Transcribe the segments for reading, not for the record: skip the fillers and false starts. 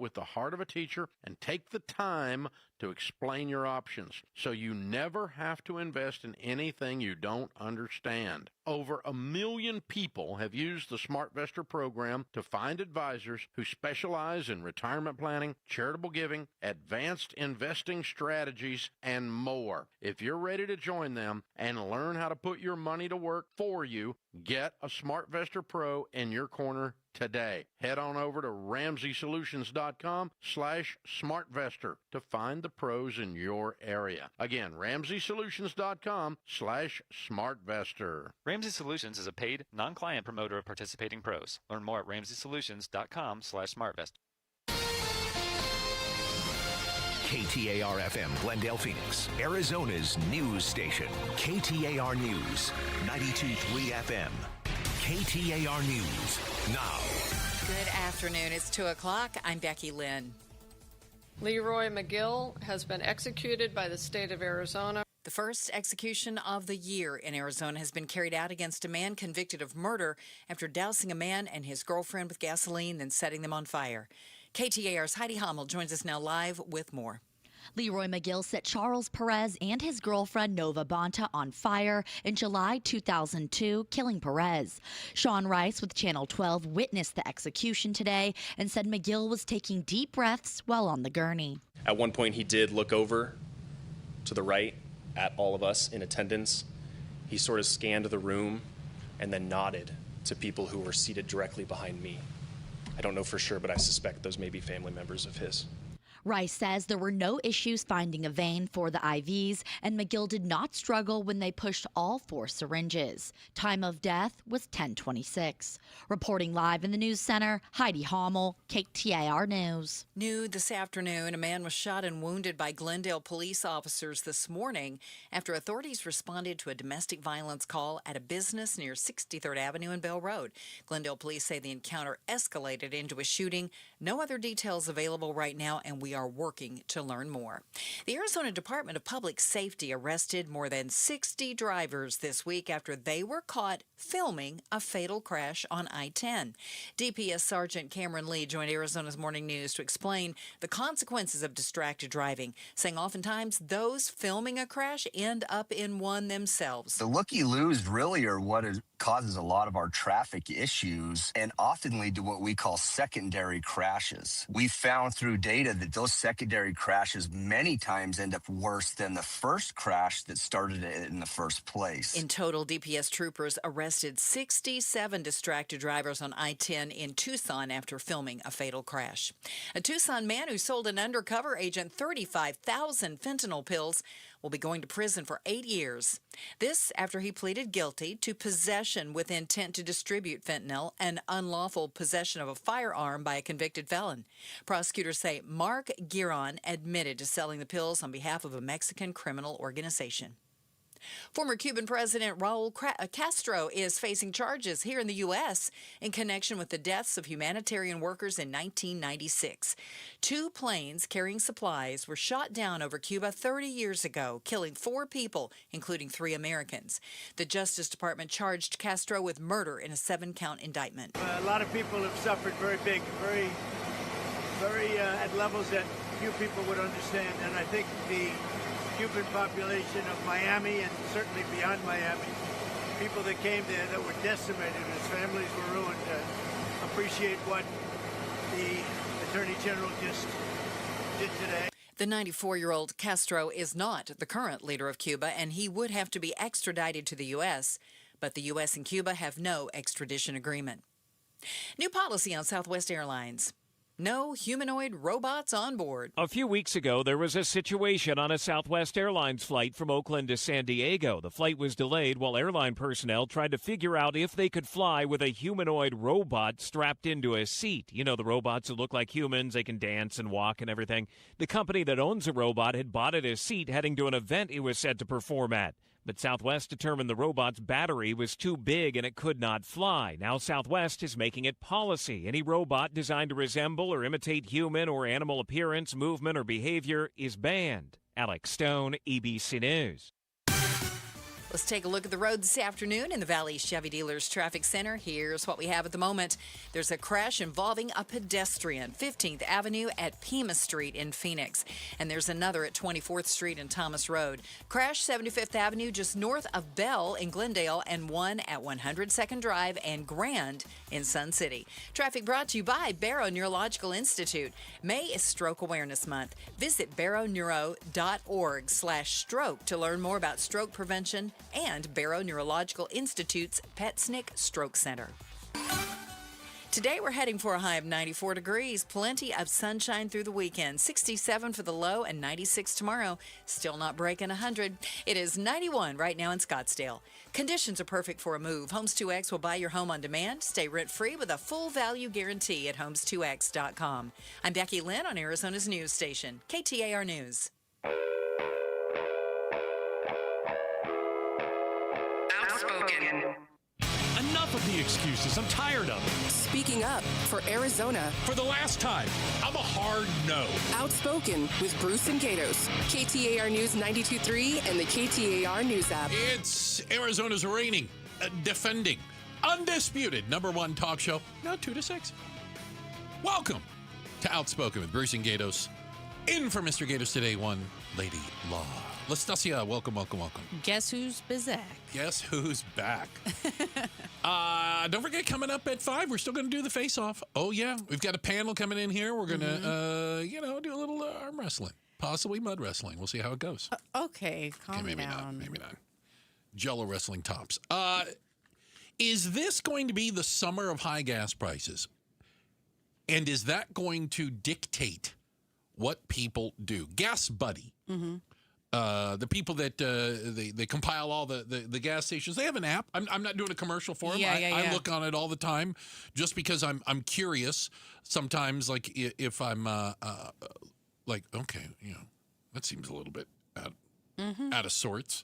with the heart of a teacher and take the time to explain your options so you never have to invest in anything you don't understand. Over 1 million people have used the SmartVestor program to find advisors who specialize in retirement planning, charitable giving, advanced investing strategies, and more. If you're ready to join them and learn how to put your money to work for you, get a SmartVestor Pro in your corner today. Head on over to RamseySolutions.com/SmartVestor to find the pros in your area. Again, RamseySolutions.com/SmartVestor. Ramsey Solutions is a paid, non-client promoter of participating pros. Learn more at RamseySolutions.com/SmartVestor. KTAR-FM, Glendale, Phoenix, Arizona's news station. KTAR News, 92.3 FM. KTAR News, now. Good afternoon. It's 2 o'clock. I'm Becky Lynn. Leroy McGill has been executed by the state of Arizona. The first execution of the year in Arizona has been carried out against a man convicted of murder after dousing a man and his girlfriend with gasoline, then setting them on fire. KTAR's Heidi Hommel joins us now live with more. Leroy McGill set Charles Perez and his girlfriend Nova Bonta on fire in July 2002, killing Perez. Sean Rice with Channel 12 witnessed the execution today and said McGill was taking deep breaths while on the gurney. At one point, he did look over to the right at all of us in attendance. He sort of scanned the room and then nodded to people who were seated directly behind me. I don't know for sure, but I suspect those may be family members of his. Rice says there were no issues finding a vein for the IVs, and McGill did not struggle when they pushed all 4 syringes. Time of death was 10:26. Reporting live in the news center, Heidi Hommel, KTAR News. New this afternoon, a man was shot and wounded by Glendale police officers this morning after authorities responded to a domestic violence call at a business near 63rd Avenue and Bell Road. Glendale police say the encounter escalated into a shooting. No other details available right now, and we are working to learn more. The Arizona Department of Public Safety arrested more than 60 drivers this week after they were caught filming a fatal crash on I-10. DPS Sergeant Cameron Lee joined Arizona's Morning News to explain the consequences of distracted driving, saying oftentimes those filming a crash end up in one themselves. The looky-loos really are what causes a lot of our traffic issues and often lead to what we call secondary crashes. We found through data that those secondary crashes many times end up worse than the first crash that started it in the first place. In total, DPS troopers arrested 67 distracted drivers on I-10 in Tucson after filming a fatal crash. A Tucson man who sold an undercover agent 35,000 fentanyl pills will be going to prison for 8 years. This after he pleaded guilty to possession with intent to distribute fentanyl and unlawful possession of a firearm by a convicted felon. Prosecutors say Mark Giron admitted to selling the pills on behalf of a Mexican criminal organization. Former Cuban President Raul Castro is facing charges here in the U.S. in connection with the deaths of humanitarian workers in 1996. 2 planes carrying supplies were shot down over Cuba 30 years ago, killing 4 people, including 3 Americans. The Justice Department charged Castro with murder in a 7-count indictment. A lot of people have suffered very at levels that few people would understand, and I think the Cuban population of Miami and certainly beyond Miami, people that came there that were decimated, whose families were ruined, appreciate what the Attorney General just did today. The 94-year-old Castro is not the current leader of Cuba, and he would have to be extradited to the U.S., but the U.S. and Cuba have no extradition agreement. New policy on Southwest Airlines. No humanoid robots on board. A few weeks ago, there was a situation on a Southwest Airlines flight from Oakland to San Diego. The flight was delayed while airline personnel tried to figure out if they could fly with a humanoid robot strapped into a seat. You know, the robots that look like humans, they can dance and walk and everything. The company that owns the robot had bought it a seat heading to an event it was set to perform at. But Southwest determined the robot's battery was too big and it could not fly. Now Southwest is making it policy. Any robot designed to resemble or imitate human or animal appearance, movement, or behavior is banned. Alex Stone, ABC News. Let's take a look at the road this afternoon in the Valley Chevy Dealers Traffic Center. Here's what we have at the moment. There's a crash involving a pedestrian, 15th Avenue at Pima Street in Phoenix. And there's another at 24th Street and Thomas Road. Crash 75th Avenue just north of Bell in Glendale, and one at 102nd Drive and Grand in Sun City. Traffic brought to you by Barrow Neurological Institute. May is Stroke Awareness Month. Visit barrowneuro.org/stroke to learn more about stroke prevention and Barrow Neurological Institute's PetSNC Stroke Center. Today we're heading for a high of 94 degrees. Plenty of sunshine through the weekend. 67 for the low and 96 tomorrow. Still not breaking 100. It is 91 right now in Scottsdale. Conditions are perfect for a move. Homes 2X will buy your home on demand. Stay rent-free with a full value guarantee at homes2x.com. I'm Becky Lynn on Arizona's news station, KTAR News. Outspoken. Enough of the excuses. I'm tired of it. Speaking up for Arizona. For the last time, I'm a hard no. Outspoken with Bruce and Gatos. KTAR News 92.3 and the KTAR News app. It's Arizona's reigning, defending, undisputed #1 talk show. Now 2 to 6. Welcome to Outspoken with Bruce and Gatos. In for Mr. Gatos today, one Lady Law. Lastasia, welcome. Guess who's back? Guess who's back? Don't forget, coming up at 5, we're still going to do the face-off. Oh, yeah. We've got a panel coming in here. We're going to, do a little arm wrestling, possibly mud wrestling. We'll see how it goes. Okay, calm maybe down. Maybe not. Jello wrestling tops. Is this going to be the summer of high gas prices? And is that going to dictate what people do? Gas Buddy. Mm-hmm. The people that they compile all the gas stations, they have an app. I'm not doing a commercial for them. I look on it all the time just because I'm curious. Sometimes, like if I'm okay, that seems a little bit out of sorts.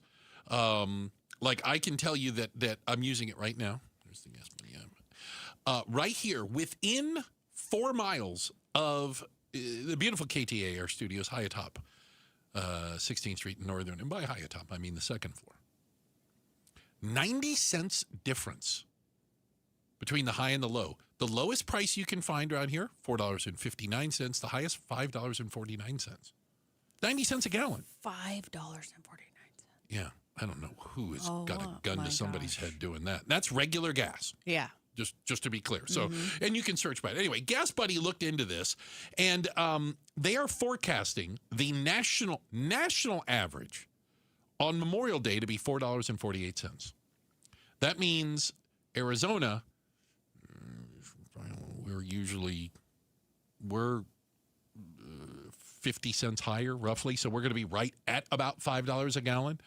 Like I can tell you that I'm using it right now. There's the gas money app. Right here within 4 miles of the beautiful KTAR studios, high atop 16th Street in Northern, and by high atop, I mean the second floor. 90 cents difference between the high and the low. The lowest price you can find around here, $4.59. The highest, $5.49. 90 cents a gallon. $5.49. Yeah, I don't know who has got a gun to somebody's head doing that. That's regular gas. Yeah. Just to be clear. So, and you can search by it. Anyway, Gas Buddy looked into this, and they are forecasting the national average on Memorial Day to be $4.48. That means Arizona, we're 50 cents higher, roughly. So we're going to be right at about $5 a gallon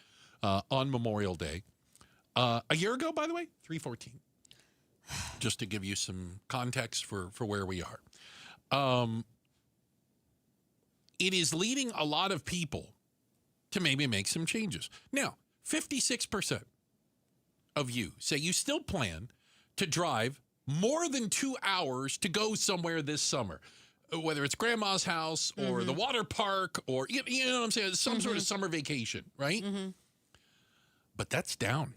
on Memorial Day. A year ago, by the way, $3.14. Just to give you some context for where we are. It is leading a lot of people to maybe make some changes. Now, 56% of you say you still plan to drive more than 2 hours to go somewhere this summer, whether it's grandma's house or the water park or, you know what I'm saying, some sort of summer vacation, right? But that's down.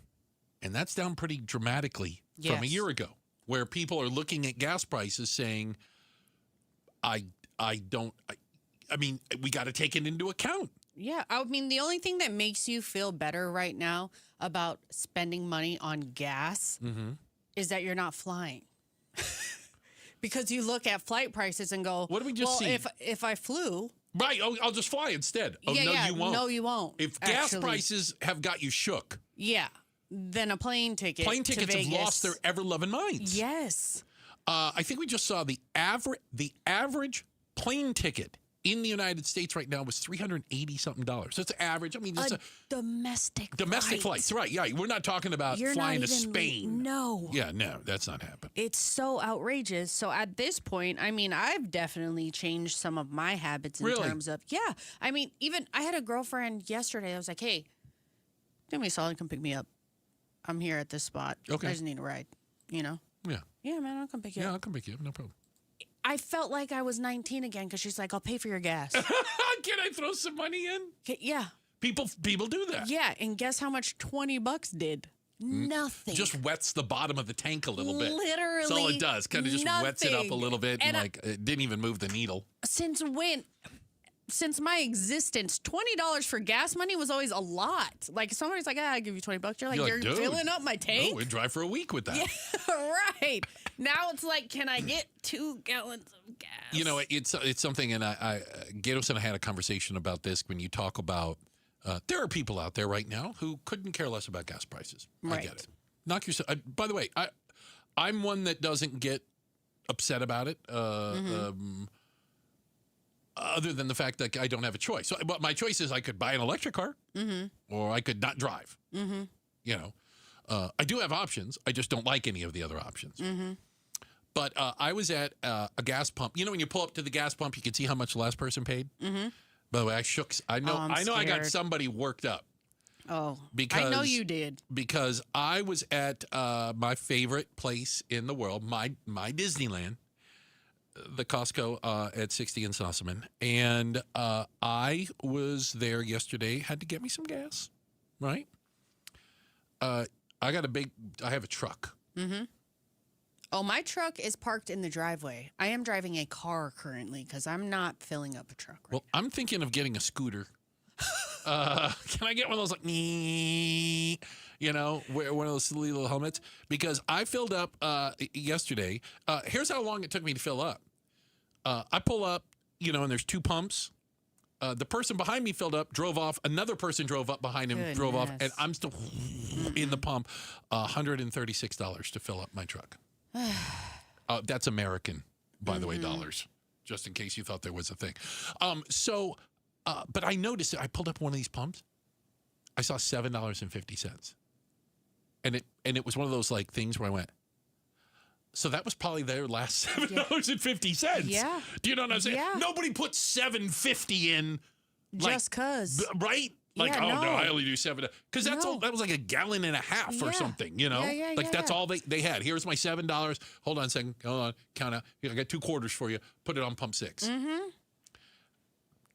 And that's down pretty dramatically from a year ago, where people are looking at gas prices saying, I mean, we got to take it into account. Yeah. I mean, the only thing that makes you feel better right now about spending money on gas is that you're not flying. Because you look at flight prices and go, what do we just see? If I flew. Right. Oh, I'll just fly instead. Oh, no, you won't. No, you won't. If gas prices have got you shook. Yeah. Then a plane ticket. Plane tickets have lost their ever-loving minds. Yes. I think we just saw the average plane ticket in the United States right now was $380-something. That's average. I mean, it's a domestic flights. Right. Yeah. We're not talking about flying to Spain. No. Yeah, no, that's not happening. It's so outrageous. So at this point, I mean, I've definitely changed some of my habits in terms of, I mean, even I had a girlfriend yesterday. I was like, hey, do me a solid, come pick me up. I'm here at this spot. Okay. I just need a ride, Yeah. Yeah, man, I'll come pick you up. Yeah, I'll come pick you up. No problem. I felt like I was 19 again because she's like, I'll pay for your gas. Can I throw some money in? Yeah. People do that. Yeah, and guess how much $20 did? Nothing. Just wets the bottom of the tank a little bit. Literally, that's all it does. Kind of just wets it up a nothing. little bit, and And it didn't even move the needle. Since when? Since my existence, $20 for gas money was always a lot. Like somebody's like, "I give you $20." You're like, "You're "Dude, filling up my tank." No, we'd drive for a week with that. Yeah, right. Now it's like, can I get 2 gallons of gas? You know, it's something, and Gatos and I had a conversation about this when you talk about. There are people out there right now who couldn't care less about gas prices. Right. I get it. Knock yourself. By the way, I'm one that doesn't get upset about it. Other than the fact that I don't have a choice. But my choice is I could buy an electric car, or I could not drive. You know, I do have options. I just don't like any of the other options. But I was at a gas pump. You know, when you pull up to the gas pump, you can see how much the last person paid. By the way, I shook. I know. I got somebody worked up. Oh, because I know you did. Because I was at my favorite place in the world, my Disneyland, the Costco at 60 and Sossaman, and I was there yesterday. Had to get me some gas, right? I have a truck. Oh, my truck is parked in the driveway. I am driving a car currently because I'm not filling up a truck. Well, I'm thinking of getting a scooter. Can I get one of those, like, you know, one of those silly little helmets? Because I filled up yesterday. Here's how long it took me to fill up. I pull up, you know, and there's 2 pumps. The person behind me filled up, drove off. Another person drove up behind him, drove off, and I'm still in the pump. $136 to fill up my truck. That's American, by the way, dollars, just in case you thought there was a thing. But I noticed that I pulled up one of these pumps. I saw $7.50. And it was one of those like things where I went, so that was probably their last $7.50. Yeah. Do you know what I'm saying? Yeah. Nobody put $7.50 in. Just cause. Right? Like, Yeah, no, I only do $7. Because that was like a gallon and a half or something, you know? That's all they had. Here's my $7. Hold on a second. Hold on. Count out. Here, I got 2 quarters for you. Put it on pump 6.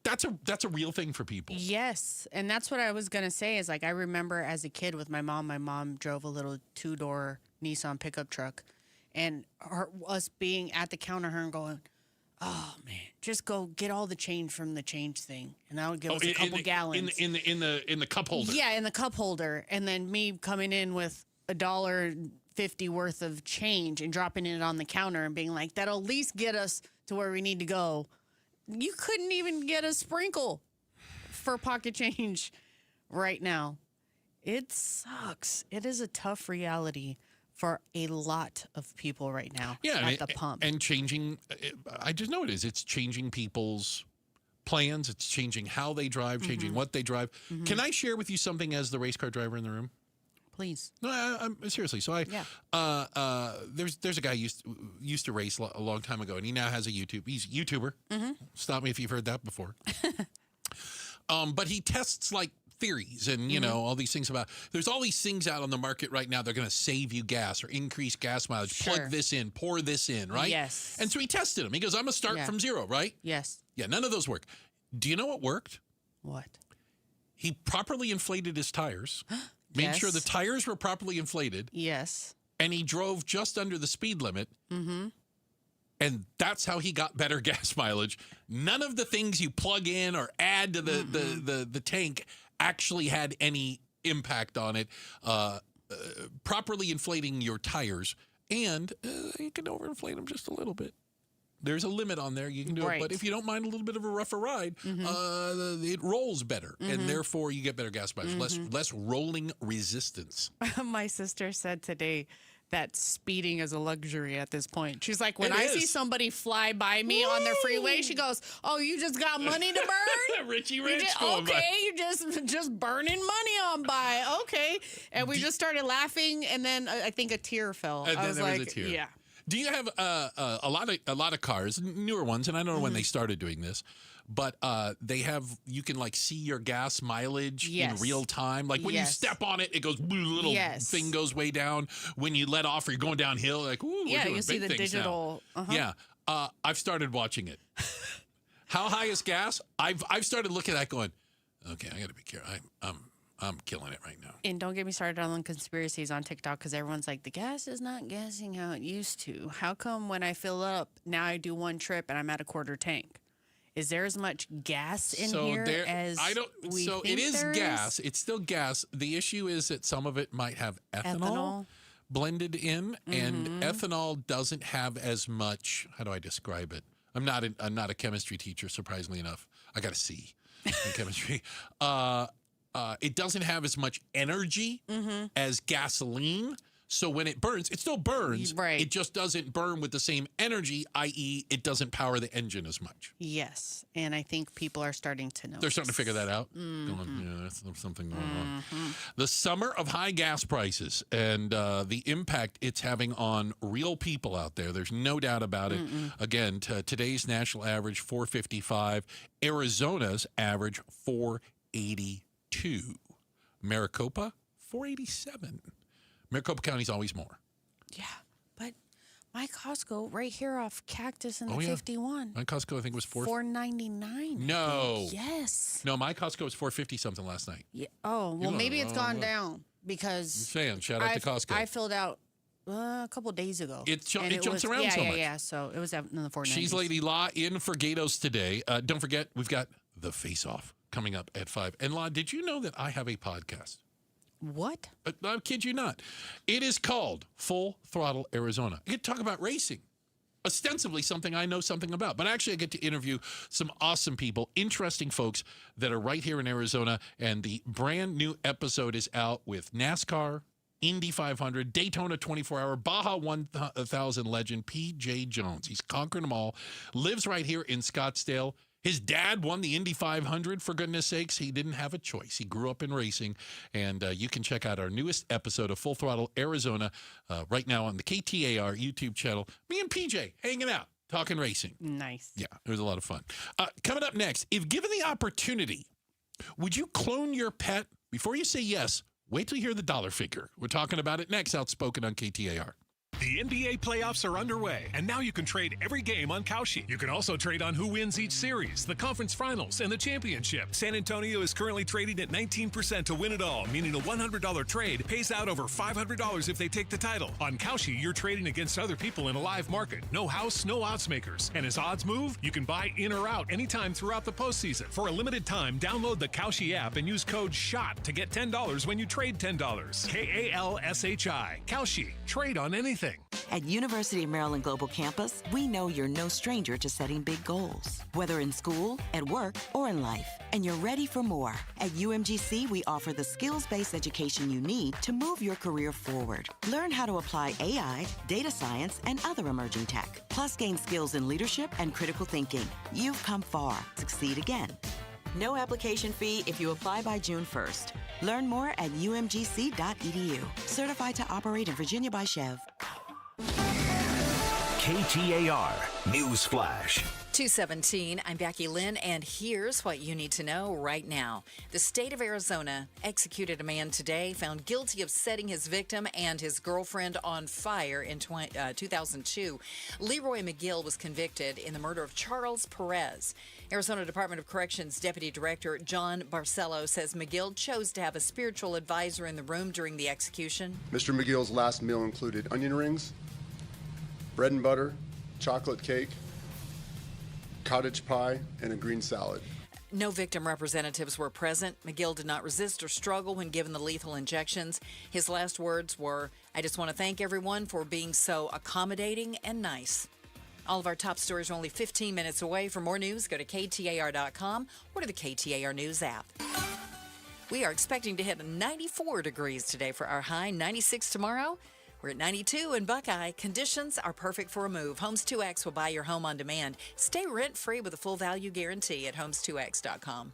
That's a real thing for people. Yes. And that's what I was going to say is, like, I remember as a kid with my mom drove a little 2-door Nissan pickup truck, and us being at the counter, her and going, oh man, just go get all the change from the change thing, and that'll give us a couple gallons in the cup holder. Yeah, in the cup holder, and then me coming in with $1.50 worth of change and dropping it on the counter and being like, that'll at least get us to where we need to go. You couldn't even get a sprinkle for pocket change right now. It sucks. It is a tough reality for a lot of people right now at the pump. And changing, I just know it is. It's changing people's plans. It's changing how they drive, changing what they drive. Can I share with you something as the race car driver in the room? Please. No, seriously. So there's a guy used to race a long time ago, and he now has a YouTube. He's a YouTuber. Stop me if you've heard that before. But he tests like theories and you know all these things about. There's all these things out on the market right now. They're going to save you gas or increase gas mileage. Sure. Plug this in, pour this in, right? Yes. And so he tested them. He goes, "I'm going to start from zero, right?" Yes. Yeah. None of those work. Do you know what worked? What? He properly inflated his tires. Made sure the tires were properly inflated. Yes. And he drove just under the speed limit. And that's how he got better gas mileage. None of the things you plug in or add to the tank actually had any impact on it. Properly inflating your tires. And you can overinflate them just a little bit. There's a limit on there. You can do it. But if you don't mind a little bit of a rougher ride, it rolls better. And therefore, you get better gas mileage. Less rolling resistance. My sister said today that speeding is a luxury at this point. She's like, when I see somebody fly by me on the freeway, she goes, oh, you just got money to burn? Richie Rich you just burning money on by. Okay. And we just started laughing, and then I think a tear fell. And I then was there like, was a tear. yeah. Do you have a lot of cars, newer ones, and I don't know when they started doing this, but you can like see your gas mileage in real time. Like when you step on it, it goes little thing goes way down. When you let off or you're going downhill, like ooh, we're doing you see big the things digital. now. Yeah, I've started watching it. How high is gas? I've started looking at that going, Okay, I got to be careful. I'm killing it right now. And don't get me started on conspiracies on TikTok because everyone's like, the gas is not gassing how it used to. How come when I fill up, now I do one trip and I'm at a quarter tank? Is there as much gas in here as we think it is there gas. It's still gas. The issue is that some of it might have ethanol blended in, and ethanol doesn't have as much. How do I describe it? I'm not a chemistry teacher, surprisingly enough. I got a C in chemistry. It doesn't have as much energy as gasoline. So when it burns, it still burns. Right. It just doesn't burn with the same energy, i.e., it doesn't power the engine as much. Yes. And I think people are starting to know. They're starting to figure that out. Going, there's something going on. The summer of high gas prices and the impact it's having on real people out there. There's no doubt about it. Again, today's national average, $4.55. Arizona's average, $4.82. Maricopa, $4.87. Maricopa County's always more. Yeah, but my Costco right here off Cactus and 51. My Costco, I think, was $4.99. No. Yes. No, my Costco was $4.50 something last night. Yeah. Oh, well, maybe it's gone down because. I'm saying, shout out to Costco. I filled out a couple of days ago. It jumps around so much. Yeah. So it was in the $4.90. She's Lady La in for Gatos today. Don't forget, we've got The Face Off coming up at 5. And La, did you know that I have a podcast? What? I kid you not. It is called Full Throttle Arizona. I get to talk about racing. Ostensibly something I know something about. But actually I get to interview some awesome people, interesting folks that are right here in Arizona. And the brand new episode is out with NASCAR, Indy 500, Daytona 24-hour, Baja 1000 legend P.J. Jones. He's conquered them all. Lives right here in Scottsdale. His dad won the Indy 500, for goodness sakes. He didn't have a choice. He grew up in racing. And you can check out our newest episode of Full Throttle Arizona right now on the KTAR YouTube channel. Me and PJ hanging out, talking racing. Nice. Yeah, it was a lot of fun. Coming up next, if given the opportunity, would you clone your pet? Before you say yes, wait till you hear the dollar figure. We're talking about it next, Outspoken on KTAR. The NBA playoffs are underway, and now you can trade every game on Kalshi. You can also trade on who wins each series, the conference finals, and the championship. San Antonio is currently trading at 19% to win it all, meaning a $100 trade pays out over $500 if they take the title. On Kalshi, you're trading against other people in a live market. No house, no odds makers. And as odds move, you can buy in or out anytime throughout the postseason. For a limited time, download the Kalshi app and use code SHOT to get $10 when you trade $10. Kalshi. Kalshi. Trade on anything. At University of Maryland Global Campus, we know you're no stranger to setting big goals, whether in school, at work, or in life, and you're ready for more. At UMGC, we offer the skills-based education you need to move your career forward. Learn how to apply AI, data science, and other emerging tech, plus gain skills in leadership and critical thinking. You've come far. Succeed again. No application fee if you apply by June 1st. Learn more at umgc.edu. Certified to operate in Virginia by Chev. KTAR News Flash. 2:17, I'm Becky Lynn, and here's what you need to know right now. The state of Arizona executed a man today found guilty of setting his victim and his girlfriend on fire in 2002. Leroy McGill was convicted in the murder of Charles Perez. Arizona Department of Corrections Deputy Director John Barcelo says McGill chose to have a spiritual advisor in the room during the execution. Mr. McGill's last meal included onion rings, bread and butter, chocolate cake, cottage pie, and a green salad. No victim representatives were present. McGill did not resist or struggle when given the lethal injections. His last words were, "I just want to thank everyone for being so accommodating and nice." All of our top stories are only 15 minutes away. For more news, go to KTAR.com or to the KTAR News app. We are expecting to hit 94 degrees today for our high, 96 tomorrow. We're at 92 in Buckeye. Conditions are perfect for a move. Homes 2X will buy your home on demand. Stay rent-free with a full value guarantee at homes2x.com.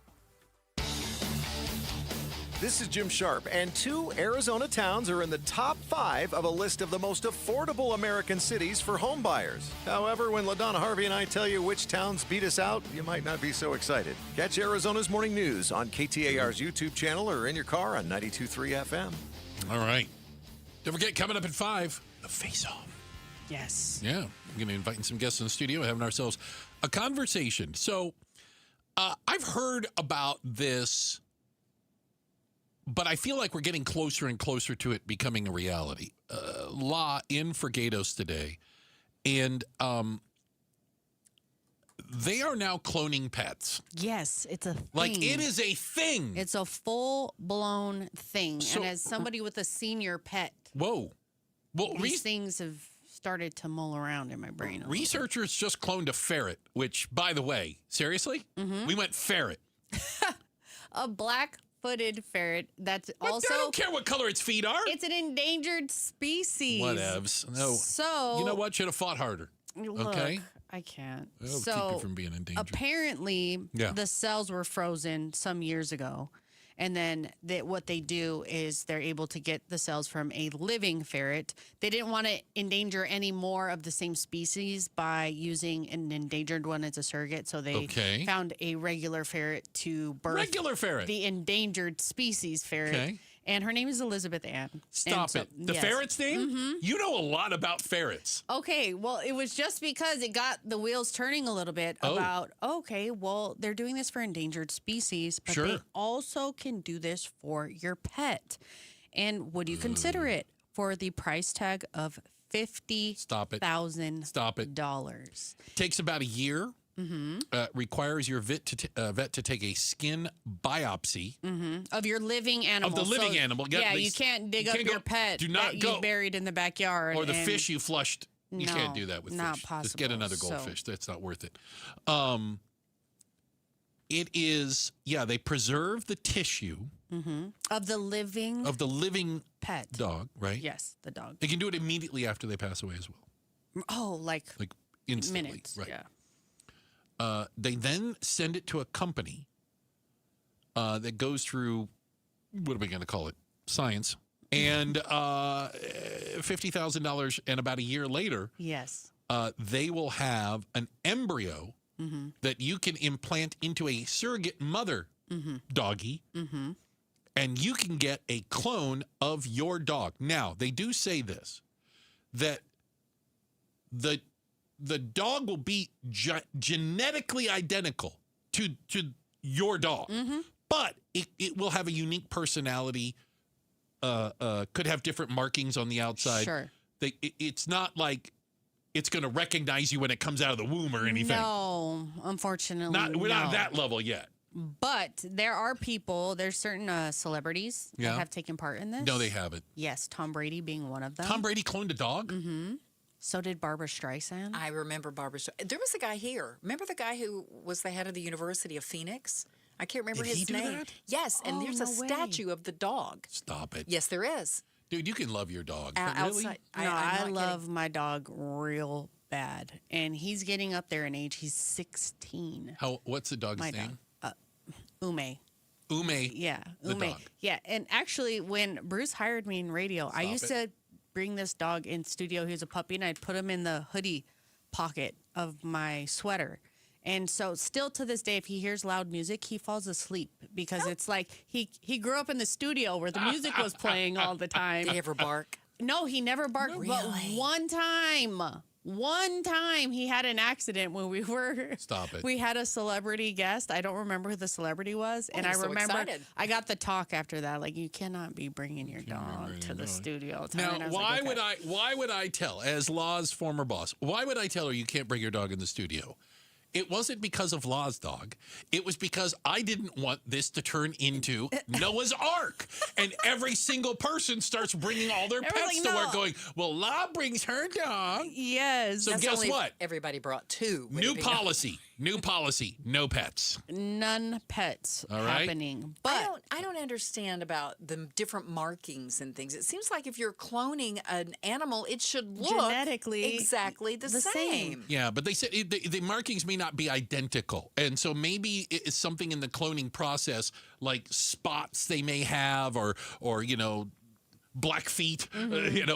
This is Jim Sharp, and 2 Arizona towns are in the top 5 of a list of the most affordable American cities for home buyers. However, when LaDonna Harvey and I tell you which towns beat us out, you might not be so excited. Catch Arizona's Morning News on KTAR's YouTube channel or in your car on 92.3 FM. All right. Don't forget, coming up at 5, the face-off. Yes. Yeah. We're going to be inviting some guests in the studio, having ourselves a conversation. So I've heard about this, but I feel like we're getting closer and closer to it becoming a reality. Law in for Gatos today, and they are now cloning pets. Yes, it's a thing. Like, it is a thing. It's a full-blown thing. So- and as somebody with a senior pet, Whoa. Well, these things have started to mull around in my brain. researchers just cloned a ferret, which, by the way, seriously? Mm-hmm. We went ferret. A black-footed ferret that's But also... I don't care what color its feet are. It's an endangered species. Whatevs. No. So... You know what? Should have fought harder. Look, Okay? I can't. That'll so keep you from being endangered. apparently, Yeah. the cells were frozen some years ago. And then what they do is they're able to get the cells from a living ferret. They didn't want to endanger any more of the same species by using an endangered one as a surrogate. So they found a regular ferret to birth Regular ferret. the endangered species ferret. Okay. And her name is Elizabeth Ann. Stop it. The ferret's name? Mm-hmm. You know a lot about ferrets. Okay, well, it was just because it got the wheels turning a little bit about, okay, well, they're doing this for endangered species, but they also can do this for your pet. And would you consider it for the price tag of $50,000? Stop it. Takes about a year. Requires your vet to take a skin biopsy Of your living animal. Of the living animal. Yeah, you can't dig up your pet that you buried in the backyard. Or the fish you flushed. You No, can't do that with not fish. possible. Just get another So- goldfish. That's not worth it. It is, they preserve the tissue Of the living pet dog, right? Yes, the dog. They can do it immediately after they pass away as well. Oh, like instantly. minutes. Right. Yeah. They then send it to a company that goes through, what are we going to call it? Science. And $50,000, and about a year later, Yes. they will have an embryo that you can implant into a surrogate mother doggy, and you can get a clone of your dog. Now, they do say this, that the dog will be genetically identical to your dog, but it will have a unique personality, could have different markings on the outside. Sure. It's not like it's going to recognize you when it comes out of the womb or anything. No, unfortunately, We're not no. at that level yet. But there are people, there's certain celebrities Yeah. that have taken part in this. No, they haven't. Yes, Tom Brady being one of them. Tom Brady cloned a dog? Mm-hmm. So did Barbara Streisand. I remember Barbara Streisand. There was a guy here. Remember the guy who was the head of the University of Phoenix? I can't remember Did he his do name. that? Yes, and Oh, there's no a way. statue of the dog. Stop it. Yes, there is. Dude, you can love your dog. but really? Outside. No, I'm I not love my dog real bad. And he's getting up there in age. He's 16. What's the dog's My name? dog. Ume. Ume. Yeah, The Ume. dog. Yeah, and actually, when Bruce hired me in radio, I used to bring this dog in studio. He was a puppy, and I'd put him in the hoodie pocket of my sweater. And so, still to this day, if he hears loud music, he falls asleep because it's like he grew up in the studio where the music was playing all the time. Did he ever bark? No, he never barked. But one time he had an accident when we were. Stop it. We had a celebrity guest. I don't remember who the celebrity was, and he I was so remember excited. I got the talk after that. Like, you cannot be bringing your dog to the studio. Now, And I was why like, okay. why would I tell, as Law's former boss, why would I tell her you can't bring your dog in the studio? It wasn't because of Law's dog. It was because I didn't want this to turn into Noah's Ark. And every single person starts bringing all their Everyone's pets like, to work "No." going, well, Law brings her dog. Yes. So That's guess only if what? Everybody brought two. Would New it be- policy, no pets. None pets All right. happening. But I don't understand about the different markings and things. It seems like if you're cloning an animal, it should look Genetically exactly the same. Yeah, but they said the markings may not be identical. And so maybe it's something in the cloning process, like spots they may have or Blackfeet,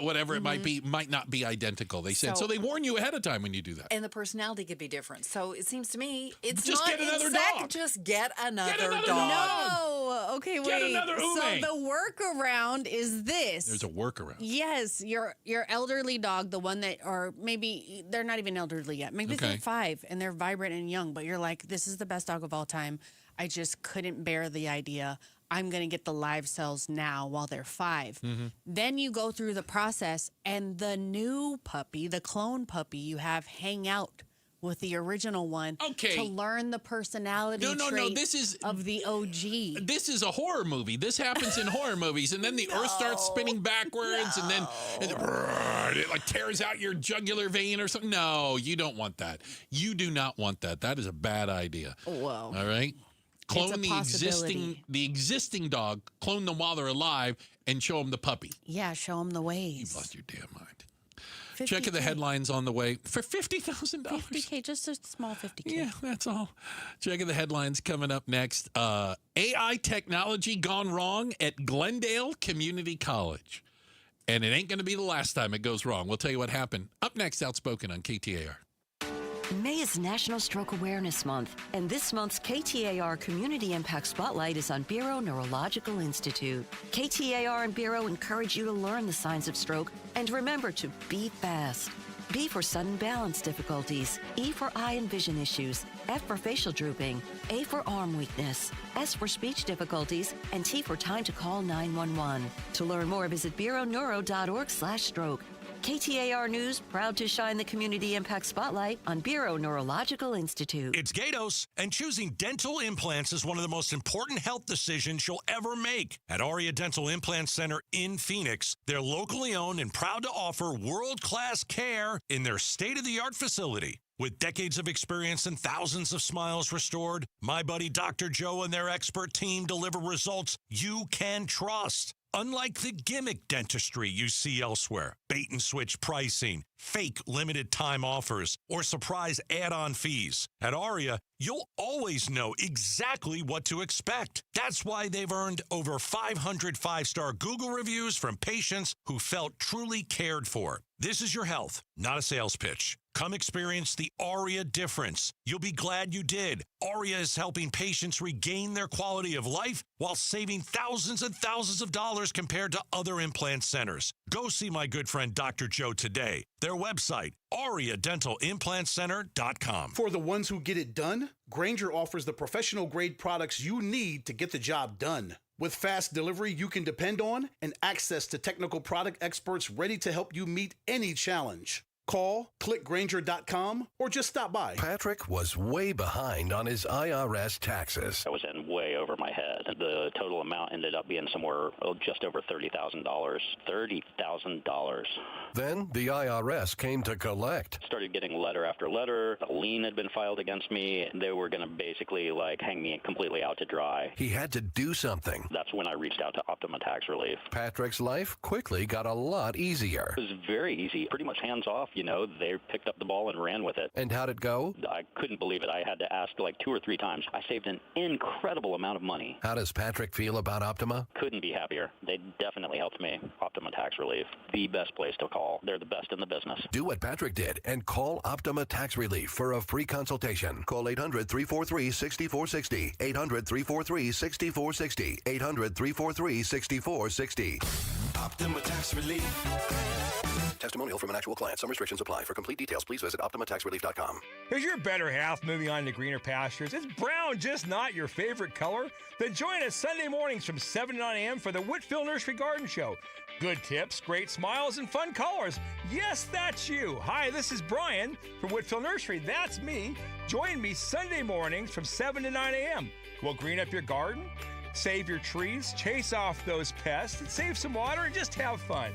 whatever it might be, might not be identical. They said so. They warn you ahead of time when you do that. And the personality could be different. So it seems to me it's just not get another dog. Just get another dog. No. Okay, wait. Get another Ume. So the workaround is this. There's a workaround. Yes, your elderly dog, the one that, or maybe they're not even elderly yet. Maybe they're 5 and they're vibrant and young, but you're like, this is the best dog of all time. I just couldn't bear the idea. I'm going to get the live cells now while they're 5. Then you go through the process, and the new puppy, the clone puppy, you have hang out with the original one to learn the personality traits of the OG. This is a horror movie. This happens in horror movies, and then the earth starts spinning backwards, and then it like tears out your jugular vein or something. No, you don't want that. You do not want that. That is a bad idea. Whoa. All right? Clone the existing dog, clone them while they're alive, and show them the puppy. Yeah, show them the ways. You've lost your damn mind. Check the headlines on the way for $50,000. $50K, just a small $50K. Yeah, that's all. Checking the headlines coming up next. AI technology gone wrong at Glendale Community College. And it ain't going to be the last time it goes wrong. We'll tell you what happened. Up next, Outspoken on KTAR. May is National Stroke Awareness Month, and this month's KTAR Community Impact Spotlight is on Bureau Neurological Institute. KTAR and Bureau encourage you to learn the signs of stroke and remember to be fast. B for sudden balance difficulties, E for eye and vision issues, F for facial drooping, A for arm weakness, S for speech difficulties, and T for time to call 911. To learn more, visit bureauneuro.org/stroke. KTAR News, proud to shine the Community Impact Spotlight on Bureau Neurological Institute. It's Gatos, and choosing dental implants is one of the most important health decisions you'll ever make. At Aria Dental Implant Center in Phoenix, they're locally owned and proud to offer world-class care in their state-of-the-art facility. With decades of experience and thousands of smiles restored, my buddy Dr. Joe and their expert team deliver results you can trust. Unlike the gimmick dentistry you see elsewhere, bait and switch pricing, fake limited time offers, or surprise add-on fees, at Aria, you'll always know exactly what to expect. That's why they've earned over 500 five-star Google reviews from patients who felt truly cared for. This is your health, not a sales pitch. Come experience the Aria difference. You'll be glad you did. Aria is helping patients regain their quality of life while saving thousands and thousands of dollars compared to other implant centers. Go see my good friend Dr. Joe today. Their website, AriaDentalImplantCenter.com. For the ones who get it done, Grainger offers the professional-grade products you need to get the job done. With fast delivery you can depend on and access to technical product experts ready to help you meet any challenge. Call, click Grainger.com, or just stop by. Patrick was way behind on his IRS taxes. I was in way over my head. The total amount ended up being somewhere just over $30,000. $30,000. Then the IRS came to collect. Started getting letter after letter. A lien had been filed against me. They were going to basically hang me completely out to dry. He had to do something. That's when I reached out to Optima Tax Relief. Patrick's life quickly got a lot easier. It was very easy, pretty much hands off. They picked up the ball and ran with it. And how'd it go? I couldn't believe it. I had to ask 2 or 3 times. I saved an incredible amount of money. How does Patrick feel about Optima? Couldn't be happier. They definitely helped me. Optima Tax Relief, the best place to call. They're the best in the business. Do what Patrick did and call Optima Tax Relief for a free consultation. Call 800-343-6460. 800-343-6460. 800-343-6460. Optima Tax Relief. Testimonial from an actual client. Some restrictions apply. For complete details, please visit OptimaTaxRelief.com. Is your better half moving on to greener pastures? Is brown just not your favorite color? Then join us Sunday mornings from 7 to 9 a.m. for the Whitfield Nursery Garden Show. Good tips, great smiles, and fun colors. Yes, that's you. Hi, this is Brian from Whitfield Nursery. That's me. Join me Sunday mornings from 7 to 9 a.m. We'll green up your garden, save your trees, chase off those pests, and save some water, and just have fun.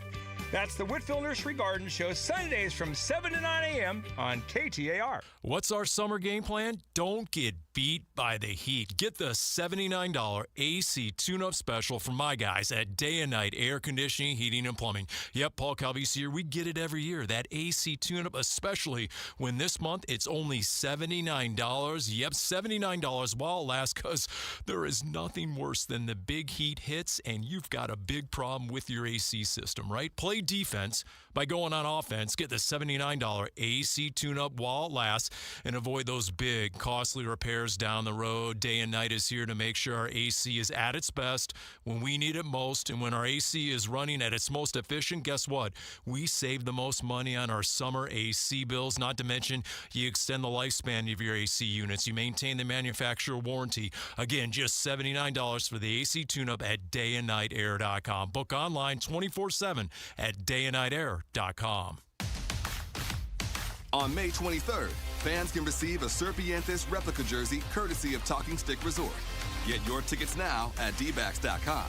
That's the Whitfield Nursery Garden Show, Sundays from 7 to 9 a.m. on KTAR. What's our summer game plan? Don't get beat by the heat. Get the $79 AC tune-up special from my guys at Day and Night Air Conditioning, Heating, and Plumbing. Yep, Paul Calvise here. We get it every year. That AC tune-up, especially when this month it's only $79. Yep, $79 while it lasts, because there is nothing worse than the big heat hits and you've got a big problem with your AC system, right? Play defense by going on offense. Get the $79 AC tune-up while it lasts and avoid those big, costly repairs down the road. Day and Night is here to make sure our AC is at its best when we need it most. And when our AC is running at its most efficient, guess what? We save the most money on our summer AC bills. Not to mention, you extend the lifespan of your AC units. You maintain the manufacturer warranty. Again, just $79 for the AC tune-up at dayandnightair.com. Book online 24/7 at dayandnightair.com. On May 23rd, fans can receive a Serpientes replica jersey courtesy of Talking Stick Resort. Get your tickets now at dbacks.com.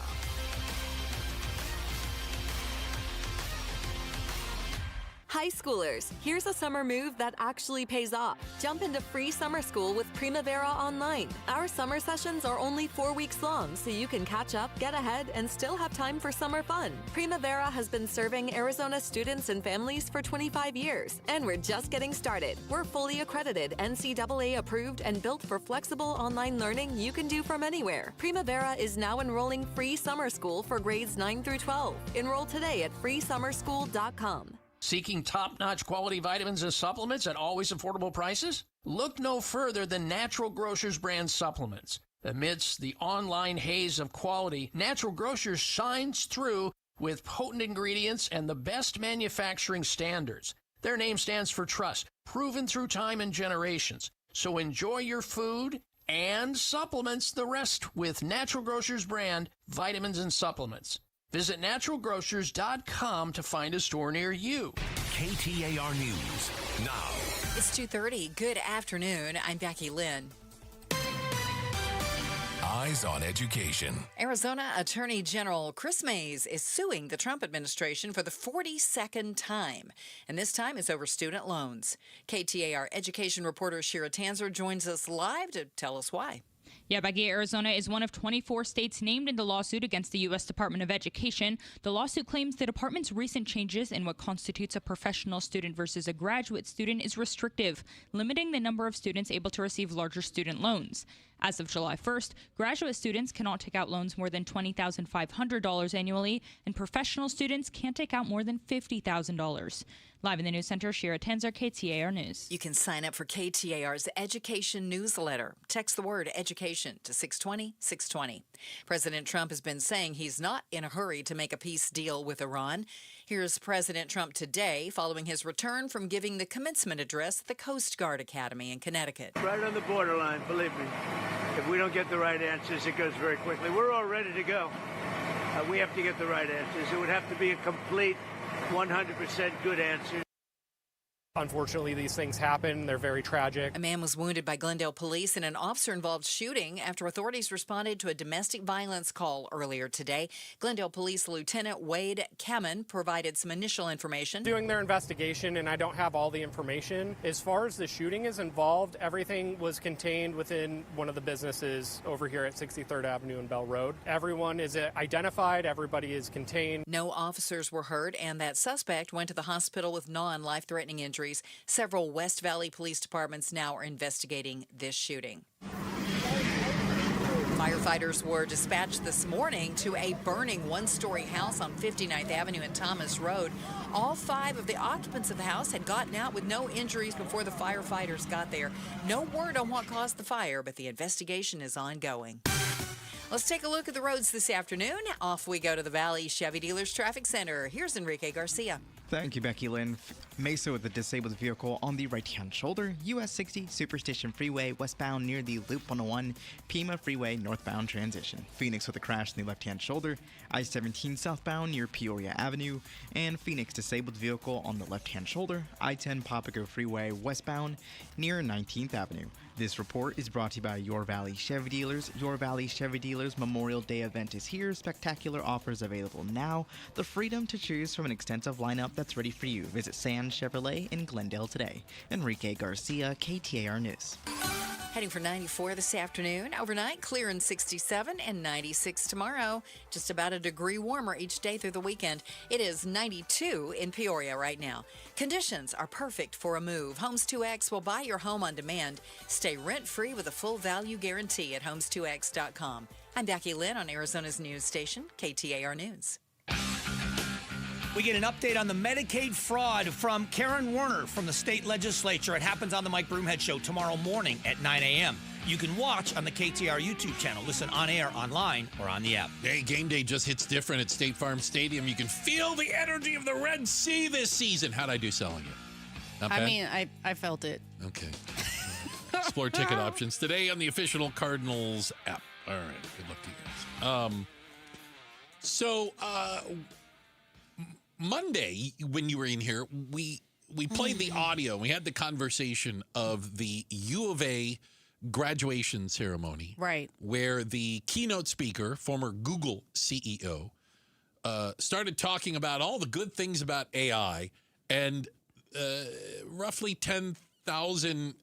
High schoolers, here's a summer move that actually pays off. Jump into free summer school with Primavera Online. Our summer sessions are only 4 weeks long, so you can catch up, get ahead, and still have time for summer fun. Primavera has been serving Arizona students and families for 25 years, and we're just getting started. We're fully accredited, NCAA approved, and built for flexible online learning you can do from anywhere. Primavera is now enrolling free summer school for grades 9 through 12. Enroll today at freesummerschool.com. Seeking top-notch quality vitamins and supplements at always affordable prices? Look no further than Natural Grocers brand supplements. Amidst the online haze of quality, Natural Grocers shines through with potent ingredients and the best manufacturing standards. Their name stands for trust, proven through time and generations. So enjoy your food and supplements the rest with Natural Grocers brand vitamins and supplements. Visit naturalgrocers.com to find a store near you. KTAR News now. It's 2:30. Good afternoon. I'm Becky Lynn. Eyes on Education. Arizona Attorney General Chris Mays is suing the Trump administration for the 42nd time, and this time it's over student loans. KTAR education reporter Shira Tanzer joins us live to tell us why. Yeah, Becky, Arizona is one of 24 states named in the lawsuit against the U.S. Department of Education. The lawsuit claims the department's recent changes in what constitutes a professional student versus a graduate student is restrictive, limiting the number of students able to receive larger student loans. As of July 1st, graduate students cannot take out loans more than $20,500 annually, and professional students can't take out more than $50,000. Live in the News Center, Shira Tanzer, KTAR News. You can sign up for KTAR's education newsletter. Text the word education to 620-620. President Trump has been saying he's not in a hurry to make a peace deal with Iran. Here's President Trump today following his return from giving the commencement address at the Coast Guard Academy in Connecticut. Right on the borderline, believe me. If we don't get the right answers, it goes very quickly. We're all ready to go. We have to get the right answers. It would have to be a complete 100% good answer. Unfortunately, these things happen. They're very tragic. A man was wounded by Glendale police in an officer-involved shooting after authorities responded to a domestic violence call earlier today. Glendale Police Lieutenant Wade Kamen provided some initial information. Doing their investigation, and I don't have all the information. As far as the shooting is involved, everything was contained within one of the businesses over here at 63rd Avenue and Bell Road. Everyone is identified. Everybody is contained. No officers were hurt, and that suspect went to the hospital with non-life-threatening injuries. Several West Valley police departments now are investigating this shooting. Firefighters were dispatched this morning to a burning one-story house on 59th Avenue and Thomas Road. All 5 of the occupants of the house had gotten out with no injuries before the firefighters got there. No word on what caused the fire, but the investigation is ongoing. Let's take a look at the roads this afternoon. Off we go to the Valley Chevy Dealers Traffic Center. Here's Enrique Garcia. Thank you, Becky Lynn. Mesa with a disabled vehicle on the right-hand shoulder. US 60 Superstition Freeway westbound near the Loop 101. Pima Freeway northbound transition. Phoenix with a crash in the left-hand shoulder. I-17 southbound near Peoria Avenue. And Phoenix disabled vehicle on the left-hand shoulder. I-10 Papago Freeway westbound near 19th Avenue. This report is brought to you by Your Valley Chevy Dealers. Your Valley Chevy Dealers Memorial Day event is here. Spectacular offers available now. The freedom to choose from an extensive lineup that's ready for you. Visit Sands Chevrolet in Glendale today. Enrique Garcia, KTAR News. Heading for 94 this afternoon. Overnight, clear and 67 and 96 tomorrow. Just about a degree warmer each day through the weekend. It is 92 in Peoria right now. Conditions are perfect for a move. Homes 2X will buy your home on demand. Stay rent-free with a full value guarantee at homes2x.com. I'm Becky Lynn on Arizona's news station, KTAR News. We get an update on the Medicaid fraud from Karen Werner from the state legislature. It happens on the Mike Broomhead Show tomorrow morning at 9 a.m. You can watch on the KTAR YouTube channel, listen on air, online, or on the app. Hey, game day just hits different at State Farm Stadium. You can feel the energy of the Red Sea this season. How'd I do selling it? Not bad? I mean, I felt it. Okay. Explore ticket options today on the official Cardinals app. All right. Good luck to you guys. Monday, when you were in here, we played the audio. We had the conversation of the U of A graduation ceremony. Right. Where the keynote speaker, former Google CEO, started talking about all the good things about AI, and roughly 10,000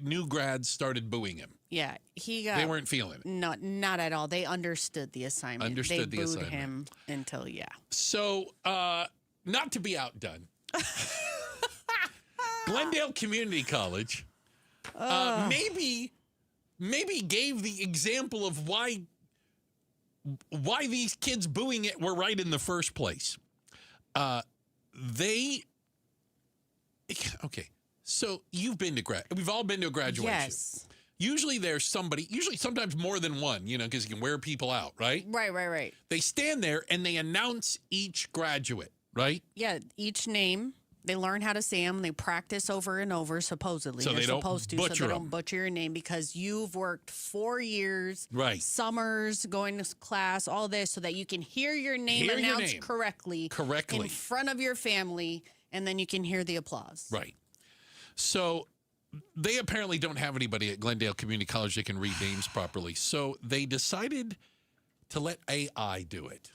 new grads started booing him. Yeah, They weren't feeling it. Not at all. They understood the assignment. They booed him until, So, not to be outdone, Glendale Community College maybe gave the example of why these kids booing it were right in the first place. Okay, so you've been to we've all been to a graduation. Yes. Usually there's somebody, sometimes more than one, because you can wear people out, right? Right. They stand there and they announce each graduate, right? Yeah, each name. They learn how to say them. They practice over and over, supposedly. So They're they don't supposed to, butcher so they them. don't butcher your name because you've worked 4 years, right? Summers, going to class, all this, so that you can hear your name announced correctly in front of your family, and then you can hear the applause. Right. So they apparently don't have anybody at Glendale Community College that can read names properly. So they decided to let AI do it.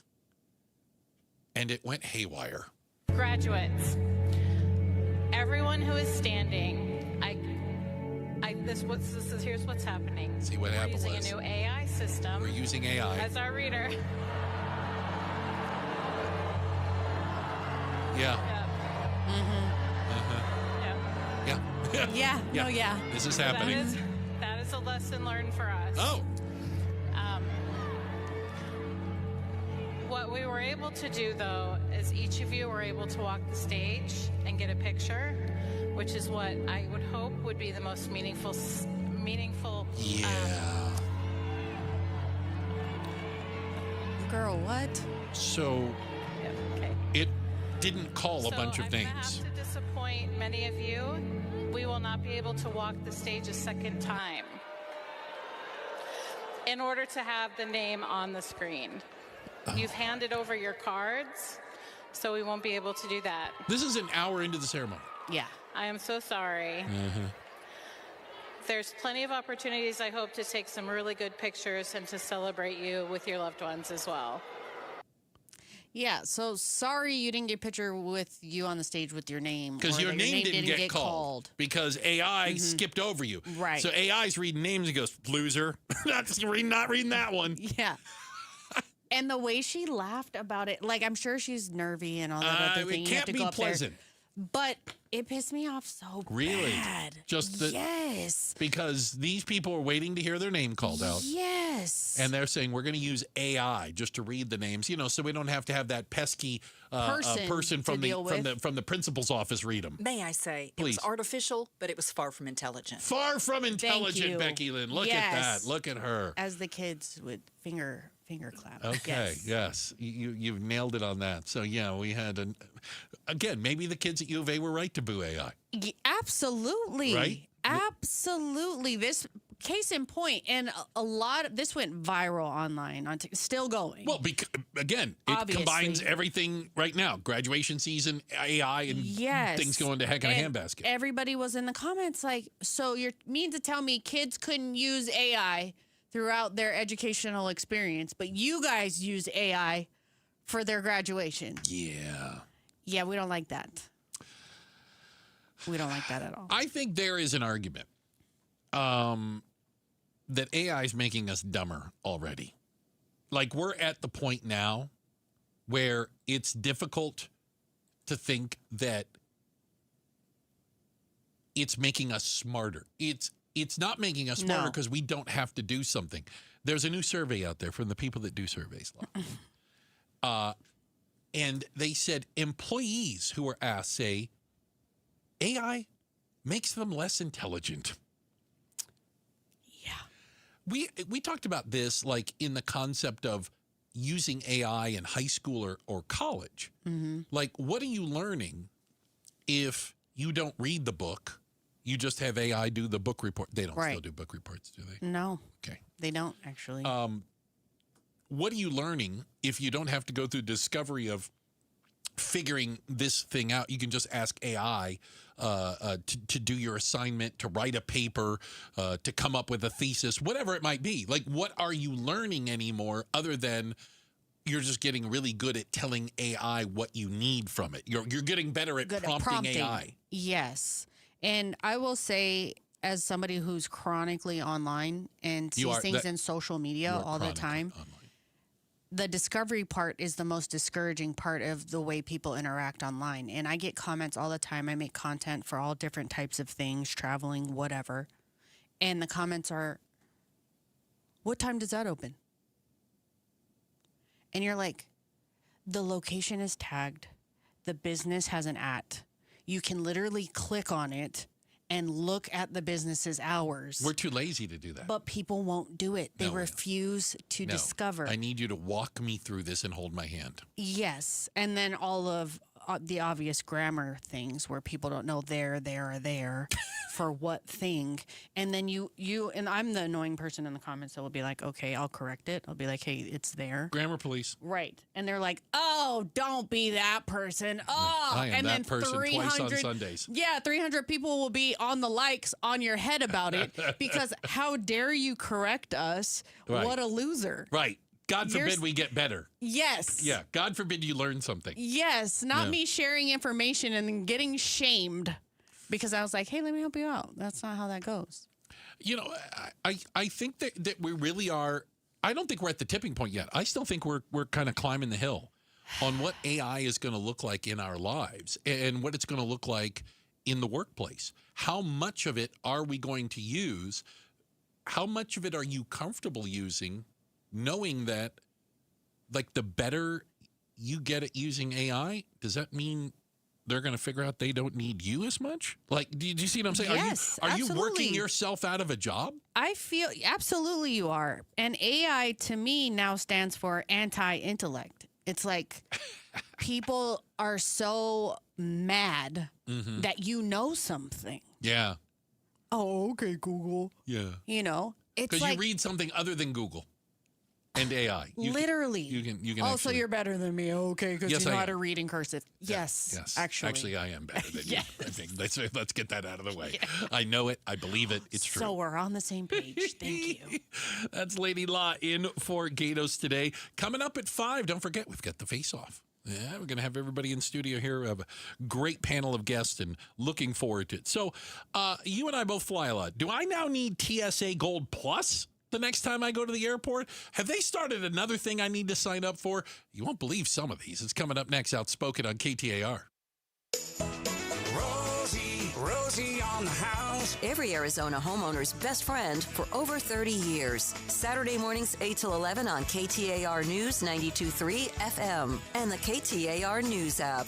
And it went haywire. Graduates, everyone who is standing, here's what's happening. See what happened. We're using a new AI system. We're using AI. As our reader. Yeah. Yeah. This is happening. That is a lesson learned for us. Oh. What we were able to do, though, is each of you were able to walk the stage and get a picture, which is what I would hope would be the most meaningful. Yeah. Girl, what? So it didn't call a bunch of I'm names. gonna have to disappoint many of you. We will not be able to walk the stage a second time in order to have the name on the screen. You've handed over your cards, so we won't be able to do that. This is an hour into the ceremony. Yeah. I am so sorry. There's plenty of opportunities, I hope, to take some really good pictures and to celebrate you with your loved ones as well. Yeah, so sorry you didn't get a picture with you on the stage with your name. Because your name didn't get called. Because AI skipped over you. Right. So AI's reading names and goes, loser. not reading that one. Yeah. And the way she laughed about it, like, I'm sure she's nervy and all that other thing. It You have can't to be go up pleasant. there. But it pissed me off so Really? bad. Just that. Yes. Because these people are waiting to hear their name called out. Yes. And they're saying, we're going to use AI just to read the names, so we don't have to have that pesky person from the principal's office read them. May I say, Please. It was artificial, but it was far from intelligent. Far from intelligent, you. Becky Lynn. Look at that. Look at her. As the kids would finger clap. Okay, yes. You've nailed it on that. So, yeah, we had, again, maybe the kids at U of A were right to boo AI. Absolutely. Right? Absolutely. This case in point, and this went viral online, still going. Well, again, it combines everything right now. Graduation season, AI, and things going to heck in a handbasket. Everybody was in the comments like, so you mean to tell me kids couldn't use AI throughout their educational experience, but you guys use AI for their graduation? Yeah. Yeah, we don't like that. We don't like that at all. I think there is an argument that AI is making us dumber already. Like, we're at the point now where it's difficult to think that it's making us smarter. It's not making us smarter because we don't have to do something. There's a new survey out there from the people that do surveys. And they said employees who were asked say AI makes them less intelligent. Yeah. We talked about this like in the concept of using AI in high school or college. Mm-hmm. Like, what are you learning if you don't read the book? You just have AI do the book report. They don't still do book reports, do they? No. Okay. They don't, actually. What are you learning if you don't have to go through discovery of figuring this thing out? You can just ask AI to do your assignment, to write a paper, to come up with a thesis, whatever it might be. Like, what are you learning anymore other than you're just getting really good at telling AI what you need from it? You're getting better at prompting AI. Yes. And I will say, as somebody who's chronically online and sees things in social media all the time, the discovery part is the most discouraging part of the way people interact online. And I get comments all the time. I make content for all different types of things, traveling, whatever. And the comments are, what time does that open? And you're like, the location is tagged. The business has an @ You can literally click on it and look at the business's hours. We're too lazy to do that. But people won't do it. They refuse to discover. I need you to walk me through this and hold my hand. Yes. And then all of the obvious grammar things where people don't know there, or there for what thing. And then you and I'm the annoying person in the comments that will be like, okay, I'll correct it. I'll be like, hey, it's there. Grammar police. Right. And they're like, oh, don't be that person. Oh, I am and that then person twice on Sundays. Yeah, 300 people will be on the likes on your head about it because how dare you correct us? Right. What a loser. Right. God forbid we get better. Yes. Yeah. God forbid you learn something. Yes. Not me sharing information and then getting shamed because I was like, hey, let me help you out. That's not how that goes. You know, I think that we really are. I don't think we're at the tipping point yet. I still think we're kind of climbing the hill on what AI is going to look like in our lives and what it's going to look like in the workplace. How much of it are we going to use? How much of it are you comfortable using, knowing that, like, the better you get at using AI, does that mean they're going to figure out they don't need you as much? Like, do you see what I'm saying? Yes, are you absolutely. working yourself out of a job? I feel absolutely you are. And AI to me now stands for anti-intellect. It's like people are so mad that you know something. Yeah. Oh, okay, Google. Yeah. You know, it's because like you read something other than Google and AI. Literally. You can. Oh, so you're better than me. Okay, because Yes, you know I how am. to read in cursive. Yes. Yes. Actually, I am better than Yes. you. I think let's get that out of the way. I know it. I believe it. It's true. So we're on the same page. Thank you. That's Lady Law in for Gatos today. Coming up at 5, don't forget, we've got the face-off. Yeah, we're going to have everybody in studio here. We have a great panel of guests and looking forward to it. So you and I both fly a lot. Do I now need TSA Gold Plus the next time I go to the airport? Have they started another thing I need to sign up for? You won't believe some of these. It's coming up next, Outspoken on KTAR. Rosie on the house. Every Arizona homeowner's best friend for over 30 years. Saturday mornings 8 till 11 on KTAR News 92.3 FM and the KTAR News app.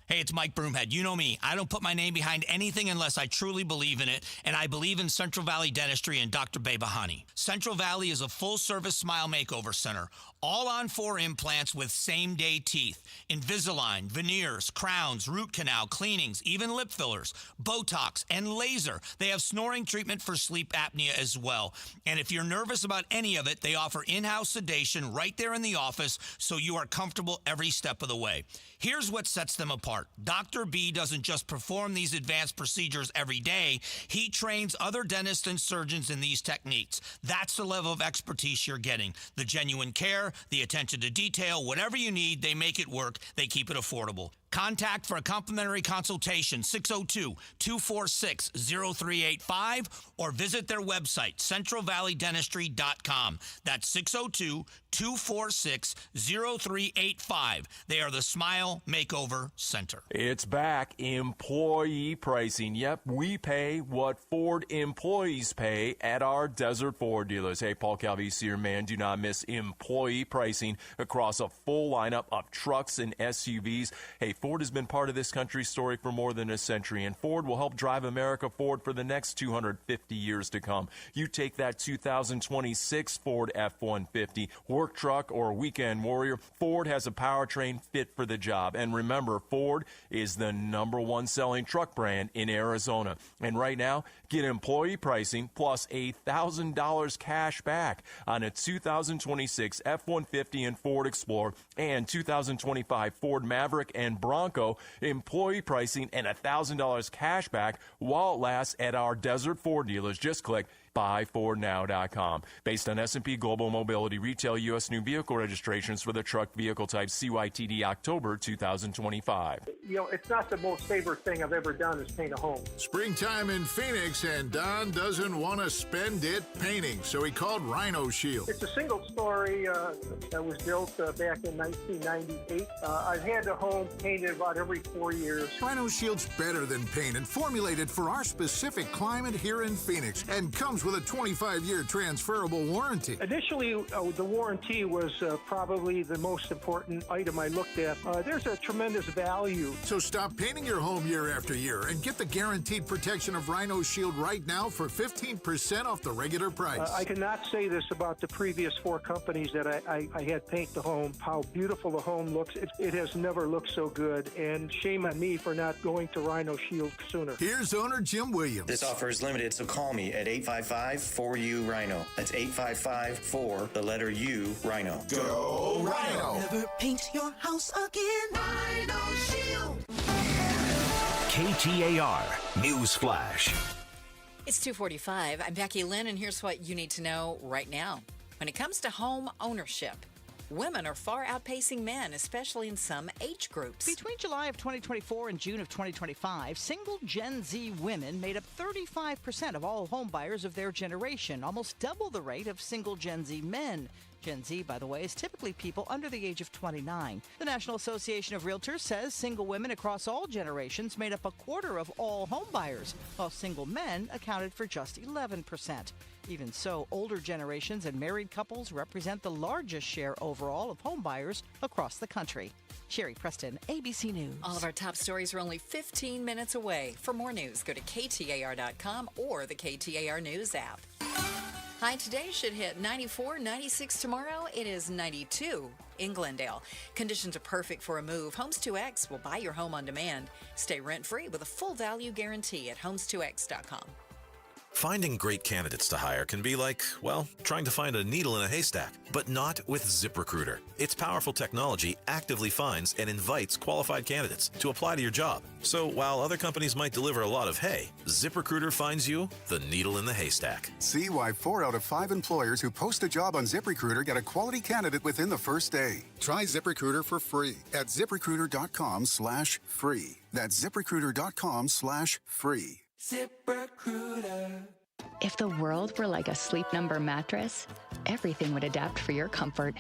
Hey, it's Mike Broomhead. You know me. I don't put my name behind anything unless I truly believe in it, and I believe in Central Valley Dentistry and Dr. Behbahani. Central Valley is a full-service smile makeover center, all on 4 implants with same-day teeth, Invisalign, veneers, crowns, root canal, cleanings, even lip fillers, Botox, and laser. They have snoring treatment for sleep apnea as well. And if you're nervous about any of it, they offer in-house sedation right there in the office so you are comfortable every step of the way. Here's what sets them apart. smart. Dr. B doesn't just perform these advanced procedures every day. He trains other dentists and surgeons in these techniques. That's the level of expertise you're getting. The genuine care, the attention to detail, whatever you need, they make it work. They keep it affordable. Contact for a complimentary consultation, 602-246-0385, or visit their website, centralvalleydentistry.com. That's 602-246-0385. They are the Smile Makeover Center. It's back. Employee pricing. Yep, we pay what Ford employees pay at our Desert Ford dealers. Hey, Paul Calvisi here, man. Do not miss employee pricing across a full lineup of trucks and SUVs. Hey, Ford has been part of this country's story for more than a century, and Ford will help drive America forward for the next 250 years to come. You take that 2026 Ford F-150, work truck, or weekend warrior, Ford has a powertrain fit for the job. And remember, Ford is the #1 selling truck brand in Arizona. And right now, get employee pricing plus $1,000 cash back on a 2026 F-150 and Ford Explorer and 2025 Ford Maverick and Bronco. Employee pricing and $1,000 cash back while it lasts at our Desert Ford dealers. Just click buyfordnow.com. Based on S&P Global Mobility Retail U.S. new vehicle registrations for the truck vehicle type CYTD October 2025. It's not the most favorite thing I've ever done is paint a home. Springtime in Phoenix, and Don doesn't want to spend it painting, so he called Rhino Shield. It's a single story that was built back in 1998. I've had the home painted about every 4 years. Rhino Shield's better than paint and formulated for our specific climate here in Phoenix and comes with a 25-year transferable warranty. Initially, the warranty was probably the most important item I looked at. There's a tremendous value. So stop painting your home year after year and get the guaranteed protection of Rhino Shield right now for 15% off the regular price. I cannot say this about the previous 4 companies that I had paint the home, how beautiful the home looks. It has never looked so good, and shame on me for not going to Rhino Shield sooner. Here's owner Jim Williams. This offer is limited, so call me at 855-4U-RHINO. That's 855-4, the letter U, Rhino. Go Rhino! Never paint your house again. Rhino Shield. KTAR News Flash. It's 2:45. I'm Becky Lynn, and here's what you need to know right now. When it comes to home ownership, women are far outpacing men, especially in some age groups. Between July of 2024 and June of 2025, single Gen Z women made up 35% of all home buyers of their generation, almost double the rate of single Gen Z men. Gen Z, by the way, is typically people under the age of 29. The National Association of Realtors says single women across all generations made up a quarter of all home buyers, while single men accounted for just 11%. Even so, older generations and married couples represent the largest share overall of home buyers across the country. Sherry Preston, ABC News. All of our top stories are only 15 minutes away. For more news, go to KTAR.com or the KTAR News app. High today should hit 94, 96 tomorrow. It is 92 in Glendale. Conditions are perfect for a move. Homes 2X will buy your home on demand. Stay rent-free with a full value guarantee at homes2x.com. Finding great candidates to hire can be like, well, trying to find a needle in a haystack, but not with ZipRecruiter. Its powerful technology actively finds and invites qualified candidates to apply to your job. So while other companies might deliver a lot of hay, ZipRecruiter finds you the needle in the haystack. See why 4 out of 5 employers who post a job on ZipRecruiter get a quality candidate within the first day. Try ZipRecruiter for free at ZipRecruiter.com/free. That's ZipRecruiter.com/free. ZipRecruiter. If the world were like a Sleep Number mattress, everything would adapt for your comfort.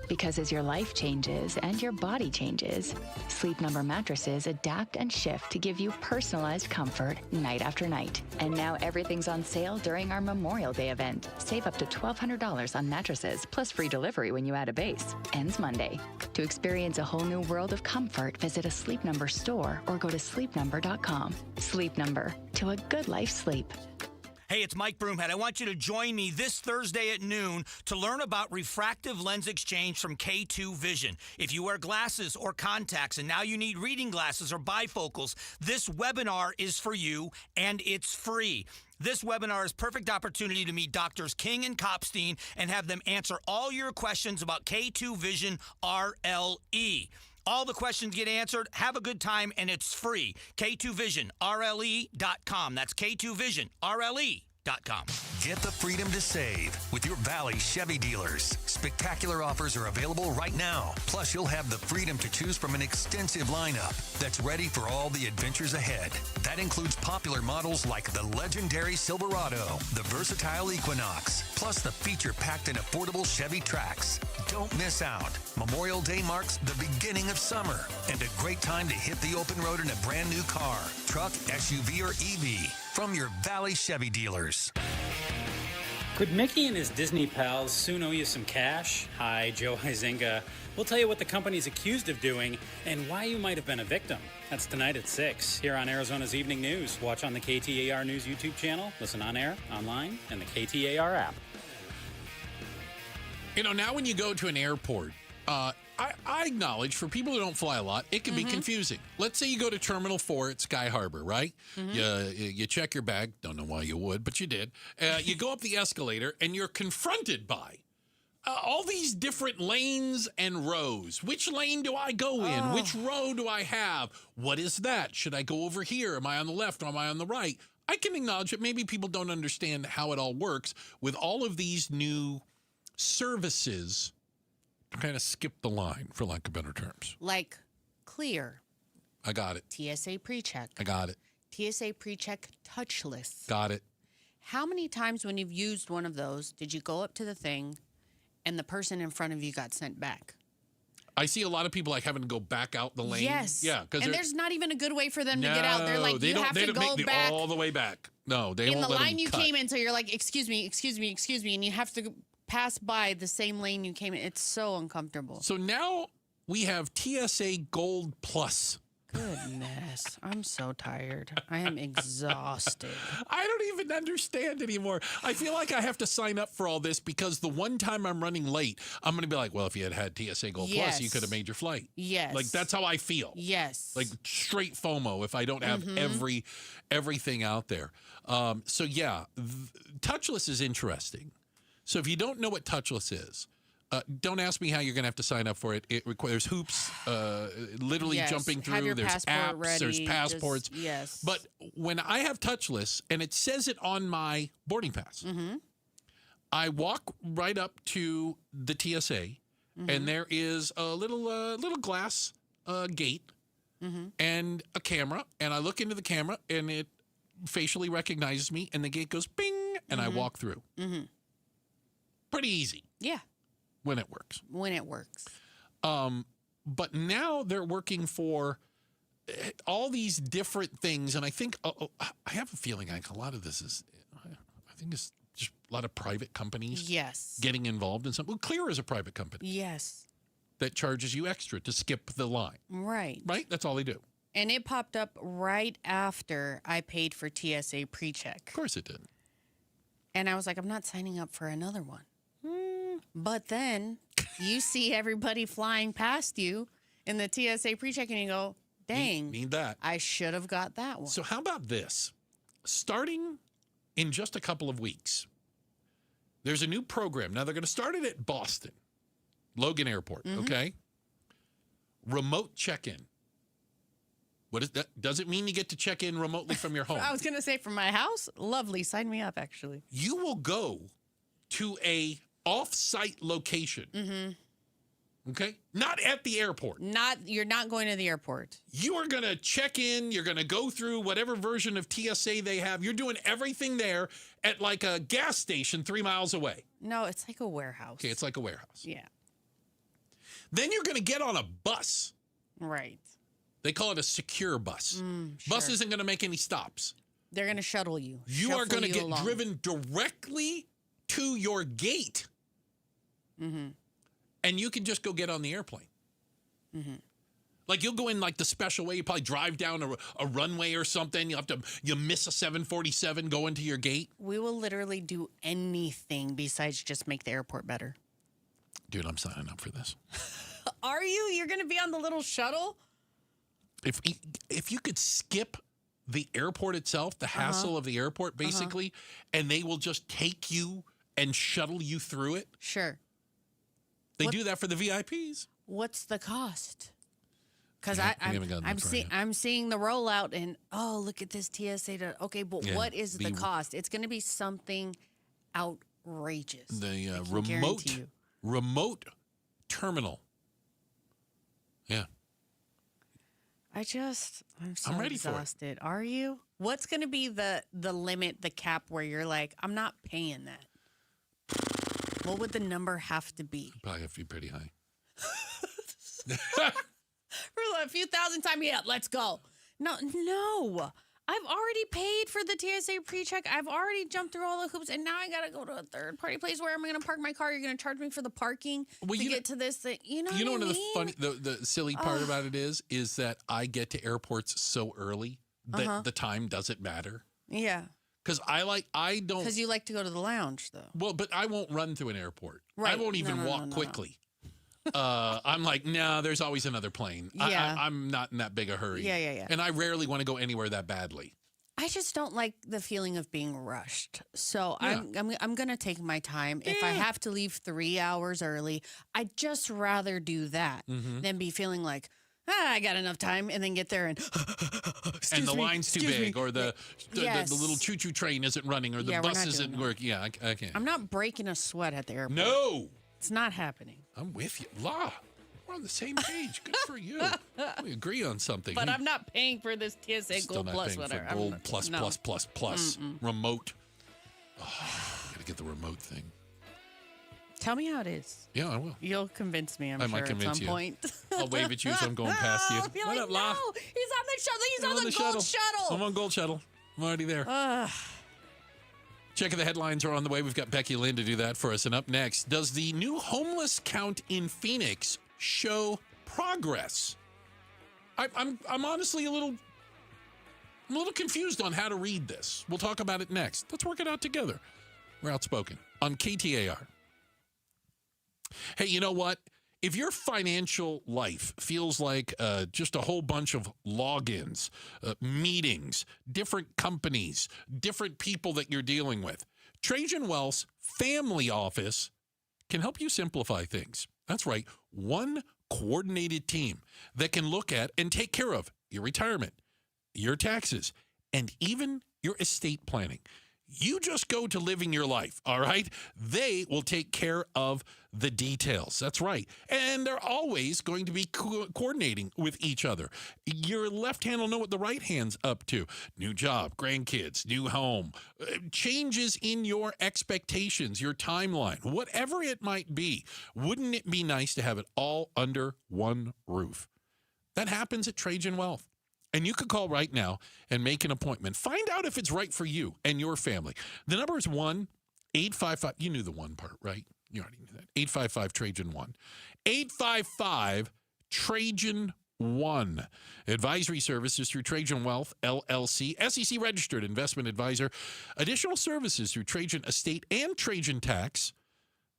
Because as your life changes and your body changes, Sleep Number mattresses adapt and shift to give you personalized comfort night after night. And now everything's on sale during our Memorial Day event. Save up to $1,200 on mattresses, plus free delivery when you add a base. Ends Monday. To experience a whole new world of comfort, visit a Sleep Number store or go to sleepnumber.com. Sleep Number. To a good life sleep. Hey, it's Mike Broomhead. I want you to join me this Thursday at noon to learn about refractive lens exchange from K2 Vision. If you wear glasses or contacts and now you need reading glasses or bifocals, this webinar is for you and it's free. This webinar is a perfect opportunity to meet Doctors King and Kopstein and have them answer all your questions about K2 Vision RLE. All the questions get answered. Have a good time, and it's free. K2VisionRLE.com. That's K2VisionRLE.com. Get the freedom to save with your Valley Chevy dealers. Spectacular offers are available right now. Plus, you'll have the freedom to choose from an extensive lineup that's ready for all the adventures ahead. That includes popular models like the legendary Silverado, the versatile Equinox, plus the feature-packed and affordable Chevy Trax. Don't miss out. Memorial Day marks the beginning of summer and a great time to hit the open road in a brand new car, truck, SUV, or EV from your Valley Chevy dealers. Could Mickey and his Disney pals soon owe you some cash? Hi, Joe Huizenga. We'll tell you what the company's accused of doing and why you might have been a victim. That's tonight at 6 here on Arizona's Evening News. Watch on the KTAR News YouTube channel, listen on air, online, and the KTAR app. You know, now when you go to an airport, I acknowledge for people who don't fly a lot, it can be confusing. Let's say you go to Terminal 4 at Sky Harbor, right? You check your bag. Don't know why you would, but you did. You go up the escalator, and you're confronted by all these different lanes and rows. Which lane do I go in? Which row do I have? What is that? Should I go over here? Am I on the left or am I on the right? I can acknowledge that maybe people don't understand how it all works with all of these new services. Kind of skip the line, for lack of better terms. Like Clear. I got it. TSA PreCheck. I got it. TSA PreCheck touchless. Got it. How many times when you've used one of those did you go up to the thing and the person in front of you got sent back? I see a lot of people like having to go back out the lane. Yes. Yeah. And there's not even a good way for them to get out. They're like, they you don't, have they to don't go make back. all the way back. No, they in won't the let line them you cut. came in, so you're like, excuse me, and you have to pass by the same lane you came in. It's so uncomfortable. So now we have TSA Gold Plus. Goodness, I'm so tired. I am exhausted. I don't even understand anymore. I feel like I have to sign up for all this because the one time I'm running late, I'm going to be like, well, if you had TSA Gold Plus, you could have made your flight. Yes. Like, that's how I feel. Yes. Like, straight FOMO if I don't have everything out there. So, yeah, touchless is interesting. So if you don't know what touchless is, don't ask me how you're going to have to sign up for it. It requires hoops, literally jumping through. Have your there's passport apps, ready. there's passports. Yes. But when I have touchless, and it says it on my boarding pass, I walk right up to the TSA, and there is a little glass gate and a camera, and I look into the camera, and it facially recognizes me, and the gate goes bing, and I walk through. Pretty easy. Yeah. When it works. But now they're working for all these different things, and I think I have a feeling like a lot of this is, I think it's just a lot of private companies. Yes. Getting involved in something. Well, Clear is a private company. Yes. That charges you extra to skip the line. Right. Right. That's all they do. And it popped up right after I paid for TSA PreCheck. Of course it did. And I was like, I'm not signing up for another one. But then you see everybody flying past you in the TSA PreCheck and you go, dang. Need that. I should have got that one. So how about this? Starting in just a couple of weeks, there's a new program. Now they're going to start it at Boston, Logan Airport, okay? Remote check-in. What is that? Does it mean you get to check in remotely from your home? I was going to say from my house. Lovely. Sign me up, actually. You will go to a off-site location. Okay? Not at the airport. You're not going to the airport. You are going to check in. You're going to go through whatever version of TSA they have. You're doing everything there at like a gas station 3 miles away. No, it's like a warehouse. Okay, it's like a warehouse. Yeah. Then you're going to get on a bus. Right. They call it a secure bus. Bus isn't going to make any stops. They're going to shuttle you. You are going to get driven directly to your gate. And you can just go get on the airplane. Like you'll go in like the special way. You probably drive down a runway or something. You miss a 747 going to your gate. We will literally do anything besides just make the airport better. Dude, I'm signing up for this. Are you? You're going to be on the little shuttle? If you could skip the airport itself, the hassle of the airport, basically, and they will just take you and shuttle you through it. Sure. They do that for the VIPs. What's the cost? Because I'm seeing the rollout and, oh, look at this TSA. Okay, but what is the cost? It's going to be something outrageous. The remote terminal. Yeah. I'm ready exhausted. Are you? What's going to be the limit, the cap where you're like, I'm not paying that? What would the number have to be? Probably have to be pretty high. For a few thousand times, yeah, let's go. No. I've already paid for the TSA pre-check. I've already jumped through all the hoops, and now I got to go to a third-party place. Where am I going to park my car? You're going to charge me for the parking to get to this thing. You know one what of the funny, the silly part about it is that I get to airports so early that the time doesn't matter. Yeah. Because Because you like to go to the lounge, though. Well, but I won't run through an airport. Right. I won't even walk quickly. I'm like, no, there's always another plane. Yeah. I'm not in that big a hurry. Yeah. And I rarely want to go anywhere that badly. I just don't like the feeling of being rushed. So I'm going to take my time. If I have to leave 3 hours early, I'd just rather do that than be feeling like, I got enough time, and then get there and the line's too big, or the little choo-choo train isn't running, or the bus isn't working. Yeah, I can't. I'm not breaking a sweat at the airport. No. It's not happening. I'm with you. La, we're on the same page. Good for you. We agree on something. But I'm not paying for this TSA Still Gold not Plus, paying whatever. for Gold Plus. Mm-mm. Remote. Got to get the remote thing. Tell me how it is. Yeah, I will. You'll convince me, I'm I sure, might convince at some you. point. I'll wave at you as I'm going past you. I'll be What like, up, La? no, he's on the shuttle. He's on the gold shuttle. I'm on Gold Shuttle. I'm already there. Checking the headlines are on the way. We've got Becky Lynn to do that for us. And up next, does the new homeless count in Phoenix show progress? I'm honestly a little confused on how to read this. We'll talk about it next. Let's work it out together. We're Outspoken on KTAR. Hey, you know what? If your financial life feels like just a whole bunch of logins, meetings, different companies, different people that you're dealing with, Trajan Wealth's family office can help you simplify things. That's right. One coordinated team that can look at and take care of your retirement, your taxes, and even your estate planning. You just go to living your life, all right? They will take care of the details. That's right. And they're always going to be coordinating with each other. Your left hand will know what the right hand's up to. New job, grandkids, new home, changes in your expectations, your timeline, whatever it might be. Wouldn't it be nice to have it all under one roof? That happens at Trajan Wealth. And you could call right now and make an appointment. Find out if it's right for you and your family. The number is 1-855. You knew the one part, right? You already knew that. 855-TRAJAN-1. 855-TRAJAN-1. Advisory services through Trajan Wealth, LLC. SEC registered investment advisor. Additional services through Trajan Estate and Trajan Tax.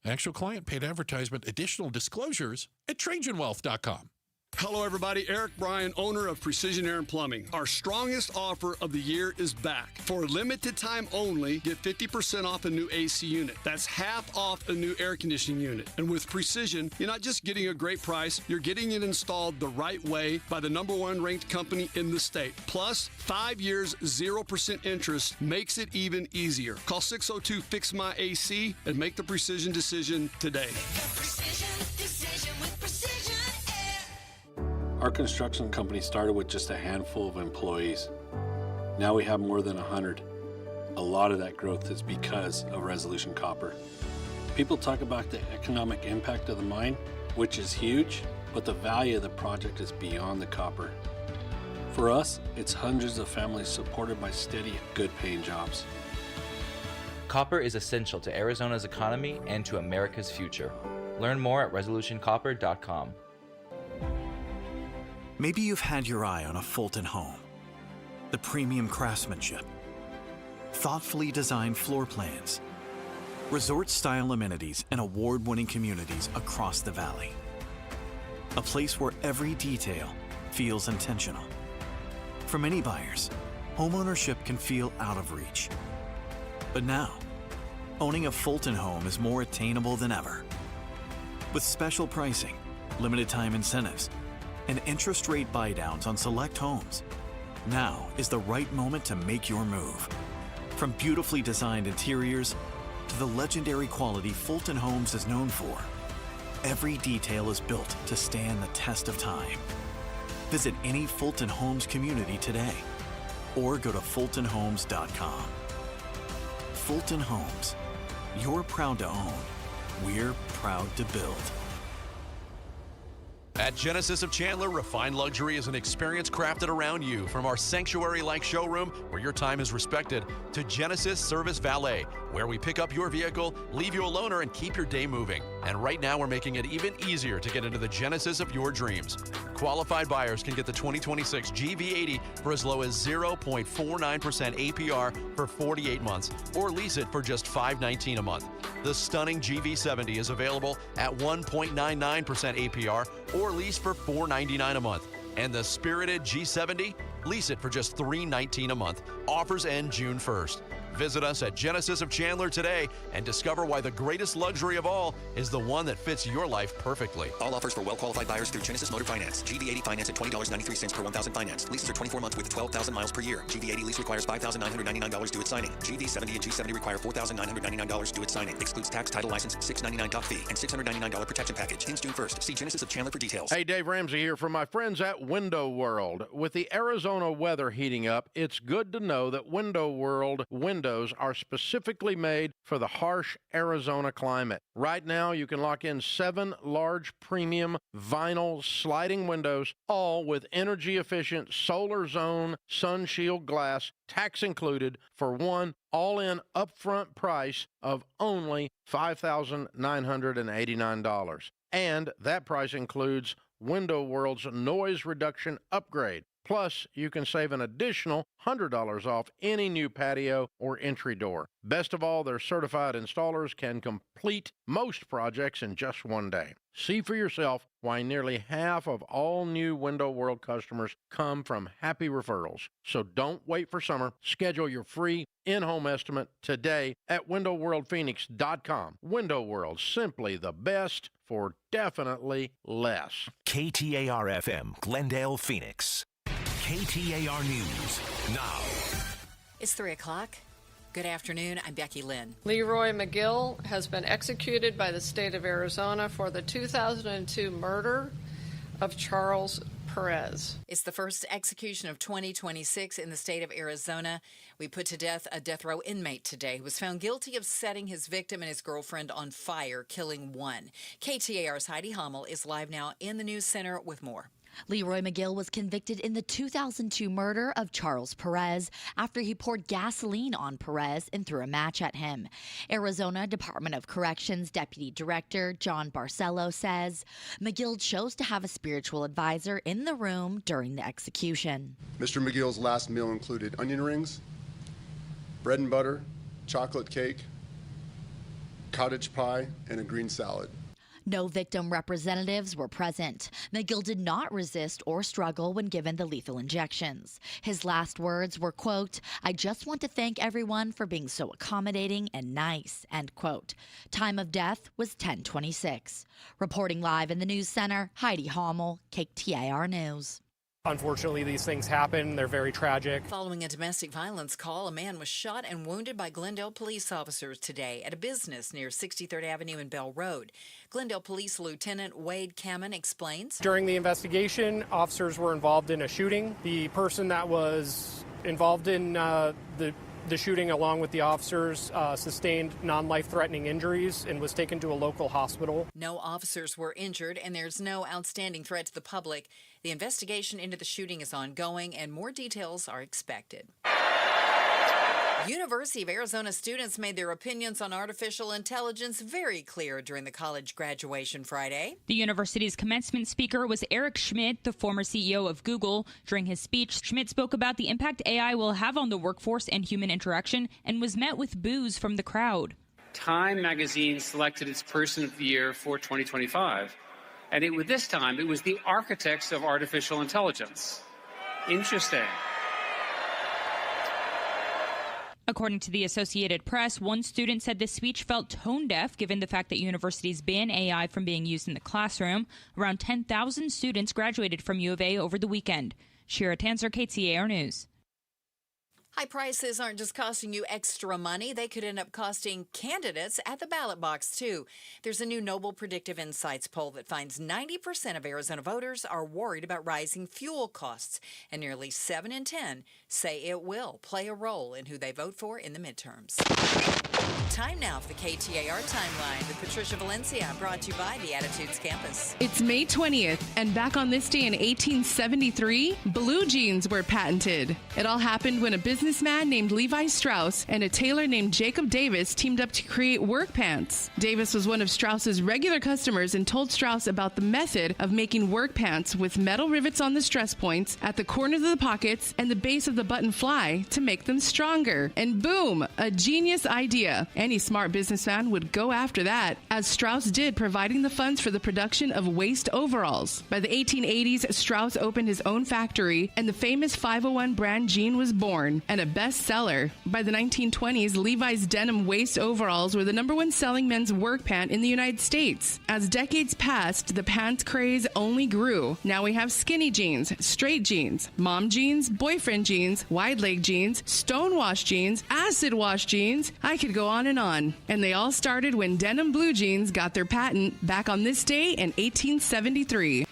Actual client paid advertisement. Additional disclosures at TrajanWealth.com. Hello, everybody. Eric Bryan, owner of Precision Air and Plumbing. Our strongest offer of the year is back. For a limited time only, get 50% off a new AC unit. That's half off a new air conditioning unit. And with Precision, you're not just getting a great price, you're getting it installed the right way by the #1 ranked company in the state. Plus, 5 years, 0% interest makes it even easier. Call 602-FIX-MY-AC and make the Precision decision today. Decision with Precision Air. Our construction company started with just a handful of employees. Now we have more than 100. A lot of that growth is because of Resolution Copper. People talk about the economic impact of the mine, which is huge, but the value of the project is beyond the copper. For us, it's hundreds of families supported by steady, good-paying jobs. Copper is essential to Arizona's economy and to America's future. Learn more at resolutioncopper.com. Maybe you've had your eye on a Fulton home. The premium craftsmanship, thoughtfully designed floor plans, resort-style amenities, and award-winning communities across the valley. A place where every detail feels intentional. For many buyers, homeownership can feel out of reach. But now, owning a Fulton home is more attainable than ever. With special pricing, limited time incentives, and interest rate buydowns on select homes. Now is the right moment to make your move. From beautifully designed interiors to the legendary quality Fulton Homes is known for, every detail is built to stand the test of time. Visit any Fulton Homes community today or go to fultonhomes.com. Fulton Homes. You're proud to own. We're proud to build. At Genesis of Chandler, refined luxury is an experience crafted around you. From our sanctuary-like showroom, where your time is respected, to Genesis Service Valet, where we pick up your vehicle, leave you a loaner, and keep your day moving. And right now, we're making it even easier to get into the Genesis of your dreams. Qualified buyers can get the 2026 GV80 for as low as 0.49% APR for 48 months, or lease it for just $519 a month. The stunning GV70 is available at 1.99% APR, or lease for $499 a month. And the spirited G70, lease it for just $319 a month. Offers end June 1st. Visit us at Genesis of Chandler today and discover why the greatest luxury of all is the one that fits your life perfectly. All offers for well-qualified buyers through Genesis Motor Finance. GV80 finance at $20.93 per 1,000 financed. Leases are 24 months with 12,000 miles per year. GV80 lease requires $5,999 due at signing. GV70 and G70 require $4,999 due at signing. Excludes tax, title, license, $699 doc fee, and $699 protection package. Ends June 1st. See Genesis of Chandler for details. Hey, Dave Ramsey here from my friends at Window World. With the Arizona weather heating up, it's good to know that Window World windows are specifically made for the harsh Arizona climate. Right now, you can lock in 7 large premium vinyl sliding windows, all with energy-efficient solar zone sun shield glass, tax included, for one all-in upfront price of only $5,989. And that price includes Window World's noise reduction upgrade. Plus, you can save an additional $100 off any new patio or entry door. Best of all, their certified installers can complete most projects in just one day. See for yourself why nearly half of all new Window World customers come from happy referrals. So don't wait for summer. Schedule your free in-home estimate today at windowworldphoenix.com. Window World, simply the best for definitely less. KTAR-FM, Glendale, Phoenix. KTAR News now. It's 3 o'clock. Good afternoon. I'm Becky Lynn. Leroy McGill has been executed by the state of Arizona for the 2002 murder of Charles Perez. It's the first execution of 2026 in the state of Arizona. We put to death a death row inmate today who was found guilty of setting his victim and his girlfriend on fire, killing one. KTAR's Heidi Hummel is live now in the news center with more. Leroy McGill was convicted in the 2002 murder of Charles Perez after he poured gasoline on Perez and threw a match at him. Arizona Department of Corrections Deputy Director John Barcelo says McGill chose to have a spiritual advisor in the room during the execution. Mr. McGill's last meal included onion rings, bread and butter, chocolate cake, cottage pie, and a green salad. No victim representatives were present. McGill did not resist or struggle when given the lethal injections. His last words were, quote, "I just want to thank everyone for being so accommodating and nice," end quote. Time of death was 10:26. Reporting live in the news center, Heidi Hummel, KTAR News. Unfortunately, these things happen. They're very tragic. Following a domestic violence call, a man was shot and wounded by Glendale police officers today at a business near 63rd Avenue and Bell Road. Glendale Police Lieutenant Wade Kamen explains. During the investigation, officers were involved in a shooting. The person that was involved in the shooting, along with the officers, sustained non-life-threatening injuries and was taken to a local hospital. No officers were injured, and there's no outstanding threat to the public. The investigation into the shooting is ongoing, and more details are expected. University of Arizona students made their opinions on artificial intelligence very clear during the college graduation Friday. The university's commencement speaker was Eric Schmidt, the former CEO of Google. During his speech, Schmidt spoke about the impact AI will have on the workforce and human interaction and was met with boos from the crowd. Time magazine selected its Person of the Year for 2025, and this time it was the architects of artificial intelligence. Interesting. According to the Associated Press, one student said the speech felt tone deaf given the fact that universities ban AI from being used in the classroom. Around 10,000 students graduated from U of A over the weekend. Shira Tanzer, KTAR News. High prices aren't just costing you extra money. They could end up costing candidates at the ballot box, too. There's a new Noble Predictive Insights poll that finds 90% of Arizona voters are worried about rising fuel costs, and nearly 7 in 10 say it will play a role in who they vote for in the midterms. Time now for the KTAR Timeline with Patricia Valencia, brought to you by the Attitudes Campus. It's May 20th, and back on this day in 1873, blue jeans were patented. It all happened when a businessman named Levi Strauss and a tailor named Jacob Davis teamed up to create work pants. Davis was one of Strauss's regular customers and told Strauss about the method of making work pants with metal rivets on the stress points, at the corners of the pockets, and the base of the button fly to make them stronger. And boom, a genius idea. Any smart businessman would go after that, as Strauss did, providing the funds for the production of waist overalls. By the 1880s, Strauss opened his own factory, and the famous 501 brand jean was born, and a bestseller. By the 1920s, Levi's denim waist overalls were the #1 selling men's work pant in the United States. As decades passed, the pants craze only grew. Now we have skinny jeans, straight jeans, mom jeans, boyfriend jeans, wide leg jeans, stonewash jeans, acid wash jeans. I could go on. And they all started when denim blue jeans got their patent back on this day in 1873.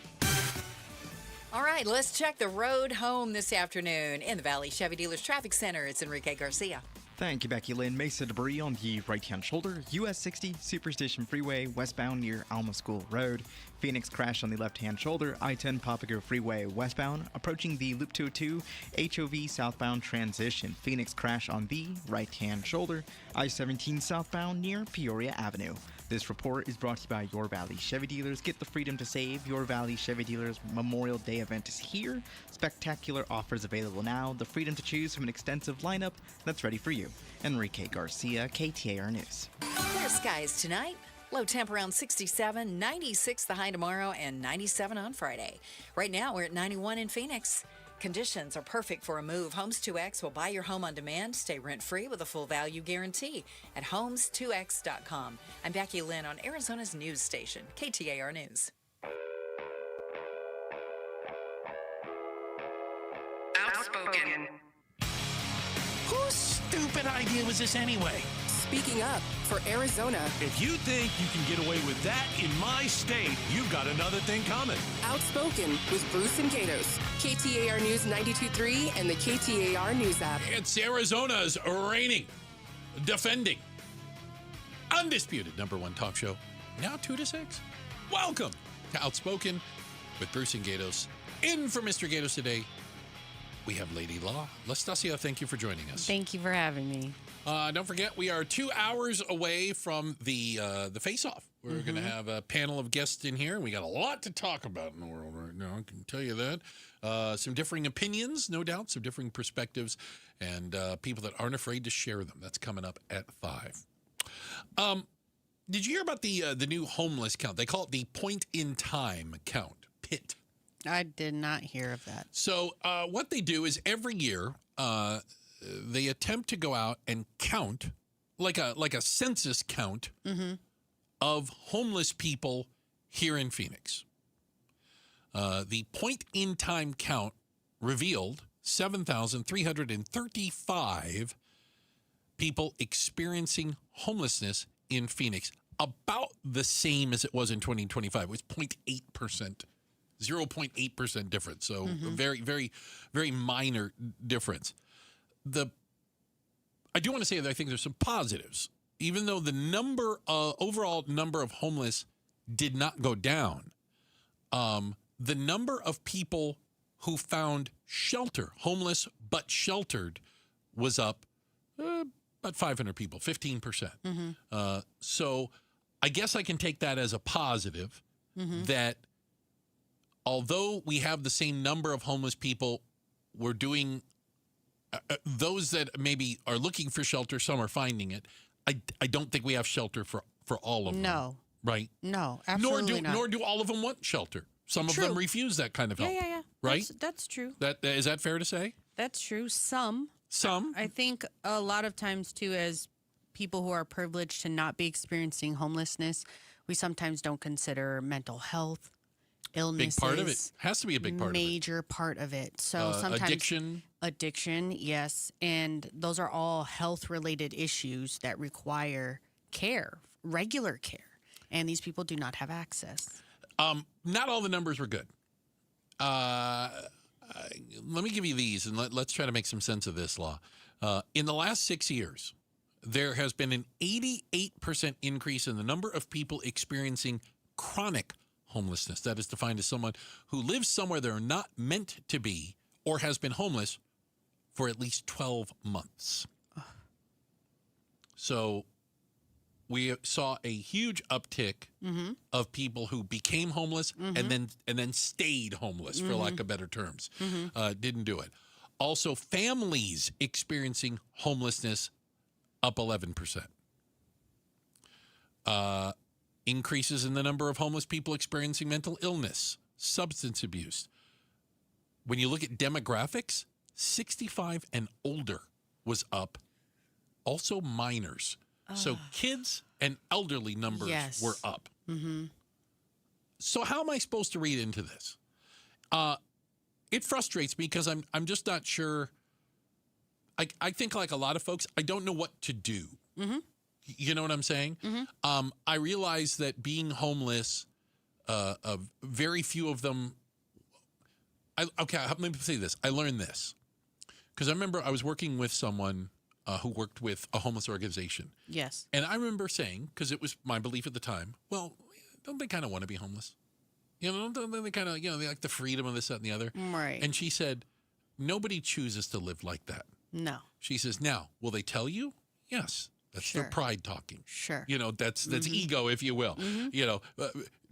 All right, let's check the road home this afternoon in the Valley Chevy Dealers Traffic Center. It's Enrique Garcia. Thank you, Becky Lynn. Mesa debris on the right-hand shoulder. US 60 Superstition Freeway westbound near Alma School Road. Phoenix crash on the left-hand shoulder. I-10 Papago Freeway westbound approaching the Loop 202 HOV southbound transition. Phoenix crash on the right-hand shoulder. I-17 southbound near Peoria Avenue. This report is brought to you by Your Valley Chevy Dealers. Get the freedom to save. Your Valley Chevy Dealers Memorial Day event is here. Spectacular offers available now. The freedom to choose from an extensive lineup that's ready for you. Enrique Garcia, KTAR News. Clear skies tonight. Low temp around 67, 96 the high tomorrow, and 97 on Friday. Right now, we're at 91 in Phoenix. Conditions are perfect for a move. Homes 2X will buy your home on demand. Stay rent-free with a full value guarantee at homes2x.com. I'm Becky Lynn on Arizona's news station, KTAR News. Outspoken. Whose stupid idea was this anyway? Speaking up for Arizona. If you think you can get away with that in my state, you've got another thing coming. Outspoken with Bruce and Gatos. KTAR News 92.3 and the KTAR News app. It's Arizona's reigning, defending, undisputed #1 talk show. Now 2 to 6. Welcome to Outspoken with Bruce and Gatos. In for Mr. Gatos today, we have Lady Law. Lastasia, thank you for joining us. Thank you for having me. Don't forget, we are 2 hours away from the face-off. We're going to have a panel of guests in here. We got a lot to talk about in the world right now, I can tell you that. Some differing opinions, no doubt, some differing perspectives, and people that aren't afraid to share them. That's coming up at 5. Did you hear about the new homeless count? They call it the point-in-time count, PIT. I did not hear of that. So what they do is every year they attempt to go out and count, like a census count of homeless people here in Phoenix. The point-in-time count revealed 7,335 people experiencing homelessness in Phoenix, about the same as it was in 2025. It was 0.8%. 0.8% difference. So a very, very, very minor difference. I do want to say that I think there's some positives. Even though the overall number of homeless did not go down, the number of people who found shelter, homeless but sheltered, was up about 500 people, 15%. So I guess I can take that as a positive, that although we have the same number of homeless people, we're doing those that maybe are looking for shelter, some are finding it. I don't think we have shelter for all of them. No. Right? No, absolutely not. Nor do all of them want shelter. Some of them refuse that kind of help. Yeah. Right? That's true. Is that fair to say? That's true. Some Some. I think a lot of times, too, as people who are privileged to not be experiencing homelessness, we sometimes don't consider mental health, illnesses. Big part of it. Has to be a big part of it. Major part of it. So sometimes addiction, yes. And those are all health-related issues that require care, regular care. And these people do not have access. Not all the numbers were good. Let me give you these, and let's try to make some sense of this, Law. In the last 6 years, there has been an 88% increase in the number of people experiencing chronic homelessness. That is defined as someone who lives somewhere they're not meant to be or has been homeless for at least 12 months. So we saw a huge uptick of people who became homeless and then stayed homeless, for lack of better terms. Didn't do it. Also, families experiencing homelessness up 11%. Increases in the number of homeless people experiencing mental illness, substance abuse. When you look at demographics, 65 and older was up. Also minors. So kids and elderly numbers were up. So how am I supposed to read into this? It frustrates me because I'm just not sure. I think like a lot of folks, I don't know what to do. You know what I'm saying? I realize that being homeless, very few of them. Let me say this. I learned this because I remember I was working with someone who worked with a homeless organization. Yes. And I remember saying, because it was my belief at the time, well, don't they kind of want to be homeless? You know, don't they kind of, they like the freedom of this, that, and the other? Right. And she said, nobody chooses to live like that. No. She says, now, will they tell you? Yes. That's their pride talking. Sure. That's ego, if you will.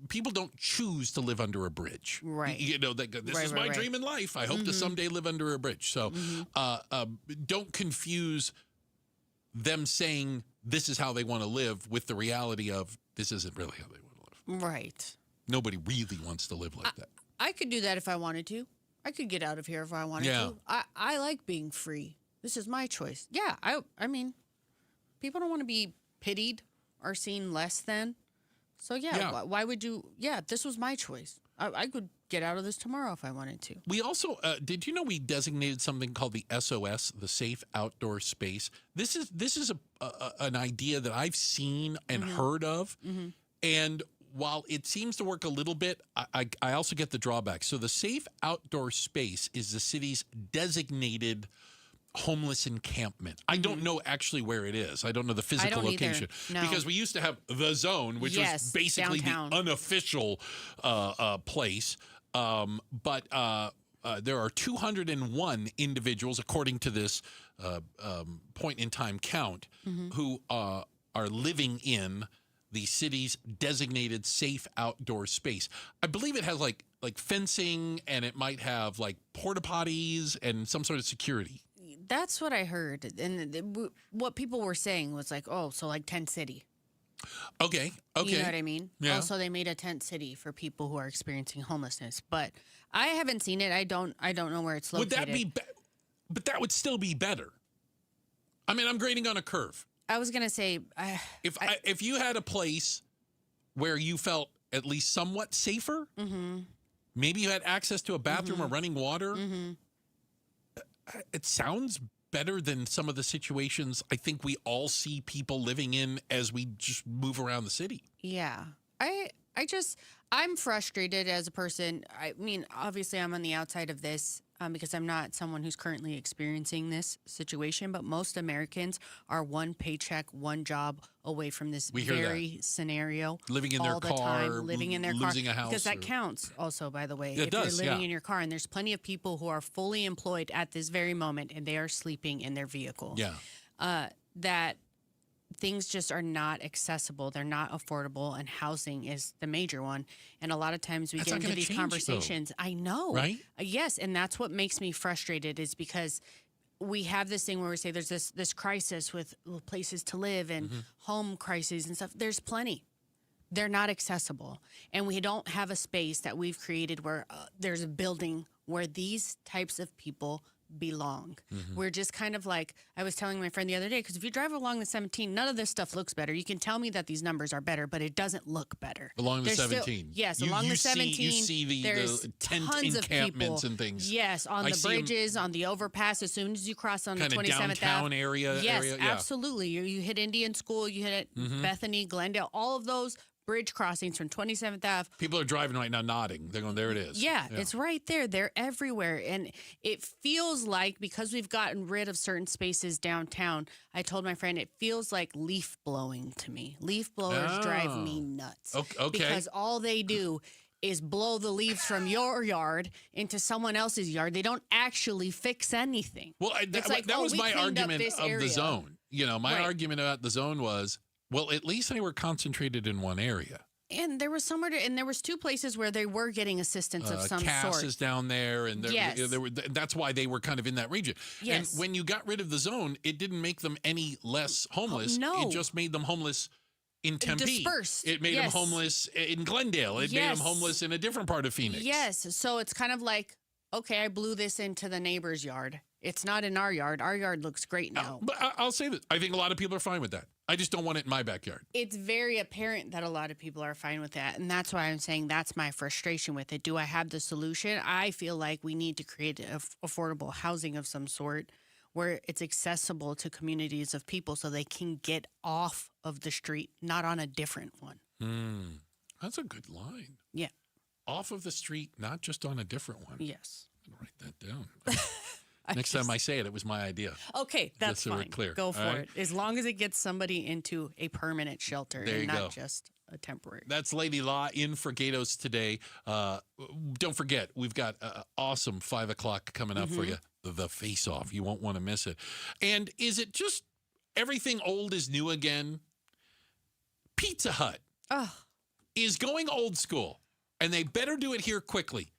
People don't choose to live under a bridge. Right. This is my dream in life. I hope to someday live under a bridge. So don't confuse them saying this is how they want to live with the reality of this isn't really how they want to live. Right. Nobody really wants to live like that. I could do that if I wanted to. I could get out of here if I wanted to. I like being free. This is my choice. Yeah, I mean, people don't want to be pitied or seen less than. So, why would you? Yeah, this was my choice. I could get out of this tomorrow if I wanted to. We also, did you know we designated something called the SOS, the Safe Outdoor Space? This is an idea that I've seen and heard of. And while it seems to work a little bit, I also get the drawback. So the Safe Outdoor Space is the city's designated homeless encampment. I don't know actually where it is. I don't know the physical location. No. Because we used to have the Zone, which was basically downtown. The unofficial place. But there are 201 individuals, according to this point in time count, who are living in the city's designated safe outdoor space. I believe it has like fencing, and it might have like porta potties and some sort of security. That's what I heard. And what people were saying was like, so like tent city. Okay. You know what I mean? Yeah. Also, they made a tent city for people who are experiencing homelessness. But I haven't seen it. I don't know where it's located. Would that be but that would still be better. I mean, I'm grading on a curve. I was going to say... if you had a place where you felt at least somewhat safer, maybe you had access to a bathroom or running water, it sounds better than some of the situations I think we all see people living in as we just move around the city. Yeah. I'm frustrated as a person. I mean, obviously I'm on the outside of this because I'm not someone who's currently experiencing this situation, but most Americans are one paycheck, one job away from this very scenario. Living in their car, living in their car. Losing a house. Because that counts also, by the way. It does, you're living in your car, and there's plenty of people who are fully employed at this very moment, and they are sleeping in their vehicle. Yeah. That things just are not accessible. They're not affordable, and housing is the major one. And a lot of times we get into these conversations. I know. Right? Yes, and that's what makes me frustrated is because we have this thing where we say there's this crisis with places to live and home crises and stuff. There's plenty. They're not accessible. And we don't have a space that we've created where there's a building where these types of people belong. We're just kind of like, I was telling my friend the other day, because if you drive along the 17, none of this stuff looks better. You can tell me that these numbers are better, but it doesn't look better. Along the There's 17. Yes, along the 17. You see the tent tons encampments of and things. Yes, on the bridges, on the overpass, as soon as you cross on the 27th downtown area. Yes, yeah. absolutely. You hit Indian School, you hit Bethany, Glendale, all of those bridge crossings from 27th Ave. People are driving right now nodding. They're going, there it is. Yeah, it's right there. They're everywhere. And it feels like, because we've gotten rid of certain spaces downtown, I told my friend, it feels like leaf blowing to me. Leaf blowers drive me nuts. Okay. Because all they do is blow the leaves from your yard into someone else's yard. They don't actually fix anything. Well, that was my argument of the zone. My argument about the zone was, well, at least they were concentrated in one area. And there was there was two places where they were getting assistance of some Cass sort. is down there, and that's why they were kind of in that region. Yes. And when you got rid of the zone, it didn't make them any less homeless. No. It just made them homeless in Tempe. Dispersed. It made them homeless in Glendale. It made them homeless in a different part of Phoenix. Yes. So it's kind of like, okay, I blew this into the neighbor's yard. It's not in our yard. Our yard looks great now. But I'll say this. I think a lot of people are fine with that. I just don't want it in my backyard. It's very apparent that a lot of people are fine with that. And that's why I'm saying that's my frustration with it. Do I have the solution? I feel like we need to create affordable housing of some sort where it's accessible to communities of people so they can get off of the street, not on a different one. That's a good line. Yeah. Off of the street, not just on a different one. Yes. I'm going to write that down. Next time I say it, it was my idea. Okay, that's so fine. we're clear. Go for it. As long as it gets somebody into a permanent shelter There and you not go. just a temporary. That's Lady Law in for Gatos today. Don't forget, we've got an awesome 5 o'clock coming up for you. The Face Off. You won't want to miss it. And is it just everything old is new again? Pizza Hut is going old school, and they better do it here quickly.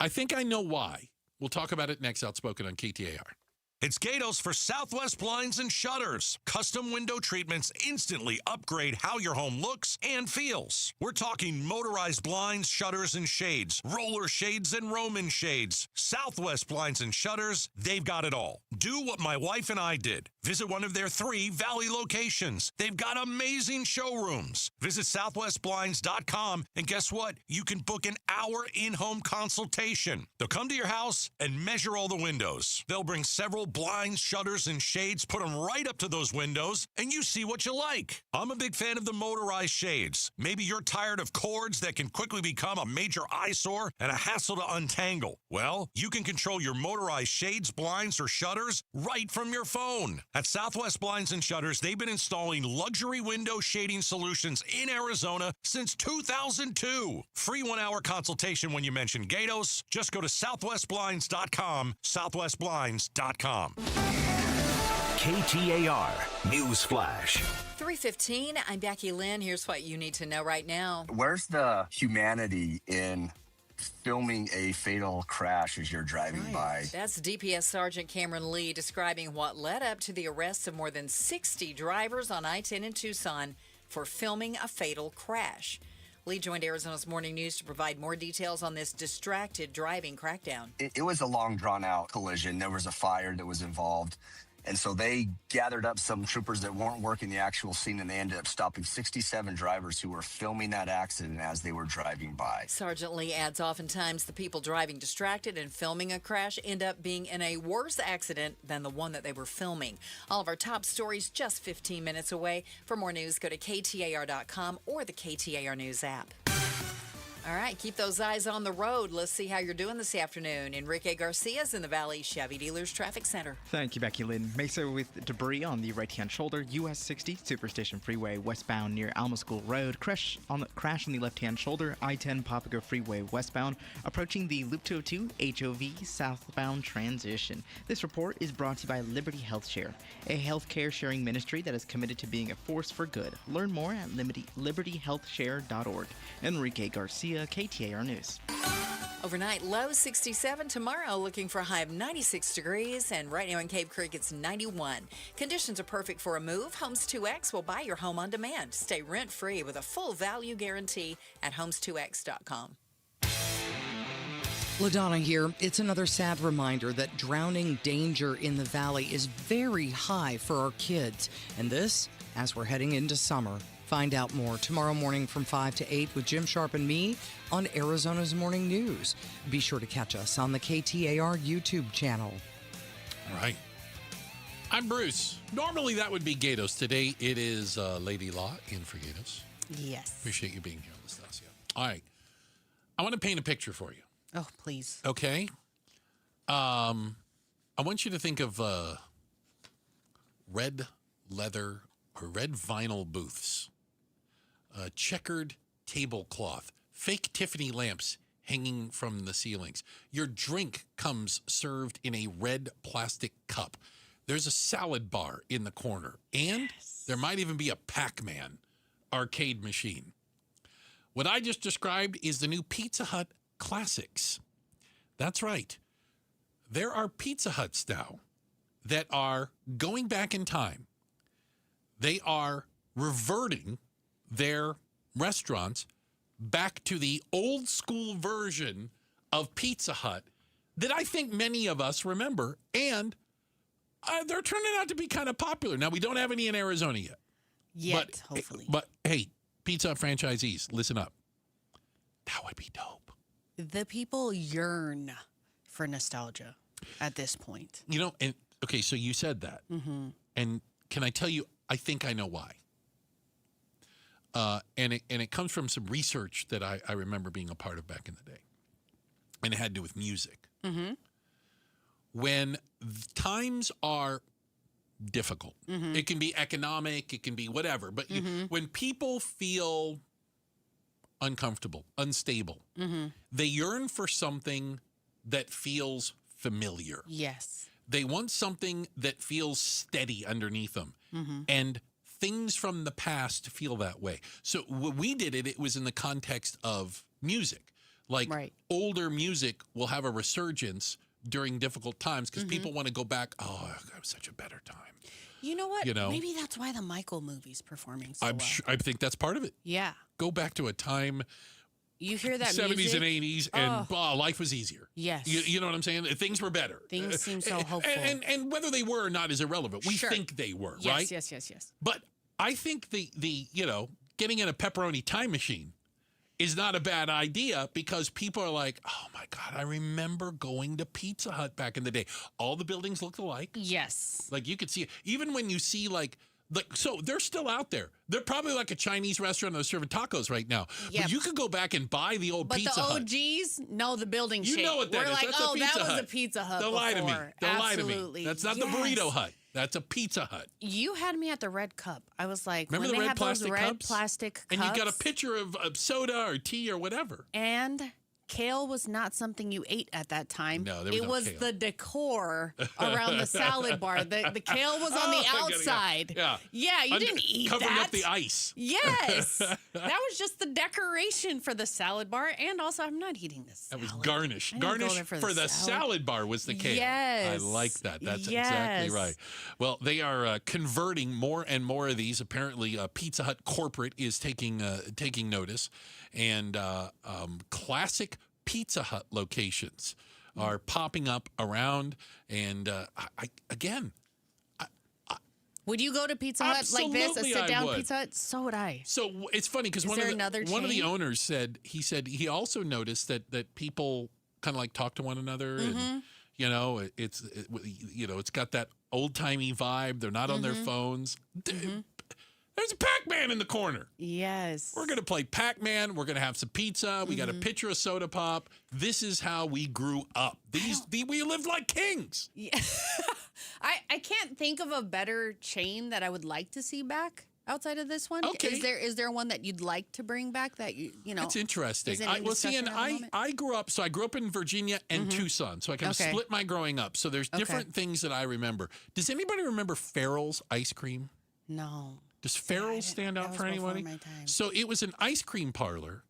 I think I know why. We'll talk about it next. Outspoken on KTAR. It's Gatos for Southwest Blinds and Shutters. Custom window treatments instantly upgrade how your home looks and feels. We're talking motorized blinds, shutters, and shades, roller shades, and Roman shades. Southwest Blinds and Shutters, they've got it all. Do what my wife and I did. Visit one of their 3 Valley locations. They've got amazing showrooms. Visit southwestblinds.com, and guess what? You can book an hour in-home consultation. They'll come to your house and measure all the windows. They'll bring several blinds, shutters, and shades, put them right up to those windows, and you see what you like. I'm a big fan of the motorized shades. Maybe you're tired of cords that can quickly become a major eyesore and a hassle to untangle. Well, you can control your motorized shades, blinds, or shutters right from your phone. At Southwest Blinds and Shutters, they've been installing luxury window shading solutions in Arizona since 2002. Free 1-hour consultation when you mention Gatos. Just go to southwestblinds.com, southwestblinds.com. KTAR News Flash. 3:15. I'm Becky Lynn. Here's what you need to know right now. Where's the humanity in filming a fatal crash as you're driving by? That's DPS Sergeant Cameron Lee describing what led up to the arrests of more than 60 drivers on I-10 in Tucson for filming a fatal crash. Lee joined Arizona's Morning News to provide more details on this distracted driving crackdown. It was a long, drawn-out collision. There was a fire that was involved. And so they gathered up some troopers that weren't working the actual scene, and they ended up stopping 67 drivers who were filming that accident as they were driving by. Sergeant Lee adds oftentimes the people driving distracted and filming a crash end up being in a worse accident than the one that they were filming. All of our top stories just 15 minutes away. For more news, go to KTAR.com or the KTAR News app. All right, keep those eyes on the road. Let's see how you're doing this afternoon. Enrique Garcia's in the Valley Chevy Dealers Traffic Center. Thank you, Becky Lynn. Mesa with debris on the right-hand shoulder. US 60 Superstation Freeway westbound near Alma School Road. Crash on the left-hand shoulder. I-10 Papago Freeway westbound approaching the Loop 202 HOV southbound transition. This report is brought to you by Liberty Health Share, a healthcare sharing ministry that is committed to being a force for good. Learn more at libertyhealthshare.org. Enrique Garcia, KTAR News. Overnight low 67. Tomorrow looking for a high of 96 degrees. And right now in Cave Creek it's 91. Conditions are perfect for a move. Homes 2X will buy your home on demand. Stay rent-free with a full value guarantee at homes2x.com. LaDonna here. It's another sad reminder that drowning danger in the valley is very high for our kids. And this, as we're heading into summer. Find out more tomorrow morning from 5 to 8 with Jim Sharp and me on Arizona's Morning News. Be sure to catch us on the KTAR YouTube channel. All right. I'm Bruce. Normally that would be Gatos. Today it is Lady Law in for Gatos. Yes. Appreciate you being here, Nastasia. All right. I want to paint a picture for you. Oh, please. Okay. I want you to think of red leather or red vinyl booths, checkered tablecloth, fake Tiffany lamps hanging from the ceilings. Your drink comes served in a red plastic cup. There's a salad bar in the corner, and there might even be a Pac-Man arcade machine. What I just described is the new Pizza Hut Classics. That's right. There are Pizza Huts now that are going back in time. They are reverting their restaurants back to the old school version of Pizza Hut that I think many of us remember, and they're turning out to be kind of popular. Now, we don't have any in Arizona yet. Hopefully. But hey, Pizza Hut franchisees, listen up. That would be dope. The people yearn for nostalgia at this point. You know, and okay, so you said that. Mm-hmm. And can I tell you, I think I know why. And it comes from some research that I remember being a part of back in the day. And it had to do with music. Mm-hmm. When times are difficult, it can be economic, it can be whatever, but when people feel uncomfortable, unstable, they yearn for something that feels familiar. Yes. They want something that feels steady underneath them. And things from the past feel that way. So when we did it, it was in the context of music. Like older music will have a resurgence during difficult times because people want to go back. Oh, that was such a better time. You know what? You know? Maybe that's why the Michael movie's performing so I'm well. sure, I think that's part of it. Yeah. Go back to a time, You hear that 70s music? and 80s, and life was easier. Yes. You know what I'm saying? Things were better. Things seem so hopeful. And whether they were or not is irrelevant. We think they were, right? Yes. But I think the getting in a pepperoni time machine is not a bad idea because people are like, oh my God, I remember going to Pizza Hut back in the day. All the buildings looked alike. Yes. Like you could see, even when you see so they're still out there. They're probably like a Chinese restaurant that's serving tacos right now. Yep. But you could go back and buy the old Pizza Hut. But the OGs know the building shape. You know what that We're is. like, That's a Pizza that Hut. was a Pizza Hut Don't lie to me. before. Don't lie to me. Absolutely. That's not the Burrito Hut. That's a Pizza Hut. You had me at the red cup. I was like, Remember when the they red had those plastic red cups? plastic cups. And you got a picture of soda or tea or whatever. And kale was not something you ate at that time. No, there was it no was kale. the decor around the salad bar. The kale was on the outside. Yeah, you didn't eat that. Covering up the ice. Yes. That was just the decoration for the salad bar. And also, I'm not eating this salad. That was garnish. I didn't go Garnish there for the salad bar was the kale. Yes. I like that. That's Yes. exactly right. Well, they are converting more and more of these. Apparently, Pizza Hut corporate is taking notice. And classic Pizza Hut locations are popping up around. And would you go to Pizza Hut like this, a Absolutely, sit-down I would. Pizza Hut? So would I. So it's funny because Is one there of another the chain? owners said he also noticed that people kind of like talk to one another and it's got that old-timey vibe. They're not on their phones. There's a Pac-Man in the corner. Yes. We're going to play Pac-Man. We're going to have some pizza. We got a pitcher of soda pop. This is how we grew up. We lived like kings. Yeah. I can't think of a better chain that I would like to see back outside of this one. Okay. Is there one that you'd like to bring back that you know? That's interesting. isn't in discussion at the moment? I grew up in Virginia and Tucson, so I kind of split my growing up. So there's different things that I remember. Does anybody remember Farrell's ice cream? No. Does Farrell's stand out for anybody? My time. So it was an ice cream parlor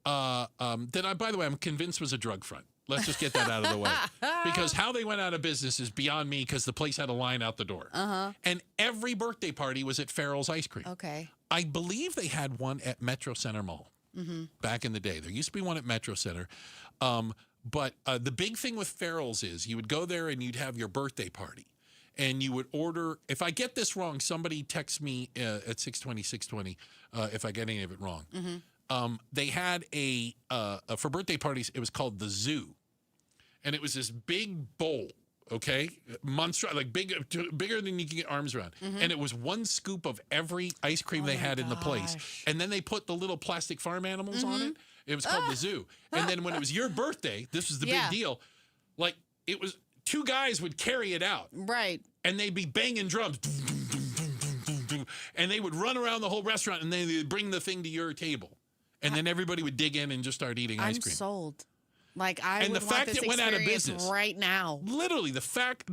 that by the way, I'm convinced was a drug front. Let's just get that out of the way. Because how they went out of business is beyond me because the place had a line out the door. And every birthday party was at Farrell's Ice Cream. Okay. I believe they had one at Metro Center Mall back in the day. There used to be one at Metro Center. But the big thing with Farrell's is you would go there and you'd have your birthday party. And you would order, if I get this wrong, somebody text me at 620 if I get any of it wrong. Mm-hmm. They had for birthday parties, it was called the Zoo. And it was this big bowl, okay? Monstrous, like bigger than you can get arms around. Mm-hmm. And it was one scoop of every ice cream they had in the place. And then they put the little plastic farm animals on it. It was called the Zoo. And then when it was your birthday, this was the big deal. Like, it was... 2 guys would carry it out. Right. And they'd be banging drums. And they would run around the whole restaurant and then they'd bring the thing to your table. And then everybody would dig in and just start eating ice cream. I'm sold. Like, I and would the want fact this it went out of business right now. Literally, the fact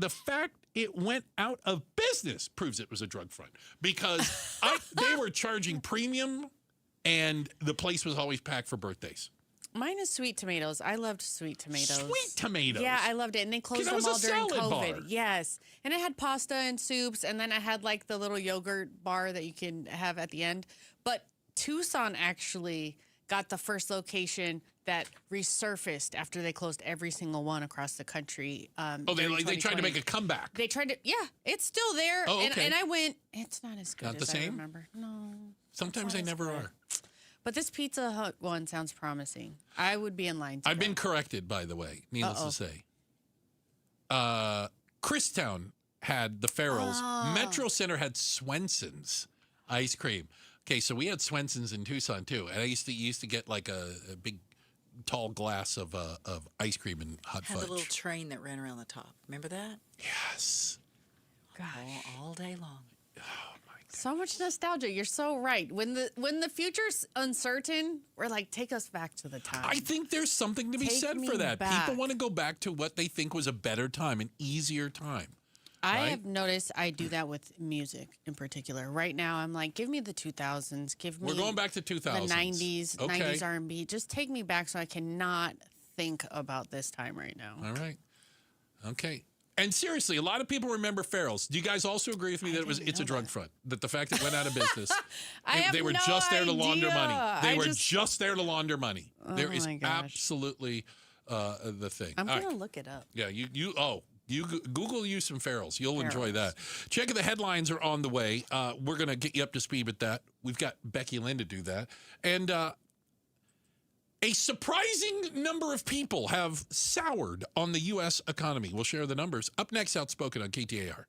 it went out of business proves it was a drug front. Because they were charging premium and the place was always packed for birthdays. Mine is sweet tomatoes. I loved sweet tomatoes. Sweet tomatoes? Yeah, I loved it. And they closed them all during COVID. Yes. And it had pasta and soups. And then I had like the little yogurt bar that you can have at the end. But Tucson actually got the first location that resurfaced after they closed every single one across the country. They tried to make a comeback. They tried to, it's still there. Oh, okay. And I went, it's not as good not as the same? I remember. No. Sometimes they never are. But this Pizza Hut one sounds promising. I would be in line to I've been corrected, by the way, needless to say. Christown had the Farrell's. Metro Center had Swenson's ice cream. Okay, so we had Swenson's in Tucson, too. And I used to get like a big, tall glass of ice cream and hot fudge. Had the little train that ran around the top. Remember that? Yes. Gosh. All day long. So much nostalgia. You're so right. When the future's uncertain, we're like, take us back to the time. I think there's something to be said for that. People want to go back to what they think was a better time, an easier time. I have noticed I do that with music in particular. Right now, I'm like, give me the 2000s. We're going back to 2000s. The 90s, okay. 90s R&B. Just take me back so I cannot think about this time right now. All right. Okay. And seriously, a lot of people remember Farrell's. Do you guys also agree with me that it's a drug front? That the fact that it went out of business, they were just there to launder money. They were just there to launder money. There is absolutely the thing. I'm going to look it up. Yeah, you Google you some Farrell's. You'll enjoy that. Check the headlines are on the way. We're going to get you up to speed with that. We've got Becky Lynn to do that. And a surprising number of people have soured on the U.S. economy. We'll share the numbers. Up next, Outspoken on KTAR.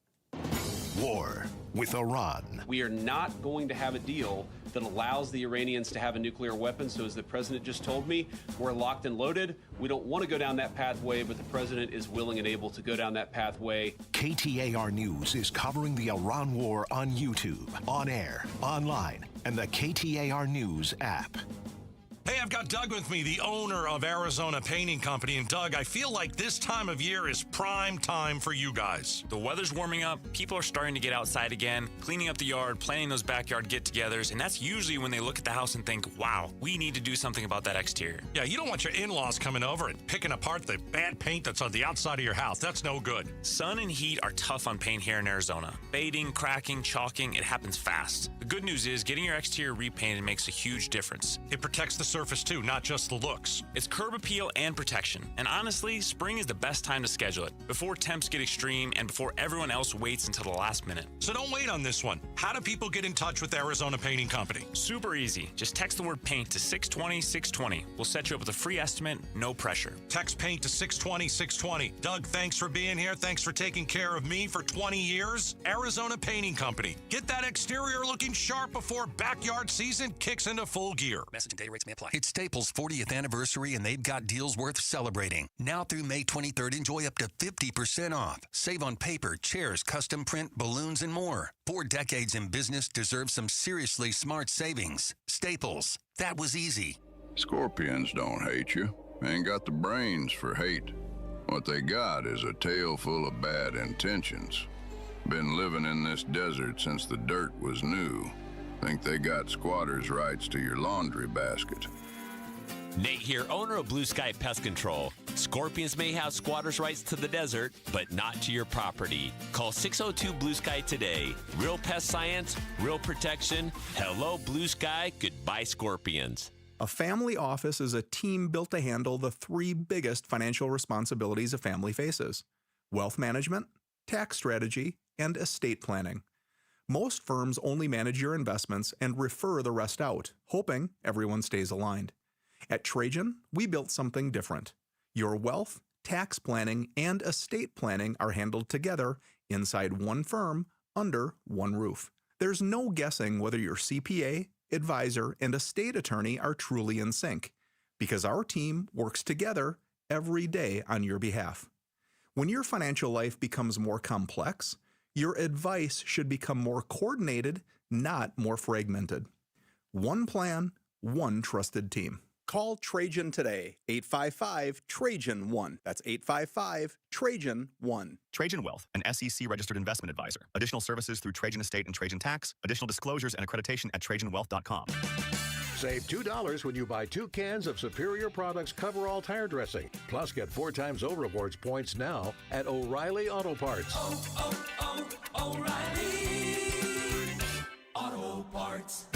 War with Iran. We are not going to have a deal that allows the Iranians to have a nuclear weapon. So as the president just told me, we're locked and loaded. We don't want to go down that pathway, but the president is willing and able to go down that pathway. KTAR News is covering the Iran war on YouTube, on air, online, and the KTAR News app. Hey, I've got Doug with me, the owner of Arizona Painting Company. And Doug, I feel like this time of year is prime time for you guys. The weather's warming up, people are starting to get outside again, cleaning up the yard, planning those backyard get-togethers, and that's usually when they look at the house and think, wow, we need to do something about that exterior. Yeah, you don't want your in-laws coming over and picking apart the bad paint that's on the outside of your house. That's no good. Sun and heat are tough on paint here in Arizona. Fading, cracking, chalking, it happens fast. The good news is getting your exterior repainted makes a huge difference. It protects the surface too, not just the looks. It's curb appeal and protection. And honestly, spring is the best time to schedule it, before temps get extreme and before everyone else waits until the last minute. So don't wait on this one. How do people get in touch with Arizona Painting Company? Super easy. Just text the word paint to 620-620. We'll set you up with a free estimate, no pressure. Text paint to 620-620. Doug, thanks for being here. Thanks for taking care of me for 20 years. Arizona Painting Company. Get that exterior looking sharp before backyard season kicks into full gear. Message and data rates may apply. It's Staples' 40th anniversary, and they've got deals worth celebrating. Now through May 23rd, enjoy up to 50% off. Save on paper, chairs, custom print, balloons, and more. 4 decades in business deserve some seriously smart savings. Staples. That was easy. Scorpions don't hate you. Ain't got the brains for hate. What they got is a tail full of bad intentions. Been living in this desert since the dirt was new. Think they got squatters' rights to your laundry basket. Nate here, owner of Blue Sky Pest Control. Scorpions may have squatters' rights to the desert, but not to your property. Call 602 Blue Sky today. Real pest science, real protection. Hello, Blue Sky. Goodbye, scorpions. A family office is a team built to handle the three biggest financial responsibilities a family faces: wealth management, tax strategy, and estate planning. Most firms only manage your investments and refer the rest out, hoping everyone stays aligned. At Trajan, we built something different. Your wealth, tax planning, and estate planning are handled together inside one firm under one roof. There's no guessing whether your CPA, advisor, and estate attorney are truly in sync, because our team works together every day on your behalf. When your financial life becomes more complex, your advice should become more coordinated, not more fragmented. One plan, one trusted team. Call Trajan today, 855-TRAJAN-1. That's 855-TRAJAN-1. Trajan Wealth, an SEC-registered investment advisor. Additional services through Trajan Estate and Trajan Tax. Additional disclosures and accreditation at TrajanWealth.com. Save $2 when you buy 2 cans of Superior Products Coverall Tire Dressing. Plus, get 4 times O-Rewards points now at O'Reilly Auto Parts. O'Reilly Auto Parts.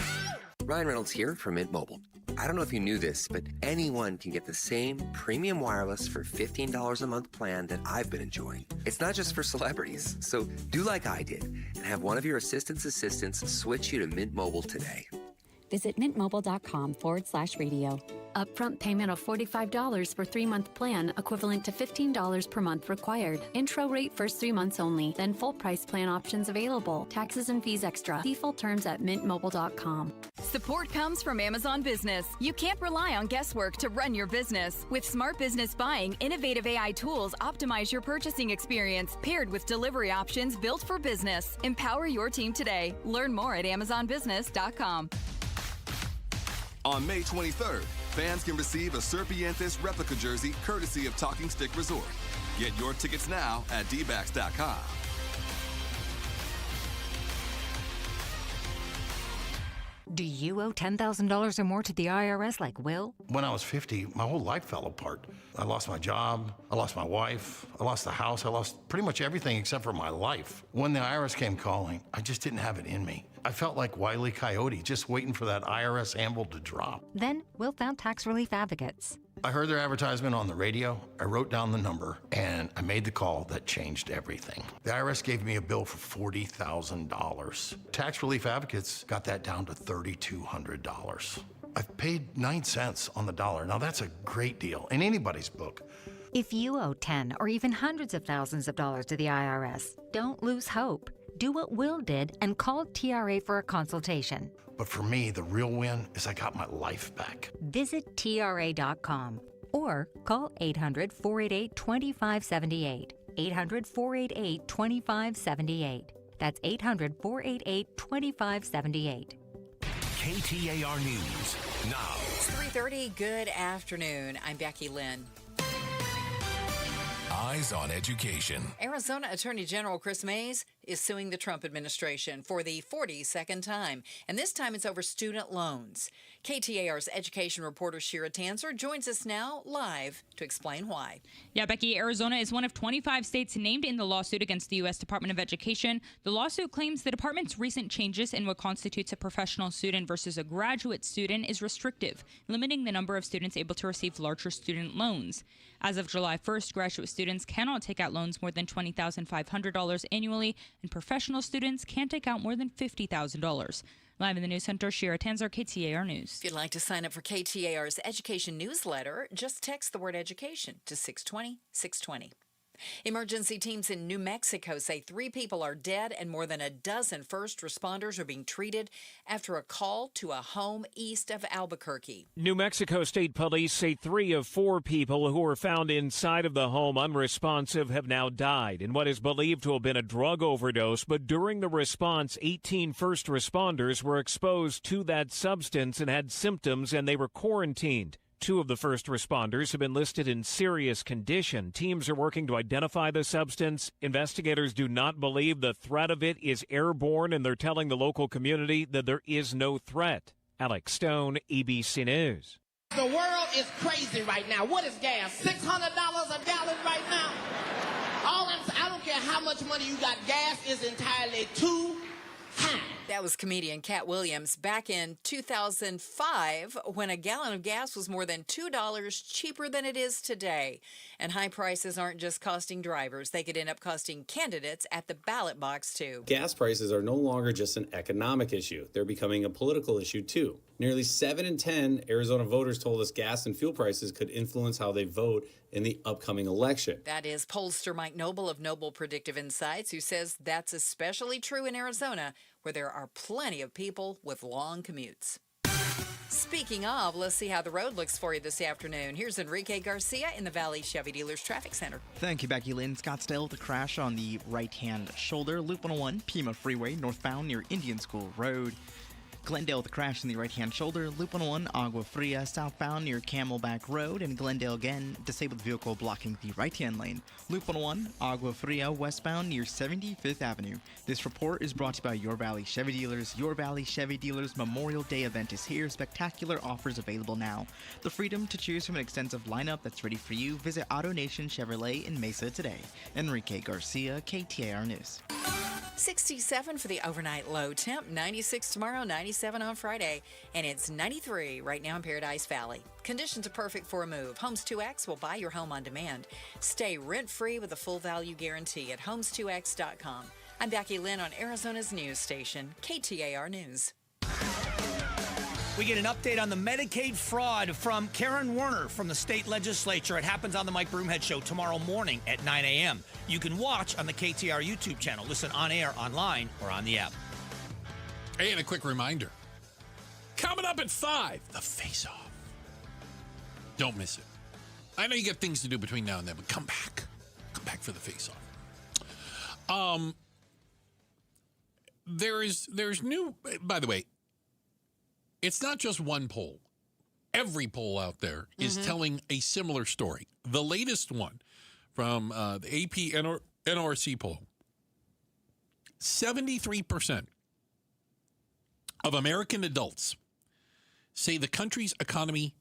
Ryan Reynolds here from Mint Mobile. I don't know if you knew this, but anyone can get the same premium wireless for $15 a month plan that I've been enjoying. It's not just for celebrities, so do like I did and have one of your assistants switch you to Mint Mobile today. Visit mintmobile.com/radio. Upfront payment of $45 for 3-month plan, equivalent to $15 per month required. Intro rate first 3 months only, then full price plan options available. Taxes and fees extra. See full terms at mintmobile.com. Support comes from Amazon Business. You can't rely on guesswork to run your business. With Smart Business Buying, innovative AI tools optimize your purchasing experience, paired with delivery options built for business. Empower your team today. Learn more at amazonbusiness.com. On May 23rd, fans can receive a Serpientes replica jersey courtesy of Talking Stick Resort. Get your tickets now at dbacks.com. Do you owe $10,000 or more to the IRS like Will? When I was 50, my whole life fell apart. I lost my job, I lost my wife, I lost the house, I lost pretty much everything except for my life. When the IRS came calling, I just didn't have it in me. I felt like Wile E. Coyote, just waiting for that IRS anvil to drop. Then Will found tax relief advocates. I heard their advertisement on the radio, I wrote down the number, and I made the call that changed everything. The IRS gave me a bill for $40,000. Tax relief advocates got that down to $3,200. I've paid 9 cents on the dollar. Now that's a great deal in anybody's book. If you owe 10 or even hundreds of thousands of dollars to the IRS, don't lose hope. Do what Will did and call TRA for a consultation. But for me, the real win is I got my life back. Visit TRA.com or call 800-488-2578. 800-488-2578. That's 800-488-2578. KTAR News now. It's 3:30. Good afternoon. I'm Becky Lynn. Eyes on Education. Arizona Attorney General Chris Mays is suing the Trump administration for the 42nd time, and this time it's over student loans. KTAR's education reporter Shira Tanzer joins us now live to explain why. Yeah, Becky, Arizona is one of 25 states named in the lawsuit against the U.S. Department of Education. The lawsuit claims the department's recent changes in what constitutes a professional student versus a graduate student is restrictive, limiting the number of students able to receive larger student loans. As of July 1st, graduate students cannot take out loans more than $20,500 annually, and professional students can't take out more than $50,000. Live in the News Center, Shira Tanzer, KTAR News. If you'd like to sign up for KTAR's education newsletter, just text the word education to 620-620. Emergency teams in New Mexico say 3 people are dead and more than a dozen first responders are being treated after a call to a home east of Albuquerque. New Mexico State Police say 3 of 4 people who were found inside of the home unresponsive have now died in what is believed to have been a drug overdose. But during the response, 18 first responders were exposed to that substance and had symptoms, and they were quarantined. 2 of the first responders have been listed in serious condition. Teams are working to identify the substance. Investigators do not believe the threat of it is airborne, and they're telling the local community that there is no threat. Alex Stone, ABC News. The world is crazy right now. What is gas? $600 a gallon right now? I don't care how much money you got. Gas is entirely too high. That was comedian Cat Williams back in 2005 when a gallon of gas was more than $2 cheaper than it is today. And high prices aren't just costing drivers. They could end up costing candidates at the ballot box, too. Gas prices are no longer just an economic issue. They're becoming a political issue, too. Nearly 7 in 10 Arizona voters told us gas and fuel prices could influence how they vote in the upcoming election. That is pollster Mike Noble of Noble Predictive Insights, who says that's especially true in Arizona, where there are plenty of people with long commutes. Speaking of, let's see how the road looks for you this afternoon. Here's Enrique Garcia in the Valley Chevy Dealers Traffic Center. Thank you, Becky Lynn. Scottsdale with a crash on the right-hand shoulder. Loop 101, Pima Freeway, northbound near Indian School Road. Glendale with a crash in the right-hand shoulder. Loop 101, Agua Fria, southbound near Camelback Road. And Glendale again, disabled vehicle blocking the right-hand lane. Loop 101, Agua Fria, westbound near 75th Avenue. This report is brought to you by Your Valley Chevy Dealers. Your Valley Chevy Dealers Memorial Day event is here. Spectacular offers available now. The freedom to choose from an extensive lineup that's ready for you. Visit AutoNation Chevrolet in Mesa today. Enrique Garcia, KTAR News. 67 for the overnight low temp, 96 tomorrow, 97 on Friday, and it's 93 right now in Paradise Valley. Conditions are perfect for a move. Homes 2X will buy your home on demand. Stay rent-free with a full value guarantee at homes2x.com. I'm Becky Lynn on Arizona's news station, KTAR News. We get an update on the Medicaid fraud from Karen Werner from the state legislature. It happens on the Mike Broomhead Show tomorrow morning at 9 a.m. You can watch on the KTAR YouTube channel, listen on air, online, or on the app. Hey, and a quick reminder. Coming up at 5, the face-off. Don't miss it. I know you got things to do between now and then, but come back. Come back for the face-off. There's new, by the way, it's not just one poll. Every poll out there is telling a similar story. The latest one from the AP NRC poll, 73% of American adults say the country's economy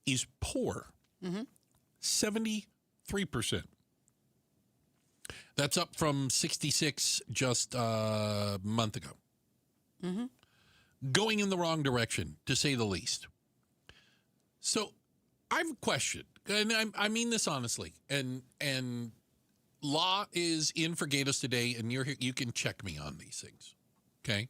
is poor. 73%. That's up from 66 just a month ago. Going in the wrong direction, to say the least. So I have a question, and I mean this honestly, and Law is in for Gatos today, and you're here, you can check me on these things, okay?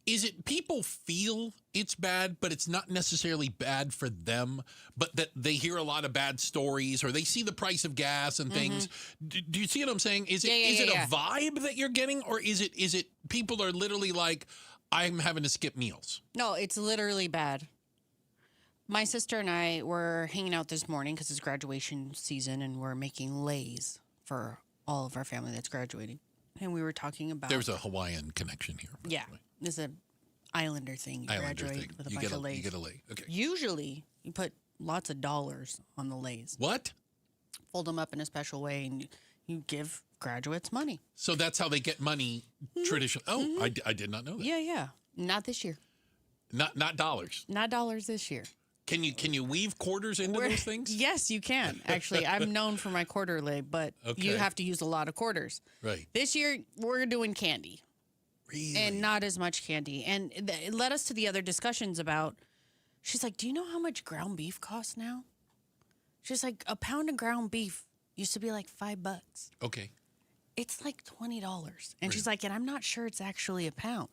Is it people feel it's bad, but it's not necessarily bad for them, but that they hear a lot of bad stories or they see the price of gas and things? Do you see what I'm saying? Is it a vibe that you're getting, or is it people are literally like, I'm having to skip meals? No, it's literally bad. My sister and I were hanging out this morning because it's graduation season and we're making lays for all of our family that's graduating. And we were talking about... There's a Hawaiian connection here. Yeah. It's an islander thing. You graduate with a bunch of lays. You get a lay. Okay. Usually, you put lots of dollars on the lays. What? Fold them up in a special way, and you give graduates money. So that's how they get money traditionally. Oh, I did not know that. Yeah. Not this year. Not dollars. Not dollars this year. Can you weave quarters into those things? Yes, you can. Actually, I'm known for my quarter lay, but you have to use a lot of quarters. Right. This year, we're doing candy. Really? And not as much candy. And it led us to the other discussions about, she's like, do you know how much ground beef costs now? She's like, a pound of ground beef used to be like $5. Okay. It's like $20. And she's like, and I'm not sure it's actually a pound.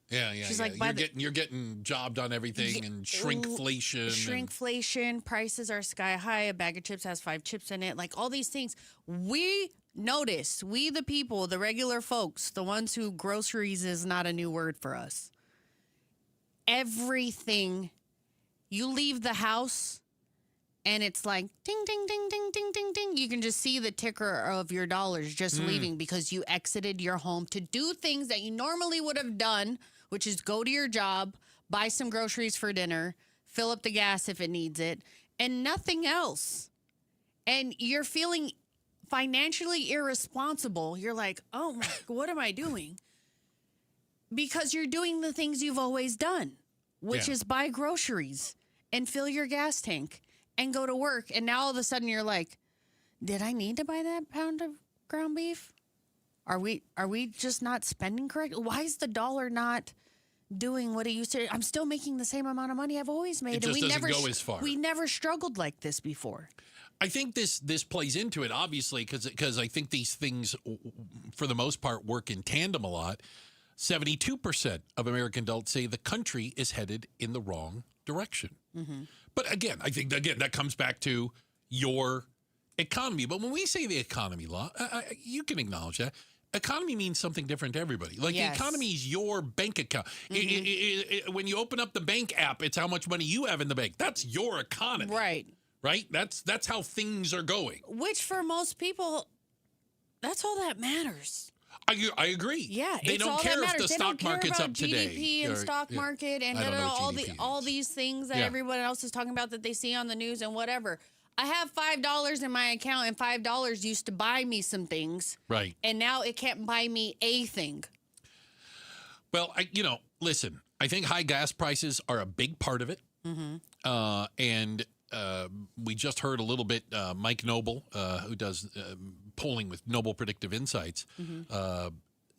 Yeah. She's like, you're getting jobbed on everything and shrinkflation. Shrinkflation, prices are sky high. A bag of chips has 5 chips in it. Like all these things. We noticed, we the people, the regular folks, the ones who groceries is not a new word for us. Everything, you leave the house and it's like ding, ding, ding, ding, ding, ding, ding. You can just see the ticker of your dollars just leaving because you exited your home to do things that you normally would have done, which is go to your job, buy some groceries for dinner, fill up the gas if it needs it, and nothing else. And you're feeling financially irresponsible. You're like, oh my, what am I doing? Because you're doing the things you've always done, which is buy groceries and fill your gas tank and go to work. And now all of a sudden you're like, did I need to buy that pound of ground beef? Are we just not spending correctly? Why is the dollar not doing what it used to? I'm still making the same amount of money I've always made. It just doesn't go as far. We never struggled like this before. I think this plays into it, obviously, because I think these things, for the most part, work in tandem a lot. 72% of American adults say the country is headed in the wrong direction. Mm-hmm. But again, I think, that comes back to your economy. But when we say the economy, you can acknowledge that. Economy means something different to everybody. Like, Yes. the economy is your bank account. When you open up the bank app, it's how much money you have in the bank. That's your economy. Right. Right? That's how things are going. Which for most people, that's all that matters. I agree. Yeah, They it's don't all care that if matters. the They stock don't care market's about up today. GDP and stock market and I don't know what GDP all these things that Yeah. everyone else is talking about that they see on the news and whatever. I have $5 in my account, and $5 used to buy me some things. Right. And now it can't buy me a thing. Well, listen, I think high gas prices are a big part of it. Mm-hmm. And we just heard a little bit, Mike Noble, who does polling with Noble Predictive Insights,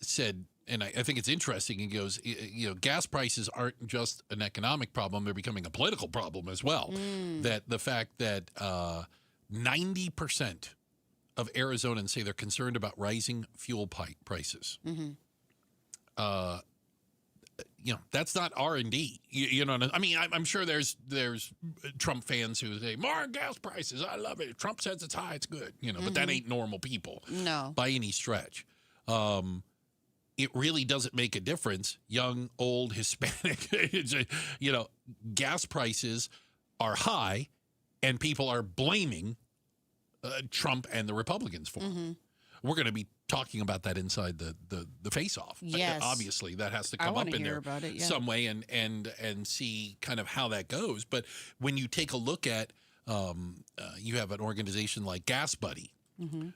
said, and I think it's interesting, he goes, gas prices aren't just an economic problem, they're becoming a political problem as well. That the fact that 90% of Arizonans say they're concerned about rising fuel prices. Mm-hmm. That's not R&D. You know what I mean? I'm sure there's Trump fans who say, more gas prices, I love it. If Trump says it's high, it's good. But that ain't normal people. No. By any stretch. It really doesn't make a difference. Young, old, Hispanic, gas prices are high, and people are blaming Trump and the Republicans for it. We're going to be talking about that inside the face-off. Yes. Obviously, that has to I come wanna up in hear there about it, yeah. some way and see kind of how that goes. But when you take a look at, you have an organization like Gas Buddy,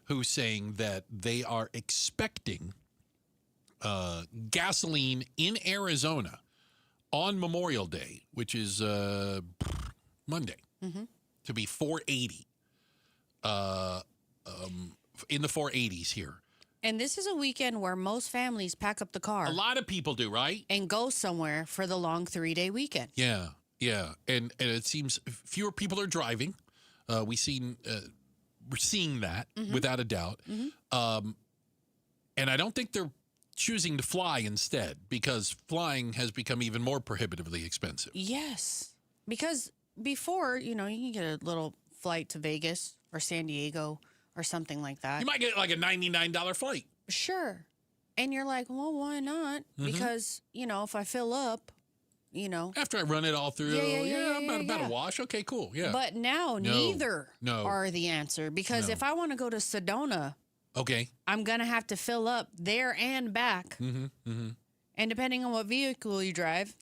who's saying that they are expecting gasoline in Arizona on Memorial Day, which is Monday, to be $4.80. In the 480s here. And this is a weekend where most families pack up the car. A lot of people do, right? And go somewhere for the long 3-day weekend. Yeah. And it seems fewer people are driving. We're seeing that without a doubt. And I don't think they're choosing to fly instead, because flying has become even more prohibitively expensive. Yes. Because before, you can get a little flight to Vegas or San Diego or something like that. You might get like a $99 flight. Sure. And you're like, well, why not? Because, if I fill up, After I run it all through, about a wash. Okay, cool. Yeah. But now neither are the answer. Because if I want to go to Sedona, okay, I'm going to have to fill up there and back. And depending on what vehicle you drive,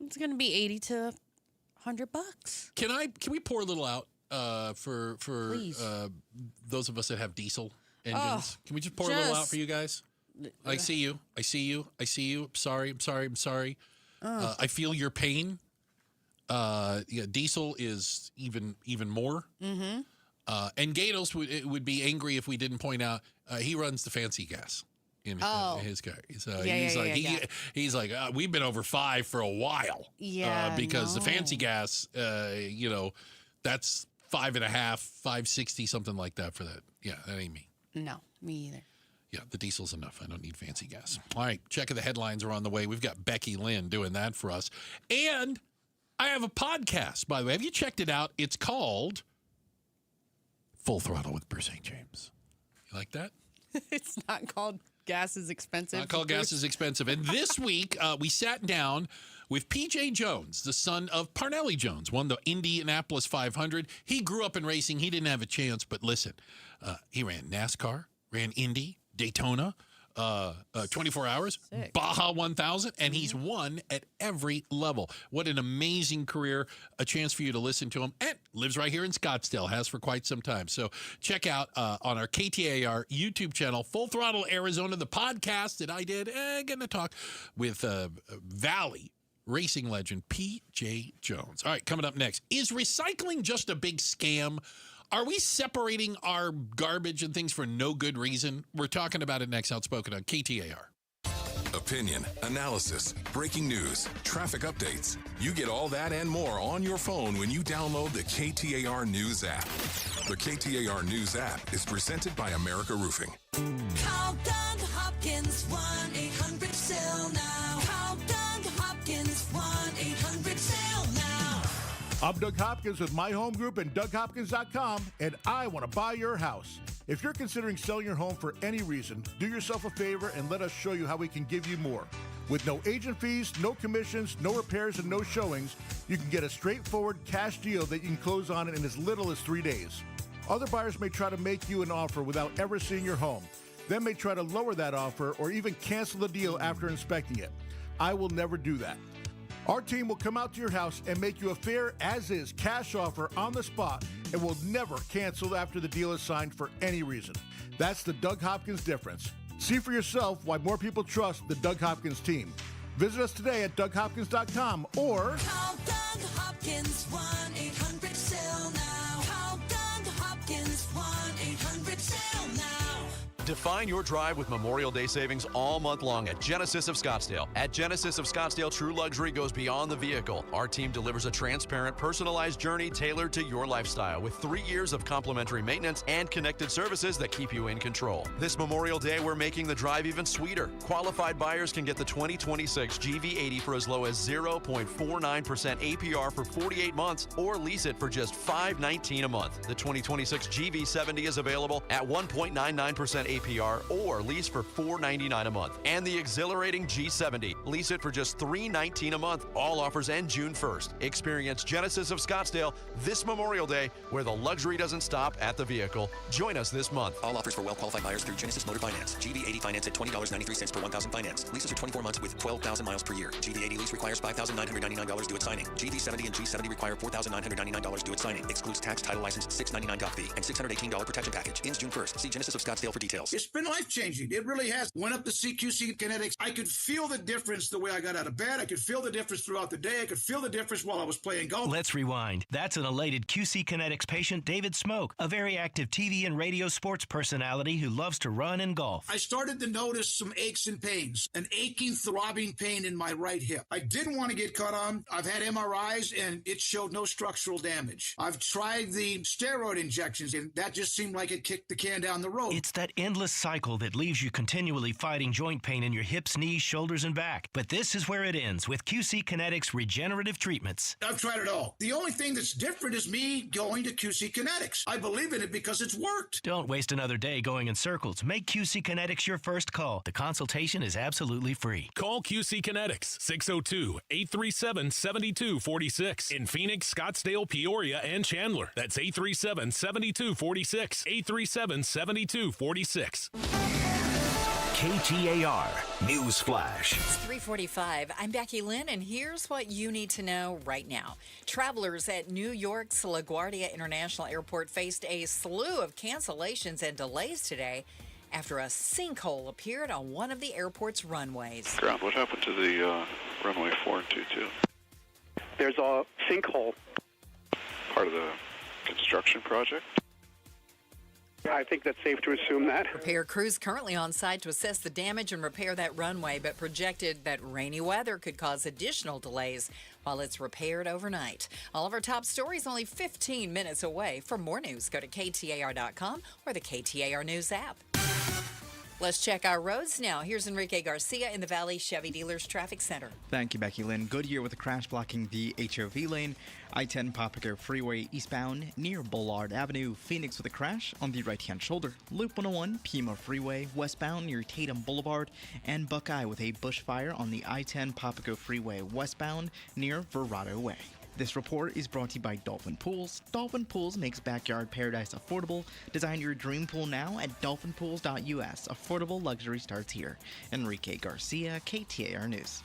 it's going to be $80 to $100. Can we pour a little out for those of us that have diesel engines? Can we just pour a little out for you guys? I see you. I'm sorry. I feel your pain. Diesel is even more. And Gatos would be angry if we didn't point out he runs the fancy gas in his car. He's like we've been over 5 for a while. Because the fancy gas, that's 5.5, 560, something like that for that. Yeah, that ain't me. No, me either. Yeah, the diesel's enough. I don't need fancy gas. All right, check of the headlines are on the way. We've got Becky Lynn doing that for us. And I have a podcast, by the way. Have you checked it out? It's called Full Throttle with Bruce St. James. You like that? It's not called Gas is Expensive. Not called Gas is Expensive. And this week, we sat down with P.J. Jones, the son of Parnelli Jones, won the Indianapolis 500. He grew up in racing. He didn't have a chance, but listen, he ran NASCAR, ran Indy, Daytona, 24 Hours, Sick. Baja 1000, and he's won at every level. What an amazing career. A chance for you to listen to him. And lives right here in Scottsdale, has for quite some time. So check out on our KTAR YouTube channel, Full Throttle Arizona, the podcast that I did, getting to talk with Valley racing legend P.J. Jones. All right, coming up next. Is recycling just a big scam? Are we separating our garbage and things for no good reason? We're talking about it next. Outspoken on KTAR. Opinion, analysis, breaking news, traffic updates. You get all that and more on your phone when you download the KTAR News app. The KTAR News app is presented by America Roofing. Call Doug Hopkins, 1-800-SAIL now. Call Doug Hopkins, 1-800-SAIL now. I'm Doug Hopkins with My Home Group and DougHopkins.com, and I want to buy your house. If you're considering selling your home for any reason, do yourself a favor and let us show you how we can give you more. With no agent fees, no commissions, no repairs, and no showings, you can get a straightforward cash deal that you can close on in as little as 3 days. Other buyers may try to make you an offer without ever seeing your home. They may try to lower that offer or even cancel the deal after inspecting it. I will never do that. Our team will come out to your house and make you a fair as-is cash offer on the spot and will never cancel after the deal is signed for any reason. That's the Doug Hopkins difference. See for yourself why more people trust the Doug Hopkins team. Visit us today at DougHopkins.com or Call Doug Hopkins, 1-800-SAIL now. Call Doug Hopkins, 1-800-SAIL now. Define your drive with Memorial Day savings all month long at Genesis of Scottsdale. At Genesis of Scottsdale, true luxury goes beyond the vehicle. Our team delivers a transparent, personalized journey tailored to your lifestyle with 3 years of complimentary maintenance and connected services that keep you in control. This Memorial Day, we're making the drive even sweeter. Qualified buyers can get the 2026 GV80 for as low as 0.49% APR for 48 months or lease it for just $519 a month. The 2026 GV70 is available at 1.99% APR or lease for $499 a month. And the exhilarating G70, lease it for just $319 a month. All offers end June 1st. Experience Genesis of Scottsdale this Memorial Day, where the luxury doesn't stop at the vehicle. Join us this month. All offers for well-qualified buyers through Genesis Motor Finance. GV80 finance at $20.93 per 1,000 finance. Leases are 24 months with 12,000 miles per year. GV80 lease requires $5,999 due at signing. GV70 and G70 require $4,999 due at signing. Excludes tax, title, license, $699 doc fee, and $618 protection package. Ends June 1st. See Genesis of Scottsdale for details. It's been life-changing. It really has. Went up to CQC Kinetics. I could feel the difference the way I got out of bed. I could feel the difference throughout the day. I could feel the difference while I was playing golf. Let's rewind. That's an elated QC Kinetics patient, David Smoke, a very active TV and radio sports personality who loves to run and golf. I started to notice some aches and pains, an aching, throbbing pain in my right hip. I didn't want to get cut on. I've had MRIs, and it showed no structural damage. I've tried the steroid injections, and that just seemed like it kicked the can down the road. It's that endless cycle that leaves you continually fighting joint pain in your hips, knees, shoulders, and back. But this is where it ends with QC Kinetics regenerative treatments. I've tried it all. The only thing that's different is me going to QC Kinetics. I believe in it because it's worked. Don't waste another day going in circles. Make QC Kinetics your first call. The consultation is absolutely free. Call QC Kinetics, 602-837-7246. In Phoenix, Scottsdale, Peoria, and Chandler. That's 837-7246. 837-7246. KTAR News Flash. It's 3:45. I'm Becky Lynn, and here's what you need to know right now. Travelers at New York's LaGuardia International Airport faced a slew of cancellations and delays today after a sinkhole appeared on one of the airport's runways. Ground, what happened to the runway 422? There's a sinkhole. Part of the construction project? I think that's safe to assume that. Repair crews currently on site to assess the damage and repair that runway, but projected that rainy weather could cause additional delays while it's repaired overnight. All of our top stories only 15 minutes away. For more news, go to KTAR.com or the KTAR News app. Let's check our roads now. Here's Enrique Garcia in the Valley Chevy Dealers Traffic Center. Thank you, Becky Lynn. Goodyear with a crash blocking the HOV lane. I-10 Papago Freeway eastbound near Bullard Avenue. Phoenix with a crash on the right-hand shoulder. Loop 101 Pima Freeway westbound near Tatum Boulevard. And Buckeye with a bushfire on the I-10 Papago Freeway westbound near Verrado Way. This report is brought to you by Dolphin Pools. Dolphin Pools makes backyard paradise affordable. Design your dream pool now at dolphinpools.us. Affordable luxury starts here. Enrique Garcia, KTAR News.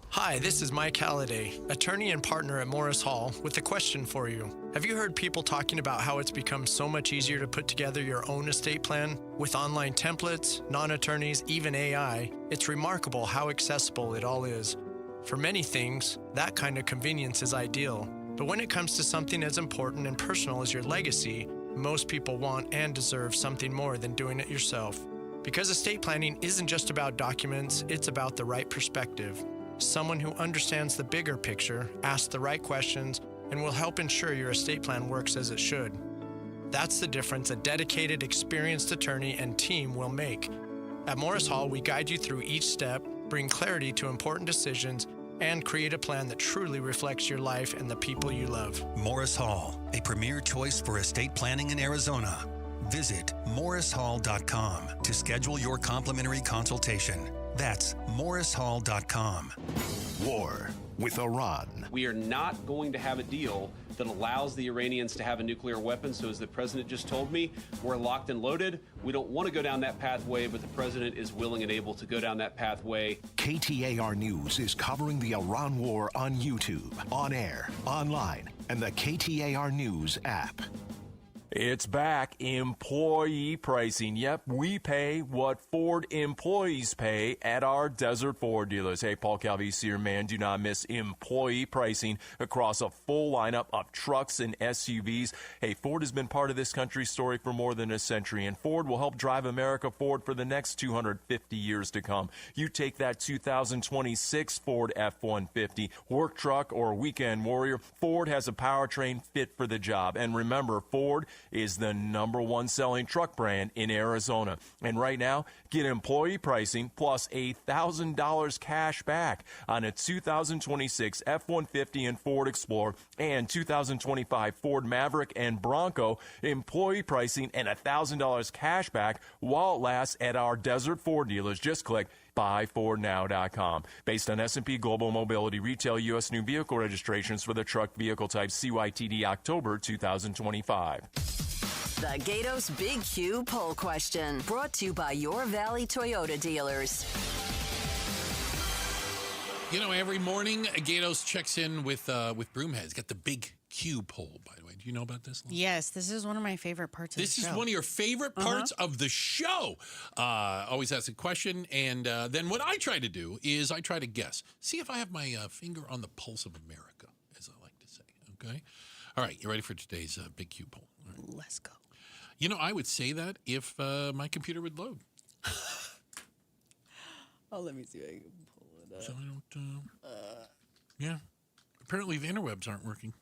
Hi, this is Mike Halliday, attorney and partner at Morris Hall, with a question for you. Have you heard people talking about how it's become so much easier to put together your own estate plan? With online templates, non-attorneys, even AI, it's remarkable how accessible it all is. For many things, that kind of convenience is ideal. But when it comes to something as important and personal as your legacy, Most people want and deserve something more than doing it yourself. Because estate planning isn't just about documents, it's about the right perspective. Someone who understands the bigger picture, asks the right questions, and will help ensure your estate plan works as it should. That's the difference a dedicated, experienced attorney and team will make. At Morris Hall, we guide you through each step, bring clarity to important decisions, and create a plan that truly reflects your life and the people you love. Morris Hall, a premier choice for estate planning in Arizona. Visit morrishall.com to schedule your complimentary consultation. That's morrishall.com. War with Iran. We are not going to have a deal that allows the Iranians to have a nuclear weapon. So as the president just told me, we're locked and loaded. We don't want to go down that pathway, but the president is willing and able to go down that pathway. KTAR News is covering the Iran war on YouTube, on air, online, and the KTAR News app. It's back. Employee pricing. Yep, we pay what Ford employees pay at our Desert Ford dealers. Hey, Paul Calvisi here, man. Do not miss employee pricing across a full lineup of trucks and SUVs. Hey, Ford has been part of this country's story for more than a century, and Ford will help drive America forward for the next 250 years to come. You take that 2026 Ford F-150, work truck, or weekend warrior, Ford has a powertrain fit for the job. And remember, Ford is the #1 selling truck brand in Arizona. And right now, get employee pricing plus $1,000 cash back on a 2026 F-150 and Ford Explorer and 2025 Ford Maverick and Bronco. Employee pricing and $1,000 cash back while it lasts at our Desert Ford dealers. Just click buyfordnow.com. Based on S&P Global Mobility Retail U.S. new vehicle registrations for the truck vehicle type CYTD October 2025. The Gatos Big Q poll question, brought to you by Your Valley Toyota dealers. You know, every morning, Gatos checks in with Broomhead. Got the Big Q poll, by the way. Do you know about this? Yes, this is one of my favorite parts of the show. This is one of your favorite parts of the show. Always ask a question, and then what I try to do is I try to guess. See if I have my finger on the pulse of America, as I like to say, okay? All right, you ready for today's Big Q poll? Right. Let's go. You know, I would say that if my computer would load. Oh, let me see if I can pull it up. So I don't, yeah. Apparently the interwebs aren't working.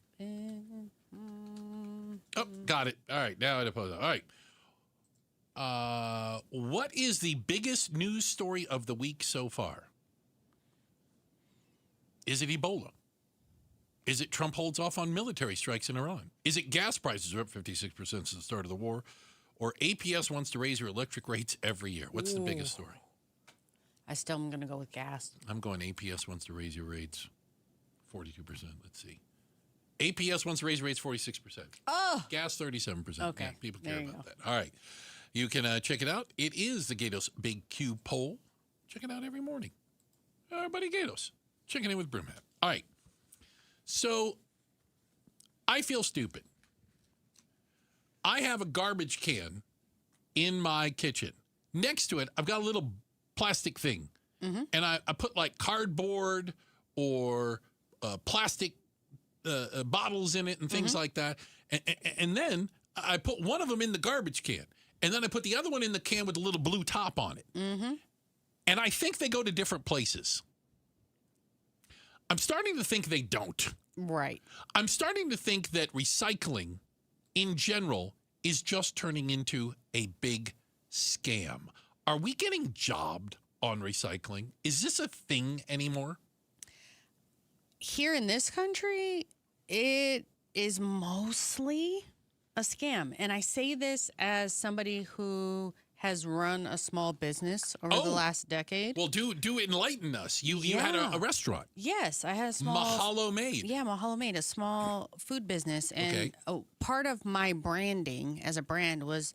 Oh, got it. All right, now I pose. All right. What is the biggest news story of the week so far? Is it Ebola? Is it Trump holds off on military strikes in Iran? Is it gas prices are up 56% since the start of the war? Or APS wants to raise your electric rates every year? What's the biggest story? I still am going to go with gas. I'm going APS wants to raise your rates 42%. Let's see. APS wants to raise rates 46%. Oh. Gas 37%. Okay. Yeah, people There care you about go. that. All right. You can check it out. It is the Gatos Big Q poll. Check it out every morning. Our buddy Gatos. Checking in with Broomhead. All right. So, I feel stupid. I have a garbage can in my kitchen. Next to it, I've got a little plastic thing. Mm-hmm. And I put like cardboard or plastic bottles in it and things like that. And then I put one of them in the garbage can. And then I put the other one in the can with a little blue top on it. Mm-hmm. And I think they go to different places. I'm starting to think they don't. Right. I'm starting to think that recycling in general is just turning into a big scam. Are we getting jobbed on recycling? Is this a thing anymore? Here in this country, it is mostly a scam. And I say this as somebody who has run a small business over the last decade. Well, do enlighten us. You had a restaurant. Yes, I had a small... Mahalo Made. Yeah, Mahalo Made, a small food business. And part of my branding as a brand was,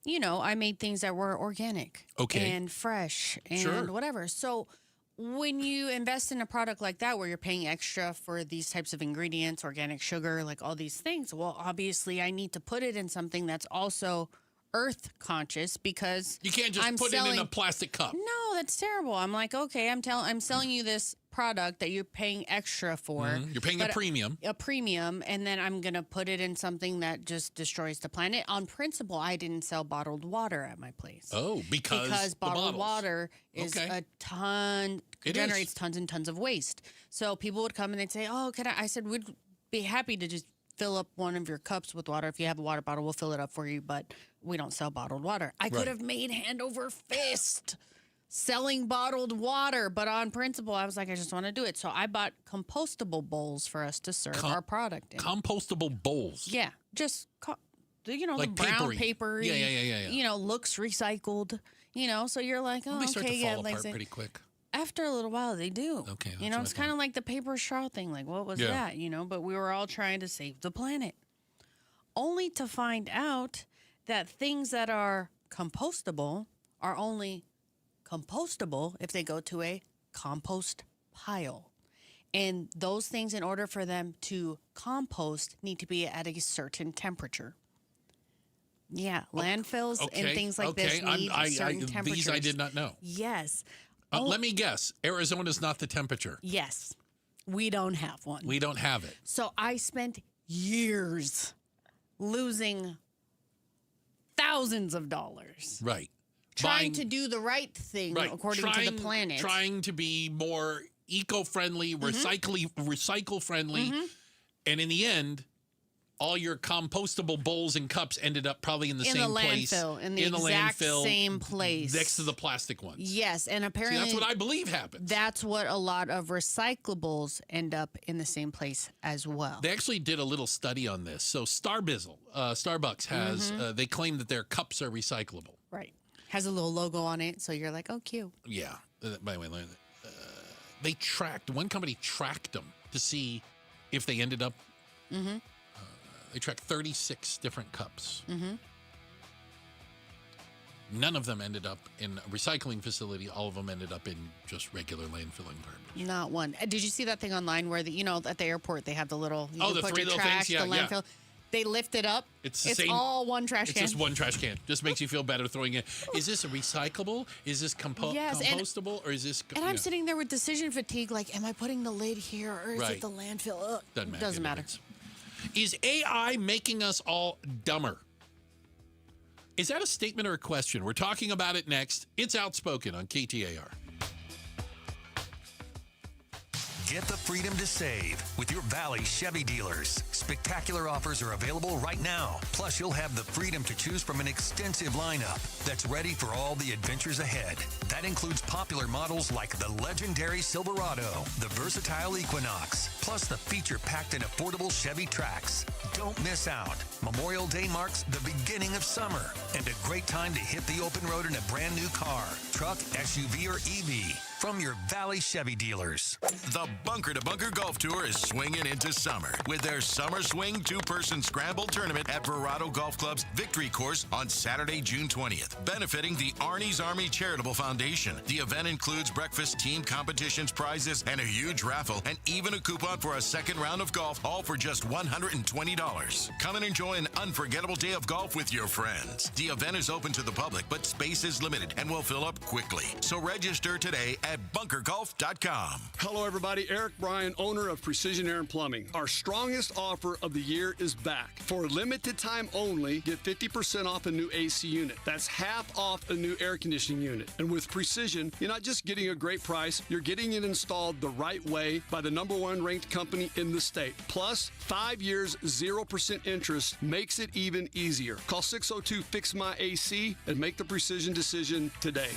you know, I made things that were organic and fresh and whatever. So when you invest in a product like that where you're paying extra for these types of ingredients, organic sugar, like all these things, well, obviously I need to put it in something that's also earth conscious, because you can't just put it in a plastic cup. No, that's terrible. I'm like, okay, I'm selling you this product that you're paying extra for. You're paying a premium. A premium, and then I'm going to put it in something that just destroys the planet. On principle, I didn't sell bottled water at my place. Oh, because bottled water is a ton, generates tons and tons of waste. So people would come and they'd say, oh, can I said, we'd be happy to just fill up one of your cups with water. If you have a water bottle, we'll fill it up for you, but we don't sell bottled water. I could have made hand over fist selling bottled water, but on principle, I was like, I just want to do it. So I bought compostable bowls for us to serve our product in. Compostable bowls? Yeah, just, like the brown papery. paper. Yeah. Looks recycled, so you're like, oh, they start to fall apart pretty quick. After a little while, they do. Okay. It's kind of like the paper straw thing. Like, what was that? But we were all trying to save the planet. Only to find out that things that are compostable are only compostable if they go to a compost pile. And those things, in order for them to compost, need to be at a certain temperature. Yeah, landfills and things like this need certain temperatures. These I did not know. Yes. Let me guess. Arizona's not the temperature. Yes. We don't have one. We don't have it. So I spent years losing thousands of dollars. Right. Trying to do the right thing according to the planet. Trying to be more eco-friendly, recycle-friendly. And in the end, all your compostable bowls and cups ended up probably in the same place. In the exact same place. Next to the plastic ones. Yes, and apparently... that's what I believe happens. That's what a lot of recyclables end up in the same place as well. They actually did a little study on this. So Starbucks has, they claim that their cups are recyclable. Right. Has a little logo on it, so you're like, oh, cute. Yeah. By the way, one company tracked them to see if they ended up... They tracked 36 different cups. None of them ended up in a recycling facility. All of them ended up in just regular landfilling garbage. Not one. Did you see that thing online where, at the airport, they have the little... You can the put three your little trash, things? Yeah, the landfill. They lift it up. It's same, all one trash can. It's just one trash can. Just makes you feel better throwing it. Is this a recyclable? Is this compostable? Or is this... And I'm sitting there with decision fatigue, like, am I putting the lid here or is it the landfill? Ugh, doesn't matter. Is AI making us all dumber? Is that a statement or a question? We're talking about it next. It's Outspoken on KTAR. Get the freedom to save with your Valley Chevy dealers. Spectacular offers are available right now. Plus, you'll have the freedom to choose from an extensive lineup that's ready for all the adventures ahead. That includes popular models like the legendary Silverado, the versatile Equinox, plus the feature-packed and affordable Chevy Trax. Don't miss out. Memorial Day marks the beginning of summer and a great time to hit the open road in a brand new car, truck, SUV, or EV. From your Valley Chevy dealers. The Bunker to Bunker Golf Tour is swinging into summer with their Summer Swing 2-person scramble tournament at Verado Golf Club's Victory Course on Saturday, June 20th, benefiting the Arnie's Army Charitable Foundation. The event includes breakfast, team competitions, prizes, and a huge raffle, and even a coupon for a second round of golf, all for just $120. Come and enjoy an unforgettable day of golf with your friends. The event is open to the public, but space is limited and will fill up quickly. So register today at bunkergolf.com. Hello, everybody. Eric Bryan, owner of Precision Air and Plumbing. Our strongest offer of the year is back. For a limited time only, get 50% off a new AC unit. That's half off a new air conditioning unit. And with Precision, you're not just getting a great price, you're getting it installed the right way by the #1 ranked company in the state. Plus, 5 years, 0% interest makes it even easier. Call 602-FIX-MY-AC and make the Precision decision today.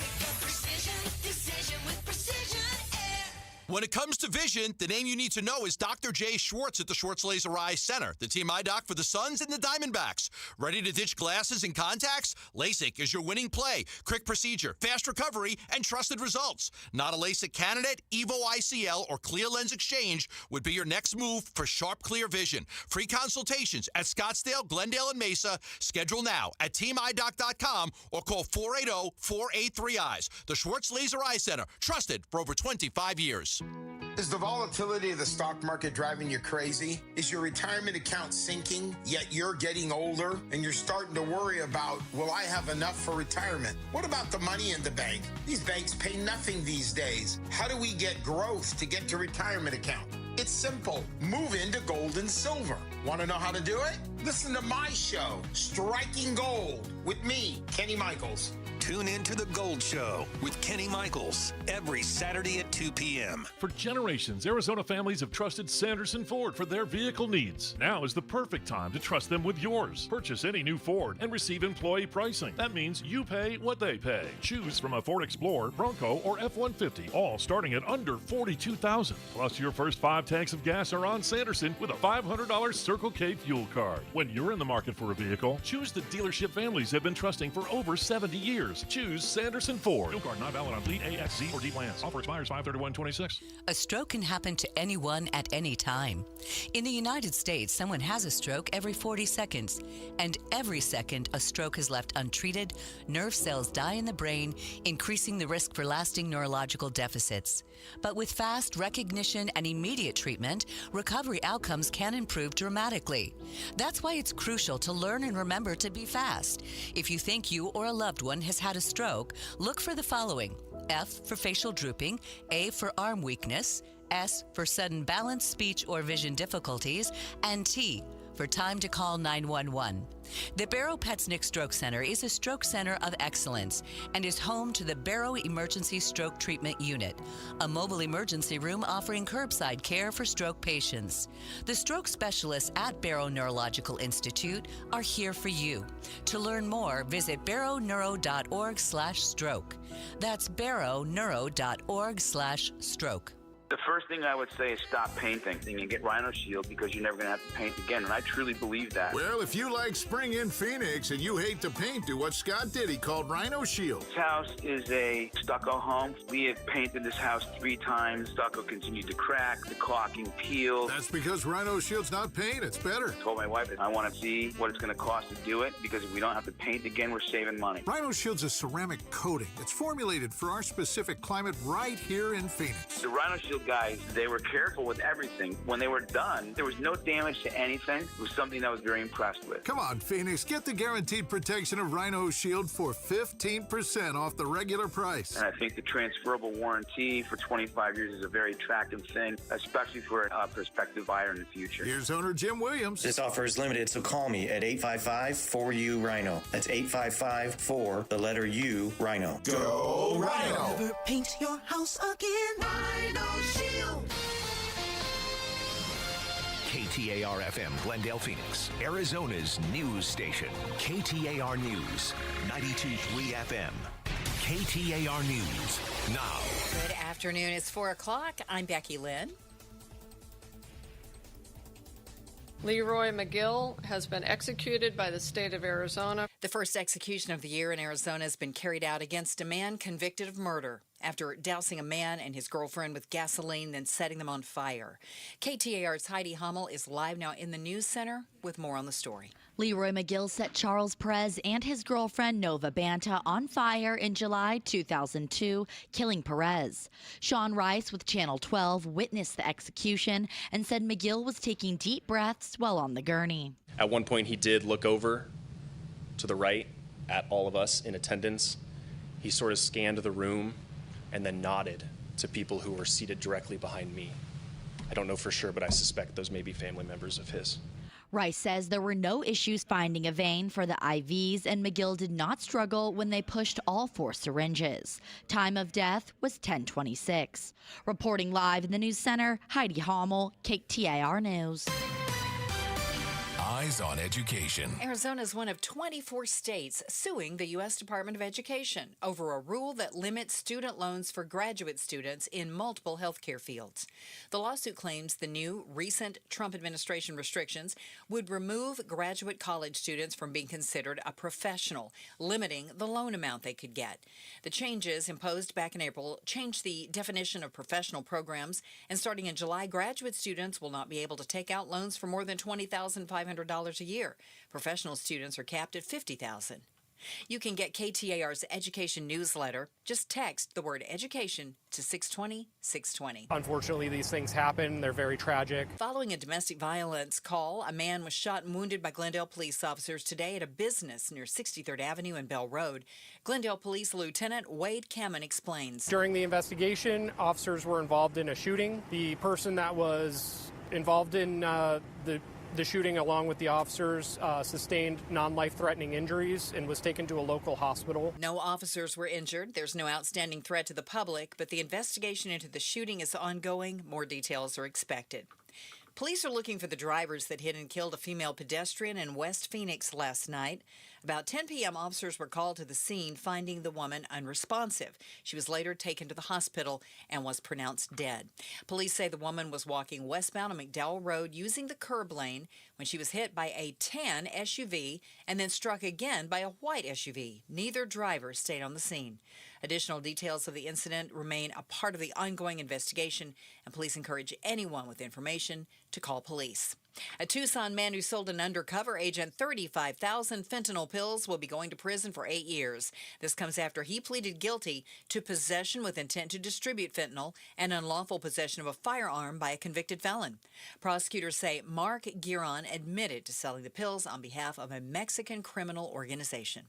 When it comes to vision, the name you need to know is Dr. Jay Schwartz at the Schwartz Laser Eye Center, the team eye doc for the Suns and the Diamondbacks. Ready to ditch glasses and contacts? LASIK is your winning play. Quick procedure, fast recovery, and trusted results. Not a LASIK candidate? Evo ICL or Clear Lens Exchange would be your next move for sharp, clear vision. Free consultations at Scottsdale, Glendale, and Mesa. Schedule now at teamidoc.com or call 480-483-EYES. The Schwartz Laser Eye Center, trusted for over 25 years. Cárdenas. Is the volatility of the stock market driving you crazy? Is your retirement account sinking, yet you're getting older and you're starting to worry about, will I have enough for retirement? What about the money in the bank? These banks pay nothing these days. How do we get growth to get to retirement account? It's simple. Move into gold and silver. Want to know how to do it? Listen to my show, Striking Gold, with me, Kenny Michaels. Tune in to The Gold Show with Kenny Michaels every Saturday at 2 p.m. For generations, Arizona families have trusted Sanderson Ford for their vehicle needs. Now is the perfect time to trust them with yours. Purchase any new Ford and receive employee pricing. That means you pay what they pay. Choose from a Ford Explorer, Bronco, or F-150, all starting at under $42,000. Plus, your first 5 tanks of gas are on Sanderson with a $500 Circle K fuel card. When you're in the market for a vehicle, choose the dealership families have been trusting for over 70 years. Choose Sanderson Ford. Fuel card not valid on fleet A, X, Z, or D plans. Offer expires 5/31/26. A stroke can happen to anyone at any time. In the United States, someone has a stroke every 40 seconds. And every second a stroke is left untreated, nerve cells die in the brain, increasing the risk for lasting neurological deficits. But with fast recognition and immediate treatment, recovery outcomes can improve dramatically. That's why it's crucial to learn and remember to be fast. If you think you or a loved one has had a stroke, look for the following: F for facial drooping, A for arm weakness, S for sudden balance, speech, or vision difficulties, and T for time to call 911. The Barrow Petznick Stroke Center is a stroke center of excellence and is home to the Barrow Emergency Stroke Treatment Unit, a mobile emergency room offering curbside care for stroke patients. The stroke specialists at Barrow Neurological Institute are here for you. To learn more, visit barrowneuro.org/stroke. That's barrowneuro.org/stroke. The first thing I would say is stop painting and get Rhino Shield because you're never going to have to paint again, and I truly believe that. Well, if you like spring in Phoenix and you hate to paint, do what Scott did. He called Rhino Shield. This house is a stucco home. We have painted this house 3 times. Stucco continued to crack, the caulking peeled. That's because Rhino Shield's not paint, it's better. I told my wife I want to see what it's going to cost to do it because if we don't have to paint again, we're saving money. Rhino Shield's a ceramic coating. It's formulated for our specific climate right here in Phoenix. The Rhino Shield guys, they were careful with everything. When they were done, there was no damage to anything. It was something I was very impressed with. Come on, Phoenix, get the guaranteed protection of Rhino Shield for 15% off the regular price. And I think the transferable warranty for 25 years is a very attractive thing, especially for a prospective buyer in the future. Here's owner Jim Williams. This offer is limited, so call me at 855-4U-RHINO. That's 855-4, the letter U, Rhino. Go Rhino! Never paint your house again. Rhino Shield. KTAR-FM, Glendale, Phoenix, Arizona's news station. KTAR News, 92.3 FM. KTAR News, now. Good afternoon. It's 4 o'clock. I'm Becky Lynn. Leroy McGill has been executed by the state of Arizona. The first execution of the year in Arizona has been carried out against a man convicted of murder after dousing a man and his girlfriend with gasoline, then setting them on fire. KTAR's Heidi Hummel is live now in the news center with more on the story. Leroy McGill set Charles Perez and his girlfriend Nova Banta on fire in July 2002, killing Perez. Sean Rice with Channel 12 witnessed the execution and said McGill was taking deep breaths while on the gurney. At one point, he did look over to the right at all of us in attendance. He sort of scanned the room and then nodded to people who were seated directly behind me. I don't know for sure, but I suspect those may be family members of his. Rice says there were no issues finding a vein for the IVs, and McGill did not struggle when they pushed all 4 syringes. Time of death was 10:26. Reporting live in the news center, Heidi Hummel, KTAR News. Eyes on Education. Arizona is one of 24 states suing the U.S. Department of Education over a rule that limits student loans for graduate students in multiple healthcare fields. The lawsuit claims the new recent Trump administration restrictions would remove graduate college students from being considered a professional, limiting the loan amount they could get. The changes imposed back in April changed the definition of professional programs, and starting in July, graduate students will not be able to take out loans for more than $20,500 a year. Professional students are capped at $50,000. You can get KTAR's education newsletter. Just text the word education to 620-620. Unfortunately, these things happen. They're very tragic. Following a domestic violence call, a man was shot and wounded by Glendale police officers today at a business near 63rd Avenue and Bell Road. Glendale Police Lieutenant Wade Kamen explains. During the investigation, officers were involved in a shooting. The person that was involved in the shooting, along with the officers, sustained non-life-threatening injuries and was taken to a local hospital. No officers were injured. There's no outstanding threat to the public, but the investigation into the shooting is ongoing. More details are expected. Police are looking for the drivers that hit and killed a female pedestrian in West Phoenix last night. About 10 p.m., officers were called to the scene, finding the woman unresponsive. She was later taken to the hospital and was pronounced dead. Police say the woman was walking westbound on McDowell Road using the curb lane when she was hit by a tan SUV and then struck again by a white SUV. Neither driver stayed on the scene. Additional details of the incident remain a part of the ongoing investigation, and police encourage anyone with information to call police. A Tucson man who sold an undercover agent 35,000 fentanyl pills will be going to prison for 8 years. This comes after he pleaded guilty to possession with intent to distribute fentanyl and unlawful possession of a firearm by a convicted felon. Prosecutors say Mark Giron admitted to selling the pills on behalf of a Mexican criminal organization.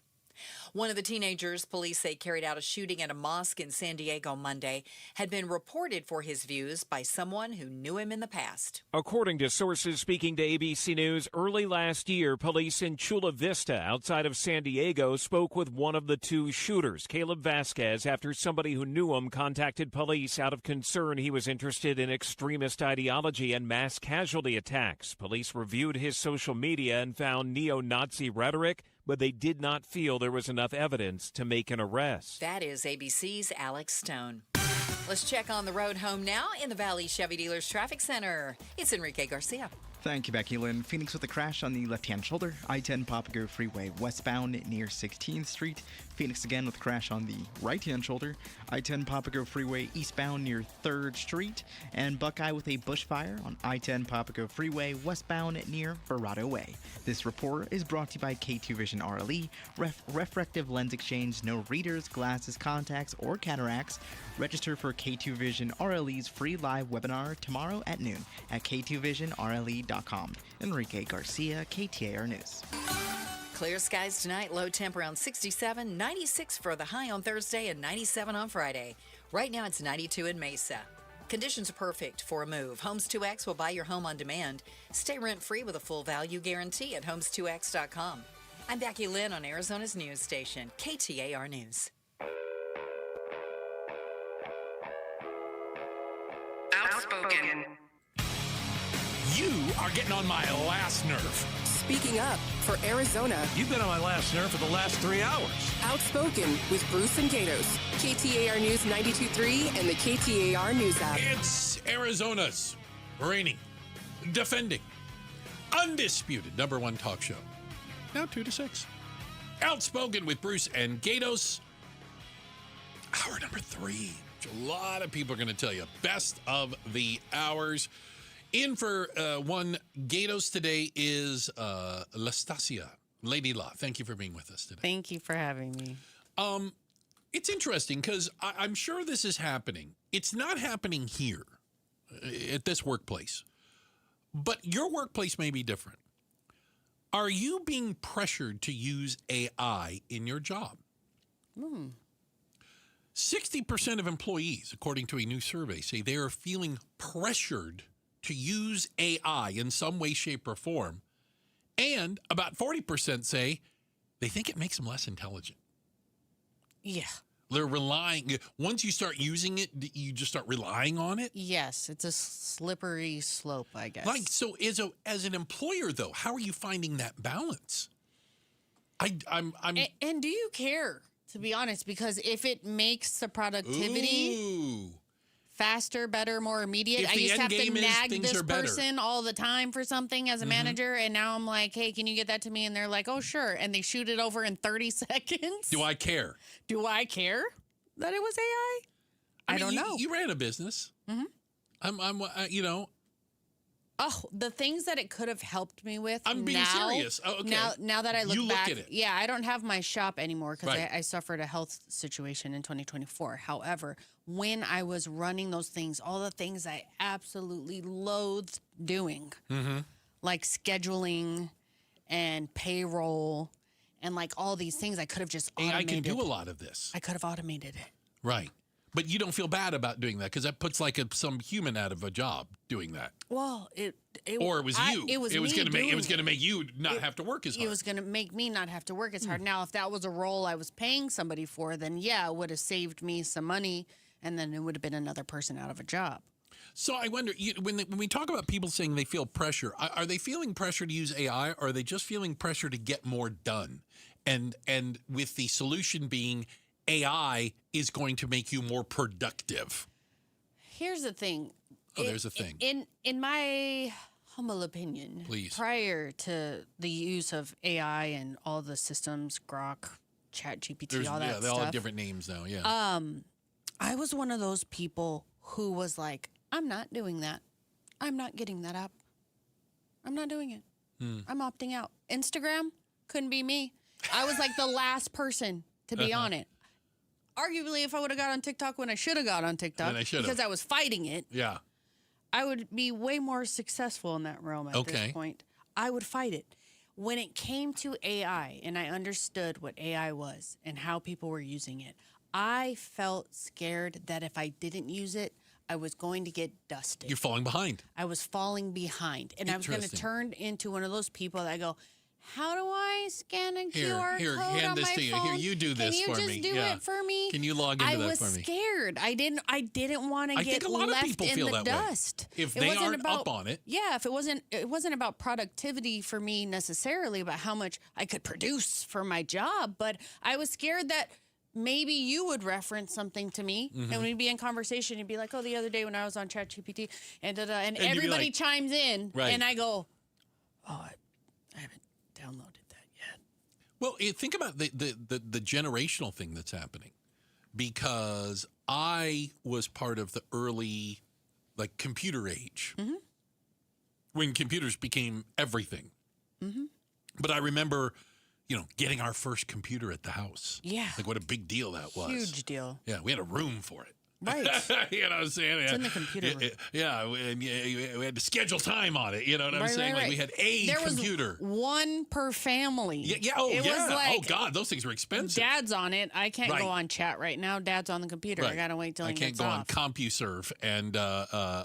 One of the teenagers police say carried out a shooting at a mosque in San Diego Monday had been reported for his views by someone who knew him in the past. According to sources speaking to ABC News, early last year, police in Chula Vista outside of San Diego spoke with one of the two shooters, Caleb Vasquez, after somebody who knew him contacted police out of concern he was interested in extremist ideology and mass casualty attacks. Police reviewed his social media and found neo-Nazi rhetoric, but they did not feel there was enough evidence to make an arrest. That is ABC's Alex Stone. Let's check on the road home now in the Valley Chevy Dealers Traffic Center. It's Enrique Garcia. Thank you, Becky Lynn. Phoenix with a crash on the left-hand shoulder. I-10 Papago Freeway westbound near 16th Street. Phoenix again with a crash on the right-hand shoulder. I-10 Papago Freeway eastbound near 3rd Street. And Buckeye with a bush fire on I-10 Papago Freeway westbound near Verrado Way. This report is brought to you by K2 Vision RLE. Refractive Lens Exchange. No readers, glasses, contacts, or cataracts. Register for K2 Vision RLE's free live webinar tomorrow at noon at k2visionrle.com. Enrique Garcia, KTAR News. Clear skies tonight, low temp around 67, 96 for the high on Thursday, and 97 on Friday. Right now it's 92 in Mesa. Conditions are perfect for a move. Homes 2X will buy your home on demand. Stay rent-free with a full value guarantee at homes2x.com. I'm Becky Lynn on Arizona's news station, KTAR News. Outspoken. You are getting on my last nerve. Speaking up for Arizona. You've been on my last nerve for the last 3 hours. Outspoken with Bruce and Gatos. KTAR News 92.3 and the KTAR News app. It's Arizona's reigning, defending, undisputed #1 talk show. Now 2 to 6. Outspoken with Bruce and Gatos. Hour number 3. Which a lot of people are going to tell you. Best of the hours. In for one Gatos today is Lastasia, Lady La. Thank you for being with us today. Thank you for having me. It's interesting because I'm sure this is happening. It's not happening here at this workplace, but your workplace may be different. Are you being pressured to use AI in your job? 60% of employees, according to a new survey, say they are feeling pressured to use AI in some way, shape, or form. And about 40% say they think it makes them less intelligent. Yeah. They're relying, once you start using it, you just start relying on it? Yes, it's a slippery slope, I guess. Like, so as an employer, though, how are you finding that balance? And do you care, to be honest? Because if it makes the productivity faster, better, more immediate, I used to have to nag this person all the time for something as a manager, and now I'm like, hey, can you get that to me? And they're like, oh, sure. And they shoot it over in 30 seconds. Do I care? Do I care that it was AI? I don't know. You ran a business. I'm Oh, the things that it could have helped me with. I'm being serious. Oh, okay. Now that I look back, at it. yeah, I don't have my shop anymore because Right. I suffered a health situation in 2024. However, when I was running those things, all the things I absolutely loathed doing, like scheduling and payroll and like all these things, I could have just automated. AI can do a lot of this. I could have automated it. Right. But you don't feel bad about doing that because that puts like some human out of a job doing that. Well, it was you. It was going to me make you not have to work as hard. It was going to make me not have to work as hard. Now, if that was a role I was paying somebody for, then yeah, it would have saved me some money, and then it would have been another person out of a job. So I wonder, when we talk about people saying they feel pressure, are they feeling pressure to use AI, or are they just feeling pressure to get more done? And with the solution being AI is going to make you more productive. Here's the thing. Oh, there's a thing. In my humble opinion, please, prior to the use of AI and all the systems, Grok, ChatGPT, all that stuff. They all have different names now, yeah. I was one of those people who was like, I'm not doing that. I'm not getting that app. I'm not doing it. I'm opting out. Instagram couldn't be me. I was like the last person to be on it. Arguably, if I would have got on TikTok when I should have got on TikTok, because I was fighting it, yeah, I would be way more successful in that realm at this point. I would fight it. When it came to AI and I understood what AI was and how people were using it, I felt scared that if I didn't use it, I was going to get dusted. You're falling behind. I was falling behind. And I was going to turn into one of those people that go, how do I scan a QR code hand on this my to you. phone? Here, you do this for me. Can you just do it for me? Can you log into that for me? I was scared. I didn't want to get think a lot left of people in feel the that dust. Way. If they aren't up on it. Yeah, if it wasn't about productivity for me necessarily, about how much I could produce for my job, but I was scared that maybe you would reference something to me, and we'd be in conversation. You'd be like, "Oh, the other day when I was on ChatGPT, and everybody chimes in, and I go, "Oh, I haven't downloaded." Well, think about the generational thing that's happening, because I was part of the early, like, computer age, when computers became everything. But I remember, getting our first computer at the house. Yeah. Like, what a big deal that was. Huge deal. Yeah, we had a room for it. Right. You know what I'm saying? It's in the computer room. Yeah, we had to schedule time on it. You know what I'm saying? Right. Like, we had a computer. Was one per family. Yeah. It was like, oh, God, those things were expensive. Dad's on it. I can't go on chat right now. Dad's on the computer. I got to wait till he gets off. I can't go on CompuServe and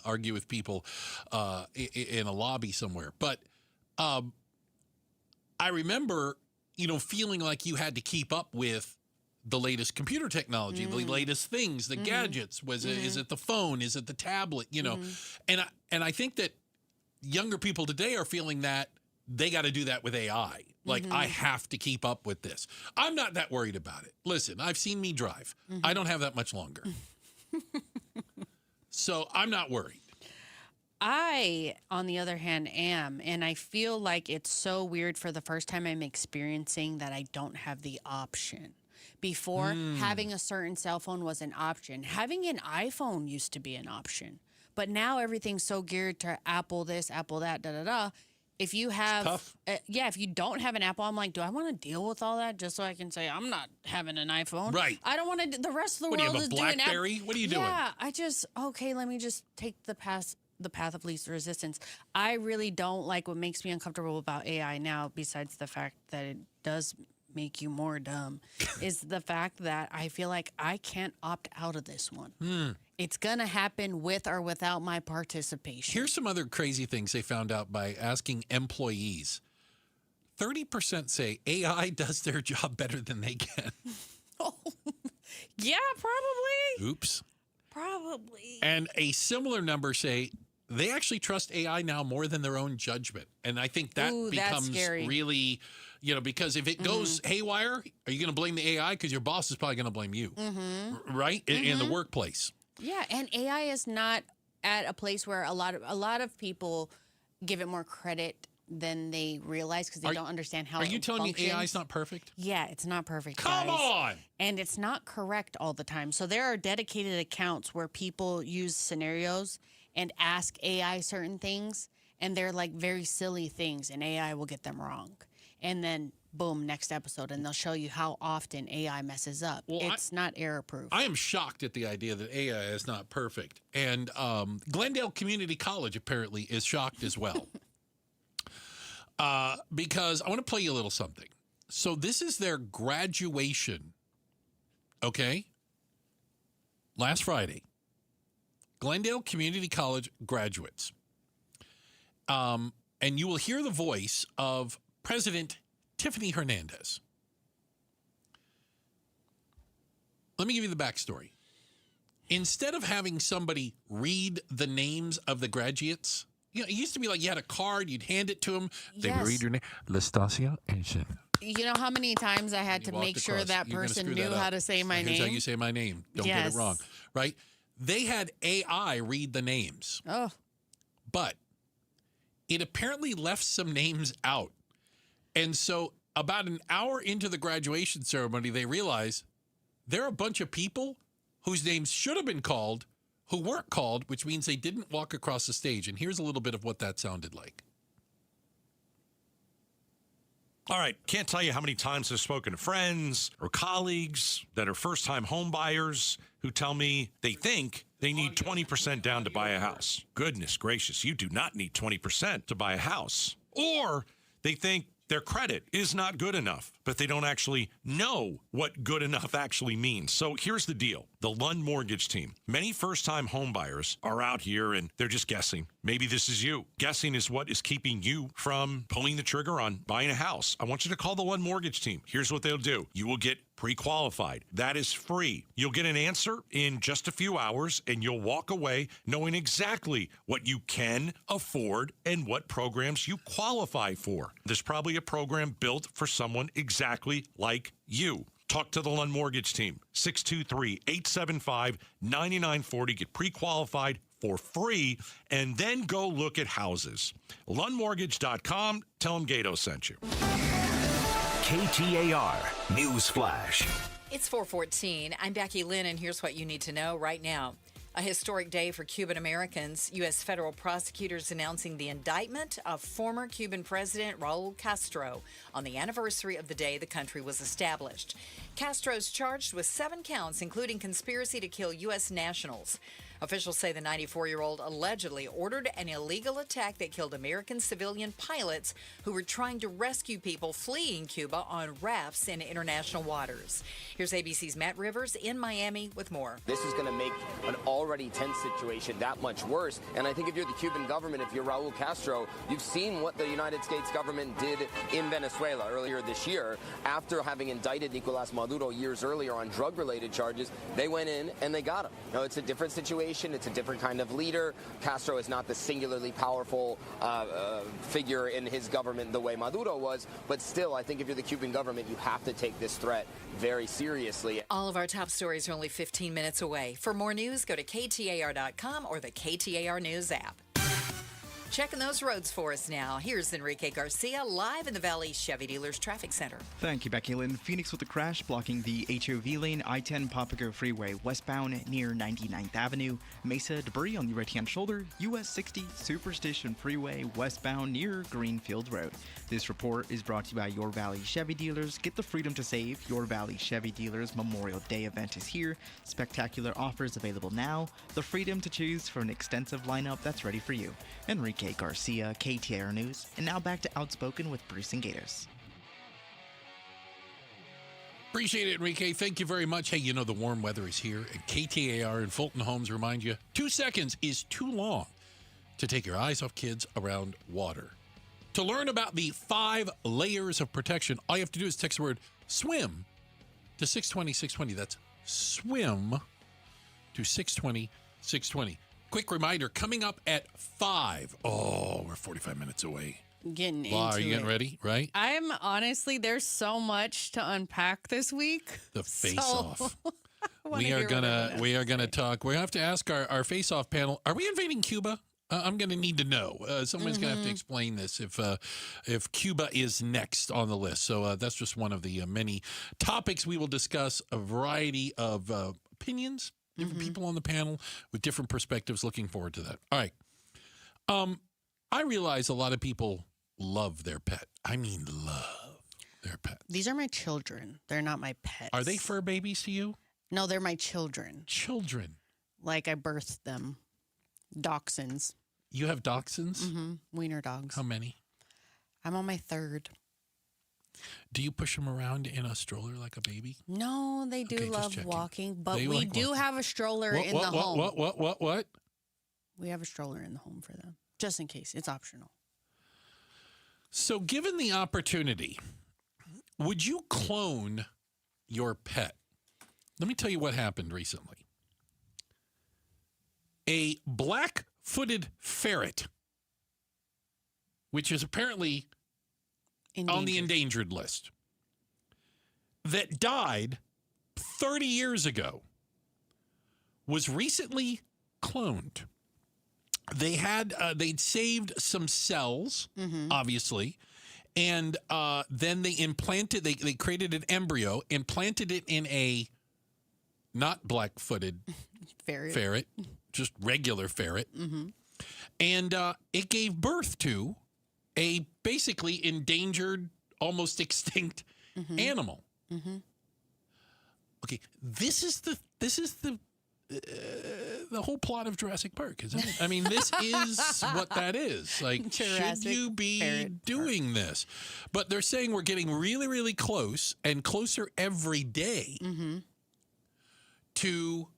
argue with people in a lobby somewhere. But I remember, feeling like you had to keep up with the latest computer technology, the latest things, the gadgets. Is it the phone? Is it the tablet? And I think that younger people today are feeling that they got to do that with AI. Like, I have to keep up with this. I'm not that worried about it. Listen, I've seen me drive. I don't have that much longer. So I'm not worried. I, on the other hand, am. And I feel like it's so weird for the first time I'm experiencing that I don't have the option. Before, having a certain cell phone was an option. Having an iPhone used to be an option. But now everything's so geared to Apple this, Apple that, da-da-da. If you have, if you don't have an Apple, I'm like, do I want to deal with all that just so I can say I'm not having an iPhone? Right. I don't want to, the rest of the world do you have, is a doing BlackBerry? What are you doing? Yeah, let me just take the path of least resistance. I really don't like what makes me uncomfortable about AI now, besides the fact that it does make you more dumb, is the fact that I feel like I can't opt out of this one. It's going to happen with or without my participation. Here's some other crazy things they found out by asking employees. 30% say AI does their job better than they can. Yeah, probably. Oops. Probably. And a similar number say they actually trust AI now more than their own judgment. And I think that becomes really, because if it goes haywire, are you going to blame the AI? Because your boss is probably going to blame you, right? In the workplace. Yeah, and AI is not at a place where a lot of people give it more credit than they realize because they don't understand how it functions. Are you telling me AI is not perfect? Yeah, it's not perfect. Come on! And it's not correct all the time. So there are dedicated accounts where people use scenarios and ask AI certain things, and they're like very silly things, and AI will get them wrong. And then, boom, next episode, and they'll show you how often AI messes up. Well, it's not error-proof. I am shocked at the idea that AI is not perfect. And Glendale Community College apparently is shocked as well. Because I want to play you a little something. So this is their graduation, okay? Last Friday. Glendale Community College graduates. And you will hear the voice of President Tiffany Hernandez. Let me give you the backstory. Instead of having somebody read the names of the graduates, you know, it used to be like you had a card, you'd hand it to them, they would read your name. Lestacia Asian. You know how many times I had to make sure that person knew how to say my name? Here's how you say my name. Don't get it wrong, right? They had AI read the names. Oh. But it apparently left some names out. And so about an hour into the graduation ceremony, they realized there are a bunch of people whose names should have been called who weren't called, which means they didn't walk across the stage. And here's a little bit of what that sounded like. All right, can't tell you how many times I've spoken to friends or colleagues that are first-time home buyers who tell me they think they need 20% down to buy a house. Goodness gracious, you do not need 20% to buy a house. Or they think their credit is not good enough, but they don't actually know what good enough actually means. So here's the deal. The Lund Mortgage team. Many first-time home buyers are out here and they're just guessing. Maybe this is you. Guessing is what is keeping you from pulling the trigger on buying a house. I want you to call the Lund Mortgage team. Here's what they'll do. You will get pre-qualified. That is free. You'll get an answer in just a few hours and you'll walk away knowing exactly what you can afford and what programs you qualify for. There's probably a program built for someone exactly like you. Talk to the Lund Mortgage team. 623-875-9940. Get pre-qualified for free and then go look at houses. LundMortgage.com. Tell them Gato sent you. KTAR News Flash. It's 4:14. I'm Becky Lynn, and here's what you need to know right now. A historic day for Cuban Americans. U.S. federal prosecutors announcing the indictment of former Cuban President Raul Castro on the anniversary of the day the country was established. Castro's charged with 7 counts, including conspiracy to kill U.S. nationals. Officials say the 94-year-old allegedly ordered an illegal attack that killed American civilian pilots who were trying to rescue people fleeing Cuba on rafts in international waters. Here's ABC's Matt Rivers in Miami with more. This is going to make an already tense situation that much worse. And I think if you're the Cuban government, if you're Raul Castro, you've seen what the United States government did in Venezuela earlier this year. After having indicted Nicolas Maduro years earlier on drug-related charges, they went in and they got him. Now, it's a different situation. It's a different kind of leader. Castro is not the singularly powerful figure in his government the way Maduro was. But still, I think if you're the Cuban government, you have to take this threat very seriously. All of our top stories are only 15 minutes away. For more news, go to KTAR.com or the KTAR News app. Checking those roads for us now. Here's Enrique Garcia live in the Valley Chevy Dealers Traffic Center. Thank you, Becky Lynn. Phoenix with a crash blocking the HOV lane, I-10 Papago Freeway westbound near 99th Avenue. Mesa debris on the right-hand shoulder, US 60 Superstition Freeway westbound near Greenfield Road. This report is brought to you by Your Valley Chevy Dealers. Get the freedom to save. Your Valley Chevy Dealers Memorial Day event is here. Spectacular offers available now. The freedom to choose from an extensive lineup that's ready for you. Enrique Garcia, KTAR News. And now back to Outspoken with Bruce and Gators. Appreciate it, Enrique. Thank you very much. Hey, you know the warm weather is here, and KTAR and Fulton Homes remind you 2 seconds is too long to take your eyes off kids around water. To learn about the 5 layers of protection, all you have to do is text the word SWIM to 620-620. That's SWIM to 620-620. Quick reminder, coming up at 5. Oh, we're 45 minutes away. Getting into Are you getting it. ready? Right? I'm honestly, there's so much to unpack this week. The face-off. I We are gonna talk. We have to ask our face-off panel. Are we invading Cuba? I'm going to need to know. Someone's going to have to explain this if Cuba is next on the list. So that's just one of the many topics we will discuss. A variety of opinions, different people on the panel with different perspectives. Looking forward to that. All right. I realize a lot of people love their pet. I mean, love their pet. These are my children. They're not my pets. Are they fur babies to you? No, they're my children. Children. Like I birthed them. Dachshunds. You have dachshunds? Mm-hmm. Wiener dogs. How many? I'm on my third. Do you push them around in a stroller like a baby? No, they do love walking, but we do have a stroller in the home. What? We have a stroller in the home for them, just in case. It's optional. So given the opportunity, would you clone your pet? Let me tell you what happened recently. A black-footed ferret, which is apparently on the endangered list, that died 30 years ago, was recently cloned. They'd saved some cells, obviously, and then they created an embryo, implanted it in a not black-footed ferret, just regular ferret, and it gave birth to a basically endangered, almost extinct animal. Okay, this is the whole plot of Jurassic Park, isn't it? I mean, this is what that is. Like, should you be doing this? But they're saying we're getting really, really close and closer every day to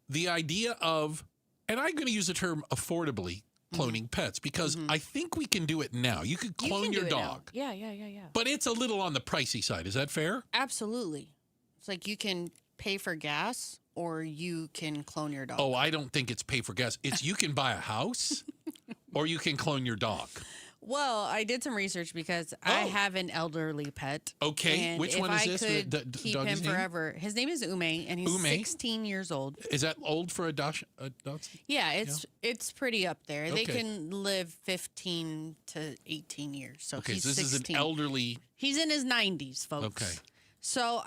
the idea of, and I'm going to use the term affordably, cloning pets, because I think we can do it now. You could clone your dog. Yeah. But it's a little on the pricey side. Is that fair? Absolutely. It's like you can pay for gas or you can clone your dog. Oh, I don't think it's pay for gas. It's you can buy a house or you can clone your dog. Well, I did some research because I have an elderly pet. Okay, and which one is this? If I could keep him forever. His name is Ume, and he's 16 years old. Is that old for a dog? Yeah, it's pretty up there. Okay. They can live 15 to 18 years. So okay, he's so this 16. is an elderly. He's in his 90s, folks. Okay. So,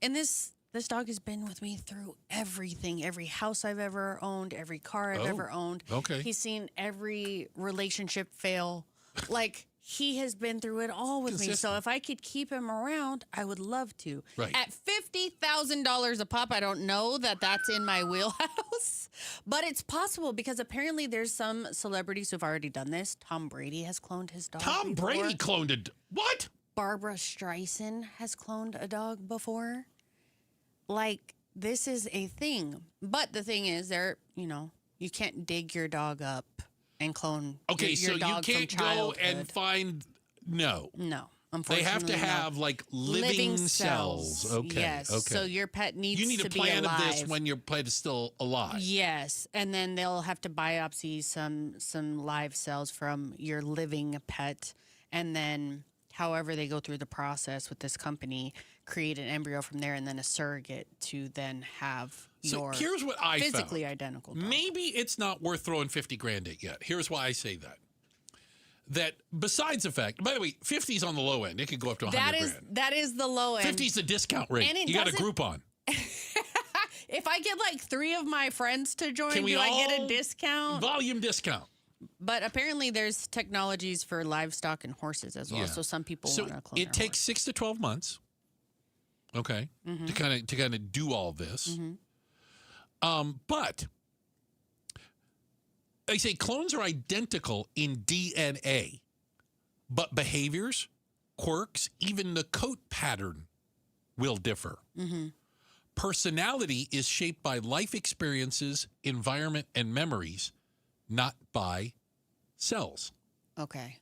and this dog has been with me through everything, every house I've ever owned, every car I've ever owned. Okay. He's seen every relationship fail. Like, he has been through it all with me. So if I could keep him around, I would love to. Right. At $50,000 a pop, I don't know that that's in my wheelhouse. But it's possible because apparently there's some celebrities who've already done this. Tom Brady has cloned his dog Tom before. Brady cloned a... What? Barbara Streisand has cloned a dog before. Like, this is a thing. But the thing is, you can't dig your dog up and clone your dog you can't go and find... No, unfortunately, they have to have like living cells. Okay, yes. Okay. So your pet needs to be alive. You need a plan of this when your pet is still alive. Yes, and then they'll have to biopsy some live cells from your living pet, and then however they go through the process with this company, create an embryo from there, and then a surrogate to then have your here's what I physically found. identical dog. Maybe it's not worth throwing $50,000 at yet. Here's why I say that. That besides the fact, by the way, 50 is on the low end. It could go up to $100,000. That is the low end. 50 is the discount rate. And you got a Groupon. If I get like 3 of my friends to join, do I get a discount? Volume discount. But apparently there's technologies for livestock and horses as well. Yeah. So some people want to clone it takes 6 to 12 months. Okay. To kind of do all this. But I say clones are identical in DNA, but behaviors, quirks, even the coat pattern will differ. Personality is shaped by life experiences, environment, and memories, not by cells. Okay.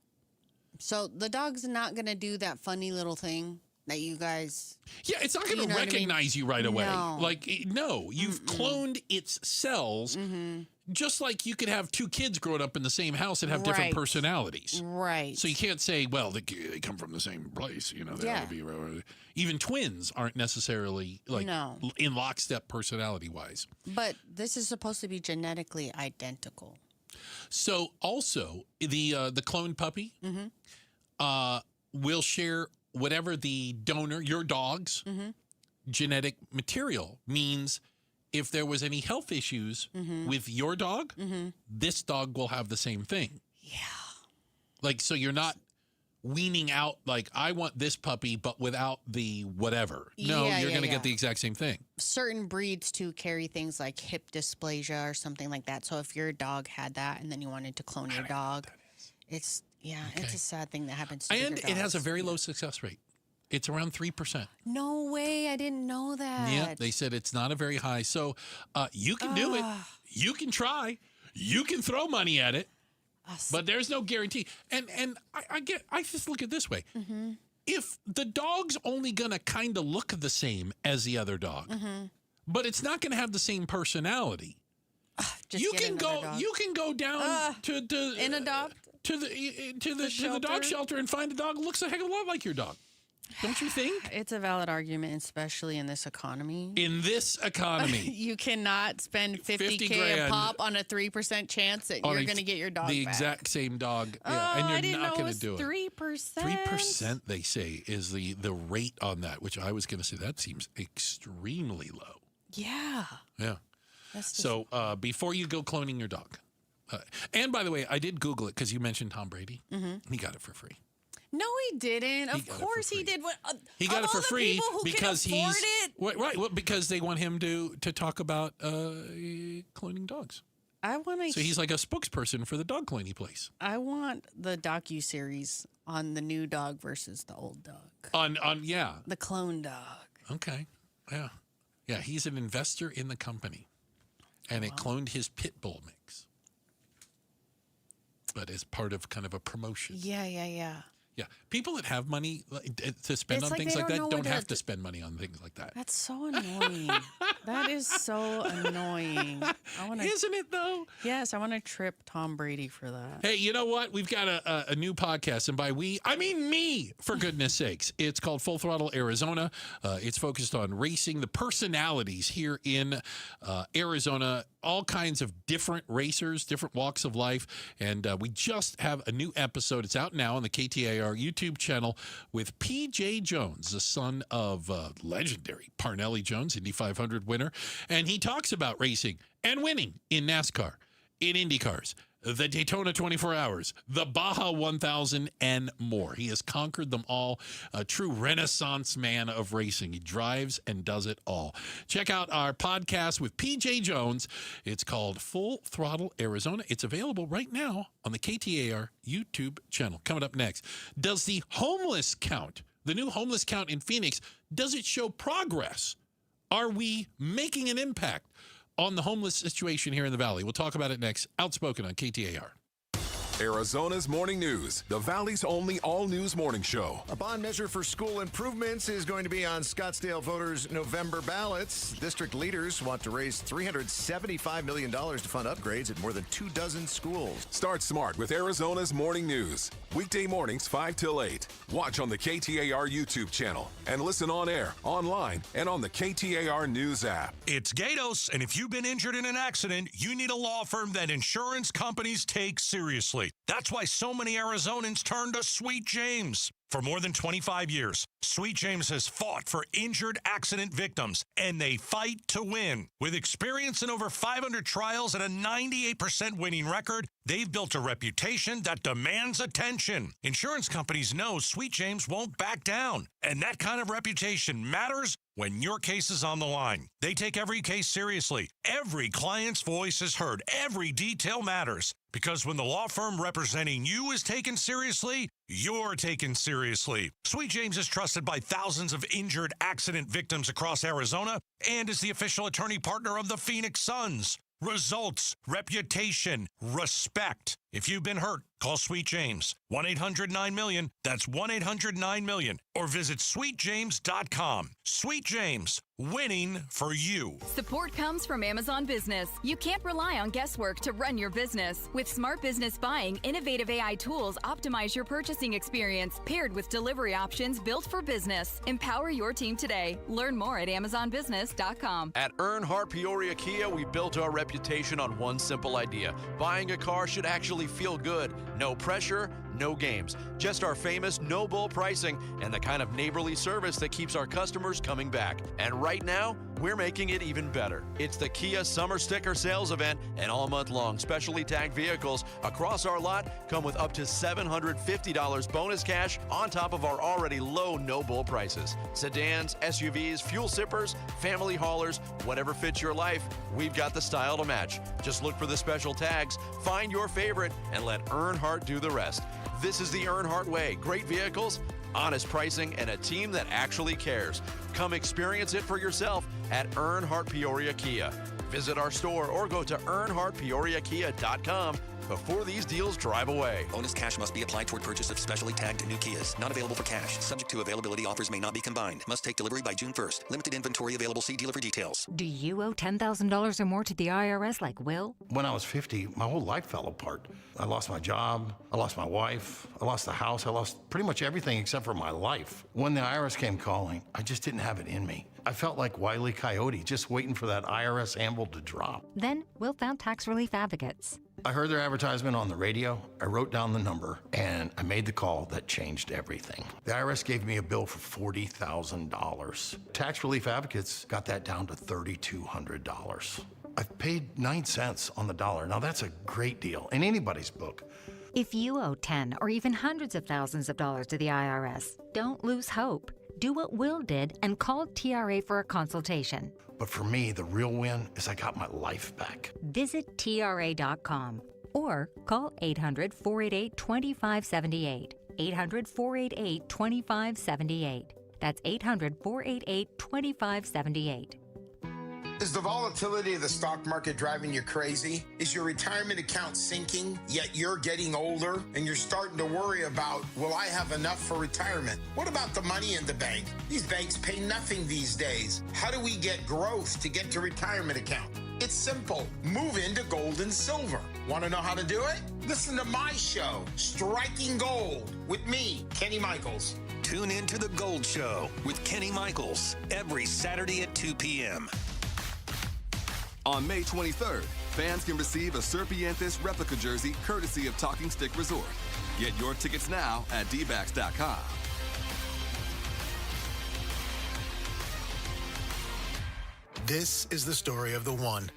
So the dog's not going to do that funny little thing that you guys... Yeah, it's not going to recognize you right away. No. Like, no, you've cloned its cells, just like you could have 2 kids growing up in the same house and have different personalities. Right. So you can't say, well, they come from the same place. They ought to be... Even twins aren't necessarily, like, in lockstep personality-wise. But this is supposed to be genetically identical. So also, the cloned puppy will share whatever the donor, your dog's genetic material means. If there was any health issues with your dog, this dog will have the same thing. Yeah. Like, so you're not weaning out, like, I want this puppy, but without the whatever. No, you're going to get the exact same thing. Certain breeds, too, carry things like hip dysplasia or something like that. So if your dog had that and then you wanted to clone your dog, it's a sad thing that happens to And bigger it has a dogs. very low success rate. It's around 3%. No way. I didn't know that. Yeah, they said it's not a very high. So you can do it. You can try. You can throw money at it. But there's no guarantee. And I just look at it this way. Mm-hmm. If the dog's only going to kind of look the same as the other dog, but it's not going to have the same personality, you can go down to the dog shelter and find a dog that looks a heck of a lot like your dog. Don't you think? It's a valid argument, especially in this economy. In this economy. You cannot spend $50K a pop on a 3% chance that you're going to get your dog the back. exact same dog. Yeah, and you're not going to do it. 3%. 3%, they say, is the rate on that, which I was going to say that seems extremely low. Yeah. Yeah. So before you go cloning your dog. And by the way, I did Google it because you mentioned Tom Brady. He got it for free. No, he didn't. Of course he did. He got it for free because because they want him to talk about cloning dogs. I want to. So he's like a spokesperson for the dog cloning place. I want the docu-series on the new dog versus the old dog. On the clone dog. Okay. Yeah. He's an investor in the company, and it cloned his pit bull mix, but as part of kind of a promotion. Yeah. Yeah, people that have money to spend on things like that don't have to spend money on things like that. That's so annoying. That is so annoying. Isn't it, though? Yes, I want to trip Tom Brady for that. Hey, you know what? We've got a new podcast, and by we, I mean me, for goodness sakes. It's called Full Throttle Arizona. It's focused on racing, the personalities here in Arizona, all kinds of different racers, different walks of life, and we just have a new episode. It's out now on the KTAR YouTube channel with P.J. Jones, the son of legendary Parnelli Jones, Indy 500 winner, and he talks about racing and winning in NASCAR, in IndyCars, the Daytona 24 Hours, the Baja 1000, and more. He has conquered them all. A true renaissance man of racing. He drives and does it all. Check out our podcast with PJ Jones. It's called Full Throttle Arizona. It's available right now on the KTAR YouTube channel. Coming up next, does the homeless count, the new homeless count in Phoenix, does it show progress? Are we making an impact on the homeless situation here in the Valley? We'll talk about it next. Outspoken on KTAR. Arizona's Morning News, the Valley's only all-news morning show. A bond measure for school improvements is going to be on Scottsdale voters' November ballots. District leaders want to raise $375 million to fund upgrades at more than 24 schools. Start smart with Arizona's Morning News. Weekday mornings 5 till 8. Watch on the KTAR YouTube channel and listen on air, online, and on the KTAR News app. It's Gatos, and if you've been injured in an accident, you need a law firm that insurance companies take seriously. That's why so many Arizonans turn to Sweet James. For more than 25 years, Sweet James has fought for injured accident victims, and they fight to win. With experience in over 500 trials and a 98% winning record, they've built a reputation that demands attention. Insurance companies know Sweet James won't back down, and that kind of reputation matters when your case is on the line. They take every case seriously. Every client's voice is heard. Every detail matters. Because when the law firm representing you is taken seriously, you're taken seriously. Sweet James is trusted by thousands of injured accident victims across Arizona and is the official attorney partner of the Phoenix Suns. Results, reputation, respect. If you've been hurt, call Sweet James. 1-800-9-MILLION. That's 1-800-9-MILLION. Or visit sweetjames.com. Sweet James, winning for you. Support comes from Amazon Business. You can't rely on guesswork to run your business. With Smart Business Buying, innovative AI tools optimize your purchasing experience, paired with delivery options built for business. Empower your team today. Learn more at amazonbusiness.com. At Earnhardt Peoria Kia, we built our reputation on one simple idea. Buying a car should actually feel good. No pressure, no games. Just our famous no bull pricing and the kind kind of neighborly service that keeps our customers coming back. And right now, we're making it even better. It's the Kia Summer Sticker Sales Event, and all month long, specially tagged vehicles across our lot come with up to $750 bonus cash on top of our already low no-bull prices. Sedans, SUVs, fuel sippers, family haulers, whatever fits your life, we've got the style to match. Just look for the special tags, find your favorite, and let Earnhardt do the rest. This is the Earnhardt way. Great vehicles, honest pricing, and a team that actually cares. Come experience it for yourself at Earnhardt Peoria Kia. Visit our store or go to earnhardtpeoriakia.com before these deals drive away. Bonus cash must be applied toward purchase of specially tagged new Kias. Not available for cash. Subject to availability. Offers may not be combined. Must take delivery by June 1st. Limited inventory available. See dealer for details. Do you owe $10,000 or more to the IRS like Will? When I was 50, my whole life fell apart. I lost my job. I lost my wife. I lost the house. I lost pretty much everything except for my life. When the IRS came calling, I just didn't have it in me. I felt like Wile E. Coyote, just waiting for that IRS anvil to drop. Then Will found tax relief advocates. I heard their advertisement on the radio, I wrote down the number, and I made the call that changed everything. The IRS gave me a bill for $40,000. Tax Relief Advocates got that down to $3,200. I've paid 9 cents on the dollar. Now that's a great deal in anybody's book. If you owe 10 or even hundreds of thousands of dollars to the IRS, don't lose hope. Do what Will did and call TRA for a consultation. But for me, the real win is I got my life back. Visit TRA.com or call 800-488-2578. 800-488-2578. That's 800-488-2578. Is the volatility of the stock market driving you crazy? Is your retirement account sinking, yet you're getting older and you're starting to worry about, will I have enough for retirement? What about the money in the bank? These banks pay nothing these days. How do we get growth to get to retirement account? It's simple. Move into gold and silver. Want to know how to do it? Listen to my show, Striking Gold, with me, Kenny Michaels. Tune in to The Gold Show with Kenny Michaels every Saturday at 2 p.m. On May 23rd, fans can receive a Serpientes replica jersey courtesy of Talking Stick Resort. Get your tickets now at dbacks.com. This is the story of the one.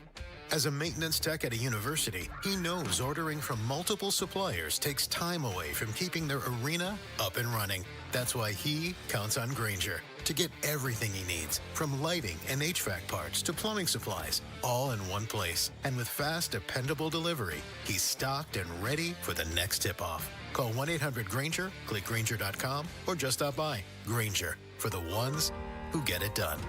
As a maintenance tech at a university, he knows ordering from multiple suppliers takes time away from keeping their arena up and running. That's why he counts on Grainger to get everything he needs, from lighting and HVAC parts to plumbing supplies, all in one place. And with fast, dependable delivery, he's stocked and ready for the next tip-off. Call 1-800-GRAINGER, click Grainger.com, or just stop by. Grainger, for the ones who get it done.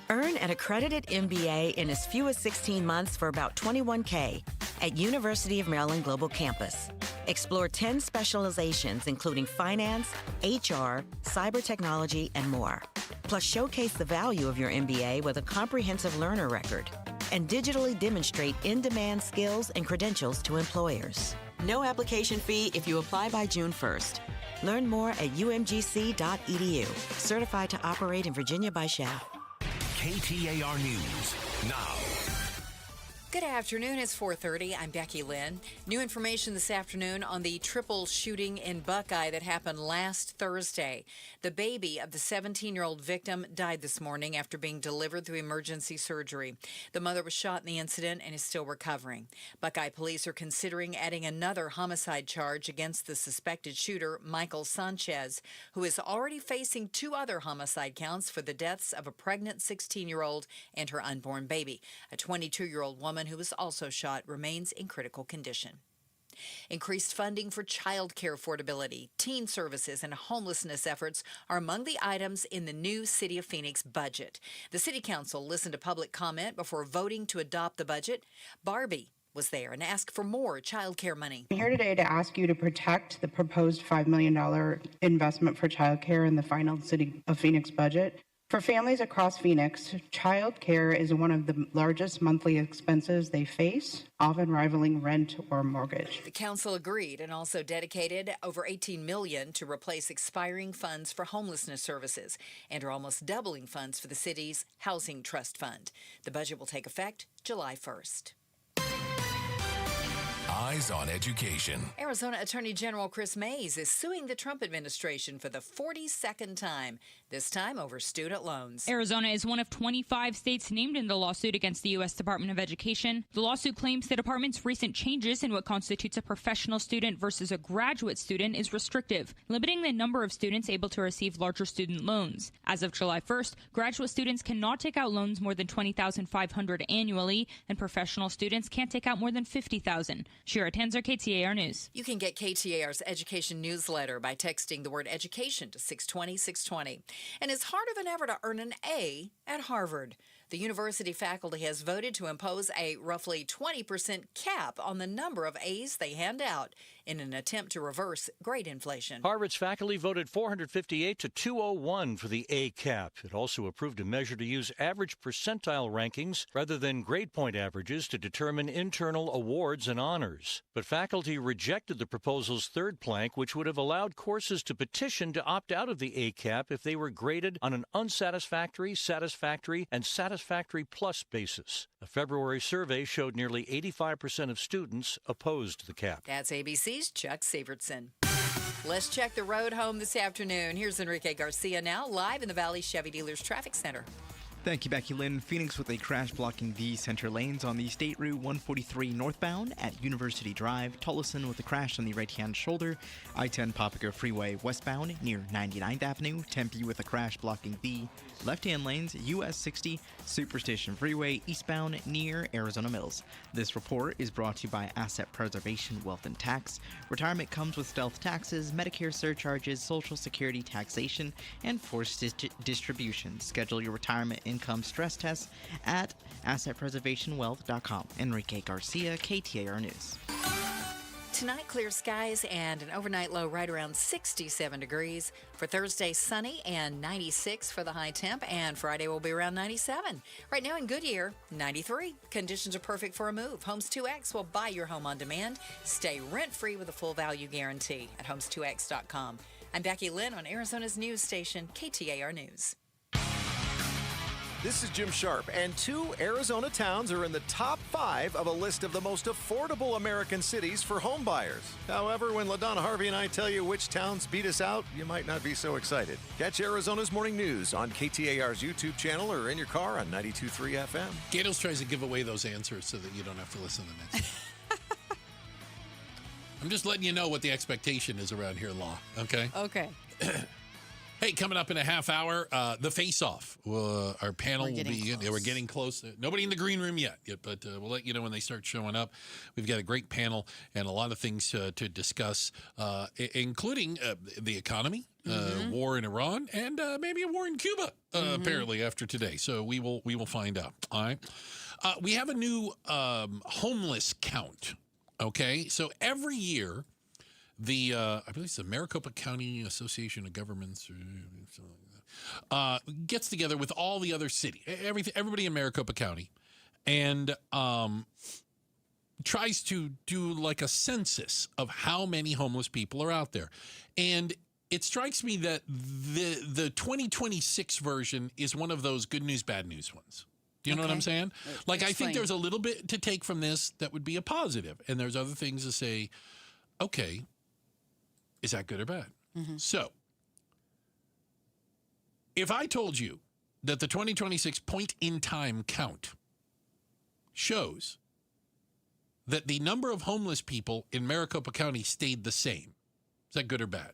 Earn an accredited MBA in as few as 16 months for about $21K at University of Maryland Global Campus. Explore 10 specializations, including finance, HR, cyber technology, and more. Plus, showcase the value of your MBA with a comprehensive learner record and digitally demonstrate in-demand skills and credentials to employers. No application fee if you apply by June 1st. Learn more at umgc.edu. Certified to operate in Virginia by Shell. KTAR News now. Good afternoon. It's 4:30. I'm Becky Lynn. New information this afternoon on the triple shooting in Buckeye that happened last Thursday. The baby of the 17-year-old victim died this morning after being delivered through emergency surgery. The mother was shot in the incident and is still recovering. Buckeye police are considering adding another homicide charge against the suspected shooter, Michael Sanchez, who is already facing 2 other homicide counts for the deaths of a pregnant 16-year-old and her unborn baby. A 22-year-old woman who was also shot remains in critical condition. Increased funding for child care affordability, teen services, and homelessness efforts are among the items in the new City of Phoenix budget. The City Council listened to public comment before voting to adopt the budget. Barbie was there and asked for more child care money. I'm here today to ask you to protect the proposed $5 million investment for child care in the final City of Phoenix budget. For families across Phoenix, child care is one of the largest monthly expenses they face, often rivaling rent or mortgage. The council agreed and also dedicated over $18 million to replace expiring funds for homelessness services and are almost doubling funds for the city's Housing Trust Fund. The budget will take effect July 1st. Eyes on Education. Arizona Attorney General Chris Mays is suing the Trump administration for the 42nd time, this time over student loans. Arizona is one of 25 states named in the lawsuit against the U.S. Department of Education. The lawsuit claims the department's recent changes in what constitutes a professional student versus a graduate student is restrictive, limiting the number of students able to receive larger student loans. As of July 1st, graduate students cannot take out loans more than $20,500 annually, and professional students can't take out more than $50,000. Shira Tanzer, KTAR News. You can get KTAR's education newsletter by texting the word education to 620-620. And it's harder than ever to earn an A at Harvard. The university faculty has voted to impose a roughly 20% cap on the number of A's they hand out in an attempt to reverse grade inflation. Harvard's faculty voted 458 to 201 for the A cap. It also approved a measure to use average percentile rankings rather than grade point averages to determine internal awards and honors. But faculty rejected the proposal's third plank, which would have allowed courses to petition to opt out of the A cap if they were graded on an unsatisfactory, satisfactory, and satisfactory plus basis. A February survey showed nearly 85% of students opposed the cap. That's ABC's Chuck Severson. Let's check the road home this afternoon. Here's Enrique Garcia now, live in the Valley Chevy Dealers Traffic Center. Thank you, Becky Lynn. Phoenix with a crash blocking the center lanes on the State Route 143 northbound at University Drive. Tolleson with a crash on the right-hand shoulder. I-10 Papago Freeway westbound near 99th Avenue. Tempe with a crash blocking the left-hand lanes. US 60 Superstation Freeway eastbound near Arizona Mills. This report is brought to you by Asset Preservation Wealth and Tax. Retirement comes with stealth taxes, Medicare surcharges, Social Security taxation, and forced distribution. Schedule your retirement income stress test at assetpreservationwealth.com. Enrique Garcia, KTAR News. Tonight, clear skies and an overnight low right around 67 degrees. For Thursday, sunny and 96 for the high temp, and Friday will be around 97. Right now in Goodyear, 93. Conditions are perfect for a move. Homes 2X will buy your home on demand. Stay rent-free with a full value guarantee at homes2x.com. I'm Becky Lynn on Arizona's news station, KTAR News. This is Jim Sharp, and 2 Arizona towns are in the top 5 of a list of the most affordable American cities for home buyers. However, when LaDonna Harvey and I tell you which towns beat us out, you might not be so excited. Catch Arizona's Morning News on KTAR's YouTube channel or in your car on 92.3 FM. Gatos tries to give away those answers so that you don't have to listen to the next one. I'm just letting you know what the expectation is around here, Law, okay? Okay. Hey, coming up in a half hour, the face-off. Our panel will be in. We're getting close. Nobody in the green room yet, but we'll let you know when they start showing up. We've got a great panel and a lot of things to discuss, including the economy, war in Iran, and maybe a war in Cuba, apparently, after today. So we will find out. All right. We have a new homeless count, okay? So every year, I believe it's the Maricopa County Association of Governments, or something like that, gets together with all the other cities, everybody in Maricopa County, and tries to do like a census of how many homeless people are out there. And it strikes me that the 2026 version is one of those good news, bad news ones. Do you know what I'm saying? Like, I think there's a little bit to take from this that would be a positive, and there's other things to say, okay, is that good or bad? So, if I told you that the 2026 point-in-time count shows that the number of homeless people in Maricopa County stayed the same, is that good or bad?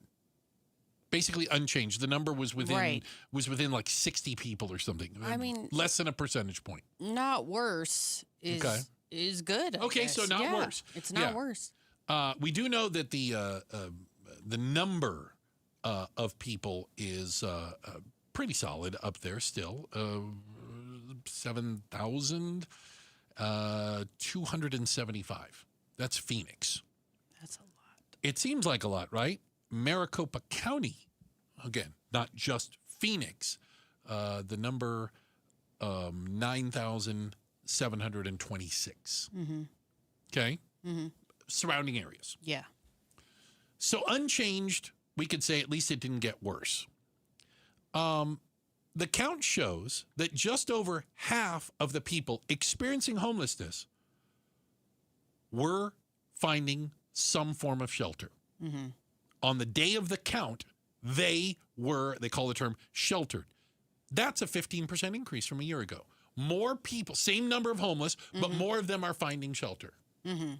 Basically unchanged. The number was within like 60 people or something. I mean, less than a percentage point. Not worse is good. Okay, so not worse. It's not worse. We do know that the number of people is pretty solid up there still. 7,275. That's Phoenix. That's a lot. It seems like a lot, right? Maricopa County, again, not just Phoenix. The number 9,726. Okay? Surrounding areas. Yeah. So unchanged, we could say at least it didn't get worse. The count shows that just over half of the people experiencing homelessness were finding some form of shelter. Mm-hmm. On the day of the count, they call the term sheltered. That's a 15% increase from a year ago. More people, same number of homeless, but more of them are finding shelter. Mm-hmm.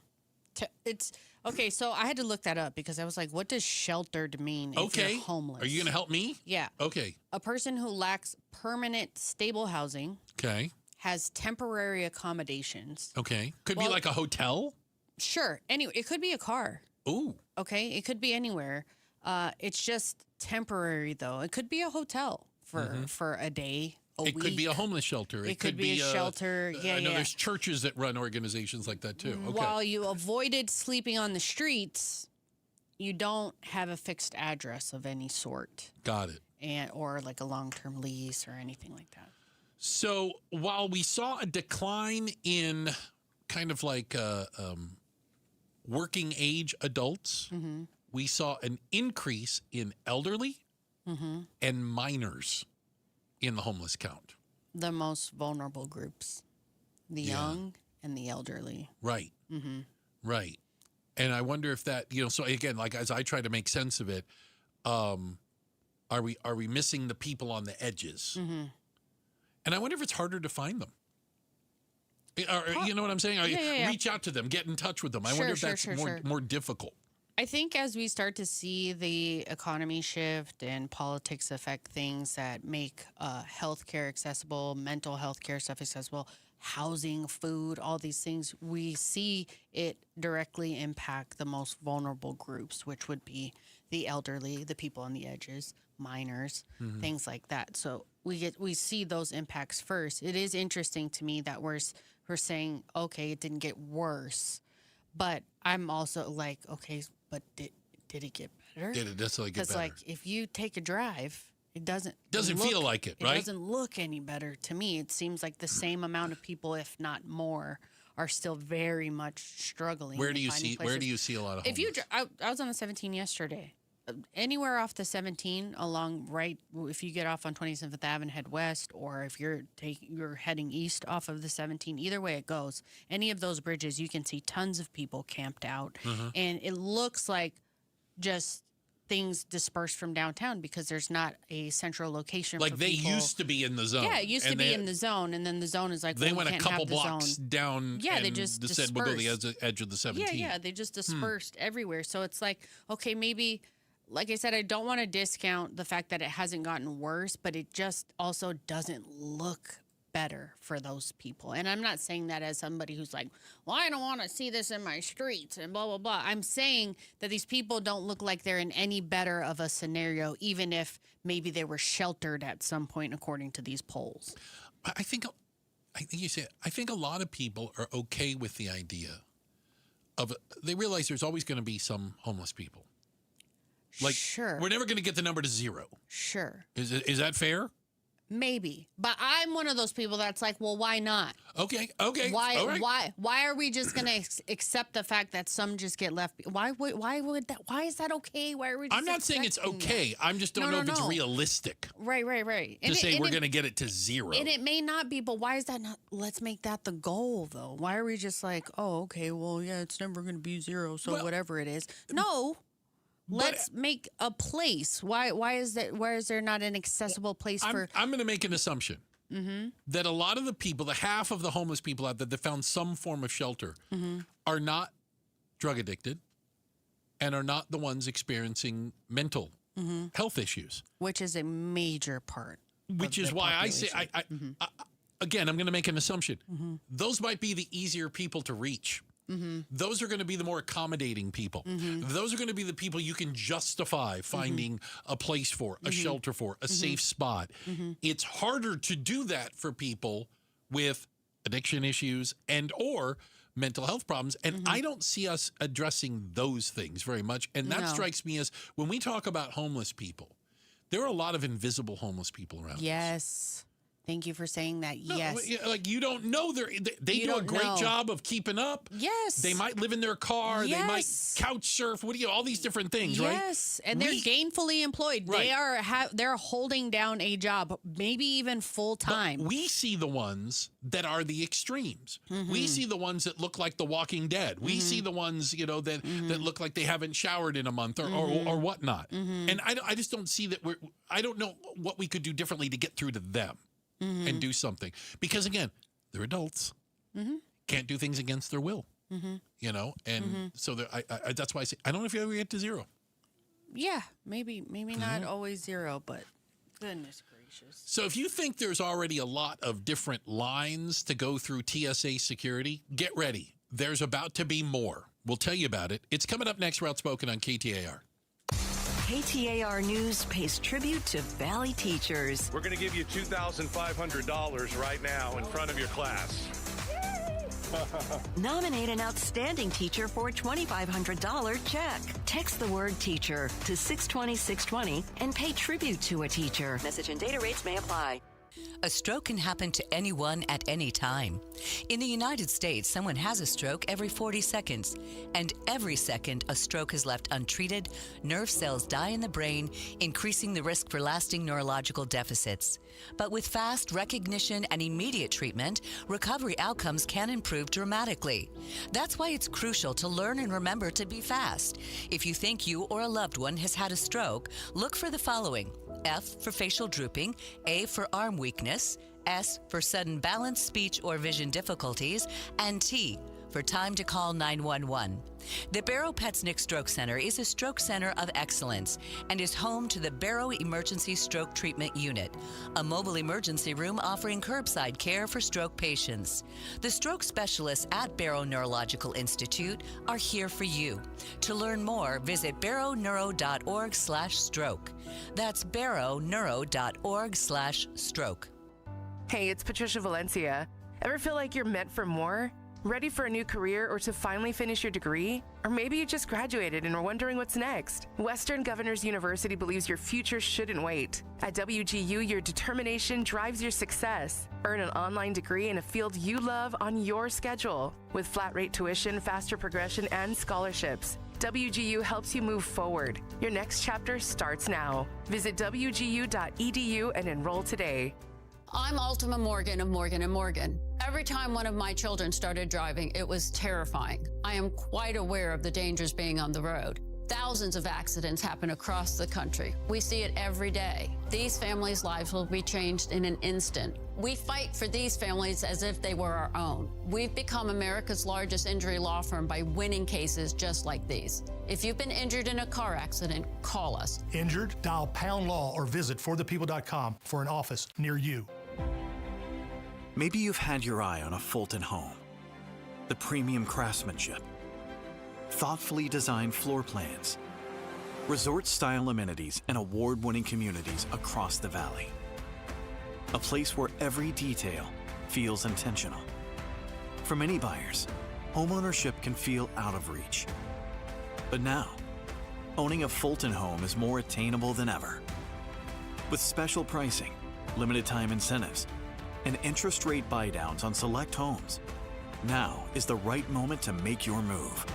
It's okay. So I had to look that up because I was like, what does sheltered mean if you're homeless? Are you going to help me? Yeah. Okay. A person who lacks permanent stable housing. Okay. Has temporary accommodations. Okay. Could be like a hotel? Sure. Anyway, it could be a car. Ooh. Okay. It could be anywhere. It's just temporary, though. It could be a hotel for a day. It could be a homeless shelter. It could be a shelter. I know there's churches that run organizations like that too. Okay. While you avoided sleeping on the streets, you don't have a fixed address of any sort. Got it. Or like a long-term lease or anything like that. So while we saw a decline in kind of like working age adults, we saw an increase in elderly and minors in the homeless count. The most vulnerable groups, the young and the elderly. Right. Mm-hmm. Right. And I wonder if that, so again, like as I try to make sense of it, are we missing the people on the edges? Mm-hmm. And I wonder if it's harder to find them. You know what I'm saying? Reach out to them, get in touch with them. I wonder if that's more difficult. I think as we start to see the economy shift and politics affect things that make healthcare accessible, mental health care stuff accessible, housing, food, all these things, we see it directly impact the most vulnerable groups, which would be the elderly, the people on the edges, minors, things like that. So we see those impacts first. It is interesting to me that we're saying, okay, it didn't get worse, but I'm also like, okay, but did it get better? Did it necessarily get better? Because like if you take a drive, it doesn't feel like it, right? It doesn't look any better to me. It seems like the same amount of people, if not more, are still very much struggling. Where do you see a lot of homeless? I was on the 17 yesterday. Anywhere off the 17 along if you get off on 27th Ave and head west, or if you're heading east off of the 17, either way it goes, any of those bridges, you can see tons of people camped out. And it looks like just things dispersed from downtown because there's not a central location like for they people. Used to be in the zone. Yeah, it used to be in the zone, and then the zone is like, they well, went a couple blocks down. Yeah, they just dispersed. Said we'll go the edge of the 17. Yeah, they just dispersed everywhere. So it's like, okay, maybe, like I said, I don't want to discount the fact that it hasn't gotten worse, but it just also doesn't look better for those people. And I'm not saying that as somebody who's like, well, I don't want to see this in my streets and blah, blah, blah. I'm saying that these people don't look like they're in any better of a scenario, even if maybe they were sheltered at some point, according to these polls. I think you said, I think a lot of people are okay with the idea they realize there's always going to be some homeless people. Like, sure. We're never going to get the number to zero. Sure. Is that fair? Maybe. But I'm one of those people that's like, well, why not? Okay. Why are we just going to accept the fact that some just get left? Why is that okay? Why are we just I'm not saying it's okay. I just don't know if it's realistic. Right. To say we're going to get it to zero. And it may not be, but why is that not? Let's make that the goal, though. Why are we just like, oh, okay, well, yeah, it's never going to be zero, so whatever it is. No. Let's make a place. Why is there not an accessible place for? I'm going to make an assumption that a lot of the people, the half of the homeless people out there that found some form of shelter, are not drug addicted, and are not the ones experiencing mental health issues, which is a major part. Which is why population. I say, again, I'm going to make an assumption. Those might be the easier people to reach. Those are going to be the more accommodating people. Those are going to be the people you can justify finding a place for, a shelter for, a safe spot. It's harder to do that for people with addiction issues and or mental health problems. And I don't see us addressing those things very much. And that strikes me as when we talk about homeless people, there are a lot of invisible homeless people around. Yes. Thank you for saying that. No, yes. Like, you don't know. They You do a don't great know. job of keeping up. Yes. They might live in their car. They might Yes. couch surf. All these different things, right? Yes, and they're gainfully employed. Right. They are they're holding down a job, maybe even full time. But we see the ones that are the extremes. Mm-hmm. We see the ones that look like The Walking Dead. We see the ones, that look like they haven't showered in a month or whatnot. Mm-hmm. And I just don't see that I don't know what we could do differently to get through to them and do something. Because again, they're adults. Mm-hmm. Can't do things against their will. Mm-hmm. So that's why I say, I don't know if you ever get to zero. Yeah, maybe not always zero, but goodness gracious. So if you think there's already a lot of different lines to go through TSA security, get ready. There's about to be more. We'll tell you about it. It's coming up next, Outspoken on KTAR. KTAR News pays tribute to Valley teachers. We're going to give you $2,500 right now in front of your class. Nominate an outstanding teacher for a $2,500 check. Text the word teacher to 620-620 and pay tribute to a teacher. Message and data rates may apply. A stroke can happen to anyone at any time. In the United States, someone has a stroke every 40 seconds. And every second a stroke is left untreated, nerve cells die in the brain, increasing the risk for lasting neurological deficits. But with fast recognition and immediate treatment, recovery outcomes can improve dramatically. That's why it's crucial to learn and remember to be fast. If you think you or a loved one has had a stroke, look for the following. F for facial drooping, A for arm weakness, S for sudden balance, speech, or vision difficulties, and T for time to call 911. The Barrow Petsnick Stroke Center is a stroke center of excellence and is home to the Barrow Emergency Stroke Treatment Unit, a mobile emergency room offering curbside care for stroke patients. The stroke specialists at Barrow Neurological Institute are here for you. To learn more, visit barrowneuro.org/stroke. That's barrowneuro.org/stroke. Hey, it's Patricia Valencia. Ever feel like you're meant for more? Ready for a new career or to finally finish your degree? Or maybe you just graduated and are wondering what's next? Western Governors University believes your future shouldn't wait. At WGU, your determination drives your success. Earn an online degree in a field you love on your schedule. With flat rate tuition, faster progression, and scholarships, WGU helps you move forward. Your next chapter starts now. Visit wgu.edu and enroll today. I'm Ultima Morgan of Morgan & Morgan. Every time one of my children started driving, it was terrifying. I am quite aware of the dangers being on the road. Thousands of accidents happen across the country. We see it every day. These families' lives will be changed in an instant. We fight for these families as if they were our own. We've become America's largest injury law firm by winning cases just like these. If you've been injured in a car accident, call us. Injured? Dial # law or visit forthepeople.com for an office near you. Maybe you've had your eye on a Fulton home. The premium craftsmanship, thoughtfully designed floor plans, resort-style amenities, and award-winning communities across the valley. A place where every detail feels intentional. For many buyers, homeownership can feel out of reach. But now, owning a Fulton home is more attainable than ever. With special pricing, limited time incentives, and interest rate buydowns on select homes, now is the right moment to make your move.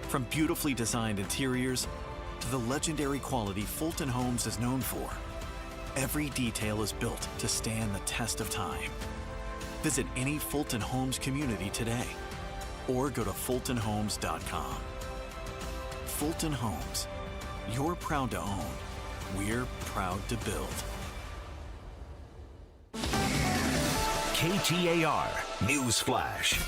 From beautifully designed interiors to the legendary quality Fulton Homes is known for, every detail is built to stand the test of time. Visit any Fulton Homes community today or go to fultonhomes.com. Fulton Homes. You're proud to own. We're proud to build. KTAR News Flash.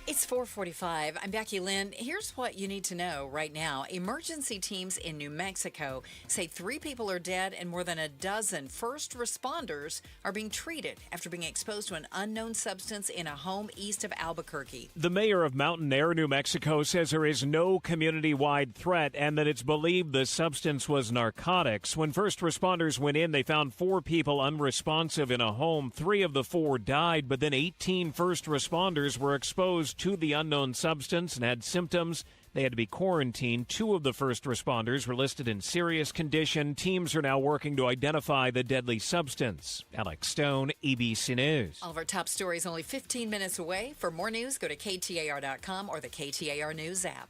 It's 4:45. I'm Becky Lynn. Here's what you need to know right now. Emergency teams in New Mexico say 3 people are dead and more than a dozen first responders are being treated after being exposed to an unknown substance in a home east of Albuquerque. The mayor of Mountain Air, New Mexico, says there is no community-wide threat and that it's believed the substance was narcotics. When first responders went in, they found 4 people unresponsive in a home. 3 of the 4 died, but then 18 first responders were exposed to the unknown substance and had symptoms They had to be quarantined. 2 of the first responders were listed in serious condition. Teams are now working to identify the deadly substance. Alex Stone, ABC News. All of our top stories only 15 minutes away. For more news, go to KTAR.com or the KTAR News app.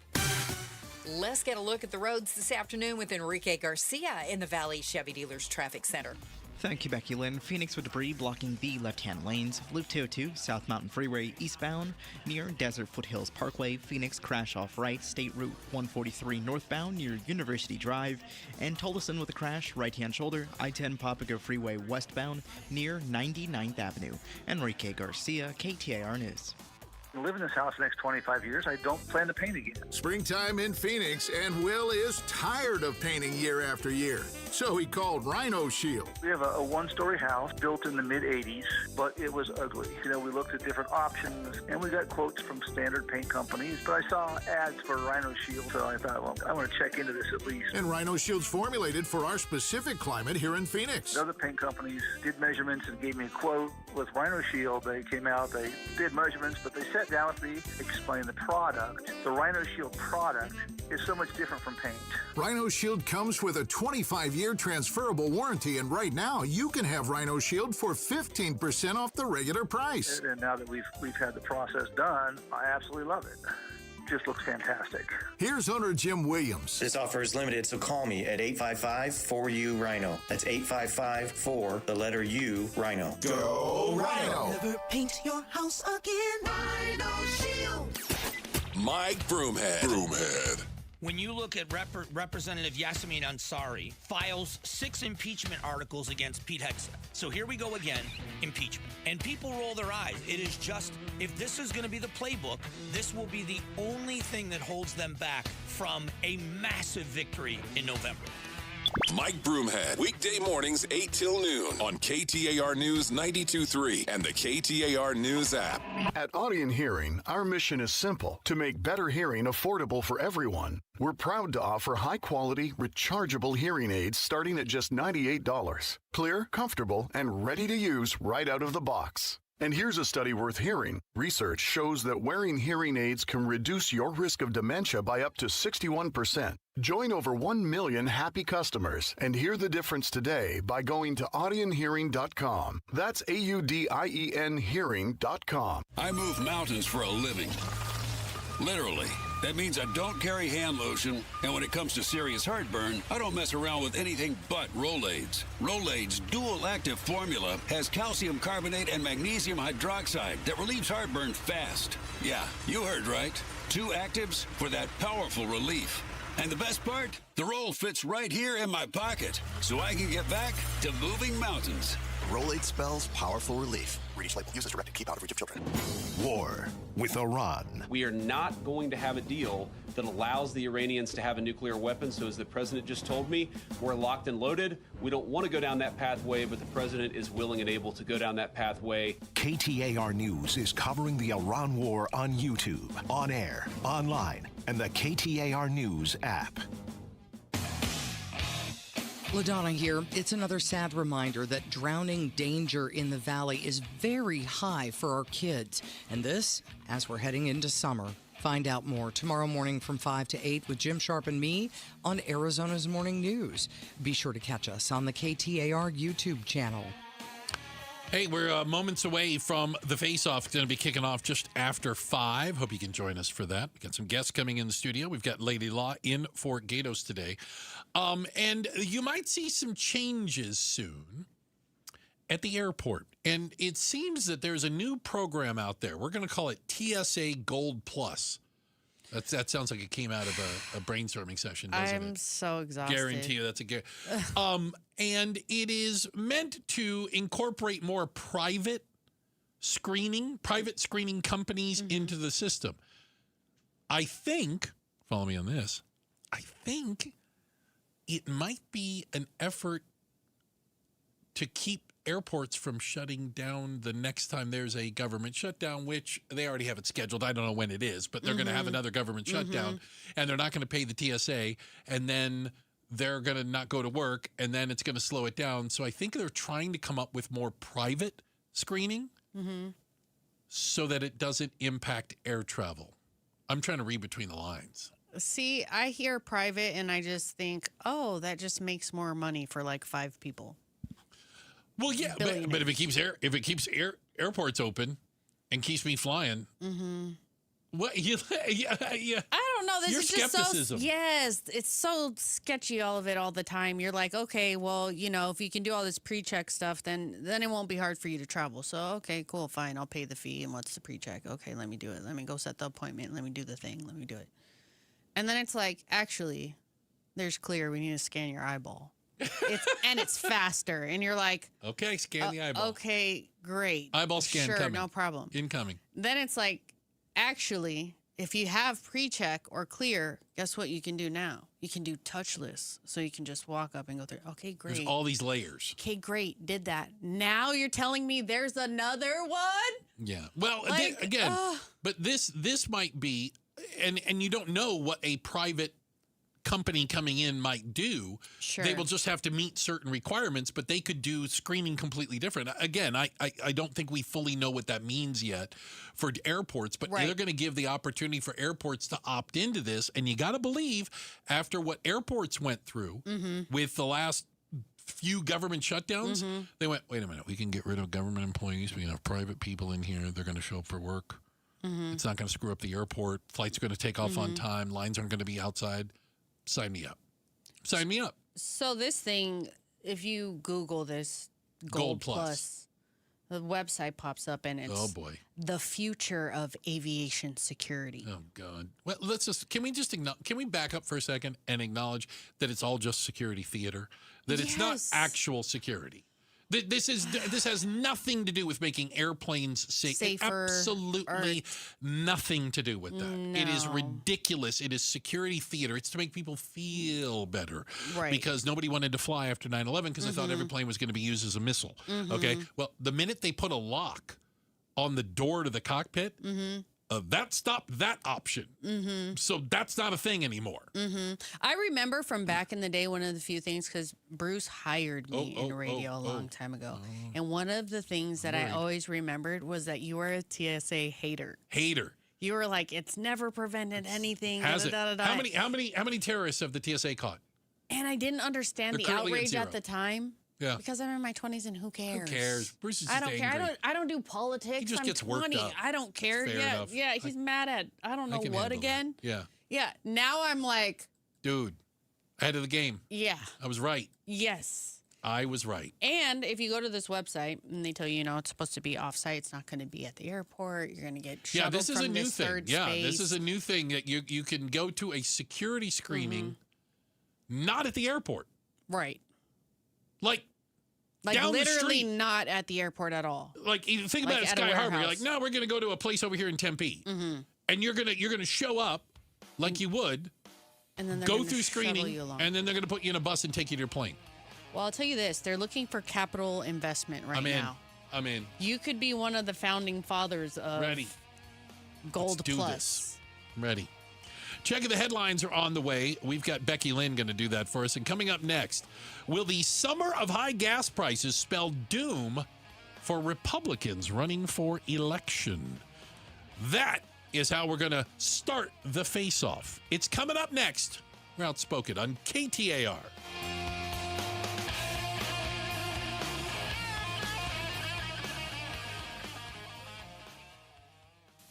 Let's get a look at the roads this afternoon with Enrique Garcia in the Valley Chevy Dealers Traffic Center. Thank you, Becky Lynn. Phoenix with debris blocking the left-hand lanes. Loop 202, South Mountain Freeway eastbound near Desert Foothills Parkway. Phoenix crash off right. State Route 143 northbound near University Drive. And Tolleson with a crash, right-hand shoulder. I-10 Papago Freeway westbound near 99th Avenue. Enrique Garcia, KTAR News. Live in this house the next 25 years. I don't plan to paint again. Springtime in Phoenix, and Will is tired of painting year after year. So he called Rhino Shield. We have a one-story house built in the mid-'80s, but it was ugly. We looked at different options, and we got quotes from standard paint companies, but I saw ads for Rhino Shield, so I thought, well, I want to check into this at least. And Rhino Shield's formulated for our specific climate here in Phoenix. Other paint companies did measurements and gave me a quote. With Rhino Shield, they came out, they did measurements, but they sat down with me, explained the product. The Rhino Shield product is so much different from paint. Rhino Shield comes with a 25-year transferable warranty, and right now you can have Rhino Shield for 15% off the regular price. And now that we've had the process done, I absolutely love it. Just looks fantastic. Here's owner Jim Williams. This offer is limited, so call me at 855-4U-RHINO. That's 855-4, the letter U, Rhino. Go Rhino! Never paint your house again. Rhino Shield. Mike Broomhead. When you look at Representative Yasemin Ansari files 6 impeachment articles against Pete Hegseth. So here we go again, impeachment. And people roll their eyes. It is just, if this is going to be the playbook, this will be the only thing that holds them back from a massive victory in November. Mike Broomhead, weekday mornings 8 till noon on KTAR News 92.3 and the KTAR News app. At Audion Hearing, our mission is simple: to make better hearing affordable for everyone. We're proud to offer high-quality, rechargeable hearing aids starting at just $98. Clear, comfortable, and ready to use right out of the box. And here's a study worth hearing. Research shows that wearing hearing aids can reduce your risk of dementia by up to 61%. Join over 1 million happy customers and hear the difference today by going to audionhearing.com. That's AUDIEN hearing.com. I move mountains for a living. Literally. That means I don't carry hand lotion, and when it comes to serious heartburn, I don't mess around with anything but Rolaids. Rolaids' dual-active formula has calcium carbonate and magnesium hydroxide that relieves heartburn fast. Yeah, you heard right. 2 actives for that powerful relief. And the best part? The roll fits right here in my pocket, so I can get back to moving mountains. Rolade spells powerful relief. Read each label. Use as directed. Keep out of reach of children. War with Iran. We are not going to have a deal that allows the Iranians to have a nuclear weapon. So as the president just told me, we're locked and loaded. We don't want to go down that pathway, but the president is willing and able to go down that pathway. KTAR News is covering the Iran war on YouTube, on air, online, and the KTAR News app. LaDonna here. It's another sad reminder that drowning danger in the valley is very high for our kids. And this, as we're heading into summer. Find out more tomorrow morning from 5 to 8 with Jim Sharp and me on Arizona's Morning News. Be sure to catch us on the KTAR YouTube channel. Hey, we're moments away from the face-off. It's going to be kicking off just after 5. Hope you can join us for that. We've got some guests coming in the studio. We've got Lady Law in for Gatos today. And you might see some changes soon at the airport. And it seems that there's a new program out there. We're going to call it TSA Gold Plus. That sounds like it came out of a brainstorming session, doesn't it? I'm so exhausted. Guarantee you that's a and it is meant to incorporate more private screening companies into the system. I think, follow me on this, I think it might be an effort to keep airports from shutting down the next time there's a government shutdown, which they already have it scheduled. I don't know when it is, but they're going to have another government shutdown, and they're not going to pay the TSA, and then they're going to not go to work, and then it's going to slow it down. So I think they're trying to come up with more private screening so that it doesn't impact air travel. I'm trying to read between the lines. See, I hear private and I just think, oh, that just makes more money for like 5 people. Well, yeah, but if it keeps airports open and keeps me flying, what? Yeah. I don't know. This Your is just skepticism. so. Yes, it's so sketchy. All of it, all the time. You're like, okay, well, if you can do all this pre-check stuff, then it won't be hard for you to travel. So, okay, cool, fine. I'll pay the fee. And what's the pre-check? Okay, let me do it. Let me go set the appointment. Let me do the thing. Let me do it. And then it's like, actually, there's clear. We need to scan your eyeball. It's faster. And you're like, okay, scan the eyeball. Okay, great. Eyeball scan sure, coming. No problem. Incoming. Then it's like, actually, if you have pre-check or clear, guess what you can do now? You can do touchless. So you can just walk up and go through. Okay, great. There's all these layers. Okay, great. Did that. Now you're telling me there's another one? Yeah. Well, but this might be, and you don't know what a private company coming in might do. Sure. They will just have to meet certain requirements, but they could do screening completely different. Again, I don't think we fully know what that means yet for airports, but they're going to give the opportunity for airports to opt into this. And you got to believe, after what airports went through with the last few government shutdowns, they went, wait a minute, we can get rid of government employees. We can have private people in here. They're going to show up for work. It's not going to screw up the airport. Flights are going to take off on time. Lines aren't going to be outside. Sign me up. Sign me up. So this thing, if you Google this, Gold Plus, the website pops up and it's the future of aviation security. Oh, God. Well, can we back up for a second and acknowledge that it's all just security theater? That it's not actual security. This has nothing to do with making airplanes safer. Absolutely nothing to do with that. No. It is ridiculous. It is security theater. It's to make people feel better. Right. Because nobody wanted to fly after 9/11 because they thought every plane was going to be used as a missile. Okay. Well, the minute they put a lock on the door to the cockpit, that stopped that option. So that's not a thing anymore. I remember from back in the day, one of the few things, because Bruce hired me in radio a long time ago. And one of the things that I always remembered was that you were a TSA hater. You were like, it's never prevented anything. Has it? How many terrorists have the TSA caught? And I didn't understand the outrage at the time. Yeah. Because I'm in my 20s and who cares? Who cares? Bruce is just I don't care. angry. I don't do politics. He just I'm gets 20. worked up. I don't care. Fair enough. Yeah, he's mad at I don't know what again. That. Yeah. Now I'm like, dude, ahead of the game. Yeah. I was right. Yes. I was right. And if you go to this website and they tell you, it's supposed to be offsite, it's not going to be at the airport. You're going to get shuttled this is from a new this thing. third Yeah, space. this is a new thing that you can go to a security screening, not at the airport. Right. Like down literally the street. Not at the airport at all. Like think about it, Sky Harbor. You're like, no, we're going to go to a place over here in Tempe, and you're gonna show up like you would, and then go through screening, and then they're going to put you in a bus and take you to your plane. Well, I'll tell you this: they're looking for capital investment now. I'm in. You could be one of the founding fathers of Gold Let's do Plus. This. Ready. Checking the headlines are on the way. We've got Becky Lynn going to do that for us. And coming up next, will the summer of high gas prices spell doom for Republicans running for election? That is how we're going to start the face-off. It's coming up next. We're Outspoken on KTAR.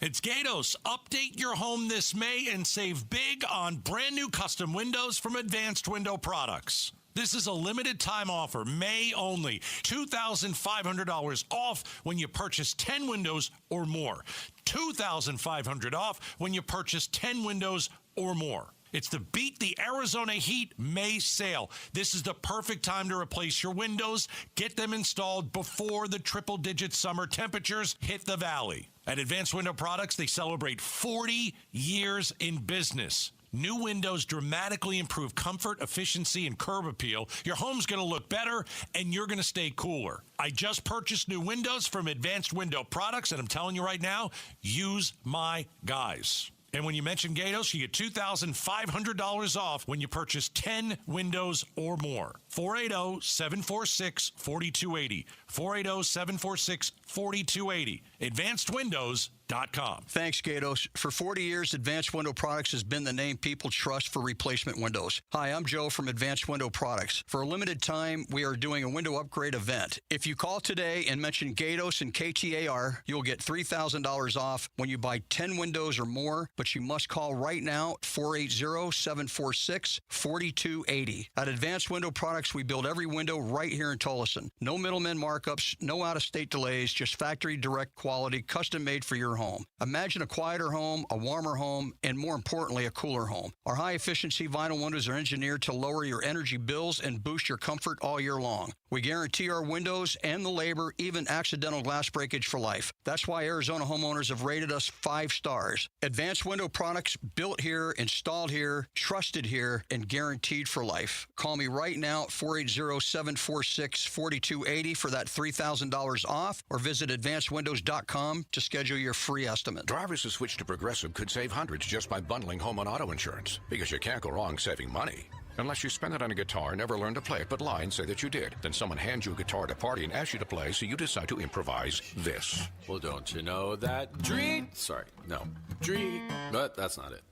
It's Gatos. Update your home this May and save big on brand new custom windows from Advanced Window Products. This is a limited time offer, May only. $2,500 off when you purchase 10 windows or more. $2,500 off when you purchase 10 windows or more. It's the Beat the Arizona Heat May sale. This is the perfect time to replace your windows. Get them installed before the triple-digit summer temperatures hit the valley. At Advanced Window Products, they celebrate 40 years in business. New windows dramatically improve comfort, efficiency, and curb appeal. Your home's going to look better, and you're going to stay cooler. I just purchased new windows from Advanced Window Products, and I'm telling you right now, use my guys. And when you mention Gatos, you get $2,500 off when you purchase 10 windows or more. 480-746-4280. 480-746-4280. Advanced Windows, Thanks, Gatos. For 40 years, Advanced Window Products has been the name people trust for replacement windows. Hi, I'm Joe from Advanced Window Products. For a limited time, we are doing a window upgrade event. If you call today and mention Gatos and KTAR, you'll get $3,000 off when you buy 10 windows or more, but you must call right now at 480-746-4280. At Advanced Window Products, we build every window right here in Tolleson. No middleman markups, no out-of-state delays, just factory direct quality, custom made for your home. Imagine a quieter home, a warmer home, and more importantly, a cooler home. Our high-efficiency vinyl windows are engineered to lower your energy bills and boost your comfort all year long. We guarantee our windows and the labor, even accidental glass breakage for life. That's why Arizona homeowners have rated us 5 stars. Advanced Window Products, built here, installed here, trusted here, and guaranteed for life. Call me right now at 480-746-4280 for that $3,000 off, or visit advancedwindows.com to schedule your free estimate. Drivers who switch to Progressive could save hundreds just by bundling home and auto insurance, because you can't go wrong saving money. Unless you spend it on a guitar, never learn to play it, but lie and say that you did. Then someone hands you a guitar at a party and asks you to play, so you decide to improvise this. Well, don't you know that but that's not it.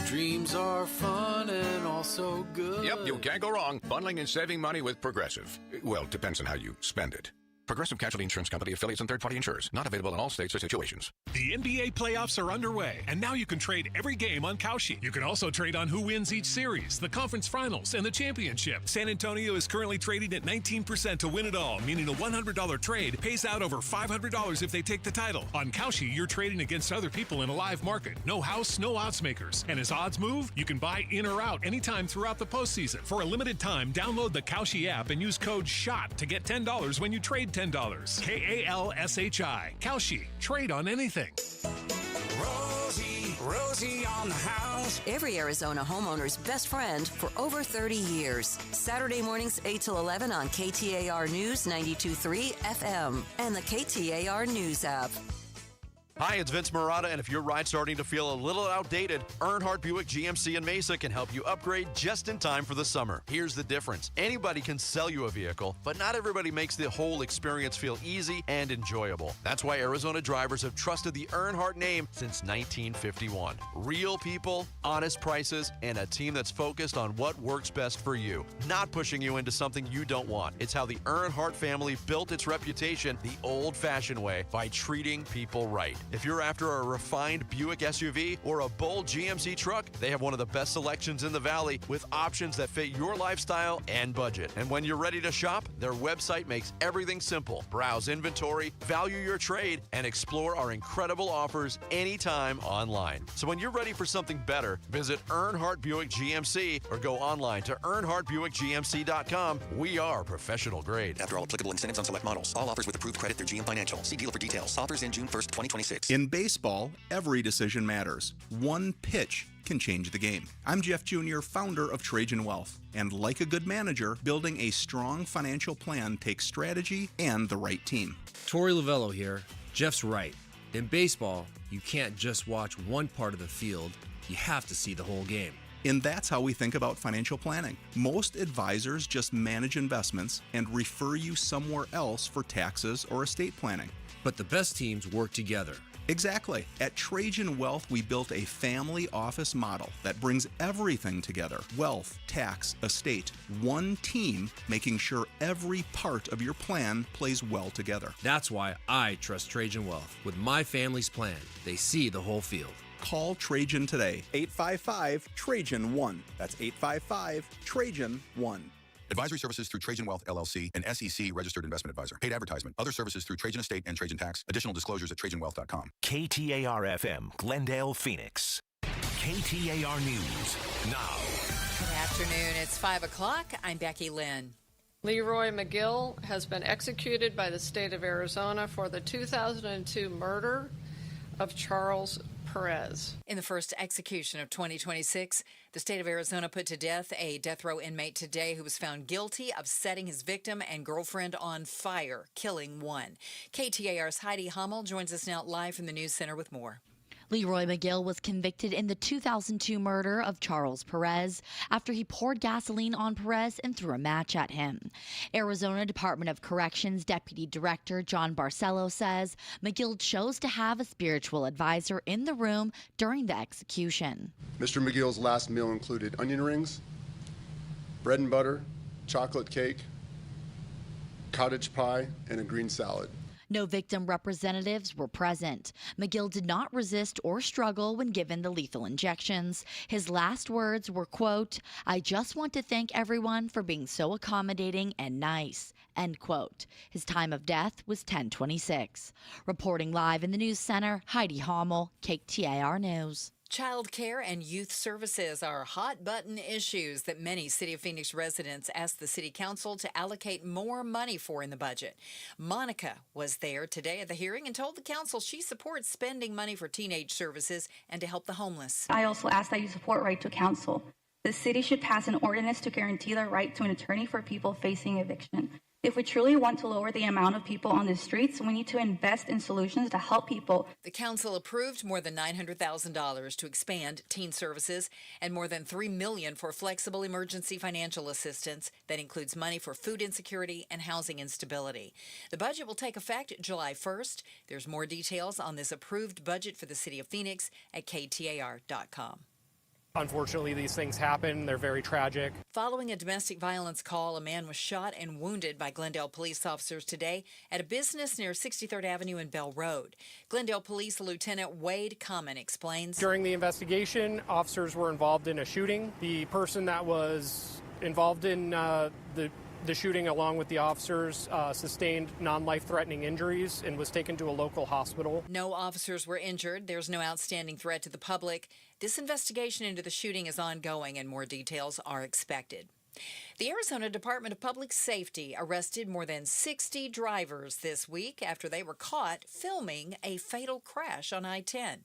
Dreams are fun and also good. Yep, you can't go wrong bundling and saving money with Progressive. Well, depends on how you spend it. Progressive Casualty Insurance Company, affiliates, and third-party insurers. Not available in all states or situations. The NBA playoffs are underway, and now you can trade every game on Kalshi. You can also trade on who wins each series, the conference finals, and the championship. San Antonio is currently trading at 19% to win it all, meaning a $100 trade pays out over $500 if they take the title. On Kalshi, you're trading against other people in a live market. No house, no odds makers. And as odds move, you can buy in or out anytime throughout the postseason. For a limited time, download the Kalshi app and use code SHOT to get $10 when you trade $10. Kalshi. Kalshi. Trade on anything. Rosie on the house. Every Arizona homeowner's best friend for over 30 years. Saturday mornings 8 till 11 on KTAR News 92.3 FM and the KTAR News app. Hi, it's Vince Murata, and if your ride's starting to feel a little outdated, Earnhardt Buick GMC in Mesa can help you upgrade just in time for the summer. Here's the difference. Anybody can sell you a vehicle, but not everybody makes the whole experience feel easy and enjoyable. That's why Arizona drivers have trusted the Earnhardt name since 1951. Real people, honest prices, and a team that's focused on what works best for you, not pushing you into something you don't want. It's how the Earnhardt family built its reputation the old-fashioned way, by treating people right. If you're after a refined Buick SUV or a bold GMC truck, they have one of the best selections in the Valley with options that fit your lifestyle and budget. And when you're ready to shop, their website makes everything simple. Browse inventory, value your trade, and explore our incredible offers anytime online. So when you're ready for something better, visit Earnhardt Buick GMC or go online to EarnhardtBuickGMC.com. We are professional grade. After all applicable incentives on select models. All offers with approved credit through GM Financial. See dealer for details. Offers in June 1st, 2026. In baseball, every decision matters. One pitch can change the game. I'm Jeff Jr., founder of Trajan Wealth. And like a good manager, building a strong financial plan takes strategy and the right team. Torey Lavello here. Jeff's right. In baseball, you can't just watch one part of the field. You have to see the whole game. And that's how we think about financial planning. Most advisors just manage investments and refer you somewhere else for taxes or estate planning. But the best teams work together. Exactly. At Trajan Wealth, we built a family office model that brings everything together. Wealth, tax, estate. One team making sure every part of your plan plays well together. That's why I trust Trajan Wealth. With my family's plan, they see the whole field. Call Trajan today. 855-TRAJAN-1. That's 855-TRAJAN-1. Advisory services through Trajan Wealth, LLC, an SEC registered investment advisor. Paid advertisement. Other services through Trajan Estate and Trajan Tax. Additional disclosures at TrajanWealth.com. KTAR-FM, Glendale, Phoenix. KTAR News now. Good afternoon. It's 5 o'clock. I'm Becky Lynn. Leroy McGill has been executed by the state of Arizona for the 2002 murder of Charles Perez. In the first execution of 2026, the state of Arizona put to death a death row inmate today who was found guilty of setting his victim and girlfriend on fire, killing one. KTAR's Heidi Hummel joins us now live from the News Center with more. Leroy McGill was convicted in the 2002 murder of Charles Perez after he poured gasoline on Perez and threw a match at him. Arizona Department of Corrections Deputy Director John Barcelo says McGill chose to have a spiritual advisor in the room during the execution. Mr. McGill's last meal included onion rings, bread and butter, chocolate cake, cottage pie, and a green salad. No victim representatives were present. McGill did not resist or struggle when given the lethal injections. His last words were, quote, "I just want to thank everyone for being so accommodating and nice," end quote. His time of death was 10:26. Reporting live in the News Center, Heidi Hommel, KTAR News. Child care and youth services are hot-button issues that many City of Phoenix residents asked the City Council to allocate more money for in the budget. Monica was there today at the hearing and told the council she supports spending money for teenage services and to help the homeless. I also ask that you support Right to Counsel. The city should pass an ordinance to guarantee the right to an attorney for people facing eviction. If we truly want to lower the amount of people on the streets, we need to invest in solutions to help people. The council approved more than $900,000 to expand teen services and more than $3 million for flexible emergency financial assistance that includes money for food insecurity and housing instability. The budget will take effect July 1st. There's more details on this approved budget for the City of Phoenix at KTAR.com. Unfortunately, these things happen. They're very tragic. Following a domestic violence call, a man was shot and wounded by Glendale police officers today at a business near 63rd Avenue and Bell Road. Glendale Police Lieutenant Wade Common explains. During the investigation, officers were involved in a shooting. The person that was involved in the shooting, along with the officers, sustained non-life-threatening injuries and was taken to a local hospital. No officers were injured. There's no outstanding threat to the public. This investigation into the shooting is ongoing and more details are expected. The Arizona Department of Public Safety arrested more than 60 drivers this week after they were caught filming a fatal crash on I-10.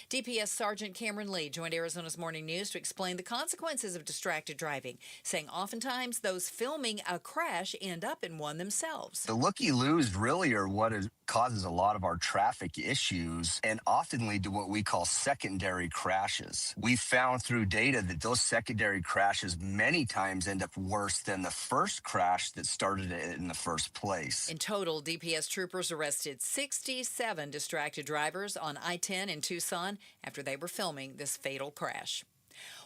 DPS Sergeant Cameron Lee joined Arizona's Morning News to explain the consequences of distracted driving, saying oftentimes those filming a crash end up in one themselves. The looky-loos really are what causes a lot of our traffic issues and often lead to what we call secondary crashes. We found through data that those secondary crashes many times end up worse than the first crash that started it in the first place. In total, DPS troopers arrested 67 distracted drivers on I-10 in Tucson after they were filming this fatal crash.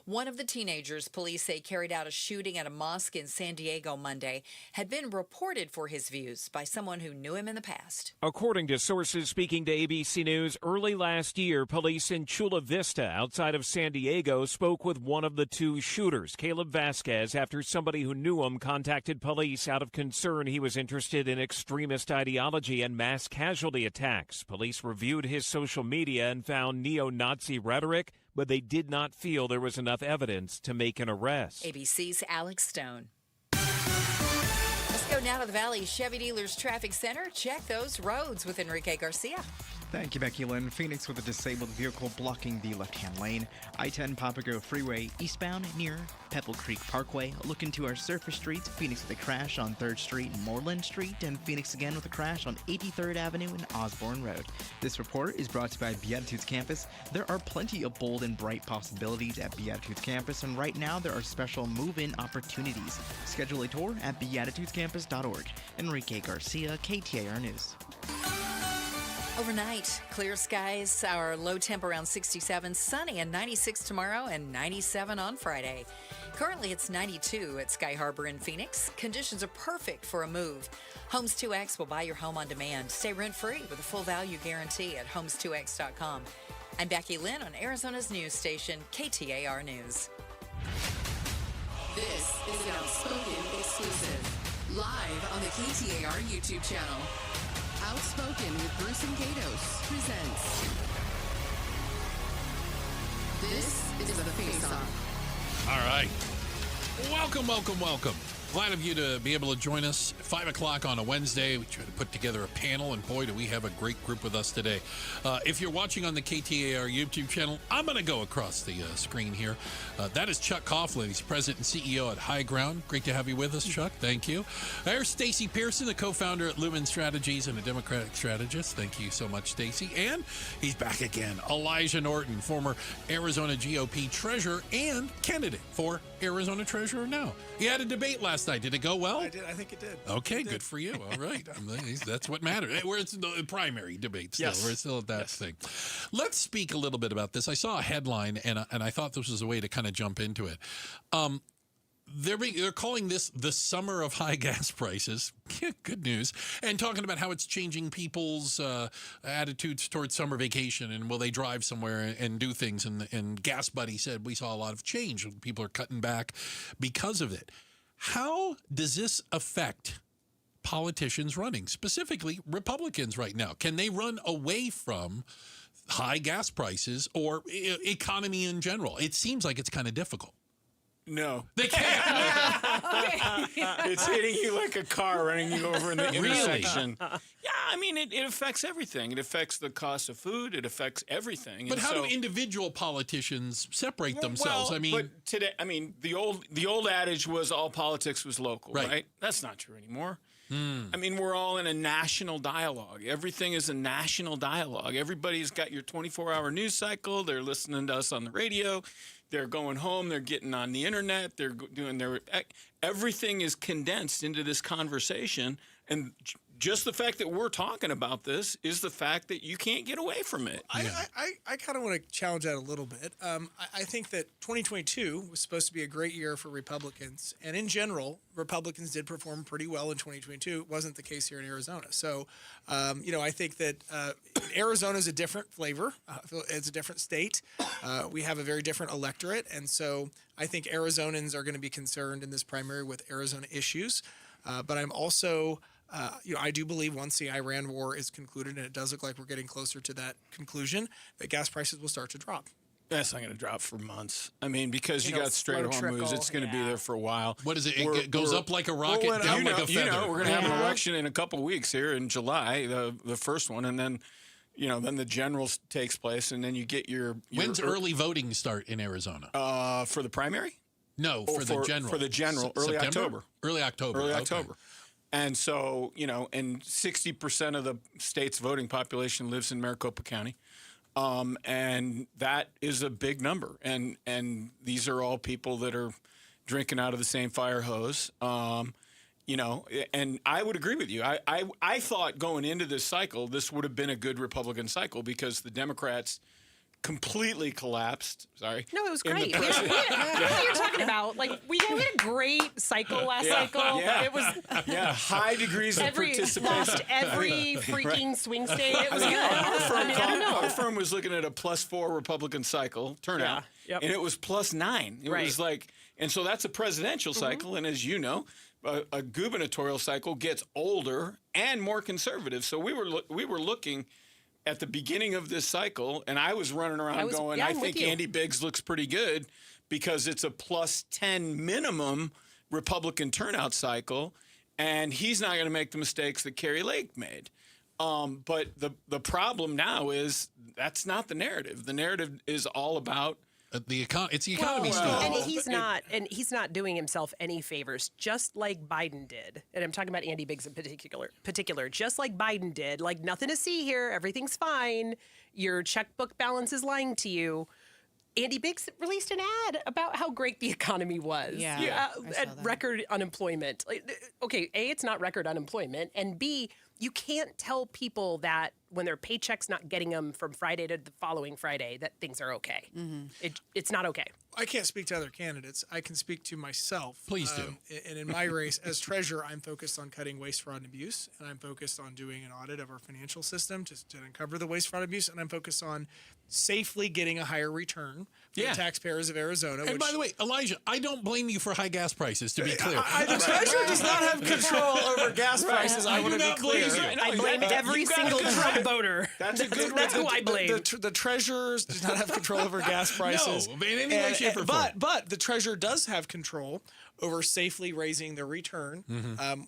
One of the teenagers police say carried out a shooting at a mosque in San Diego Monday had been reported for his views by someone who knew him in the past. According to sources speaking to ABC News, early last year, police in Chula Vista outside of San Diego spoke with one of the two shooters, Caleb Vasquez, after somebody who knew him contacted police out of concern he was interested in extremist ideology and mass casualty attacks. Police reviewed his social media and found neo-Nazi rhetoric, but they did not feel there was enough evidence to make an arrest. ABC's Alex Stone. Let's go now to the Valley Chevy Dealers Traffic Center. Check those roads with Enrique Garcia. Thank you, Becky Lynn. Phoenix with a disabled vehicle blocking the left-hand lane. I-10 Papago Freeway eastbound near Pebble Creek Parkway. Look into our surface streets. Phoenix with a crash on 3rd Street and Moreland Street. And Phoenix again with a crash on 83rd Avenue and Osborne Road. This report is brought to you by Beatitudes Campus. There are plenty of bold and bright possibilities at Beatitudes Campus. And right now there are special move-in opportunities. Schedule a tour at beatitudescampus.org. Enrique Garcia, KTAR News. Overnight, clear skies, our low temp around 67, sunny and 96 tomorrow and 97 on Friday. Currently, it's 92 at Sky Harbor in Phoenix. Conditions are perfect for a move. Homes 2X will buy your home on demand. Stay rent-free with a full value guarantee at homes2x.com. I'm Becky Lynn on Arizona's news station, KTAR News. This is an Outspoken exclusive, live on the KTAR YouTube channel. Outspoken with Bruce and Gatos presents. This is the Face-Off. All right. Welcome. Glad of you to be able to join us 5 o'clock on a Wednesday. We try to put together a panel, and boy, do we have a great group with us today. If you're watching on the KTAR YouTube channel, I'm going to go across the screen here. That is Chuck Coughlin. He's president and CEO at High Ground. Great to have you with us, Chuck. Thank you. There's Stacey Pearson, the co-founder at Lumen Strategies and a Democratic strategist. Thank you so much, Stacey. And he's back again. Elijah Norton, former Arizona GOP treasurer and candidate for Arizona treasurer now. You had a debate last night. Did it go well? I did. I think it did. Okay, good for you. All right. That's what matters. We're in the primary debate still. Yes. We're still at that thing. Let's speak a little bit about this. I saw a headline, and I thought this was a way to kind of jump into it. They're calling this the summer of high gas prices. Good news. And talking about how it's changing people's attitudes towards summer vacation and will they drive somewhere and do things. And Gas Buddy said we saw a lot of change. People are cutting back because of it. How does this affect politicians running, specifically Republicans right now? Can they run away from high gas prices or economy in general? It seems like it's kind of difficult. No. They can't. It's hitting you like a car running you over in the intersection. Yeah, I mean, it affects everything. It affects the cost of food. It affects everything. But how do individual politicians separate themselves? But today, the old adage was all politics was local, right? That's not true anymore. I mean, we're all in a national dialogue. Everything is a national dialogue. Everybody's got your 24-hour news cycle. They're listening to us on the radio. They're going home. They're getting on the internet. They're doing everything is condensed into this conversation. And just the fact that we're talking about this is the fact that you can't get away from it. I kind of want to challenge that a little bit. I think that 2022 was supposed to be a great year for Republicans. And in general, Republicans did perform pretty well in 2022. It wasn't the case here in Arizona. So, I think that Arizona is a different flavor. It's a different state. We have a very different electorate. And so I think Arizonans are going to be concerned in this primary with Arizona issues. But I'm also... I do believe once the Iran war is concluded, and it does look like we're getting closer to that conclusion, that gas prices will start to drop. That's not going to drop for months. I mean, because you got straight Hormuz, it's going to be there for a while. What is it? It goes up like a rocket, down like a feather. We're going to have an election in a couple of weeks here in July, the first one, and then, then the general takes place, and then you get your When's early voting start in Arizona? For the primary? No, for the general. For the general, early September? October. Early October. Early Okay. October. And so, and 60% of the state's voting population lives in Maricopa County. And that is a big number. And these are all people that are drinking out of the same fire hose. And I would agree with you. I thought going into this cycle, this would have been a good Republican cycle because the Democrats completely collapsed. Sorry. No, it was great. What you're talking about? Like we had a great cycle last cycle. Yeah. It was high degrees of participation. Lost every freaking swing state. It was good. Our firm was looking at a +4 Republican cycle turnout, and it was +9. It was like, and so that's a presidential cycle, and as you know, a gubernatorial cycle gets older and more conservative. So we were looking at the beginning of this cycle, and I was running around going, I think Andy Biggs looks pretty good because it's a +10 minimum Republican turnout cycle, and he's not going to make the mistakes that Kerry Lake made. But the problem now is that's not the narrative. The narrative is all about it's the economy still. And he's not doing himself any favors, just like Biden did. And I'm talking about Andy Biggs in particular, just like Biden did. Like nothing to see here, everything's fine. Your checkbook balance is lying to you. Andy Biggs released an ad about how great the economy was. At record unemployment. Okay, A, it's not record unemployment, and B, you can't tell people that when their paycheck's not getting them from Friday to the following Friday that things are okay. It's not okay. I can't speak to other candidates. I can speak to myself. Please do. And in my race as treasurer, I'm focused on cutting waste, fraud, and abuse, and I'm focused on doing an audit of our financial system to uncover the waste, fraud, and abuse, and I'm focused on safely getting a higher return for the taxpayers of Arizona. And by the way, Elijah, I don't blame you for high gas prices, to be clear. The treasurer does not have control over gas prices. I want to be clear. I blame every single Trump the voter. That's a good. That's who I blame. The treasurers does not have control over gas prices. No, in any way, shape, or form. But the treasurer does have control over safely raising the return.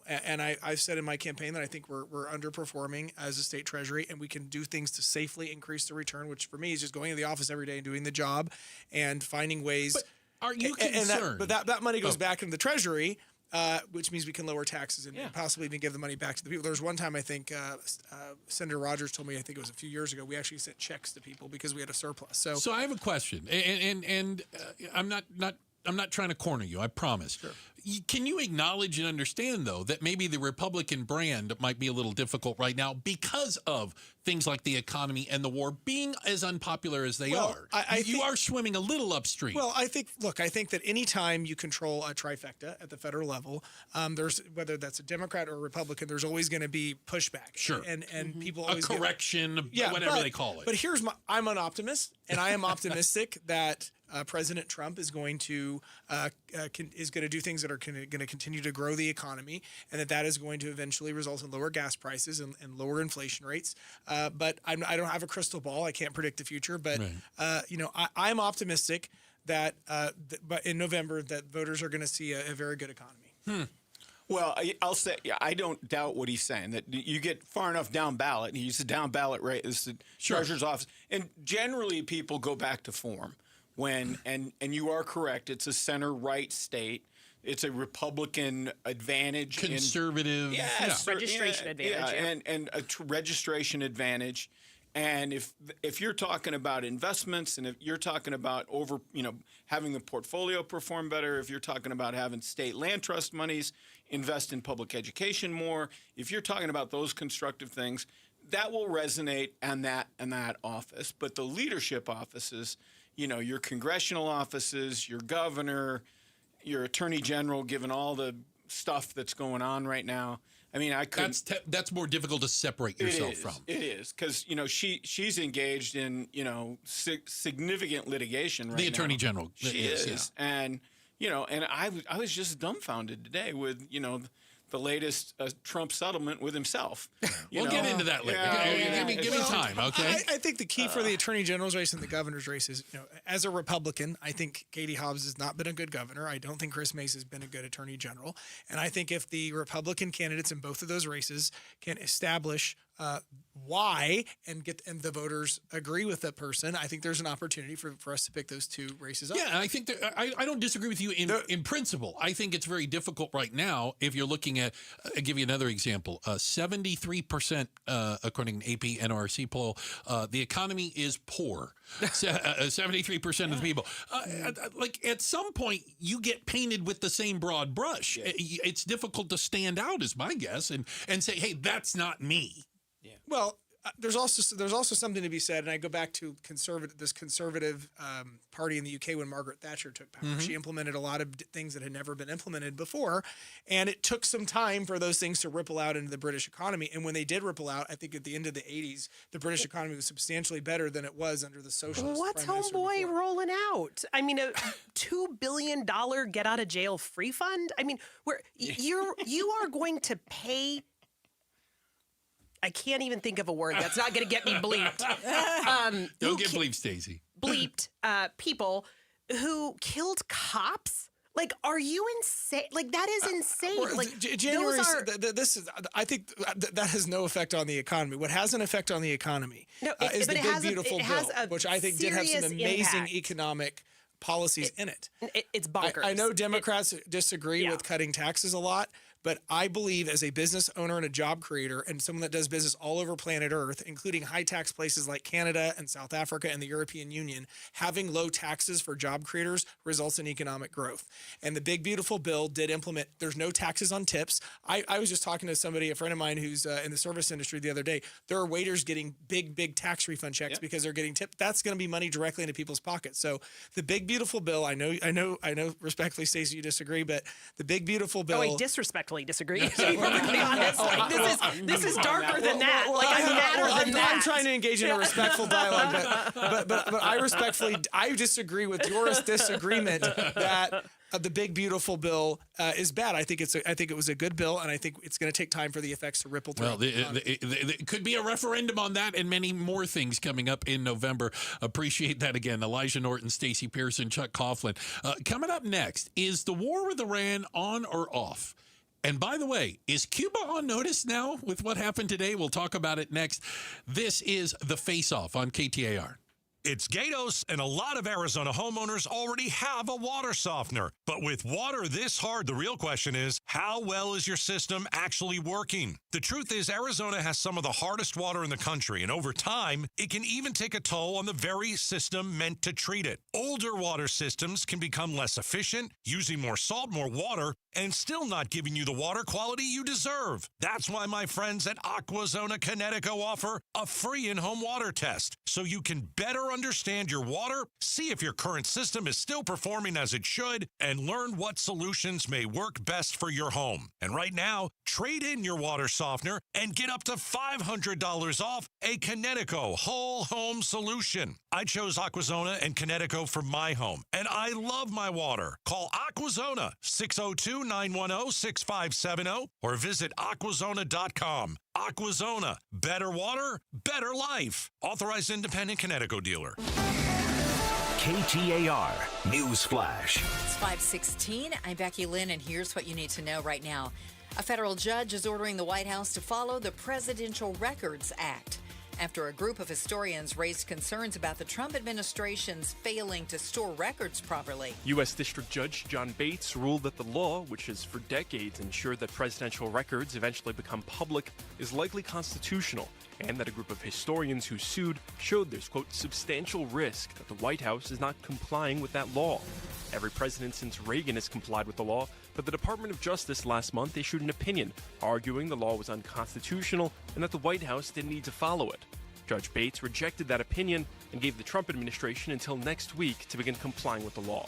And I've said in my campaign that I think we're underperforming as a state treasury, and we can do things to safely increase the return, which for me is just going to the office every day and doing the job and finding ways. But are you concerned? But that money goes back into the treasury. Which means we can lower taxes and possibly even give the money back to the people. There was one time I think Senator Rogers told me, I think it was a few years ago, we actually sent checks to people because we had a surplus. So I have a question, and I'm not trying to corner you, I promise. Sure. Can you acknowledge and understand, though, that maybe the Republican brand might be a little difficult right now because of things like the economy and the war being as unpopular as they are? You are swimming a little upstream. Well, I think that any time you control a trifecta at the federal level, there's whether that's a Democrat or a Republican, there's always going to be pushback. Sure. And people a always correction, whatever they call it. But I'm an optimist, and I am optimistic that President Trump is going to do things that are going to continue to grow the economy, and that is going to eventually result in lower gas prices and lower inflation rates. But I don't have a crystal ball. I can't predict the future. But I'm optimistic that but in November that voters are going to see a very good economy. Well, I'll say, I don't doubt what he's saying, that you get far enough down ballot, and he used the down ballot rate as the treasurer's office, and generally people go back to form. And you are correct, it's a center-right state. It's a Republican advantage. Conservative. Registration advantage. And a registration advantage. And if you're talking about investments, and if you're talking about having the portfolio perform better, if you're talking about having state land trust monies invest in public education more, if you're talking about those constructive things, that will resonate in that office. But the leadership offices, your congressional offices, your governor, your attorney general, given all the stuff that's going on right now. I mean, that's more difficult to separate yourself from. It is because she's engaged in significant litigation right now. The attorney general. She is, and and I was just dumbfounded today with the latest Trump settlement with himself. We'll get into that later. Give me time, okay? I think the key for the attorney general's race and the governor's race is, as a Republican, I think Katie Hobbs has not been a good governor. I don't think Chris Mace has been a good attorney general. And I think if the Republican candidates in both of those races can establish why and the voters agree with that person, I think there's an opportunity for us to pick those two races up. Yeah, and I think I don't disagree with you in principle. I think it's very difficult right now if you're looking at, I'll give you another example, 73%, according to AP NRC poll, the economy is poor. 73% of the people. Like at some point, you get painted with the same broad brush. Yeah. It's difficult to stand out, is my guess, and say, hey, that's not me. Yeah. Well, there's also something to be said, and I go back to this conservative party in the UK when Margaret Thatcher took power. Mm-hmm. She implemented a lot of things that had never been implemented before, and it took some time for those things to ripple out into the British economy. And when they did ripple out, I think at the end of the 80s, the British economy was substantially better than it was under the socialist. What's homeboy rolling out? I mean, a $2 billion get out of jail free fund. I mean, you are going to pay. I can't even think of a word that's not going to get me bleeped. Don't get bleeped, Stacey. Bleeped people who killed cops. Like, are you insane? Like, that is insane. Like, January. I think that has no effect on the economy. What has an effect on the economy is the Big Beautiful Bill, which I think did have some amazing economic policies in it. It's bonkers. I know Democrats disagree with cutting taxes a lot, but I believe as a business owner and a job creator and someone that does business all over planet Earth, including high tax places like Canada and South Africa and the European Union, having low taxes for job creators results in economic growth. And the Big Beautiful Bill did implement, there's no taxes on tips. I was just talking to somebody, a friend of mine who's in the service industry the other day. There are waiters getting big tax refund checks because they're getting tipped. That's going to be money directly into people's pockets. So the Big Beautiful Bill, I know respectfully, Stacey, you disagree, but the Big Beautiful Bill. Oh, I disrespectfully respectfully disagree. To be perfectly honest, this is darker than that. I'm madder than that. I'm trying to engage in a respectful dialogue, but I disagree with your disagreement that the big beautiful bill is bad. I think it was a good bill, and I think it's going to take time for the effects to ripple through. Well, there could be a referendum on that and many more things coming up in November. Appreciate that again. Elijah Norton, Stacey Pearson, Chuck Coughlin. Coming up next, is the war with Iran on or off? And by the way, is Cuba on notice now with what happened today? We'll talk about it next. This is The Face Off on KTAR. It's Gatos, and a lot of Arizona homeowners already have a water softener. But with water this hard, the real question is, how well is your system actually working? The truth is, Arizona has some of the hardest water in the country, and over time, it can even take a toll on the very system meant to treat it. Older water systems can become less efficient, using more salt, more water, and still not giving you the water quality you deserve. That's why my friends at Aquazona Connecticut offer a free in-home water test, so you can better understand your water, see if your current system is still performing as it should, and learn what solutions may work best for your home. And right now, trade in your water softener and get up to $500 off a Connecticut whole home solution. I chose Aquazona and Connecticut for my home, and I love my water. Call Aquazona 602-910-6570 or visit aquazona.com. Aquazona, better water, better life. Authorized independent Connecticut dealer. KTAR News Flash. It's 5:16. I'm Becky Lynn, and here's what you need to know right now. A federal judge is ordering the White House to follow the Presidential Records Act after a group of historians raised concerns about the Trump administration's failing to store records properly. U.S. District Judge John Bates ruled that the law, which has for decades ensured that presidential records eventually become public, is likely constitutional, and that a group of historians who sued showed there's, quote, substantial risk that the White House is not complying with that law. Every president since Reagan has complied with the law, but the Department of Justice last month issued an opinion arguing the law was unconstitutional and that the White House didn't need to follow it. Judge Bates rejected that opinion and gave the Trump administration until next week to begin complying with the law.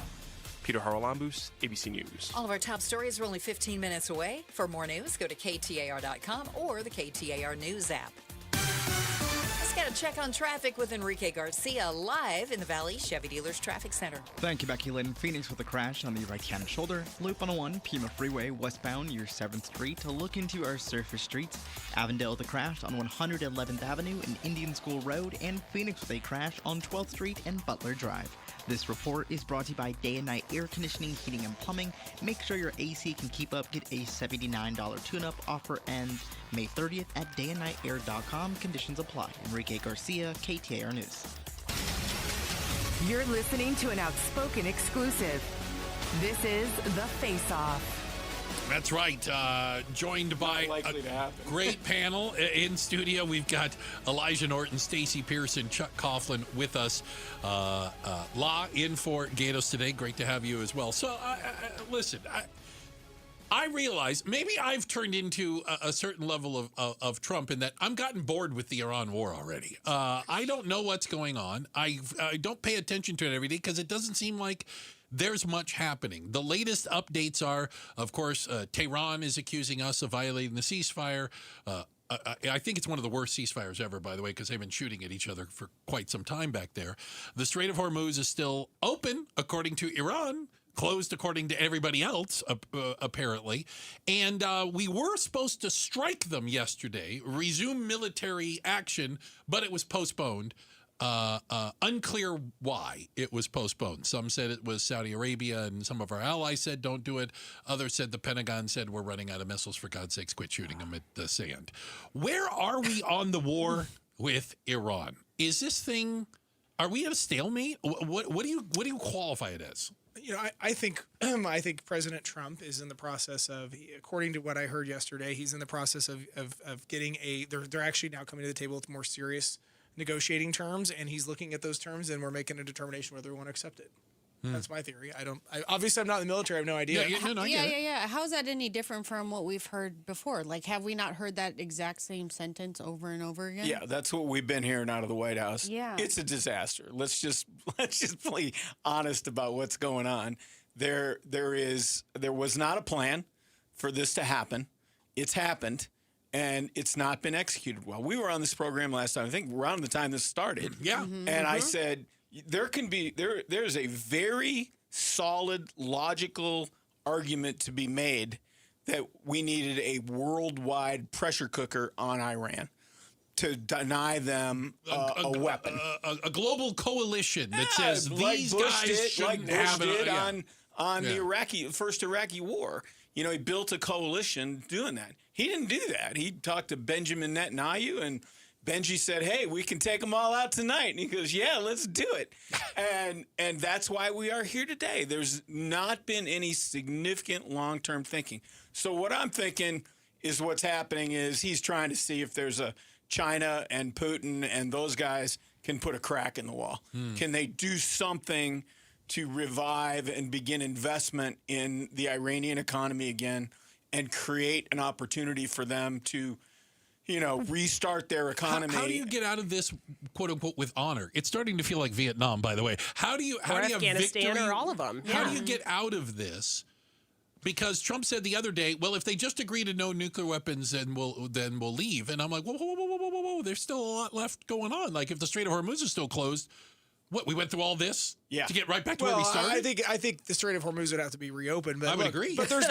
Peter Haralambous, ABC News. All of our top stories are only 15 minutes away. For more news, go to KTAR.com or the KTAR News app. Let's get a check on traffic with Enrique Garcia live in the Valley Chevy Dealers Traffic Center. Thank you, Becky Lynn. Phoenix with a crash on the right-hand shoulder. Loop 101, Pima Freeway, westbound near 7th Street to look into our surface streets. Avondale with a crash on 111th Avenue and Indian School Road. And Phoenix with a crash on 12th Street and Butler Drive. This report is brought to you by Day and Night Air Conditioning, Heating, and Plumbing. Make sure your AC can keep up. Get a $79 tune-up offer ends May 30th at dayandnightair.com. Conditions apply. Enrique Garcia, KTAR News. You're listening to an outspoken exclusive. This is The Face Off. That's right. Joined by a great panel in studio. We've got Elijah Norton, Stacey Pearson, Chuck Coughlin with us. La in for Gatos today. Great to have you as well. So, listen, I realize maybe I've turned into a certain level of Trump in that I'm gotten bored with the Iran war already. I don't know what's going on. I don't pay attention to it every day because it doesn't seem like there's much happening. The latest updates are, of course, Tehran is accusing us of violating the ceasefire. I think it's one of the worst ceasefires ever, by the way, because they've been shooting at each other for quite some time back there. The Strait of Hormuz is still open, according to Iran, closed according to everybody else, apparently. And we were supposed to strike them yesterday, resume military action, but it was postponed. Unclear why it was postponed. Some said it was Saudi Arabia, and some of our allies said don't do it. Others said the Pentagon said we're running out of missiles. For God's sakes, quit shooting them at the sand. Where are we on the war with Iran? Is this thing? Are we at a stalemate? What do you qualify it as? You know, I think President Trump is in the process of, according to what I heard yesterday, he's in the process of getting they're actually now coming to the table with more serious negotiating terms, and he's looking at those terms, and we're making a determination whether we want to accept it. That's my theory. Obviously, I'm not in the military. I have no idea. Yeah. How is that any different from what we've heard before? Like, have we not heard that exact same sentence over and over again? Yeah, that's what we've been hearing out of the White House. Yeah. It's a disaster. Let's just be honest about what's going on. There was not a plan for this to happen. It's happened, and it's not been executed well. We were on this program last time, I think around the time this started. Yeah. And I said, there's a very solid, logical argument to be made that we needed a worldwide pressure cooker on Iran to deny them a weapon. A global coalition that says these guys shouldn't have it. On the first Iraqi war. You know, he built a coalition doing that. He didn't do that. He talked to Benjamin Netanyahu, and Benji said, hey, we can take them all out tonight. And he goes, yeah, let's do it. and that's why we are here today. There's not been any significant long-term thinking. So what I'm thinking is what's happening is he's trying to see if there's a China and Putin and those guys can put a crack in the wall. Can they do something to revive and begin investment in the Iranian economy again and create an opportunity for them to, restart their economy? How do you get out of this, quote unquote, with honor? It's starting to feel like Vietnam, by the way. How do you Afghanistan have victory, or all of them? How do you get out of this? Because Trump said the other day, well, if they just agree to no nuclear weapons, then we'll leave. And I'm like, whoa, there's still a lot left going on. Like if the Strait of Hormuz is still closed, what, we went through all this to get right back to where we started? I think the Strait of Hormuz would have to be reopened. But I would agree. But there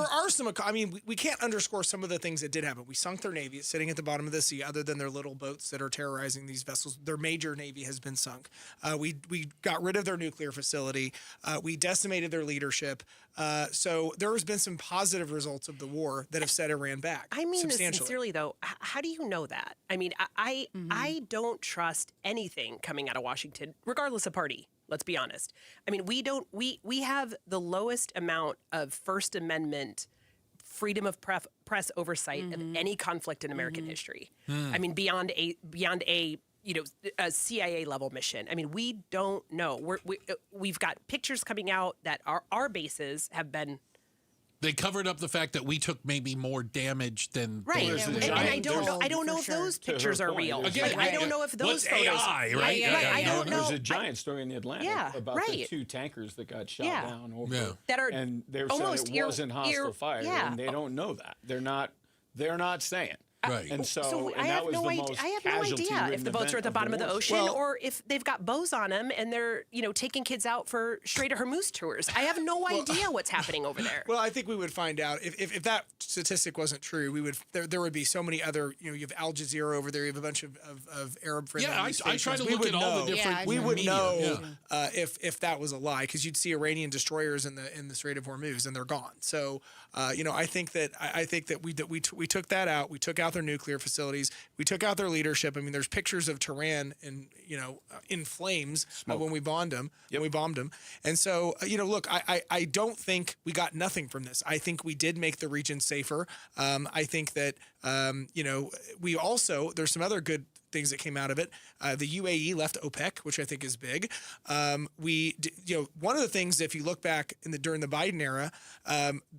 are some. I mean, we can't underscore some of the things that did happen. We sunk their navy. It's sitting at the bottom of the sea. Other than their little boats that are terrorizing these vessels, their major navy has been sunk. We got rid of their nuclear facility. We decimated their leadership. So there has been some positive results of the war that have set Iran back. I mean this sincerely, though. How do you know that? I mean, I don't trust anything coming out of Washington, regardless of party. Let's be honest. I mean, we have the lowest amount of First Amendment freedom of press oversight of any conflict in American history. I mean, beyond a CIA level mission. I mean, we don't know. We've got pictures coming out that our bases have been. They covered up the fact that we took maybe more damage than right. And I don't know if those pictures are real. Again, I don't know if those photos. AI, right? I don't know. There's a giant story in the Atlantic about the 2 tankers that got shot down over that are and they're saying it wasn't hostile fire, and they don't know that. They're not saying. Right. And so I have no idea. I have no idea if the boats are at the bottom of the ocean or if they've got bows on them and they're taking kids out for Strait of Hormuz tours. I have no idea what's happening over there. Well, I think we would find out if that statistic wasn't true. We would there would be so many other. You have Al Jazeera over there. You have a bunch of Arab friendly. Yeah, I try to look at all the different. We would know if that was a lie because you'd see Iranian destroyers in the Strait of Hormuz and they're gone. So I think that we took that out. We took out their nuclear facilities. We took out their leadership. I mean, there's pictures of Tehran in flames when we bombed them. We bombed them. And so look, I don't think we got nothing from this. I think we did make the region safer. I think that we also there's some other good things that came out of it. The UAE left OPEC, which I think is big. One of the things, if you look back during the Biden era,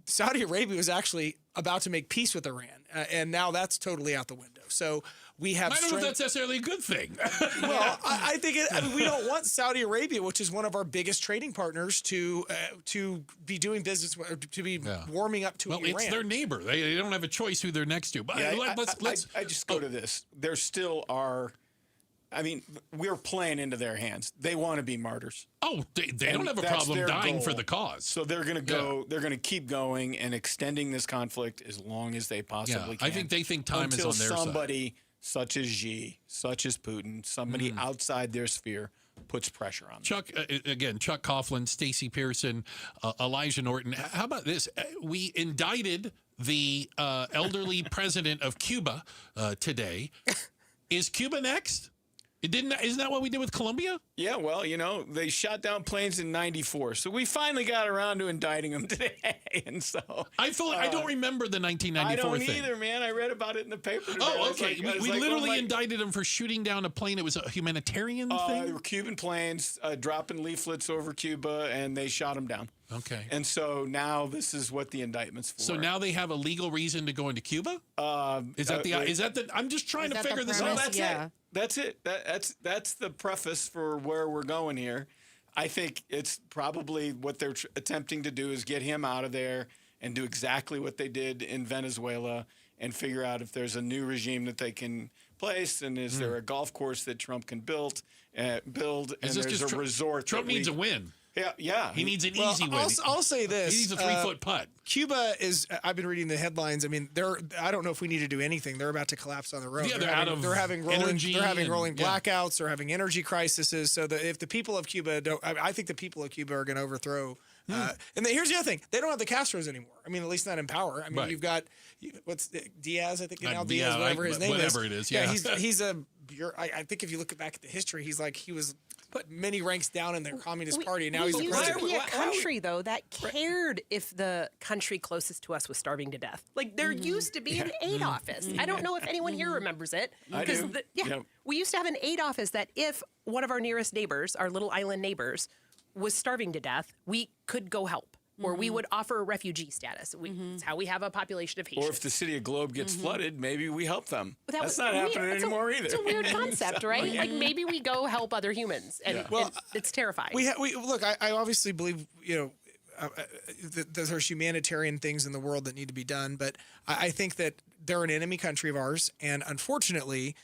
Saudi Arabia was actually about to make peace with Iran, and now that's totally out the window. So we have. I don't know if that's necessarily a good thing. Well, I think we don't want Saudi Arabia, which is one of our biggest trading partners, to be doing business, to be warming up to Iran. Well, it's their neighbor. They don't have a choice who they're next to. But let's. I just go to this. There still are. I mean, we're playing into their hands. They want to be martyrs. Oh, they don't have a problem dying for the cause. So they're going to go. Yeah. They're going to keep going and extending this conflict as long as they possibly can. I think they think time is on their side. Until somebody such as Xi, such as Putin, somebody outside their sphere puts pressure on them. Chuck Coughlin, Stacey Pearson, Elijah Norton. How about this? We indicted the elderly president of Cuba today. Is Cuba next? Isn't that what we did with Colombia? Yeah, well, they shot down planes in '94, so we finally got around to indicting them today. And so I don't remember the 1994 thing. I don't either, man. I read about it in the paper today. Oh, okay. We literally indicted them for shooting down a plane. It was a humanitarian thing? They were Cuban planes dropping leaflets over Cuba, and they shot them down. Okay. And so now this is what the indictment's for. So now they have a legal reason to go into Cuba? Is that the I'm just trying to figure this out. That's it. That's the preface for where we're going here. I think it's probably what they're attempting to do is get him out of there and do exactly what they did in Venezuela and figure out if there's a new regime that they can place, and is there a golf course that Trump can build, and there's a resort. Trump needs a win. Yeah. He needs an easy win. I'll say this. He needs a 3-foot putt. Cuba is, I've been reading the headlines. I mean, I don't know if we need to do anything. They're about to collapse on the road. Yeah, they're having rolling blackouts. They're having energy crises. So if the people of Cuba don't, I think the people of Cuba are going to overthrow. Here's the other thing. They don't have the Castros anymore. I mean, at least not in power. I mean, you've got, Diaz, I think now Diaz, whatever his name is. Whatever it is, yeah. He's I think if you look back at the history, he was put many ranks down in the Communist Party. Now he's the president. We used to be a country, though, that cared if the country closest to us was starving to death. Like, there used to be an aid office. I don't know if anyone here remembers it. I do. We used to have an aid office that if one of our nearest neighbors, our little island neighbors, was starving to death, we could go help. Or we would offer a refugee status. It's how we have a population of Haitians. Or if the city of Globe gets flooded, maybe we help them. That's not happening anymore either. It's a weird concept, right? Like, maybe we go help other humans. And, it's terrifying. We look, I obviously believe, there's humanitarian things in the world that need to be done. But I think that they're an enemy country of ours. And unfortunately,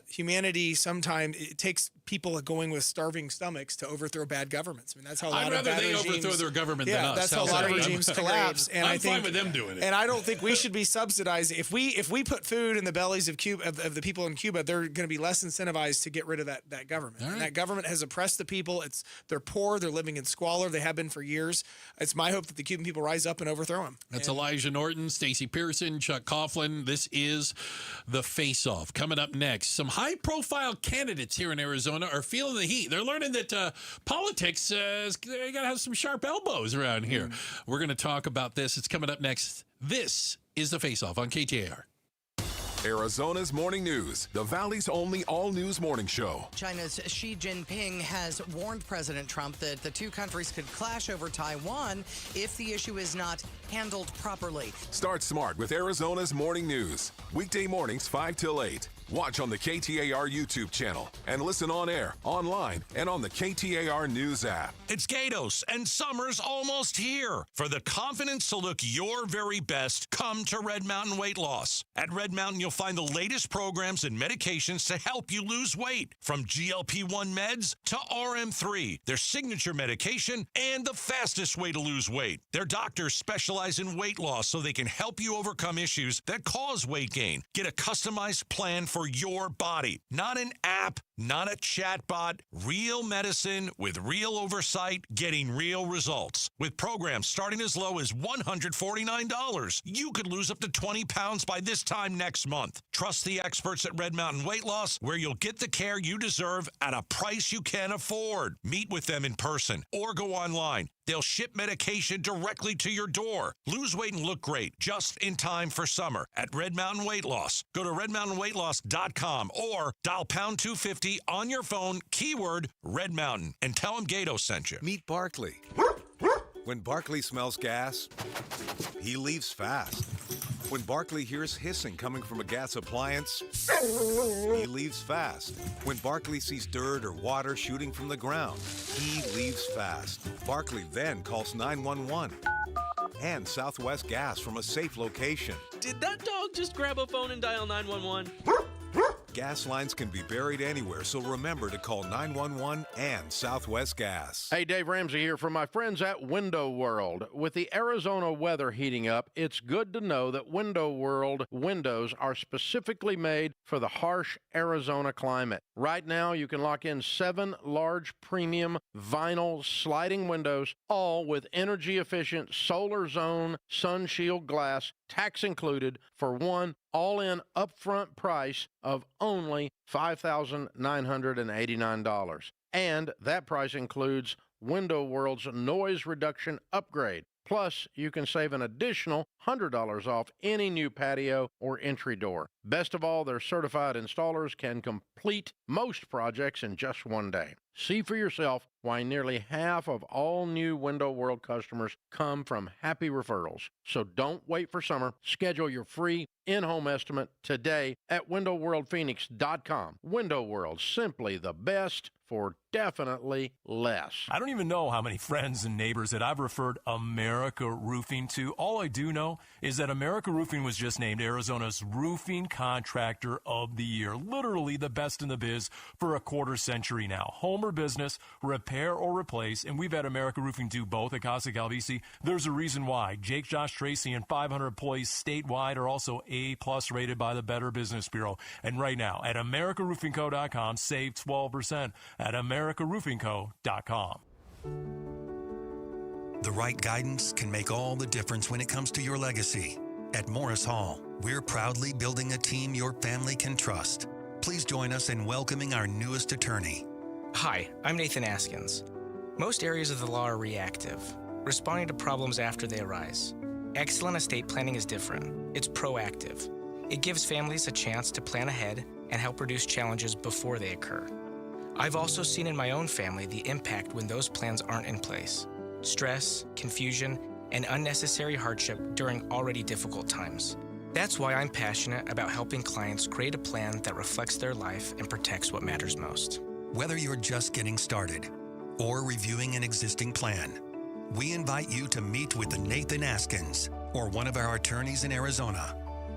humanity sometimes it takes people going with starving stomachs to overthrow bad governments. I mean, that's how a lot of bad regimes. I'd rather they overthrow their government than us. That's how a lot of regimes collapse. And I'm fine with them doing it. And I don't think we should be subsidizing. If we put food in the bellies of Cuba of the people in Cuba, they're going to be less incentivized to get rid of that government. Right. And that government has oppressed the people. They're poor. They're living in squalor. They have been for years. It's my hope that the Cuban people rise up and overthrow them. That's Elijah Norton, Stacey Pearson, Chuck Coughlin. This is the Face Off. Coming up next, some high-profile candidates here in Arizona are feeling the heat. They're learning that politics, they got to have some sharp elbows around here. We're going to talk about this. It's coming up next. This is the Face Off on KTAR. Arizona's morning news, the Valley's only all-news morning show. China's Xi Jinping has warned President Trump that the two countries could clash over Taiwan if the issue is not handled properly. Start smart with Arizona's morning news. Weekday mornings 5 till 8. Watch on the KTAR YouTube channel and listen on air, online, and on the KTAR News app. It's Gatos, and summer's almost here. For the confidence to look your very best, come to Red Mountain Weight Loss. At Red Mountain, you'll find the latest programs and medications to help you lose weight, from GLP-1 meds to RM3, their signature medication, and the fastest way to lose weight. Their doctors specialize in weight loss so they can help you overcome issues that cause weight gain. Get a customized plan for your body. Not an app, not a chatbot, real medicine with real oversight, getting real results. With programs starting as low as $149, you could lose up to 20 pounds by this time next month. Trust the experts at Red Mountain Weight Loss, where you'll get the care you deserve at a price you can afford. Meet with them in person or go online. They'll ship medication directly to your door. Lose weight and look great just in time for summer at Red Mountain Weight Loss. Go to redmountainweightloss.com or dial pound 250 on your phone, keyword Red Mountain, and tell them Gato sent you. Meet Barkley. When Barkley smells gas, he leaves fast. When Barkley hears hissing coming from a gas appliance, he leaves fast. When Barkley sees dirt or water shooting from the ground, he leaves fast. Barkley then calls 911 and Southwest Gas from a safe location. Did that dog just grab a phone and dial 911? Gas lines can be buried anywhere, so remember to call 911 and Southwest Gas. Hey, Dave Ramsey here from my friends at Window World. With the Arizona weather heating up, it's good to know that Window World windows are specifically made for the harsh Arizona climate. Right now, you can lock in 7 large premium vinyl sliding windows, all with energy-efficient solar zone sun shield glass, tax included, for one all-in upfront price of only $5,989. And that price includes Window World's noise reduction upgrade. Plus, you can save an additional $100 off any new patio or entry door. Best of all, their certified installers can complete most projects in just one day. See for yourself why nearly half of all new Window World customers come from happy referrals. So don't wait for summer. Schedule your free in-home estimate today at windowworldphoenix.com. Window World, simply the best for definitely less. I don't even know how many friends and neighbors that I've referred America Roofing to. All I do know is that America Roofing was just named Arizona's Roofing Contractor of the Year. Literally the best in the biz for a quarter century now. Home or business, repair or replace, and we've had America Roofing do both at Casa Calvisi. There's a reason why. Jake, Josh, Tracy, and 500 employees statewide are also A+ rated by the Better Business Bureau. And right now, at AmericaRoofingCo.com, save 12% at AmericaRoofingCo.com. The right guidance can make all the difference when it comes to your legacy. At Morris Hall, we're proudly building a team your family can trust. Please join us in welcoming our newest attorney. Hi, I'm Nathan Askins. Most areas of the law are reactive, responding to problems after they arise. Excellent estate planning is different. It's proactive. It gives families a chance to plan ahead and help reduce challenges before they occur. I've also seen in my own family the impact when those plans aren't in place. Stress, confusion, and unnecessary hardship during already difficult times. That's why I'm passionate about helping clients create a plan that reflects their life and protects what matters most. Whether you're just getting started or reviewing an existing plan, we invite you to meet with Nathan Askins or one of our attorneys in Arizona.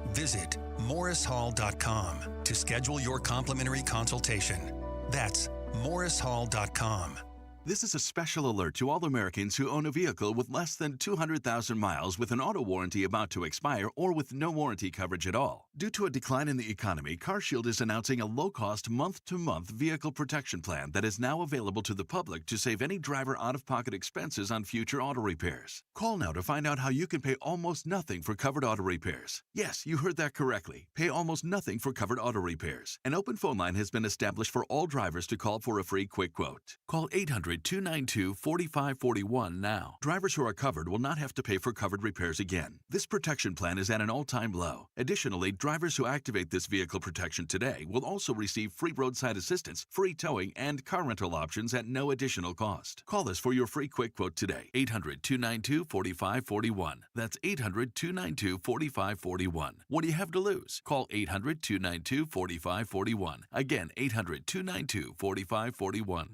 Visit morrishall.com to schedule your complimentary consultation. That's morrishall.com. This is a special alert to all Americans who own a vehicle with less than 200,000 miles with an auto warranty about to expire or with no warranty coverage at all. Due to a decline in the economy, CarShield is announcing a low-cost month-to-month vehicle protection plan that is now available to the public to save any driver out-of-pocket expenses on future auto repairs. Call now to find out how you can pay almost nothing for covered auto repairs. Yes, you heard that correctly. Pay almost nothing for covered auto repairs. An open phone line has been established for all drivers to call for a free quick quote. Call 800-292-4541 now. Drivers who are covered will not have to pay for covered repairs again. This protection plan is at an all-time low. Additionally, drivers who activate this vehicle protection today will also receive free roadside assistance, free towing, and car rental options at no additional cost. Call us for your free quick quote today. 800-292-4541. That's 800-292-4541. What do you have to lose? Call 800-292-4541. Again, 800-292-4541.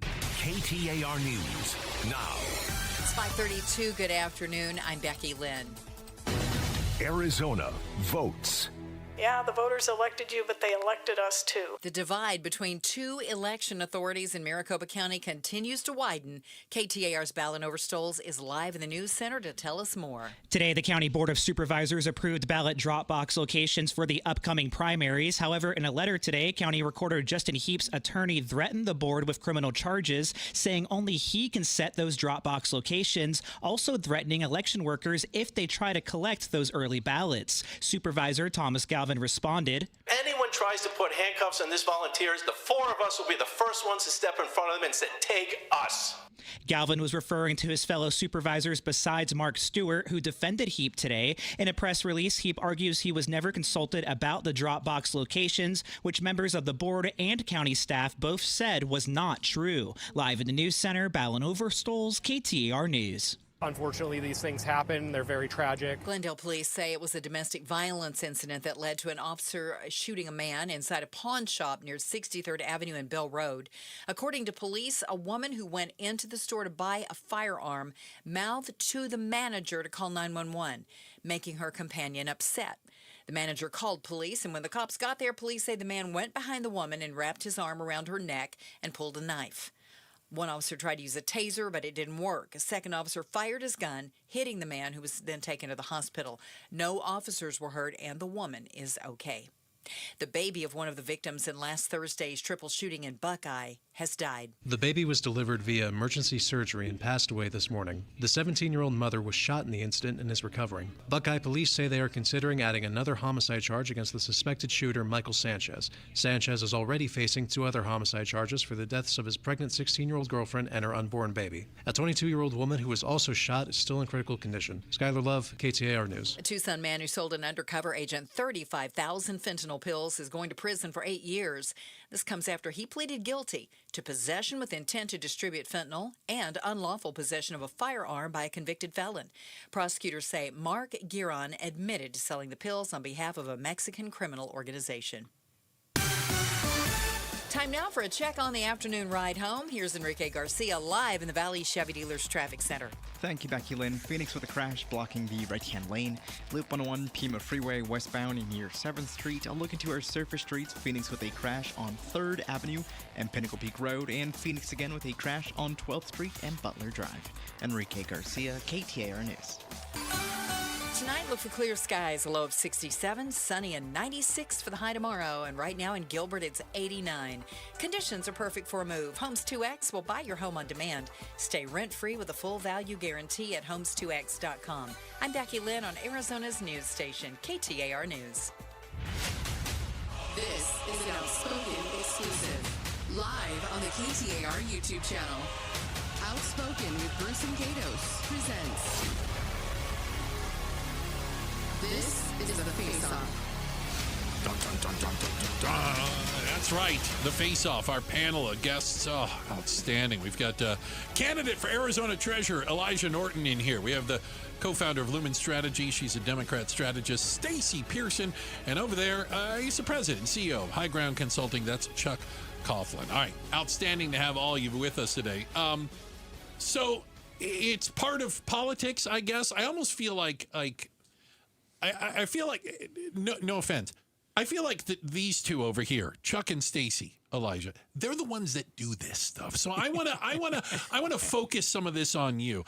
KTAR News now. It's 5:32. Good afternoon. I'm Becky Lynn. Arizona votes. Yeah, the voters elected you, but they elected us too. The divide between two election authorities in Maricopa County continues to widen. KTAR's Ballin Overstoles is live in the News Center to tell us more. Today, the County Board of Supervisors approved ballot drop box locations for the upcoming primaries. However, in a letter today, County Recorder Justin Heap's attorney threatened the board with criminal charges, saying only he can set those drop box locations, also threatening election workers if they try to collect those early ballots. Supervisor Thomas Galvin responded, anyone tries to put handcuffs on these volunteers, the four of us will be the first ones to step in front of them and say, take us. Galvin was referring to his fellow supervisors besides Mark Stewart, who defended Heap today. In a press release, Heap argues he was never consulted about the drop box locations, which members of the board and county staff both said was not true. Live in the News Center, Ballin Overstoles, KTAR News. Unfortunately, these things happen. They're very tragic. Glendale police say it was a domestic violence incident that led to an officer shooting a man inside a pawn shop near 63rd Avenue and Bell Road. According to police, a woman who went into the store to buy a firearm mouthed to the manager to call 911, making her companion upset. The manager called police, and when the cops got there, police say the man went behind the woman and wrapped his arm around her neck and pulled a knife. One officer tried to use a taser, but it didn't work. A second officer fired his gun, hitting the man, who was then taken to the hospital. No officers were hurt, and the woman is okay. The baby of one of the victims in last Thursday's triple shooting in Buckeye has died. The baby was delivered via emergency surgery and passed away this morning. The 17-year-old mother was shot in the incident and is recovering. Buckeye police say they are considering adding another homicide charge against the suspected shooter, Michael Sanchez. Sanchez is already facing 2 other homicide charges for the deaths of his pregnant 16-year-old girlfriend and her unborn baby. A 22-year-old woman who was also shot is still in critical condition. Skylar Love, KTAR News. A Tucson man who sold an undercover agent 35,000 fentanyl pills is going to prison for 8 years. This comes after he pleaded guilty to possession with intent to distribute fentanyl and unlawful possession of a firearm by a convicted felon. Prosecutors say Mark Giron admitted to selling the pills on behalf of a Mexican criminal organization. Time now for a check on the afternoon ride home. Here's Enrique Garcia live in the Valley Chevy Dealers Traffic Center. Thank you, Becky Lynn. Phoenix with a crash blocking the right-hand lane. Loop 101 Pima Freeway westbound near 7th Street. I'll look into our surface streets. Phoenix with a crash on 3rd Avenue and Pinnacle Peak Road. And Phoenix again with a crash on 12th Street and Butler Drive. Enrique Garcia, KTAR News. Tonight, look for clear skies, a low of 67, sunny and 96 for the high tomorrow. And right now in Gilbert, it's 89. Conditions are perfect for a move. Homes 2X will buy your home on demand. Stay rent-free with a full value guarantee at homes2x.com. I'm Becky Lynn on Arizona's news station, KTAR News. This is an Outspoken exclusive. Live on the KTAR YouTube channel. Outspoken with Bruce and Gatos presents... This is the Face-Off. Dun, dun, dun, dun, dun, dun, dun. That's right. The Face-Off. Our panel of guests. Oh, outstanding. We've got candidate for Arizona Treasurer Elijah Norton in here. We have the co-founder of Lumen Strategy. She's a Democrat strategist, Stacy Pearson. And over there, he's the president and CEO of High Ground Consulting. That's Chuck Coughlin. All right. Outstanding to have all of you with us today. So it's part of politics, I guess. I almost feel like I feel like, no offense, I feel like these two over here, Chuck and Stacy, Elijah, they're the ones that do this stuff. So I want to focus some of this on you.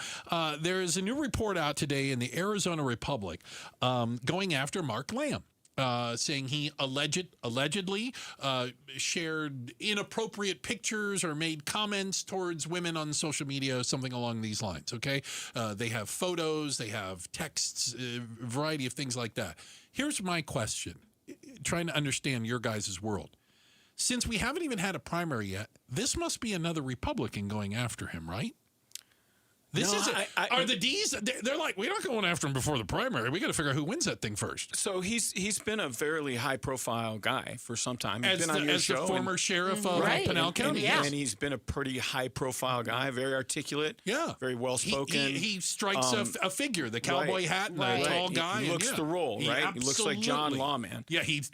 There is a new report out today in the Arizona Republic going after Mark Lamb. Saying he allegedly shared inappropriate pictures or made comments towards women on social media, something along these lines, okay? They have photos, they have texts, a variety of things like that. Here's my question, trying to understand your guys' world. Since we haven't even had a primary yet, this must be another Republican going after him, right? This are the D's? They're like, we're not going after him before the primary. We got to figure out who wins that thing first. So he's been a fairly high profile guy for some time. He's As been on your show the former sheriff of Pinal County. And he's been a pretty high profile guy, very articulate, very well spoken. He strikes a figure, the cowboy hat and the tall guy. He looks the role, right? He looks like John Lawman. Yeah, he does.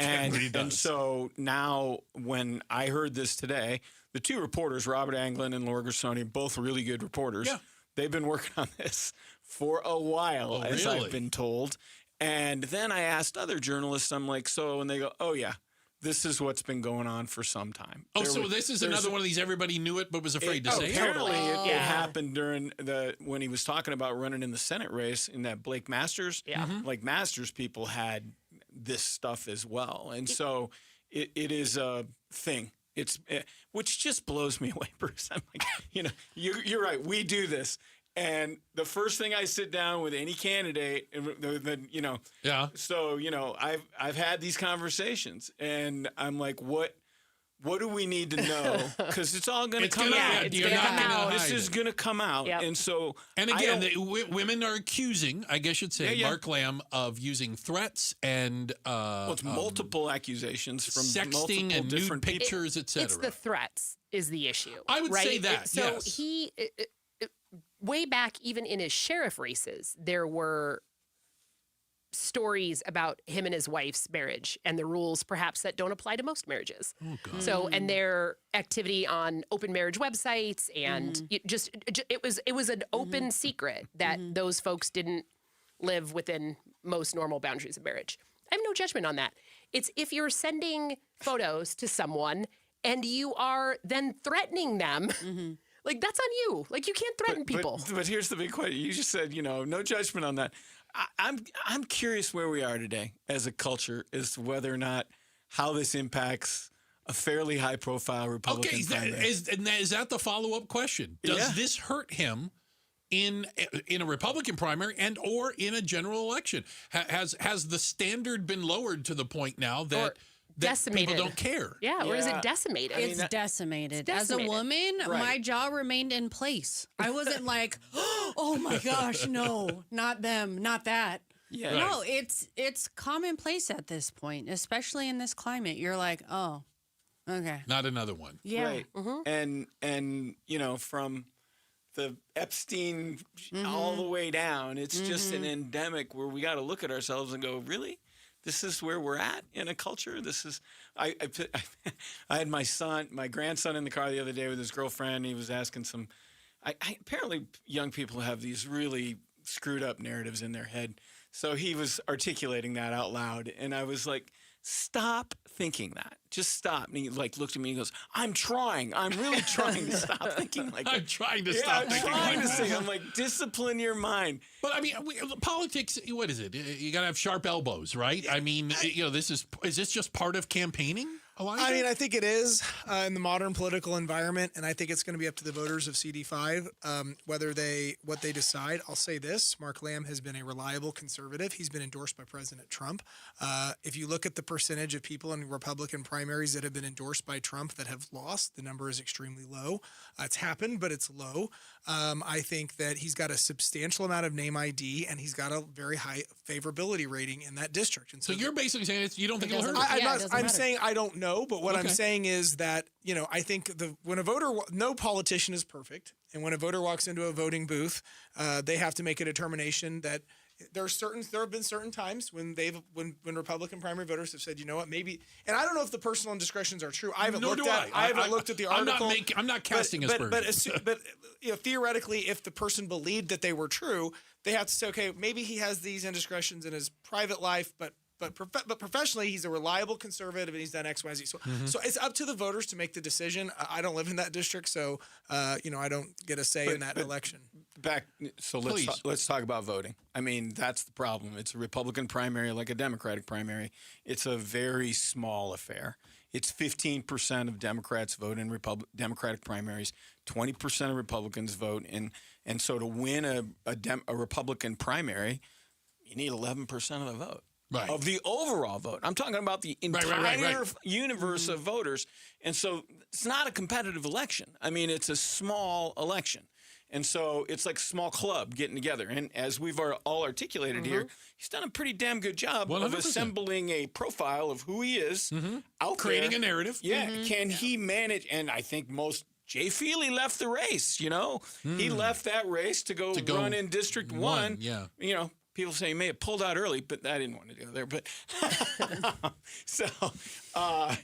And so now when I heard this today, the two reporters, Robert Anglin and Laura Gersoni, both really good reporters. Yeah. They've been working on this for a while, as I've been told. And then I asked other journalists, I'm like, and they go, oh, yeah, this is what's been going on for some time. This is another one of these everybody knew it but was afraid to say it? Apparently, it happened during when he was talking about running in the Senate race in that Blake Masters. Yeah. Like Masters people had this stuff as well. And so it is a thing. Which just blows me away, Bruce. I'm like, you're right. We do this, and the first thing I sit down with any candidate, So I've had these conversations, and I'm like, what do we need to know? Because it's all going to come out. This is going to come out, and so again, women are accusing, I guess you'd say, Mark Lamb of using threats and it's multiple accusations from sexting and nude pictures, etc. It's the threats is the issue. I would say that. So he, way back, even in his sheriff races, there were stories about him and his wife's marriage and the rules perhaps that don't apply to most marriages. Oh, God. So, and their activity on open marriage websites and it was an open secret that those folks didn't live within most normal boundaries of marriage. I have no judgment on that. It's if you're sending photos to someone and you are then threatening them, like that's on you. Like you can't threaten people. But here's the big question. You just said, no judgment on that. I'm curious where we are today as a culture as to whether or not how this impacts a fairly high-profile Republican primary. Is that the follow-up question? Does this hurt him in a Republican primary and or in a general election? Has the standard been lowered to the point now that decimated. People don't care? Yeah, or is it decimated? It's decimated. As a woman, my jaw remained in place. I wasn't like, oh my gosh, no, not them, not that. Yeah. No, it's commonplace at this point, especially in this climate. You're like, oh, okay. Not another one. Yeah. Right. And from the Epstein all the way down, it's just an endemic where we got to look at ourselves and go, really? This is where we're at in a culture. This is I had my grandson in the car the other day with his girlfriend. He was asking some. Apparently, young people have these really screwed up narratives in their head. So he was articulating that out loud, and I was like, stop thinking that. Just stop. And he looked at me and goes, I'm trying. I'm really trying to stop thinking like that. I'm trying to stop thinking like that. I'm like, discipline your mind. But I mean, politics, what is it? You got to have sharp elbows, right? I mean, is this just part of campaigning? I mean, I think it is in the modern political environment, and I think it's going to be up to the voters of CD5 what they decide. I'll say this: Mark Lamb has been a reliable conservative. He's been endorsed by President Trump. If you look at the percentage of people in Republican primaries that have been endorsed by Trump that have lost, the number is extremely low. It's happened, but it's low. I think that he's got a substantial amount of name ID, and he's got a very high favorability rating in that district. And so you're basically saying you don't think it'll hurt? I'm saying I don't know. But what I'm saying is that, I think when a voter, no politician is perfect. And when a voter walks into a voting booth, they have to make a determination that there have been certain times when Republican primary voters have said, you know what, maybe, and I don't know if the personal indiscretions are true. I haven't looked at the article. I'm not casting aspersions. But theoretically, if the person believed that they were true, they have to say, okay, maybe he has these indiscretions in his private life, but professionally, he's a reliable conservative, and he's done X, Y, Z. So it's up to the voters to make the decision. I don't live in that district, so I don't get a say in that election. Let's talk about voting. I mean, that's the problem. It's a Republican primary like a Democratic primary. It's a very small affair. It's 15% of Democrats vote in Democratic primaries. 20% of Republicans vote and so to win a Republican primary, you need 11% of the vote. Right. Of the overall vote. I'm talking about the entire universe of voters. And so it's not a competitive election. I mean, it's a small election. And so it's like a small club getting together. And as we've all articulated here, he's done a pretty damn good job 100%. Of assembling a profile of who he is out creating there. A narrative. Yeah. Can he manage? And I think Jay Feely left the race, He left that race to go run in District 1. Yeah. People say he may have pulled out early, but I didn't want to go there. But I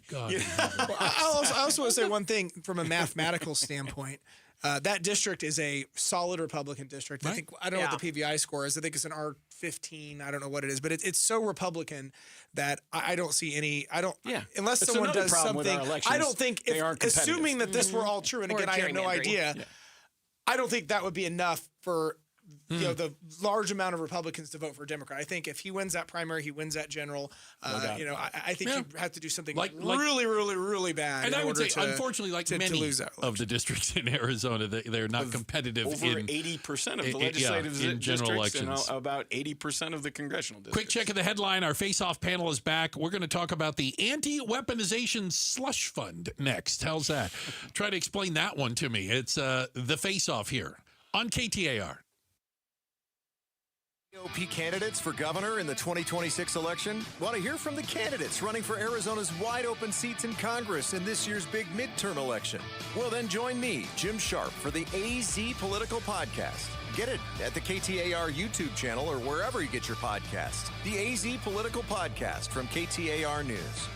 also want to say one thing from a mathematical standpoint. That district is a solid Republican district. Right. I don't know what the PVI score is. I think it's an R15. I don't know what it is, but it's so Republican that I don't see any. Unless it's someone does something. I don't think assuming that this were all true, and again, I have no idea. Yeah. I don't think that would be enough for the large amount of Republicans to vote for a Democrat. I think if he wins that primary, he wins that general. I think you have to do something really bad. And I would say, unfortunately, many of the districts in Arizona, they're not competitive. Over 80% of the legislative in general elections, and about 80% of the congressional districts. Quick check of the headline: our face-off panel is back. We're going to talk about the anti-weaponization slush fund next. How's that? Try to explain that one to me. It's the face-off here on KTAR. GOP candidates for governor in the 2026 election? Want to hear from the candidates running for Arizona's wide-open seats in Congress in this year's big midterm election? Well, then join me, Jim Sharp, for the AZ Political Podcast. Get it at the KTAR YouTube channel or wherever you get your podcasts. The AZ Political Podcast from KTAR News.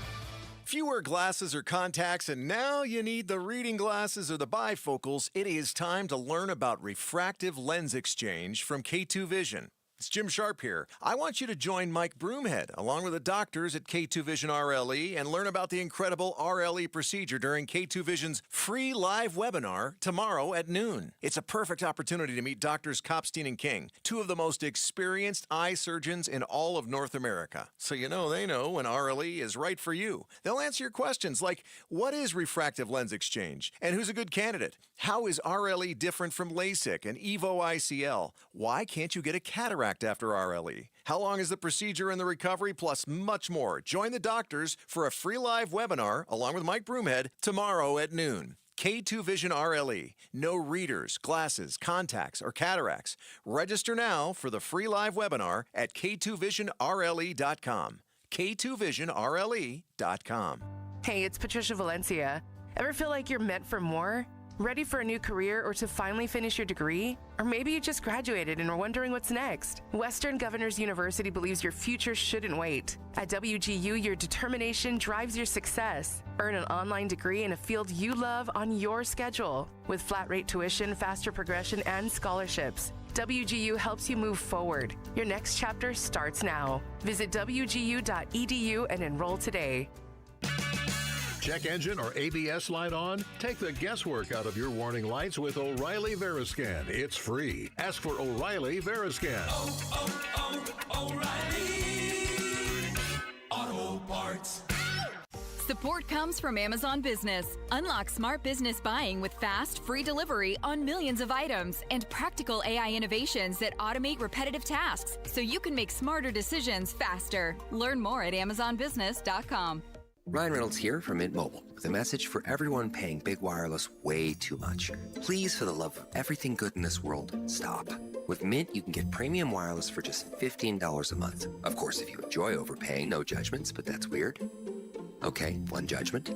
If you wear glasses or contacts and now you need the reading glasses or the bifocals, it is time to learn about refractive lens exchange from K2 Vision. It's Jim Sharp here. I want you to join Mike Broomhead along with the doctors at K2 Vision RLE and learn about the incredible RLE procedure during K2 Vision's free live webinar tomorrow at noon. It's a perfect opportunity to meet Doctors Kopstein and King, two of the most experienced eye surgeons in all of North America. So they know when RLE is right for you. They'll answer your questions like, what is refractive lens exchange? And who's a good candidate? How is RLE different from LASIK and EVO ICL? Why can't you get a cataract after RLE? How long is the procedure and the recovery? Plus much more. Join the doctors for a free live webinar along with Mike Broomhead tomorrow at noon. K2 Vision RLE. No readers, glasses, contacts, or cataracts. Register now for the free live webinar at k2visionrle.com. k2visionrle.com. Hey, it's Patricia Valencia. Ever feel like you're meant for more? Ready for a new career or to finally finish your degree? Or maybe you just graduated and are wondering what's next. Western Governors University believes your future shouldn't wait. At WGU, your determination drives your success. Earn an online degree in a field you love on your schedule. With flat rate tuition, faster progression, and scholarships, WGU helps you move forward. Your next chapter starts now. Visit WGU.edu and enroll today. Check engine or ABS light on? Take the guesswork out of your warning lights with O'Reilly Veriscan. It's free. Ask for O'Reilly Veriscan. O'Reilly Auto Parts. Support comes from Amazon Business. Unlock smart business buying with fast, free delivery on millions of items and practical AI innovations that automate repetitive tasks so you can make smarter decisions faster. Learn more at AmazonBusiness.com. Ryan Reynolds here from Mint Mobile with a message for everyone paying big wireless way too much. Please, for the love of everything good in this world, stop. With Mint, you can get premium wireless for just $15 a month. Of course, if you enjoy overpaying, no judgments, but that's weird. Okay, one judgment.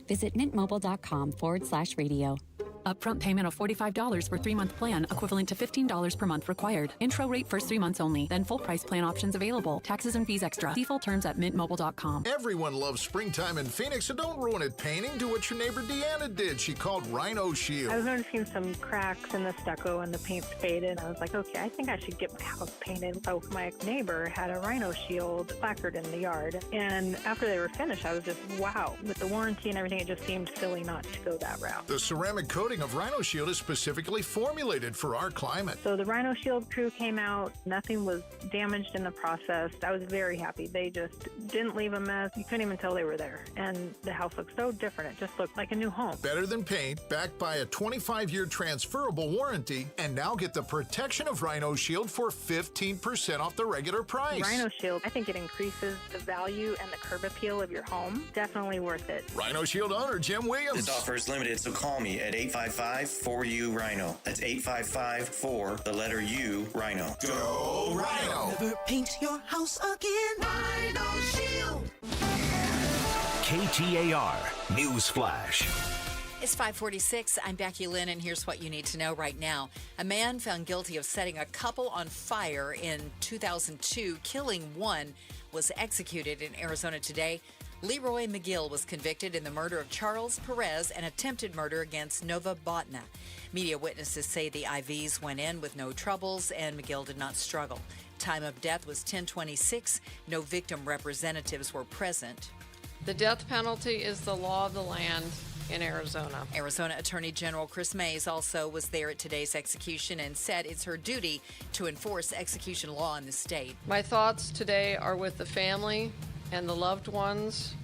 Visit mintmobile.com/radio. Upfront payment of $45 for 3-month plan, equivalent to $15 per month required. Intro rate first 3 months only, then full price plan options available. Taxes and fees extra. See full terms at mintmobile.com. Everyone loves springtime in Phoenix, so don't ruin it painting. Do what your neighbor Deanna did. She called Rhino Shield. I was noticing some cracks in the stucco and the paint's faded. I was like, okay, I think I should get my house painted. So my neighbor had a Rhino Shield placard in the yard. And after they were finished, I was just, wow. With the warranty and everything, it just seemed silly not to go that route. The ceramic coating of Rhino Shield is specifically formulated for our climate. So the Rhino Shield crew came out. Nothing was damaged in the process. I was very happy. They just didn't leave a mess. You couldn't even tell they were there. And the house looked so different. It just looked like a new home. Better than paint, backed by a 25-year transferable warranty. And now get the protection of Rhino Shield for 15% off the regular price. Rhino Shield, I think it increases the value and the curb appeal of your home. Definitely worth it. Rhino Shield owner Jim Williams. This offer is limited, so call me at 855-4U-RHINO. That's 855-4-U-RHINO. Go Rhino! Never paint your house again. Rhino Shield. KTAR News Flash. It's 5:46. I'm Becky Lynn, and here's what you need to know right now. A man found guilty of setting a couple on fire in 2002, killing one, was executed in Arizona today. Leroy McGill was convicted in the murder of Charles Perez and attempted murder against Nova Botna. Media witnesses say the IVs went in with no troubles and McGill did not struggle. Time of death was 10:26. No victim representatives were present. The death penalty is the law of the land in Arizona. Arizona Attorney General Chris Mays also was there at today's execution and said it's her duty to enforce execution law in the state. My thoughts today are with the family and the loved ones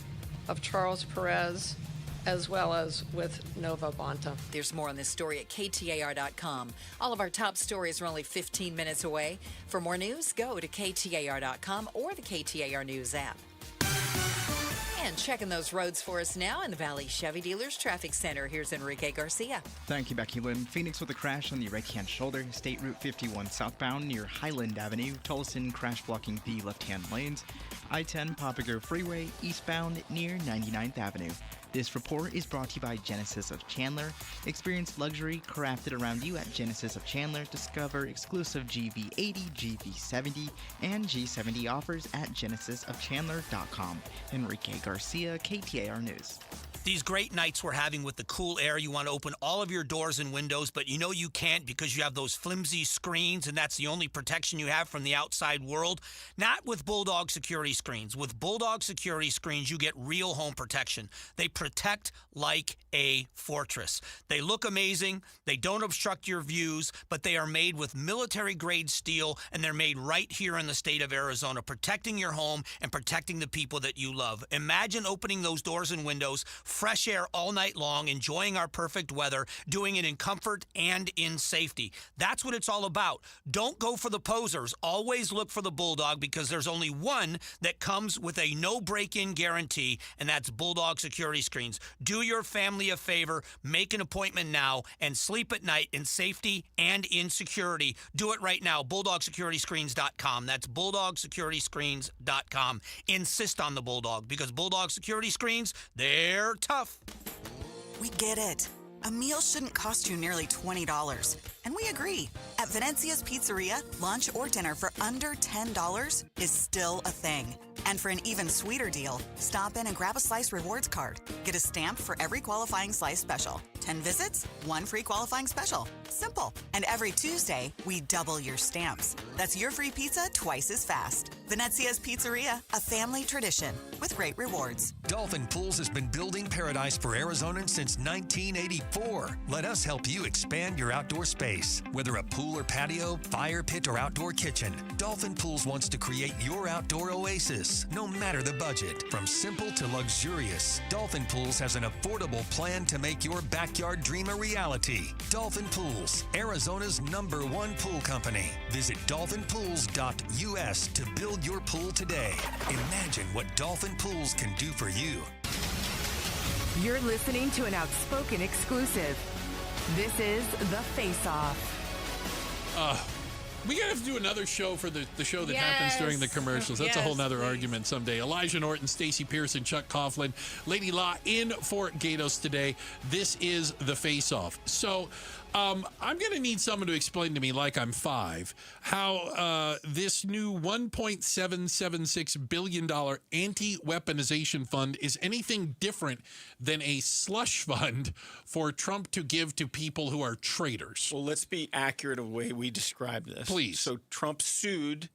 of Charles Perez, as well as with Nova Bonta. There's more on this story at KTAR.com. All of our top stories are only 15 minutes away. For more news, go to KTAR.com or the KTAR News app. And checking those roads for us now in the Valley Chevy Dealers Traffic Center. Here's Enrique Garcia. Thank you, Becky Lynn. Phoenix with a crash on the right-hand shoulder. State Route 51 southbound near Highland Avenue. Tolleson crash blocking the left-hand lanes. I-10 Papago Freeway eastbound near 99th Avenue. This report is brought to you by Genesis of Chandler. Experience luxury crafted around you at Genesis of Chandler. Discover exclusive GV80, GV70, and G70 offers at genesisofchandler.com. Enrique Garcia, KTAR News. These great nights we're having with the cool air, you want to open all of your doors and windows, but you know you can't because you have those flimsy screens, and that's the only protection you have from the outside world. Not with Bulldog Security Screens. With Bulldog Security Screens, you get real home protection. They protect like a fortress. They look amazing. They don't obstruct your views, but they are made with military-grade steel, and they're made right here in the state of Arizona, protecting your home and protecting the people that you love. Imagine opening those doors and windows, fresh air all night long, enjoying our perfect weather, doing it in comfort and in safety. That's what it's all about. Don't go for the posers. Always look for the Bulldog, because there's only one that comes with a no break-in guarantee, and that's Bulldog Security Screens. Do your family a favor, make an appointment now, and sleep at night in safety and in security. Do it right now. BulldogSecurityScreens.com. That's BulldogSecurityScreens.com. Insist on the Bulldog, because Bulldog Security Screens, they're tough. We get it. a meal shouldn't cost you nearly $20. And we agree. At Venezia's Pizzeria, lunch or dinner for under $10 is still a thing. And for an even sweeter deal, stop in and grab a Slice Rewards card. Get a stamp for every qualifying Slice special. 10 visits, 1 free qualifying special. Simple. And every Tuesday, we double your stamps. That's your free pizza twice as fast. Venezia's Pizzeria, a family tradition with great rewards. Dolphin Pools has been building paradise for Arizonans since 1984. Let us help you expand your outdoor space. Whether a pool or patio, fire pit, or outdoor kitchen, Dolphin Pools wants to create your outdoor oasis, no matter the budget. From simple to luxurious, Dolphin Pools has an affordable plan to make your backyard dream a reality. Dolphin Pools, Arizona's #1 pool company. Visit dolphinpools.us to build your pool today. Imagine what Dolphin Pools can do for you. You're listening to an Outspoken exclusive. This is The Face-Off. We gotta have to do another show for the show that happens during the commercials. That's a whole nother argument someday. Elijah Norton, Stacey Pearson, Chuck Coughlin, Lady Law in for Gatos today. This is The Face-Off. So I'm going to need someone to explain to me, like I'm 5, how this new $1.776 billion anti-weaponization fund is anything different than a slush fund for Trump to give to people who are traitors. Well, let's be accurate of the way we describe this. Please. So Trump sued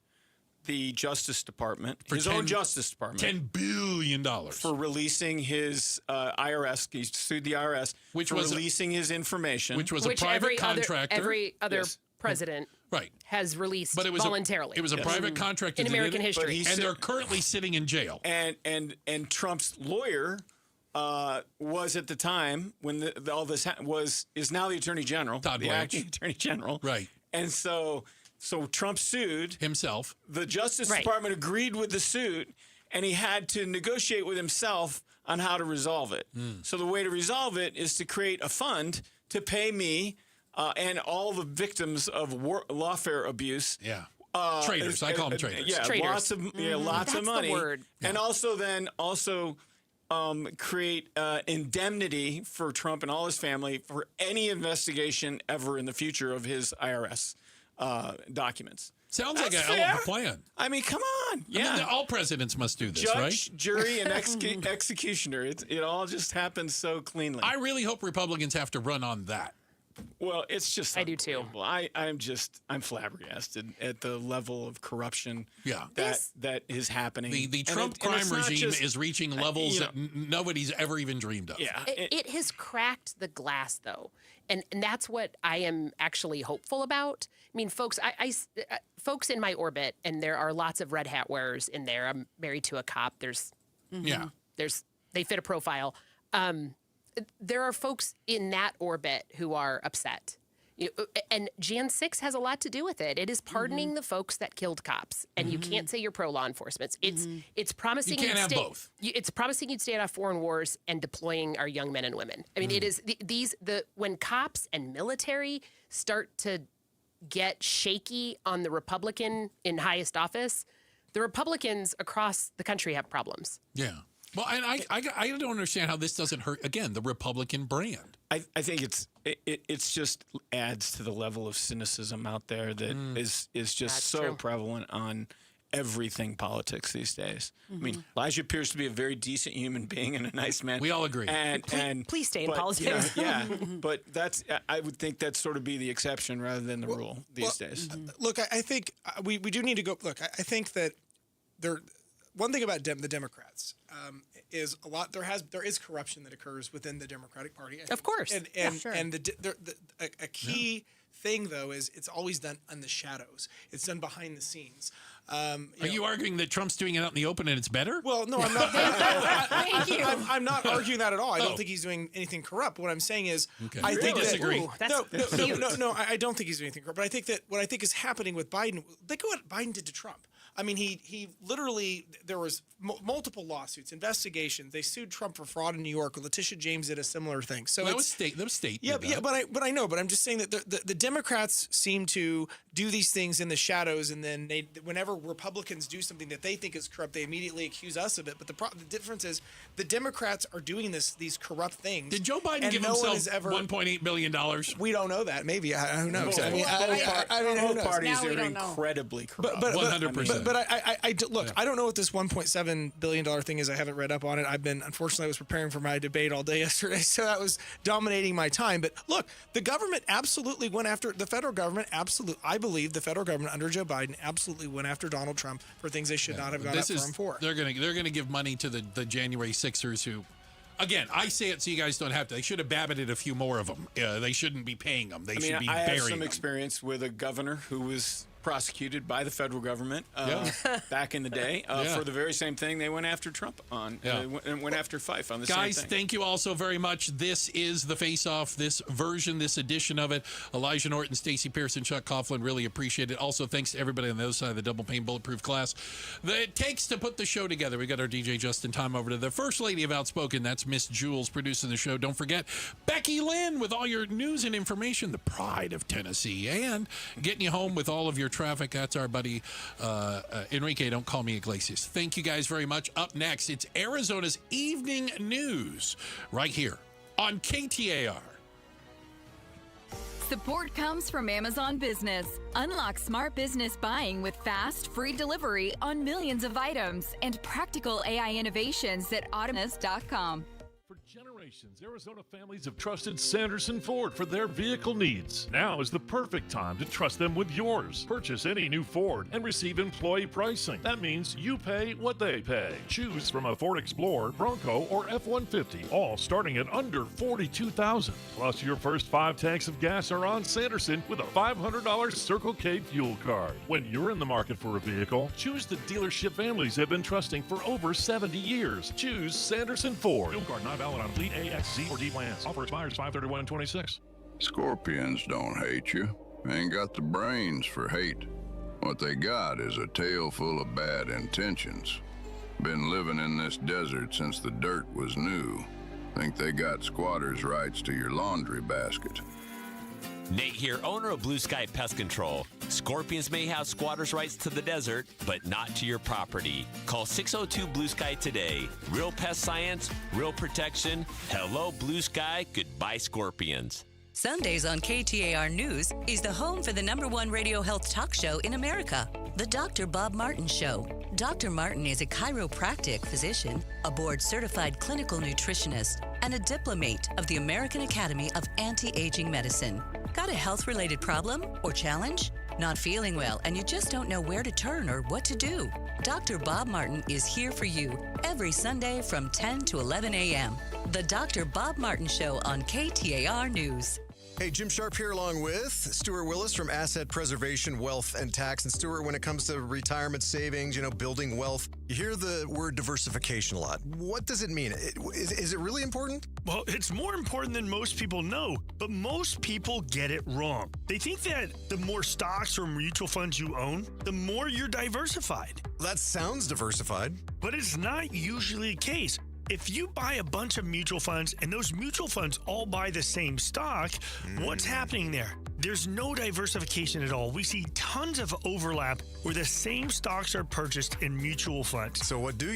the Justice Department, his own Justice Department, $10 billion for releasing his IRS. He sued the IRS for releasing his information, which was a private contractor. Every other president has released voluntarily. It was a private contractor in American history, and they're currently sitting in jail. And Trump's lawyer was at the time when all this is now the Attorney General, the acting Attorney General, right? And so Trump sued himself. The Justice Department agreed with the suit, and he had to negotiate with himself on how to resolve it. So the way to resolve it is to create a fund to pay me and all the victims of lawfare abuse. Yeah. Traitors. I call them traitors. Yeah, traitors. Lots of money. The word. And also create indemnity for Trump and all his family for any investigation ever in the future of his IRS documents. Sounds like a hell of a plan. I mean, come on. Yeah. I mean, all presidents must do this, Judge, right? jury, and executioner. It all just happens so cleanly. I really hope Republicans have to run on that. Well, it's just I do too. I'm flabbergasted at the level of corruption that is happening. The Trump crime regime is reaching levels that nobody's ever even dreamed of. Yeah. It has cracked the glass, though. And that's what I am actually hopeful about. I mean, folks, folks in my orbit, and there are lots of red hat wearers in there. I'm married to a cop. They fit a profile. There are folks in that orbit who are upset. And Jan 6 has a lot to do with it. It is pardoning the folks that killed cops. And you can't say you're pro-law enforcement. It's promising you can't have both. It's promising you'd stay out of foreign wars and deploying our young men and women. I mean, it is when cops and military start to get shaky on the Republican in highest office, the Republicans across the country have problems. Yeah. Well, and I don't understand how this doesn't hurt, again, the Republican brand. I think it's just adds to the level of cynicism out there that is just That's so true. prevalent on everything politics these days. I mean, Elijah appears to be a very decent human being and a nice man. We all agree. Please stay in politics. But I would think that's sort of be the exception rather than the rule these days. Look, I think we do need to go. Look, I think that one thing about the Democrats is a lot. There is corruption that occurs within the Democratic Party, Of course. and a key thing though is it's always done in the shadows. It's done behind the scenes. Are you arguing that Trump's doing it out in the open and it's better? Well, no, I'm not. I'm not arguing that at all. I don't think he's doing anything corrupt. What I'm saying is, I think disagree. No, I don't think he's doing anything corrupt. But I think that what I think is happening with Biden, think of what Biden did to Trump. I mean, he literally, there was multiple lawsuits, investigations. They sued Trump for fraud in New York. Letitia James did a similar thing. So that was state. Yeah, but I know. But I'm just saying that the Democrats seem to do these things in the shadows, and then whenever Republicans do something that they think is corrupt, they immediately accuse us of it. But the difference is the Democrats are doing these corrupt things. Did Joe Biden give himself $1.8 billion? We don't know that. Maybe. Who knows? Both parties are incredibly corrupt. 100%. But I look. I don't know what this $1.7 billion thing is. I haven't read up on it. Unfortunately, I was preparing for my debate all day yesterday, so that was dominating my time. But look, the government absolutely went after the federal government. I believe the federal government under Joe Biden absolutely went after Donald Trump for things they should not have gone after him for. They're gonna give money to the January Sixers who. Again, I say it so you guys don't have to. They should have babbited a few more of them. They shouldn't be paying them. They should be burying them. I have some experience with a governor who was prosecuted by the federal government back in the day for the very same thing they went after Trump on. And went after Fife on the same thing. Guys, thank you all so very much. This is the Face Off, this edition of it. Elijah Norton, Stacey Pearson, Chuck Coughlin, really appreciate it. Also, thanks to everybody on the other side of the double pane bulletproof glass that it takes to put the show together. We got our DJ Justin Time over to the First Lady of Outspoken. That's Miss Jules producing the show. Don't forget Becky Lynn with all your news and information, the pride of Tennessee, and getting you home with all of your traffic. That's our buddy Enrique. Don't call me Iglesias. Thank you guys very much. Up next, it's Arizona's Evening News right here on KTAR. Support comes from Amazon Business. Unlock smart business buying with fast, free delivery on millions of items and practical AI innovations at Autonomous.com. For generations, Arizona families have trusted Sanderson Ford for their vehicle needs. Now is the perfect time to trust them with yours. Purchase any new Ford and receive employee pricing. That means you pay what they pay. Choose from a Ford Explorer, Bronco, or F-150, all starting at under $42,000. Plus, your first 5 tanks of gas are on Sanderson with a $500 Circle K fuel card. When you're in the market for a vehicle, choose the dealership families have been trusting for over 70 years. Choose Sanderson Ford. Fuel card not valid on fleet A, X, Z, or D plans. Offer expires 5/31/26. Scorpions don't hate you. Ain't got the brains for hate. What they got is a tail full of bad intentions. Been living in this desert since the dirt was new. Think they got squatters' rights to your laundry basket. Nate here, owner of Blue Sky Pest Control. Scorpions may have squatters' rights to the desert, but not to your property. Call 602 Blue Sky today. Real pest science, real protection. Hello, Blue Sky. Goodbye, Scorpions. Sundays on KTAR News is the home for the #1 radio health talk show in America, The Dr. Bob Martin Show. Dr. Martin is a chiropractic physician, a board-certified clinical nutritionist, and a diplomate of the American Academy of Anti-Aging Medicine. Got a health-related problem or challenge? Not feeling well and you just don't know where to turn or what to do? Dr. Bob Martin is here for you every Sunday from 10 to 11 a.m. The Dr. Bob Martin Show on KTAR News. Hey, Jim Sharp here along with Stuart Willis from Asset Preservation, Wealth, and Tax. And Stuart, when it comes to retirement savings, building wealth, you hear the word diversification a lot. What does it mean? Is it really important? Well, it's more important than most people know, but most people get it wrong. They think that the more stocks or mutual funds you own, the more you're diversified. That sounds diversified. But it's not usually the case. If you buy a bunch of mutual funds and those mutual funds all buy the same stock, what's happening there? There's no diversification at all. We see tons of overlap where the same stocks are purchased in mutual funds. So what do?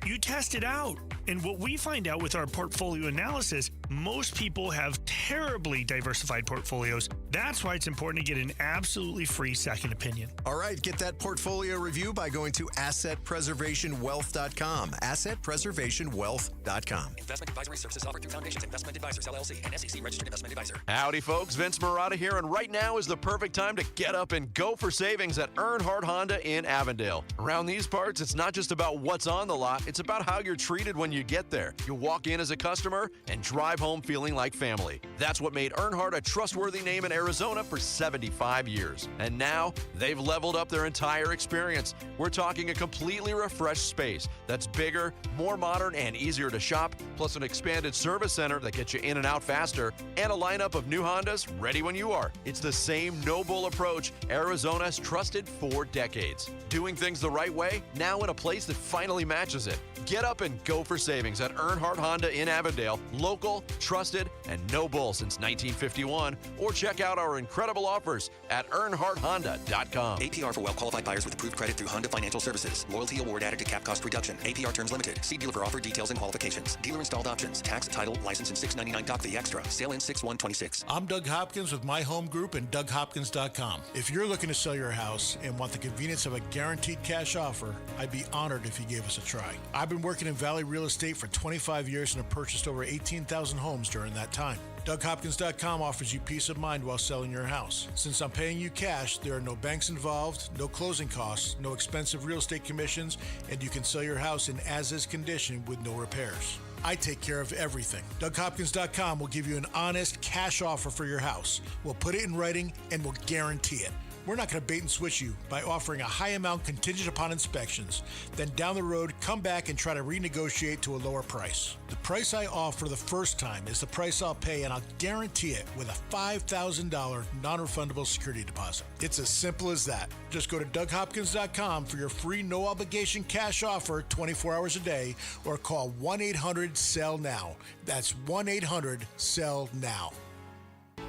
You test it out. And what we find out with our portfolio analysis, most people have terribly diversified portfolios. That's why it's important to get an absolutely free second opinion. All right, get that portfolio review by going to AssetPreservationWealth.com. AssetPreservationWealth.com. Investment advisory services offered through Foundations Investment Advisors, LLC, and SEC Registered Investment Advisor. Howdy, folks. Vince Marotta here, and right now is the perfect time to get up and go for savings at Earnhardt Honda in Avondale. Around these parts, it's not just about what's on the lot, It's about how you're treated when you get there. You walk in as a customer and drive home feeling like family. That's what made Earnhardt a trustworthy name in Arizona for 75 years. And now they've leveled up their entire experience. We're talking a completely refreshed space that's bigger, more modern, and easier to shop, plus an expanded service center that gets you in and out faster, and a lineup of new Hondas ready when you are. It's the same no-bull approach Arizona's trusted for decades. Doing things the right way, now in a place that finally matches it. Get up and go for savings at Earnhardt Honda in Avondale, local, trusted, and no bull since 1951. Or check out our incredible offers at EarnhardtHonda.com. APR for well-qualified buyers with approved credit through Honda Financial Services. Loyalty award added to cap cost reduction. APR terms limited. See dealer for offer details and qualifications. Dealer installed options. Tax, title, license, and $6.99 doc fee extra. Sale ends 6/1/26. I'm Doug Hopkins with My Home Group and DougHopkins.com. If you're looking to sell your house and want the convenience of a guaranteed cash offer, I'd be honored if you gave us a try. I've been working in Valley Real Estate for 25 years and have purchased over 18,000 homes during that time. DougHopkins.com offers you peace of mind while selling your house. Since I'm paying you cash, there are no banks involved, no closing costs, no expensive real estate commissions, and you can sell your house in as-is condition with no repairs. I take care of everything. DougHopkins.com will give you an honest cash offer for your house. We'll put it in writing and we'll guarantee it. We're not going to bait and switch you by offering a high amount contingent upon inspections. Then down the road, come back and try to renegotiate to a lower price. The price I offer the first time is the price I'll pay, and I'll guarantee it with a $5,000 non-refundable security deposit. It's as simple as that. Just go to DougHopkins.com for your free no-obligation cash offer 24 hours a day, or call 1-800-SELL-NOW. That's 1-800-SELL-NOW.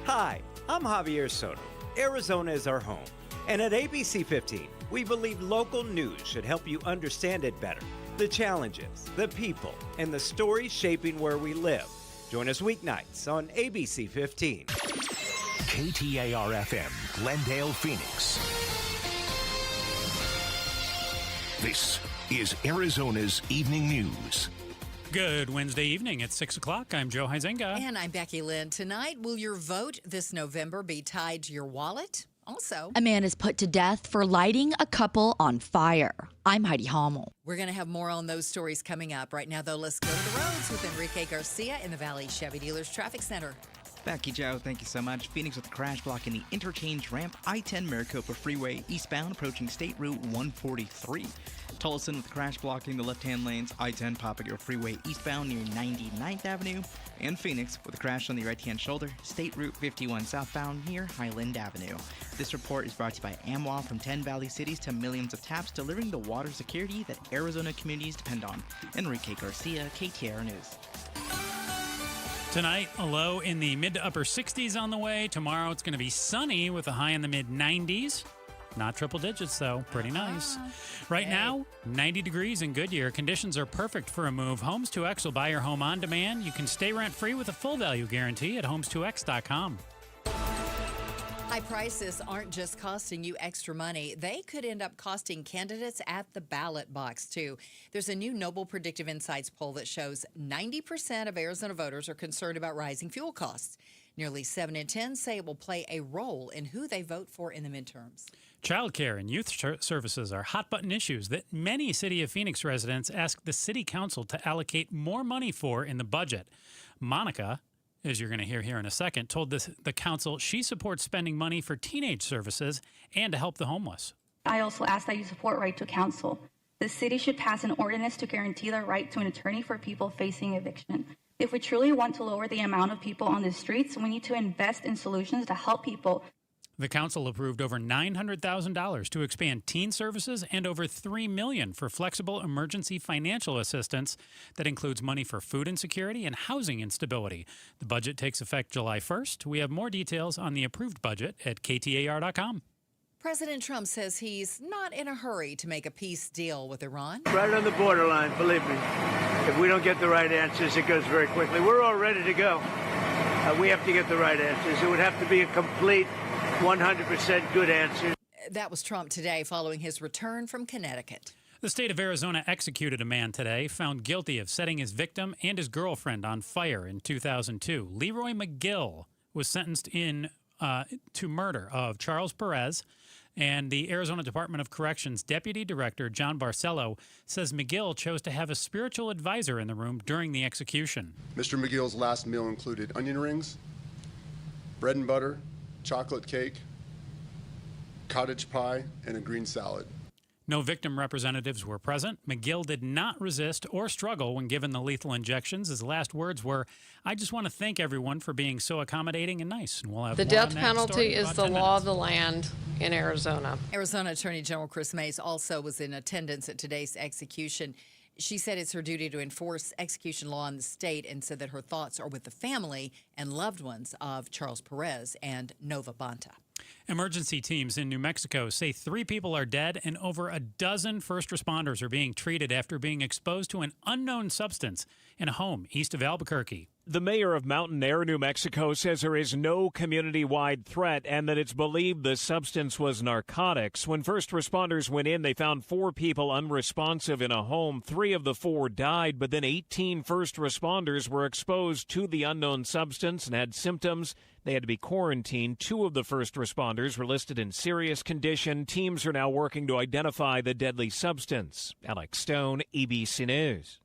Hi, I'm Javier Soto. Arizona is our home. And at ABC 15, we believe local news should help you understand it better. The challenges, the people, and the stories shaping where we live. Join us weeknights on ABC 15. KTAR-FM, Glendale, Phoenix. This is Arizona's Evening News. Good Wednesday evening at 6 o'clock. I'm Joe Huizenga. And I'm Becky Lynn. Tonight, will your vote this November be tied to your wallet? Also, a man is put to death for lighting a couple on fire. I'm Heidi Hommel. We're going to have more on those stories coming up. Right now, though, let's go to the roads with Enrique Garcia in the Valley Chevy Dealers Traffic Center. Becky, Joe, thank you so much. Phoenix with a crash blocking the interchange ramp, I-10 Maricopa Freeway eastbound approaching State Route 143. Tolleson with a crash blocking the left-hand lanes, I-10 Papagayo Freeway eastbound near 99th Avenue. And Phoenix with a crash on the right-hand shoulder, State Route 51 southbound near Highland Avenue. This report is brought to you by AMWA. From 10 Valley cities to millions of taps, delivering the water security that Arizona communities depend on. Enrique Garcia, KTAR News. Tonight, a low in the mid to upper 60s on the way. Tomorrow, it's going to be sunny with a high in the mid 90s. Not triple digits, though. Pretty nice. Right now, 90 degrees in Goodyear. Conditions are perfect for a move. Homes 2X will buy your home on demand. You can stay rent-free with a full value guarantee at homes2x.com. High prices aren't just costing you extra money. They could end up costing candidates at the ballot box, too. There's a new Noble Predictive Insights poll that shows 90% of Arizona voters are concerned about rising fuel costs. Nearly 7 in 10 say it will play a role in who they vote for in the midterms. Childcare and youth services are hot-button issues that many City of Phoenix residents ask the City Council to allocate more money for in the budget. Monica, as you're going to hear here in a second, told the council she supports spending money for teenage services and to help the homeless. I also ask that you support Right to Counsel. The city should pass an ordinance to guarantee the right to an attorney for people facing eviction. If we truly want to lower the amount of people on the streets, we need to invest in solutions to help people. The council approved over $900,000 to expand teen services and over $3 million for flexible emergency financial assistance that includes money for food insecurity and housing instability. The budget takes effect July 1st. We have more details on the approved budget at KTAR.com. President Trump says he's not in a hurry to make a peace deal with Iran. Right on the borderline, believe me. If we don't get the right answers, it goes very quickly. We're all ready to go. We have to get the right answers. It would have to be a complete 100% good answer. That was Trump today following his return from Connecticut. The state of Arizona executed a man today found guilty of setting his victim and his girlfriend on fire in 2002. Leroy McGill was sentenced to murder of Charles Perez. And the Arizona Department of Corrections Deputy Director John Barcelo says McGill chose to have a spiritual advisor in the room during the execution. Mr. McGill's last meal included onion rings, bread and butter, chocolate cake, cottage pie, and a green salad. No victim representatives were present. McGill did not resist or struggle when given the lethal injections. His last words were, "I just want to thank everyone for being so accommodating and nice." And we'll have the more death on that penalty story in is about the 10 law minutes. of the land in Arizona. Arizona Attorney General Chris Mays also was in attendance at today's execution. She said it's her duty to enforce execution law in the state and said that her thoughts are with the family and loved ones of Charles Perez and Nova Banta. Emergency teams in New Mexico say 3 people are dead and over a dozen first responders are being treated after being exposed to an unknown substance in a home east of Albuquerque. The mayor of Mountain Air, New Mexico, says there is no community-wide threat and that it's believed the substance was narcotics. When first responders went in, they found 4 people unresponsive in a home. 3 of the 4 died, but then 18 first responders were exposed to the unknown substance and had symptoms. They had to be quarantined. 2 of the first responders were listed in serious condition. Teams are now working to identify the deadly substance. Alex Stone, ABC News.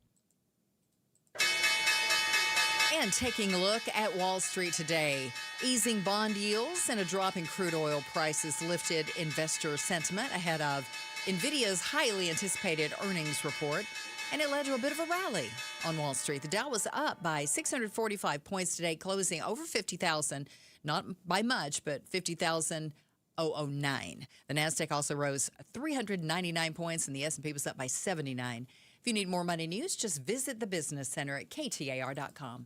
And taking a look at Wall Street today, easing bond yields and a drop in crude oil prices lifted investor sentiment ahead of NVIDIA's highly anticipated earnings report, and it led to a bit of a rally on Wall Street. The Dow was up by 645 points today, closing over 50,000, not by much, but 50,009. The Nasdaq also rose 399 points, and the S&P was up by 79. If you need more money news, just visit the Business Center at KTAR.com.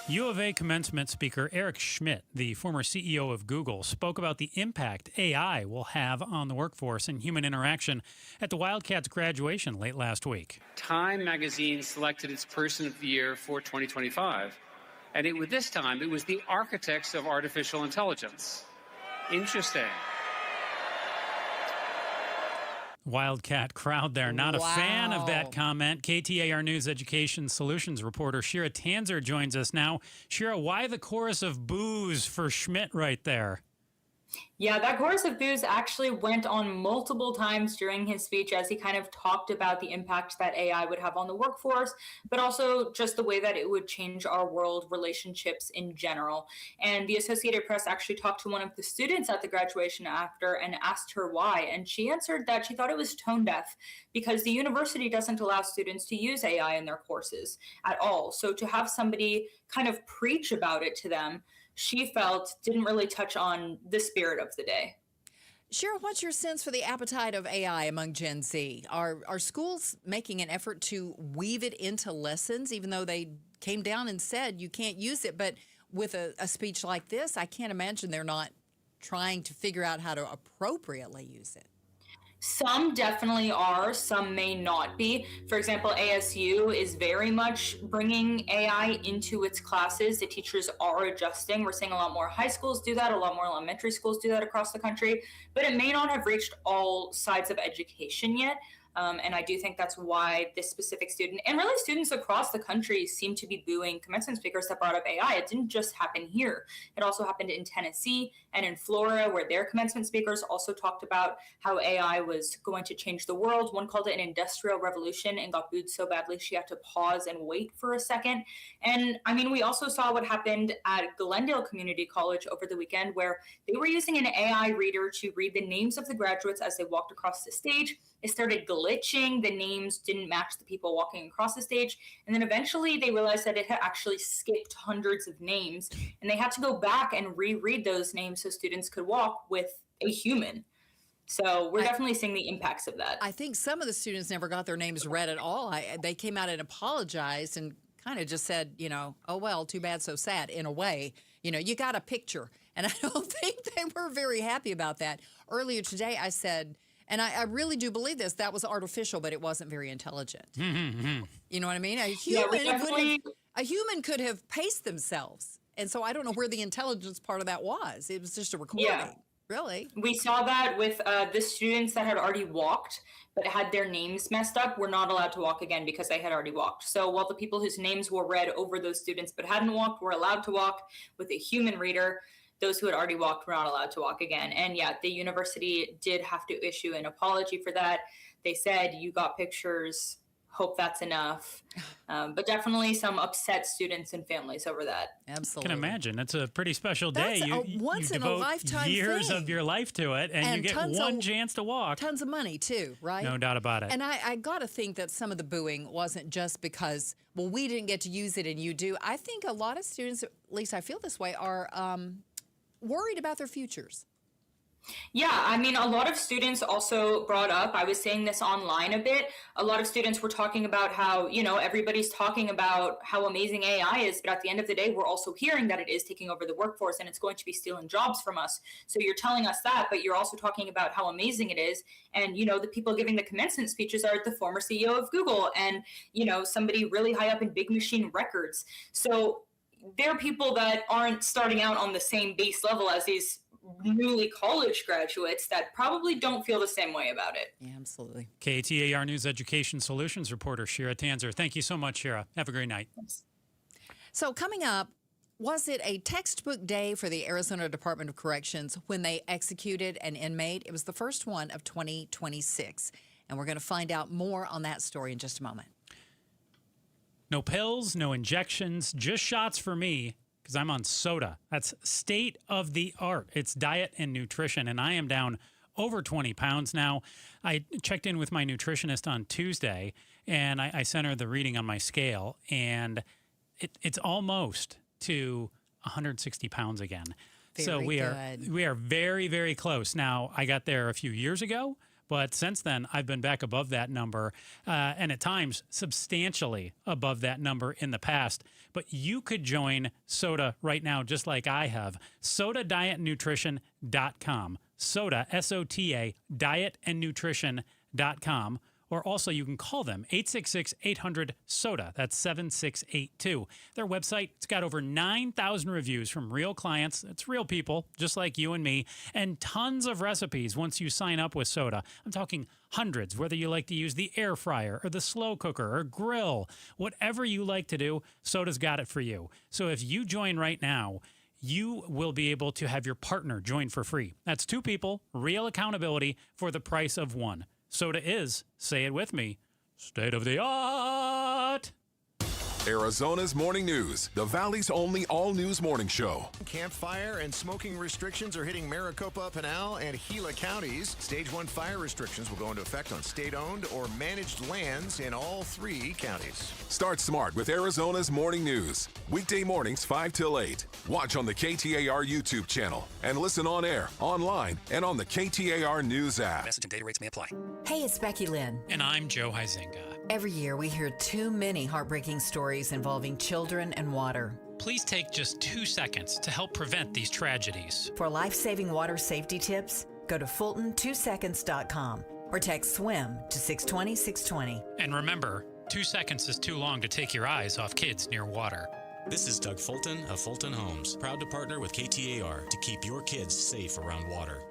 U of A commencement speaker Eric Schmidt, the former CEO of Google, spoke about the impact AI will have on the workforce and human interaction at the Wildcats graduation late last week. Time magazine selected its Person of the Year for 2025, and this time it was the architects of artificial intelligence. Interesting. Wildcat crowd there. Not a fan of that comment. KTAR News Education Solutions reporter Shira Tanzer joins us now. Shira, why the chorus of boos for Schmidt right there? Yeah, that chorus of boos actually went on multiple times during his speech as he kind of talked about the impact that AI would have on the workforce, but also just the way that it would change our world relationships in general. And the Associated Press actually talked to one of the students at the graduation after and asked her why. And she answered that she thought it was tone deaf because the university doesn't allow students to use AI in their courses at all. So to have somebody kind of preach about it to them, she felt didn't really touch on the spirit of the day. Shira, what's your sense for the appetite of AI among Gen Z? Are schools making an effort to weave it into lessons, even though they came down and said you can't use it? But with a speech like this, I can't imagine they're not trying to figure out how to appropriately use it. Some definitely are, some may not be. For example, ASU is very much bringing AI into its classes. The teachers are adjusting. We're seeing a lot more high schools do that, a lot more elementary schools do that across the country, but it may not have reached all sides of education yet. And I do think that's why this specific student, and really students across the country, seem to be booing commencement speakers that brought up AI. It didn't just happen here. It also happened in Tennessee and in Florida, where their commencement speakers also talked about how AI was going to change the world. One called it an industrial revolution and got booed so badly she had to pause and wait for a second. And I mean, we also saw what happened at Glendale Community College over the weekend, where they were using an AI reader to read the names of the graduates as they walked across the stage. It started glitching. The names didn't match the people walking across the stage. And then eventually they realized that it had actually skipped hundreds of names. And they had to go back and reread those names so students could walk with a human. So we're definitely seeing the impacts of that. I think some of the students never got their names read at all. They came out and apologized and kind of just said, oh, well, too bad, so sad, in a way. You got a picture. And I don't think they were very happy about that. Earlier today, I said, and I really do believe this, that was artificial, but it wasn't very intelligent. You know what I mean? A human could have paced themselves. And so I don't know where the intelligence part of that was. It was just a recording. Yeah. Really? We saw that with the students that had already walked, but had their names messed up, were not allowed to walk again because they had already walked. So while the people whose names were read over those students but hadn't walked were allowed to walk with a human reader, those who had already walked were not allowed to walk again. And yeah, the university did have to issue an apology for that. They said, you got pictures, hope that's enough. But definitely some upset students and families over that. Absolutely. I can imagine. It's a pretty special day. That's You once in a devote lifetime years thing. of your life to it, and you get one chance to walk. Tons of money, too, right? No doubt about it. And I got to think that some of the booing wasn't just because, well, we didn't get to use it and you do. I think a lot of students, at least I feel this way, are worried about their futures. Yeah, I mean, a lot of students also brought up, I was saying this online a bit, a lot of students were talking about how, everybody's talking about how amazing AI is, but at the end of the day, we're also hearing that it is taking over the workforce and it's going to be stealing jobs from us. So you're telling us that, but you're also talking about how amazing it is. And, the people giving the commencement speeches are the former CEO of Google and, somebody really high up in Big Machine Records. So there are people that aren't starting out on the same base level as these newly college graduates that probably don't feel the same way about it. Yeah, absolutely. KTAR News Education Solutions reporter Shira Tanzer. Thank you so much, Shira. Have a great night. So coming up, was it a textbook day for the Arizona Department of Corrections when they executed an inmate? It was the first one of 2026. And we're going to find out more on that story in just a moment. No pills, no injections, just shots for me. Because I'm on soda. That's state of the art. It's diet and nutrition, and I am down over 20 pounds now. I checked in with my nutritionist on Tuesday, and I sent her the reading on my scale, and it's almost to 160 pounds again. So we are very, very close. Now, I got there a few years ago, but since then, I've been back above that number, and at times substantially above that number in the past. But you could join SOTA right now, just like I have. SOTAdietandnutrition.com. SOTA, S-O-T-A, dietandnutrition.com. Or also you can call them, 866-800-SOTA. That's 7682. Their website, it's got over 9,000 reviews from real clients. It's real people, just like you and me, and tons of recipes once you sign up with SOTA. I'm talking hundreds, whether you like to use the air fryer or the slow cooker or grill. Whatever you like to do, SOTA's got it for you. So if you join right now, you will be able to have your partner join for free. That's 2 people, real accountability for the price of 1. SOTA is, say it with me, state of the art. Arizona's Morning News, the Valley's only all-news morning show. Campfire and smoking restrictions are hitting Maricopa, Pinal, and Gila counties. Stage 1 fire restrictions will go into effect on state-owned or managed lands in all 3 counties. Start smart with Arizona's Morning News. Weekday mornings 5 till 8. Watch on the KTAR YouTube channel and listen on air, online, and on the KTAR News app. Message and data rates may apply. Hey, it's Becky Lynn. And I'm Joe Huizinga. Every year we hear too many heartbreaking stories involving children and water. Please take just 2 seconds to help prevent these tragedies. For life-saving water safety tips, go to Fulton2seconds.com or text SWIM to 620-620. And remember, 2 seconds is too long to take your eyes off kids near water. This is Doug Fulton of Fulton Homes, proud to partner with KTAR to keep your kids safe around water.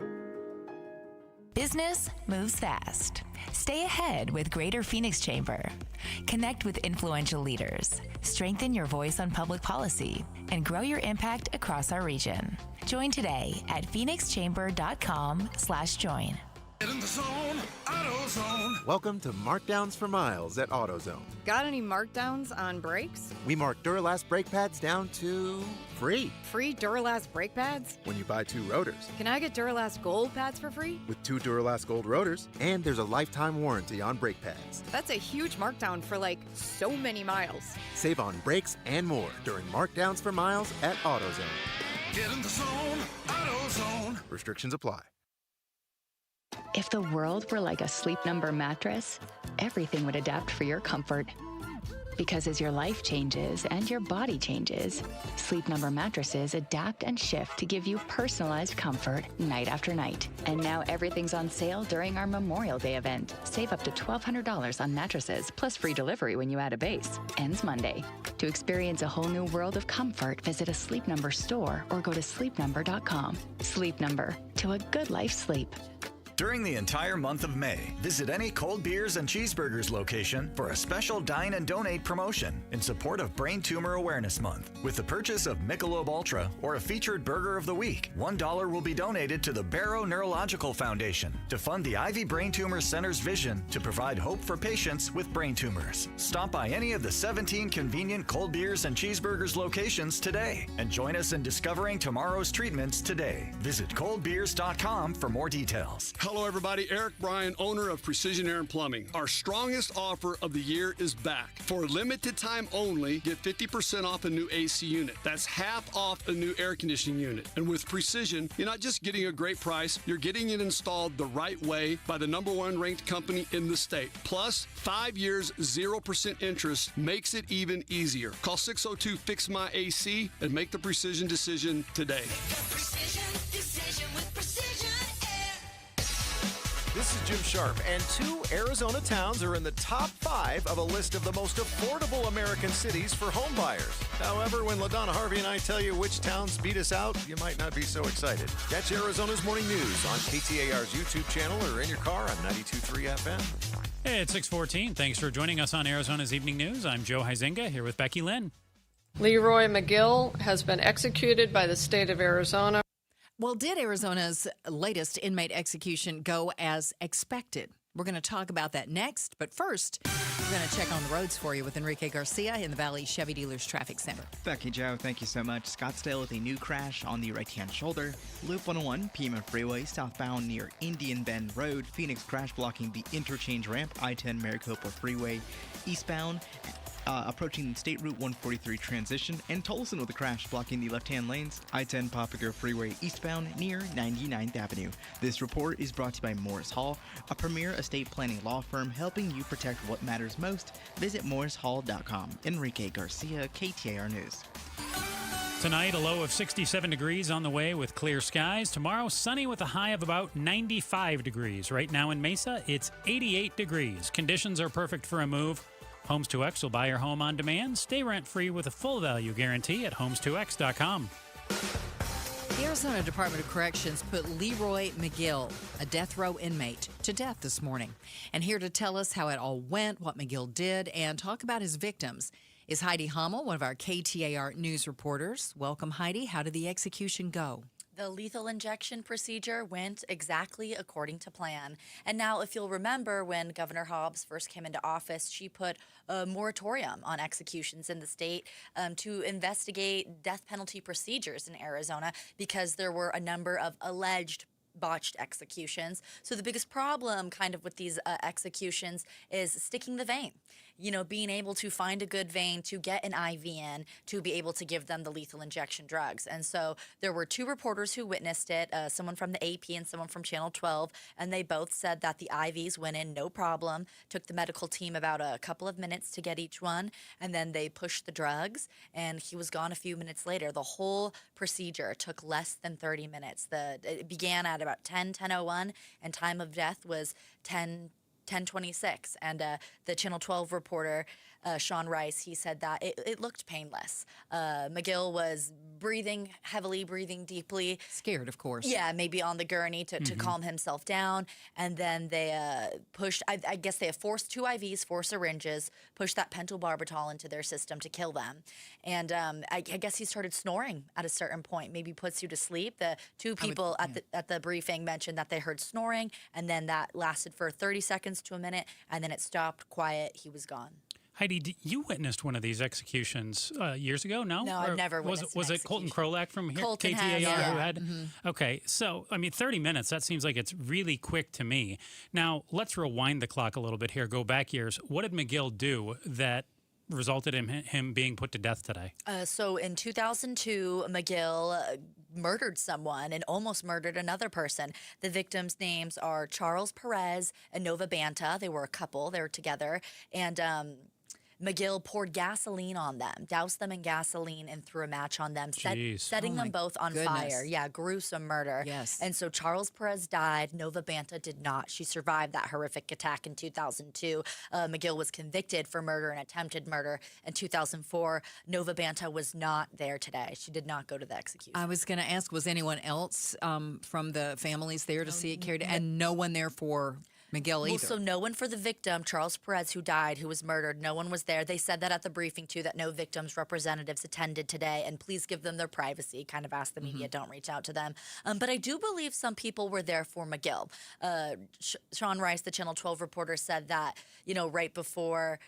Business moves fast. Stay ahead with Greater Phoenix Chamber. Connect with influential leaders, strengthen your voice on public policy, and grow your impact across our region. Join today at phoenixchamber.com/join. Get in the zone, AutoZone. Welcome to Markdowns for Miles at AutoZone. Got any markdowns on brakes? We mark Duralast brake pads down to free. Free Duralast brake pads? When you buy 2 rotors. Can I get Duralast Gold pads for free? With 2 Duralast Gold rotors, and there's a lifetime warranty on brake pads. That's a huge markdown for so many miles. Save on brakes and more during Markdowns for Miles at AutoZone. Get in the zone, AutoZone. Restrictions apply. If the world were like a Sleep Number mattress, everything would adapt for your comfort. Because as your life changes and your body changes, Sleep Number mattresses adapt and shift to give you personalized comfort night after night. And now everything's on sale during our Memorial Day event. Save up to $1,200 on mattresses, plus free delivery when you add a base. Ends Monday. To experience a whole new world of comfort, visit a Sleep Number store or go to sleepnumber.com. Sleep Number, to a good life sleep. During the entire month of May, visit any Cold Beers and Cheeseburgers location for a special Dine and Donate promotion in support of Brain Tumor Awareness Month. With the purchase of Michelob Ultra or a featured Burger of the Week, $1 will be donated to the Barrow Neurological Foundation to fund the Ivy Brain Tumor Center's vision to provide hope for patients with brain tumors. Stop by any of the 17 convenient Cold Beers and Cheeseburgers locations today and join us in discovering tomorrow's treatments today. Visit coldbeers.com for more details. Hello, everybody. Eric Bryan, owner of Precision Air and Plumbing. Our strongest offer of the year is back. For a limited time only, get 50% off a new AC unit. That's half off a new air conditioning unit. And with Precision, you're not just getting a great price, you're getting it installed the right way by the #1 ranked company in the state. Plus, 5 years, 0% interest makes it even easier. Call 602-FIX-MY-AC and make the Precision decision today. This is Jim Sharp, and 2 Arizona towns are in the top 5 of a list of the most affordable American cities for home buyers. However, when LaDonna Harvey and I tell you which towns beat us out, you might not be so excited. Catch Arizona's Morning News on KTAR's YouTube channel or in your car on 92.3 FM. Hey, it's 6:14. Thanks for joining us on Arizona's Evening News. I'm Joe Huizinga here with Becky Lynn. Leroy McGill has been executed by the state of Arizona. Well, did Arizona's latest inmate execution go as expected? We're going to talk about that next, but first, we're going to check on the roads for you with Enrique Garcia in the Valley Chevy Dealers Traffic Center. Becky, Joe, thank you so much. Scottsdale with a new crash on the right-hand shoulder. Loop 101, Pima Freeway, southbound near Indian Bend Road. Phoenix crash blocking the interchange ramp, I-10 Maricopa Freeway. Eastbound, approaching State Route 143 transition, and Tolleson with a crash blocking the left-hand lanes, I-10 Papago Freeway eastbound near 99th Avenue. This report is brought to you by Morris Hall, a premier estate planning law firm helping you protect what matters most. Visit morrishall.com. Enrique Garcia, KTAR News. Tonight, a low of 67 degrees on the way with clear skies. Tomorrow, sunny with a high of about 95 degrees. Right now in Mesa, it's 88 degrees. Conditions are perfect for a move. Homes 2X will buy your home on demand. Stay rent-free with a full value guarantee at homes2x.com. The Arizona Department of Corrections put Leroy McGill, a death row inmate, to death this morning. And here to tell us how it all went, what McGill did, and talk about his victims is Heidi Hummel, one of our KTAR News reporters. Welcome, Heidi. How did the execution go? The lethal injection procedure went exactly according to plan. And now, if you'll remember, when Governor Hobbs first came into office, she put a moratorium on executions in the state to investigate death penalty procedures in Arizona because there were a number of alleged botched executions. So the biggest problem kind of with these executions is sticking the vein. You know, being able to find a good vein to get an IV in to be able to give them the lethal injection drugs. And so there were 2 reporters who witnessed it, someone from the AP and someone from Channel 12, and they both said that the IVs went in no problem. Took the medical team about a couple of minutes to get each one, and then they pushed the drugs, and he was gone a few minutes later. The whole procedure took less than 30 minutes. It began at about 10:01, and time of death was 10:26. And the Channel 12 reporter, Sean Rice, he said that it looked painless. McGill was breathing heavily, breathing deeply. Scared, of course. Yeah, maybe on the gurney to calm himself down. And then they pushed, I guess they have forced 2 IVs, 4 syringes, pushed that pentobarbital into their system to kill them. And I guess he started snoring at a certain point, maybe puts you to sleep. The 2 people at the briefing mentioned that they heard snoring, and then that lasted for 30 seconds to a minute, and then it stopped, quiet, he was gone. Heidi, you witnessed one of these executions years ago, no? No, I've never witnessed Was it Colton Krolak from here, Colton KTAR who had? Mm-hmm. Okay, so, I mean, 30 minutes, that seems like it's really quick to me. Now, let's rewind the clock a little bit here, go back years. What did McGill do that resulted in him being put to death today? So in 2002, McGill murdered someone and almost murdered another person. The victims' names are Charles Perez and Nova Banta. They were a couple. They were together. And McGill poured gasoline on them, doused them in gasoline, and threw a match on them, setting them both on fire. Yeah, gruesome murder. Yes. And so Charles Perez died. Nova Banta did not. She survived that horrific attack in 2002. McGill was convicted for murder and attempted murder in 2004. Nova Banta was not there today. She did not go to the execution. I was going to ask, was anyone else from the families there to see it carried? And no one there for McGill either. Well, so no one for the victim, Charles Perez, who died, who was murdered. No one was there. They said that at the briefing, too, that no victims' representatives attended today. And please give them their privacy. Kind of ask the media, don't reach out to them. But I do believe some people were there for McGill. Sean Rice, the Channel 12 reporter, said that, right before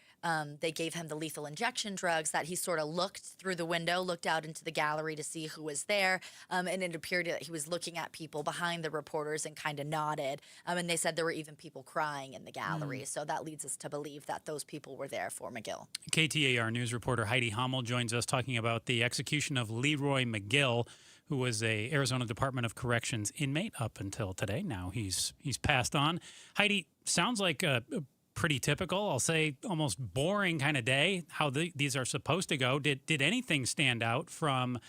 they gave him the lethal injection drugs, that he sort of looked through the window, looked out into the gallery to see who was there. And it appeared that he was looking at people behind the reporters and kind of nodded. And they said there were even people crying in the gallery. So that leads us to believe that those people were there for McGill. KTAR news reporter Heidi Hommel joins us talking about the execution of Leroy McGill, who was a Arizona Department of Corrections inmate up until today. Now he's passed on. Heidi, sounds like a pretty typical, I'll say almost boring kind of day, how these are supposed to go. Did anything stand out from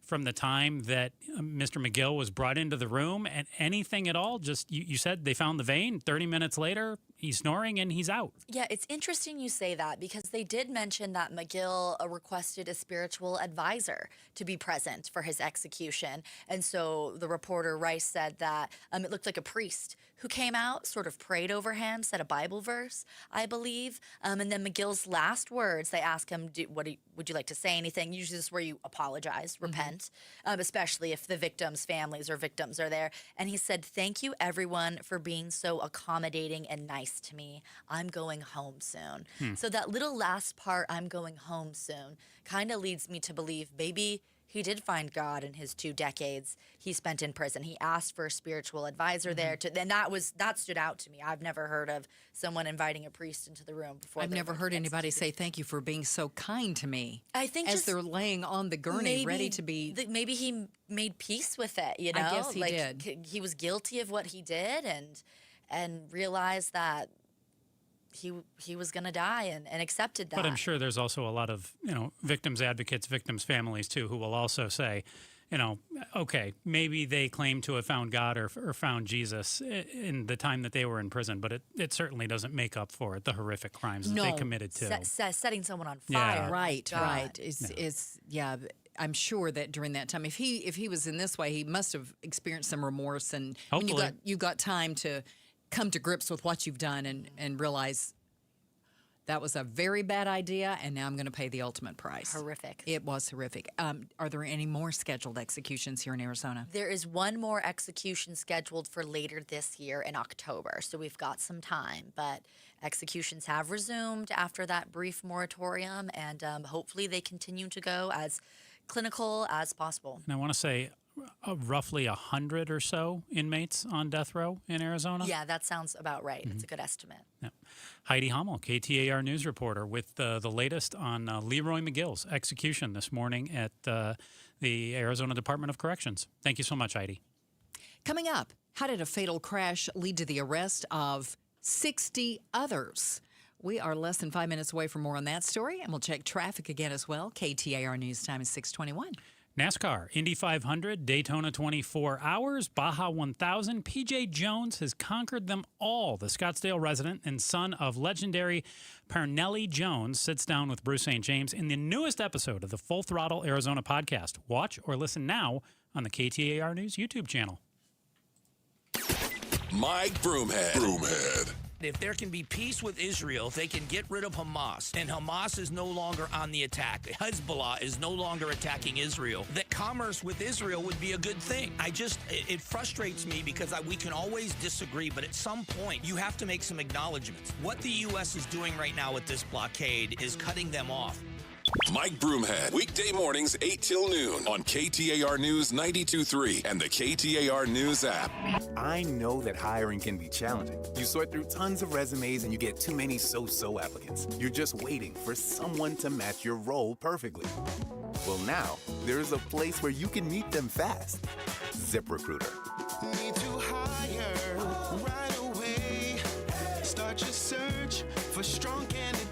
the time that Mr. McGill was brought into the room, and anything at all? Just you said they found the vein, 30 minutes later, he's snoring and he's out. Yeah, it's interesting you say that, because they did mention that McGill requested a spiritual advisor to be present for his execution. And so the reporter Rice said that it looked like a priest who came out, sort of prayed over him, said a Bible verse, I believe. And then McGill's last words, they asked him, would you like to say anything? Usually this is where you apologize, repent, especially if the victims' families or victims are there. And he said, "Thank you, everyone, for being so accommodating and nice to me. I'm going home soon." So that little last part, "I'm going home soon," kind of leads me to believe maybe he did find God in his 2 decades he spent in prison. He asked for a spiritual advisor there, and that stood out to me. I've never heard of someone inviting a priest into the room before. I've never heard anybody say thank you for being so kind to me. I think as they're laying on the gurney, ready to be. Maybe he made peace with it. I guess he did. He was guilty of what he did, and realized that he was going to die and accepted that. But I'm sure there's also a lot of, victims advocates, victims families too, who will also say, okay, maybe they claim to have found God or found Jesus in the time that they were in prison, but it certainly doesn't make up for it, the horrific crimes that they committed to. Setting someone on fire. Yeah. Right. I'm sure that during that time, if he was in this way, he must have experienced some remorse, and you got time to come to grips with what you've done and realize that was a very bad idea, and now I'm going to pay the ultimate price. Horrific. It was horrific. Are there any more scheduled executions here in Arizona? There is one more execution scheduled for later this year in October, so we've got some time. But executions have resumed after that brief moratorium, and hopefully they continue to go as clinical as possible. And I want to say roughly 100 or so inmates on death row in Arizona? Yeah, that sounds about right. It's a good estimate. Yeah. Heidi Hommel, KTAR news reporter, with the latest on Leroy McGill's execution this morning at the Arizona Department of Corrections. Thank you so much, Heidi. Coming up, how did a fatal crash lead to the arrest of 60 others? We are less than 5 minutes away from more on that story, and we'll check traffic again as well. KTAR news time is 6:21. NASCAR, Indy 500, Daytona 24 Hours, Baja 1000. P.J. Jones has conquered them all. The Scottsdale resident and son of legendary Parnelli Jones sits down with Bruce St. James in the newest episode of the Full Throttle Arizona podcast. Watch or listen now on the KTAR News YouTube channel. Mike Broomhead. If there can be peace with Israel, they can get rid of Hamas. And Hamas is no longer on the attack. Hezbollah is no longer attacking Israel. That commerce with Israel would be a good thing. It frustrates me because we can always disagree, but at some point, you have to make some acknowledgments. What the U.S. is doing right now with this blockade is cutting them off. Mike Broomhead, weekday mornings 8 till noon on KTAR News 92.3 and the KTAR News app. I know that hiring can be challenging. You sort through tons of resumes and you get too many so-so applicants. You're just waiting for someone to match your role perfectly. Well, now, there's a place where you can meet them fast. ZipRecruiter. Need to hire right away. Start your search for strong candidates.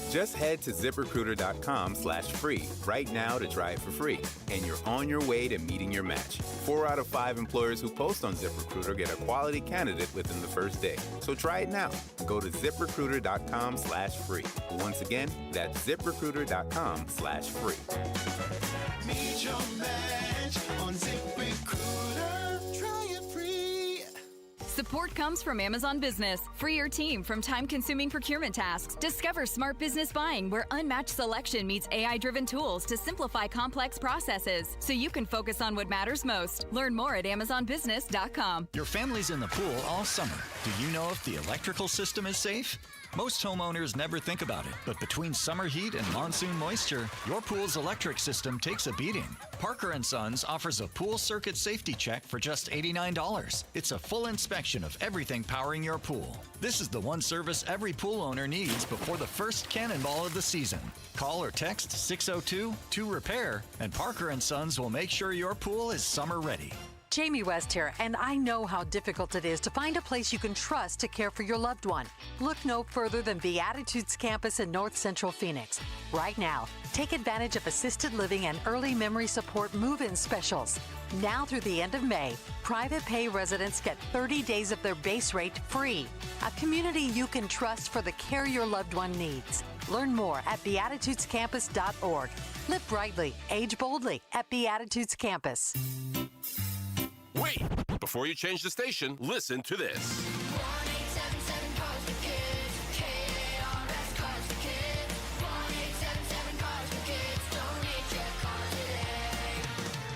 Just head to ZipRecruiter.com/free right now to try it for free, and you're on your way to meeting your match. 4 out of 5 employers who post on ZipRecruiter get a quality candidate within the first day. So try it now. Go to ZipRecruiter.com/free. Once again, that's ZipRecruiter.com/free. Meet your match on ZipRecruiter. Try it free. Support comes from Amazon Business. Free your team from time-consuming procurement tasks. Discover smart business buying where unmatched selection meets AI-driven tools to simplify complex processes so you can focus on what matters most. Learn more at amazonbusiness.com. Your family's in the pool all summer. Do you know if the electrical system is safe? Most homeowners never think about it, but between summer heat and monsoon moisture, your pool's electric system takes a beating. Parker & Sons offers a pool circuit safety check for just $89. It's a full inspection of everything powering your pool. This is the one service every pool owner needs before the first cannonball of the season. Call or text 602-2REPAIR, and Parker & Sons will make sure your pool is summer ready. Jamie West here, and I know how difficult it is to find a place you can trust to care for your loved one. Look no further than Beatitudes Campus in North Central Phoenix. Right now, take advantage of assisted living and early memory support move-in specials. Now through the end of May, private pay residents get 30 days of their base rate free. A community you can trust for the care your loved one needs. Learn more at beatitudescampus.org. Live brightly, age boldly at Beatitudes Campus. Wait! Before you change the station, listen to this. 1-877 Cars for Kids. KTAR Cars for Kids. 1-877 Cars for Kids. Donate your car today.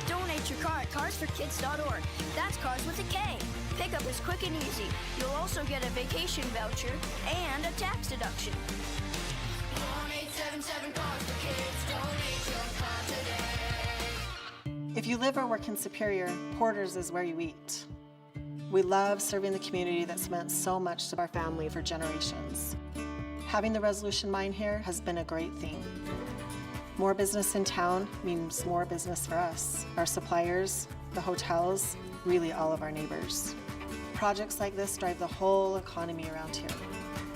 Donate your car at carsforkids.org. That's cars with a K. Pickup is quick and easy. You'll also get a vacation voucher and a tax deduction. 1-877 Cars for Kids. Donate your car today. If you live or work in Superior, Porter's is where you eat. We love serving the community that's meant so much to our family for generations. Having the Resolution Mine here has been a great thing. More business in town means more business for us, our suppliers, the hotels, really all of our neighbors. Projects like this drive the whole economy around here.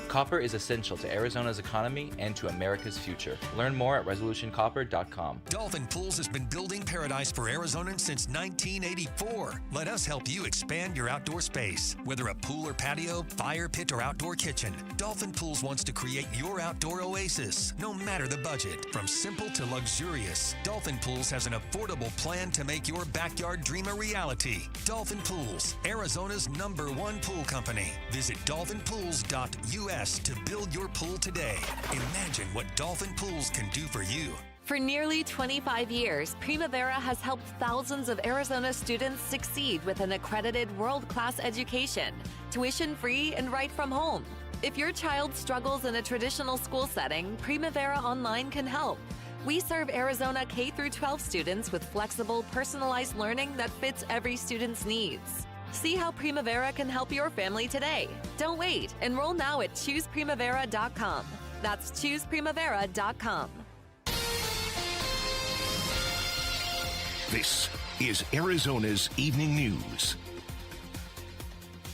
Copper is essential to Arizona's economy and to America's future. Learn more at resolutioncopper.com. Dolphin Pools has been building paradise for Arizonans since 1984. Let us help you expand your outdoor space. Whether a pool or patio, fire pit, or outdoor kitchen, Dolphin Pools wants to create your outdoor oasis, no matter the budget. From simple to luxurious, Dolphin Pools has an affordable plan to make your backyard dream a reality. Dolphin Pools, Arizona's #1 pool company. Visit dolphinpools.us to build your pool today. Imagine what Dolphin Pools can do for you. For nearly 25 years, Primavera has helped thousands of Arizona students succeed with an accredited world-class education, tuition-free and right from home. If your child struggles in a traditional school setting, Primavera Online can help. We serve Arizona K-12 students with flexible, personalized learning that fits every student's needs. See how Primavera can help your family today. Don't wait. Enroll now at chooseprimavera.com. That's chooseprimavera.com. This is Arizona's Evening News.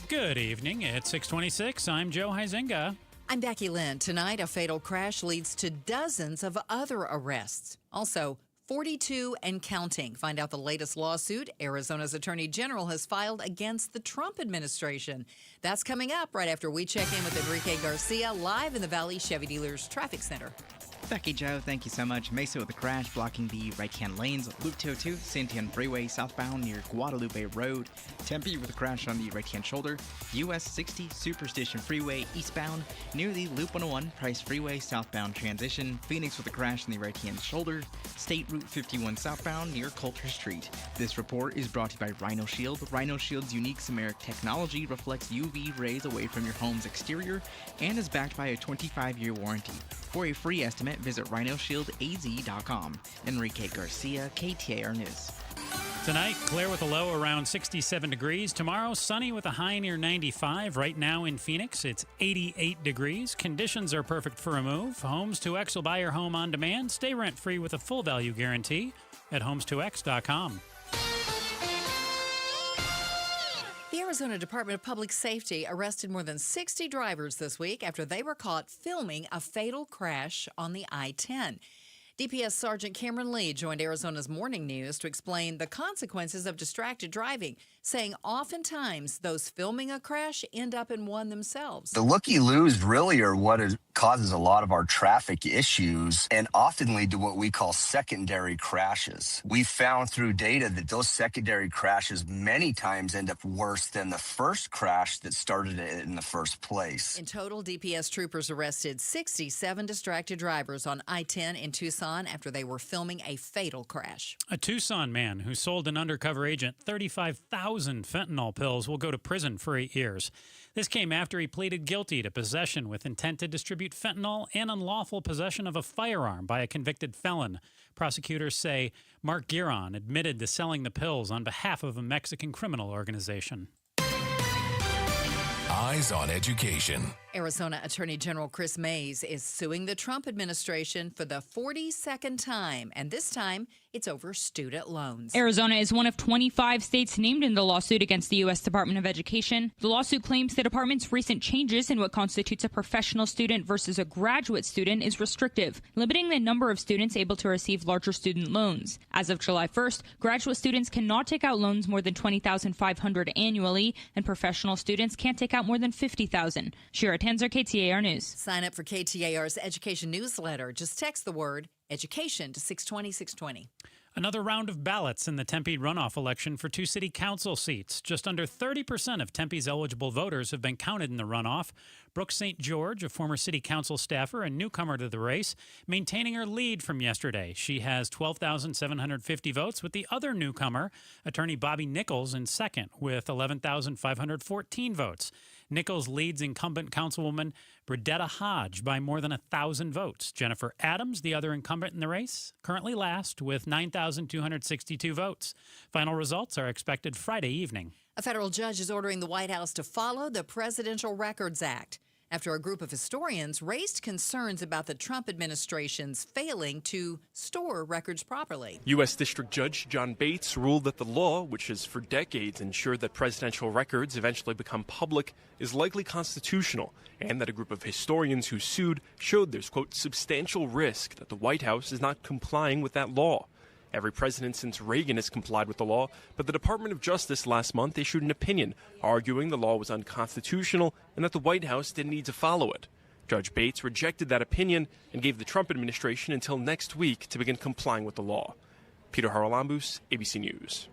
Good evening. It's 6:26. I'm Joe Huizenga. I'm Becky Lynn. Tonight, a fatal crash leads to dozens of other arrests. Also, 42 and counting. Find out the latest lawsuit Arizona's Attorney General has filed against the Trump administration. That's coming up right after we check in with Enrique Garcia live in the Valley Chevy Dealers Traffic Center. Becky, Joe, thank you so much. Mesa with a crash blocking the right-hand lanes. Loop 202, Santiago Freeway southbound near Guadalupe Road. Tempe with a crash on the right-hand shoulder. US 60 Superstition Freeway eastbound near the Loop 101 Price Freeway southbound transition. Phoenix with a crash on the right-hand shoulder. State Route 51 southbound near Coulter Street. This report is brought to you by Rhino Shield. Rhino Shield's unique Samaric technology reflects UV rays away from your home's exterior and is backed by a 25-year warranty. For a free estimate, visit rhinoshield.az.com. Enrique Garcia, KTAR News. Tonight, clear with a low around 67 degrees. Tomorrow, sunny with a high near 95. Right now in Phoenix, it's 88 degrees. Conditions are perfect for a move. Homes2X will buy your home on demand. Stay rent-free with a full value guarantee at homes2x.com. The Arizona Department of Public Safety arrested more than 60 drivers this week after they were caught filming a fatal crash on the I-10. DPS Sergeant Cameron Lee joined Arizona's Morning News to explain the consequences of distracted driving, saying oftentimes those filming a crash end up in one themselves. The looky-loos really are what causes a lot of our traffic issues and often lead to what we call secondary crashes. We found through data that those secondary crashes many times end up worse than the first crash that started it in the first place. In total, DPS troopers arrested 67 distracted drivers on I-10 in Tucson after they were filming a fatal crash. A Tucson man who sold an undercover agent 35,000 fentanyl pills will go to prison for 8 years. This came after he pleaded guilty to possession with intent to distribute fentanyl and unlawful possession of a firearm by a convicted felon. Prosecutors say Mark Giron admitted to selling the pills on behalf of a Mexican criminal organization. Eyes on Education. Arizona Attorney General Chris Mays is suing the Trump administration for the 42nd time, and this time it's over student loans. Arizona is one of 25 states named in the lawsuit against the U.S. Department of Education. The lawsuit claims the department's recent changes in what constitutes a professional student versus a graduate student is restrictive, limiting the number of students able to receive larger student loans. As of July 1st, graduate students cannot take out loans more than $20,500 annually, and professional students can't take out more than $50,000. Shira Tanzer, KTAR News. Sign up for KTAR's education newsletter. Just text the word education to 620-620. Another round of ballots in the Tempe runoff election for 2 city council seats. Just under 30% of Tempe's eligible voters have been counted in the runoff. Brooke St. George, a former city council staffer and newcomer to the race, maintaining her lead from yesterday. She has 12,750 votes, with the other newcomer, attorney Bobby Nichols, in second with 11,514 votes. Nichols leads incumbent councilwoman Bridetta Hodge by more than 1,000 votes. Jennifer Adams, the other incumbent in the race, currently last with 9,262 votes. Final results are expected Friday evening. A federal judge is ordering the White House to follow the Presidential Records Act after a group of historians raised concerns about the Trump administration's failing to store records properly. U.S. District Judge John Bates ruled that the law, which has for decades ensured that presidential records eventually become public, is likely constitutional, and that a group of historians who sued showed there's, quote, substantial risk that the White House is not complying with that law. Every president since Reagan has complied with the law, but the Department of Justice last month issued an opinion arguing the law was unconstitutional and that the White House didn't need to follow it. Judge Bates rejected that opinion and gave the Trump administration until next week to begin complying with the law. Peter Haralambous, ABC News.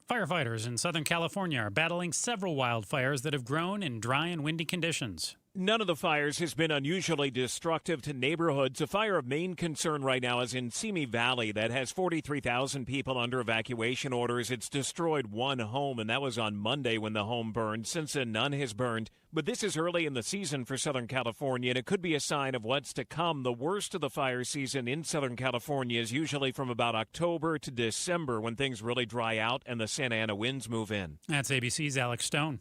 Firefighters in Southern California are battling several wildfires that have grown in dry and windy conditions. None of the fires has been unusually destructive to neighborhoods. A fire of main concern right now is in Simi Valley that has 43,000 people under evacuation orders. It's destroyed one home, and that was on Monday when the home burned. Since then, none has burned. But this is early in the season for Southern California, and it could be a sign of what's to come. The worst of the fire season in Southern California is usually from about October to December when things really dry out and the Santa Ana winds move in. That's ABC's Alex Stone.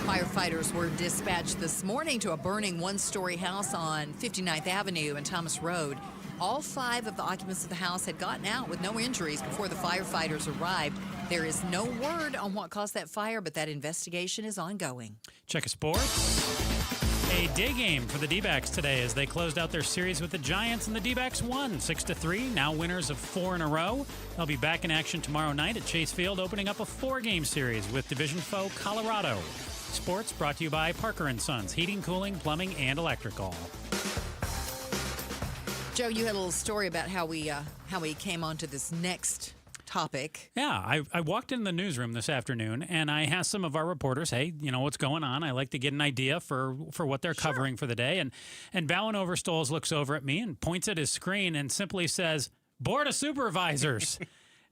Firefighters were dispatched this morning to a burning one-story house on 59th Avenue and Thomas Road. All 5 of the occupants of the house had gotten out with no injuries before the firefighters arrived. There is no word on what caused that fire, but that investigation is ongoing. Check of sports. A day game for the D-backs today as they closed out their series with the Giants, and the D-backs won 6-3, now winners of 4 in a row. They'll be back in action tomorrow night at Chase Field, opening up a 4-game series with division foe Colorado. Sports brought to you by Parker & Sons, heating, cooling, plumbing, and electrical. Joe, you had a little story about how we came onto this next topic. Yeah, I walked in the newsroom this afternoon, and I asked some of our reporters, hey, you know, what's going on? I like to get an idea for what they're covering for the day. And Bowen Overstolz looks over at me and points at his screen and simply says, Board of Supervisors.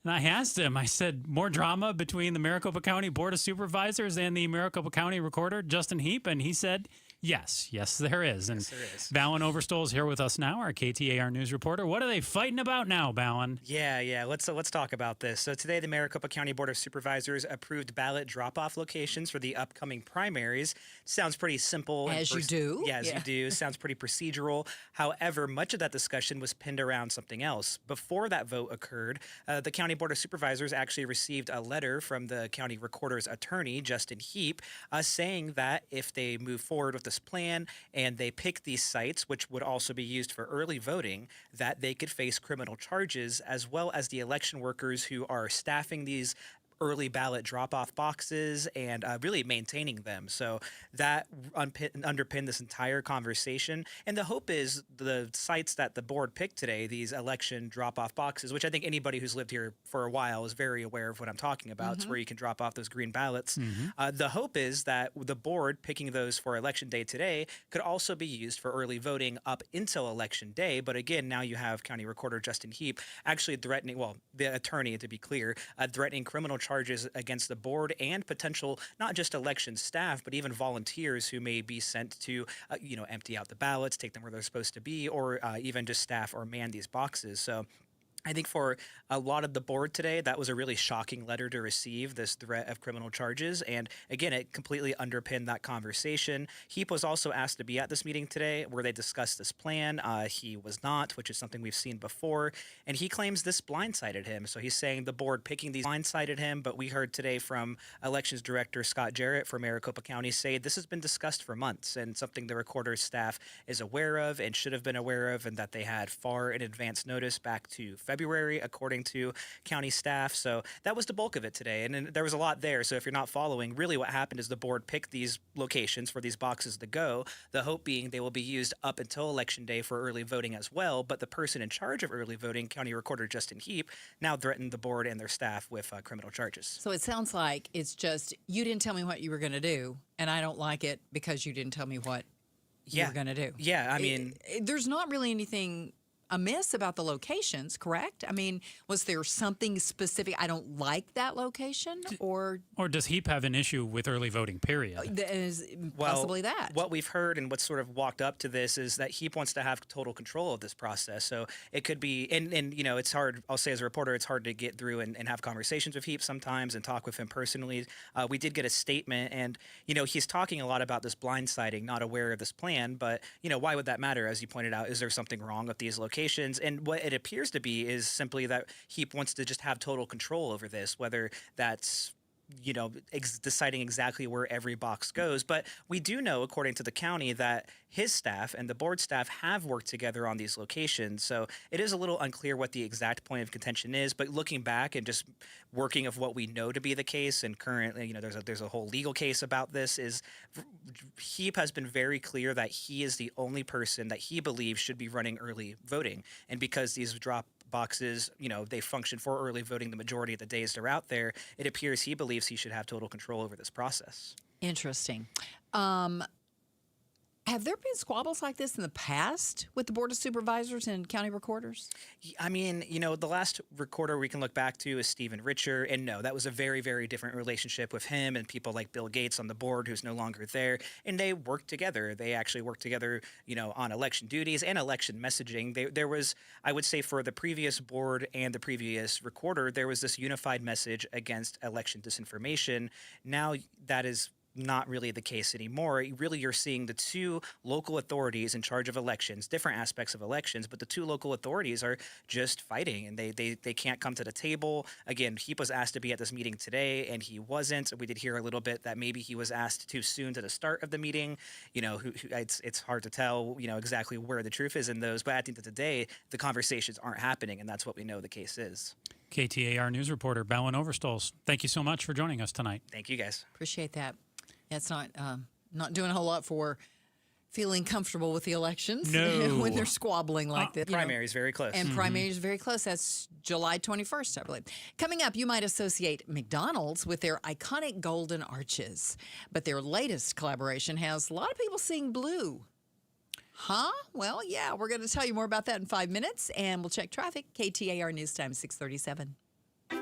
And I asked him, I said, more drama between the Maricopa County Board of Supervisors and the Maricopa County Recorder, Justin Heap? And he said, Yes, there is. And Yes, there is. Bowen Overstol's here with us now, our KTAR news reporter. What are they fighting about now, Bowen? Yeah. Let's talk about this. So today, the Maricopa County Board of Supervisors approved ballot drop-off locations for the upcoming primaries. Sounds pretty simple. As you do. Yeah, as you do. Sounds pretty procedural. However, much of that discussion was pinned around something else. Before that vote occurred, the County Board of Supervisors actually received a letter from the county recorder's attorney, Justin Heap, saying that if they move forward with this plan and they pick these sites, which would also be used for early voting, that they could face criminal charges, as well as the election workers who are staffing these early ballot drop-off boxes and really maintaining them. So that underpinned this entire conversation. And the hope is the sites that the board picked today, these election drop-off boxes, which I think anybody who's lived here for a while is very aware of what I'm talking about. It's where you can drop off those green ballots. The hope is that the board picking those for Election Day today could also be used for early voting up until Election Day. But again, now you have County Recorder Justin Heap actually threatening, well, the attorney, to be clear, threatening criminal charges against the board and potential not just election staff, but even volunteers who may be sent to, empty out the ballots, take them where they're supposed to be, or even just staff or man these boxes. So I think for a lot of the board today, that was a really shocking letter to receive, this threat of criminal charges. And again, it completely underpinned that conversation. Heap was also asked to be at this meeting today where they discussed this plan. He was not, which is something we've seen before. And he claims this blindsided him. So he's saying the board picking these blindsided him. But we heard today from Elections Director Scott Jarrett for Maricopa County say this has been discussed for months and something the recorder's staff is aware of and should have been aware of, and that they had far in advance notice back to February, according to county staff. So that was the bulk of it today. And there was a lot there. So if you're not following, really what happened is the board picked these locations for these boxes to go, the hope being they will be used up until Election Day for early voting as well. But the person in charge of early voting, County Recorder Justin Heap, now threatened the board and their staff with criminal charges. So it sounds like it's just, you didn't tell me what you were going to do, and I don't like it because you didn't tell me what you were going to do. Yeah, I mean, there's not really anything amiss about the locations, correct? I mean, was there something specific? I don't like that location, or does Heap have an issue with early voting, period? Possibly that. What we've heard and what's sort of walked up to this is that Heap wants to have total control of this process. So it could be, and it's hard, I'll say as a reporter, it's hard to get through and have conversations with Heap sometimes and talk with him personally. We did get a statement, and, he's talking a lot about this blindsiding, not aware of this plan, but, why would that matter? As you pointed out, is there something wrong with these locations? And what it appears to be is simply that Heap wants to just have total control over this, whether that's deciding exactly where every box goes. But we do know, according to the county, that his staff and the board staff have worked together on these locations. So it is a little unclear what the exact point of contention is. But looking back and just working of what we know to be the case, and currently, there's a whole legal case about this, is Heap has been very clear that he is the only person that he believes should be running early voting. And because these drop boxes, they function for early voting the majority of the days they're out there, it appears he believes he should have total control over this process. Interesting. Have there been squabbles like this in the past with the Board of Supervisors and county recorders? I mean, the last recorder we can look back to is Stephen Richer, and no, that was a very, very different relationship with him and people like Bill Gates on the board, who's no longer there, and they worked together. They actually worked together, on election duties and election messaging. There was, I would say, for the previous board and the previous recorder, there was this unified message against election disinformation. Now that is not really the case anymore. Really, you're seeing the two local authorities in charge of elections, different aspects of elections, but the two local authorities are just fighting, and they can't come to the table. Again, Heap was asked to be at this meeting today, and he wasn't. We did hear a little bit that maybe he was asked too soon to the start of the meeting. It's hard to tell, exactly where the truth is in those, but at the end of the day, the conversations aren't happening, and that's what we know the case is. KTAR news reporter Bowen Overstols, thank you so much for joining us tonight. Thank you, guys. Appreciate that. It's not doing a whole lot for feeling comfortable with the elections when they're squabbling like this. Primary is very close. And primary is very close. That's July 21st, I believe. Coming up, you might associate McDonald's with their iconic golden arches. But their latest collaboration has a lot of people seeing blue. Huh? Well, yeah, we're going to tell you more about that in 5 minutes, and we'll check traffic. KTAR News Time, 6:37.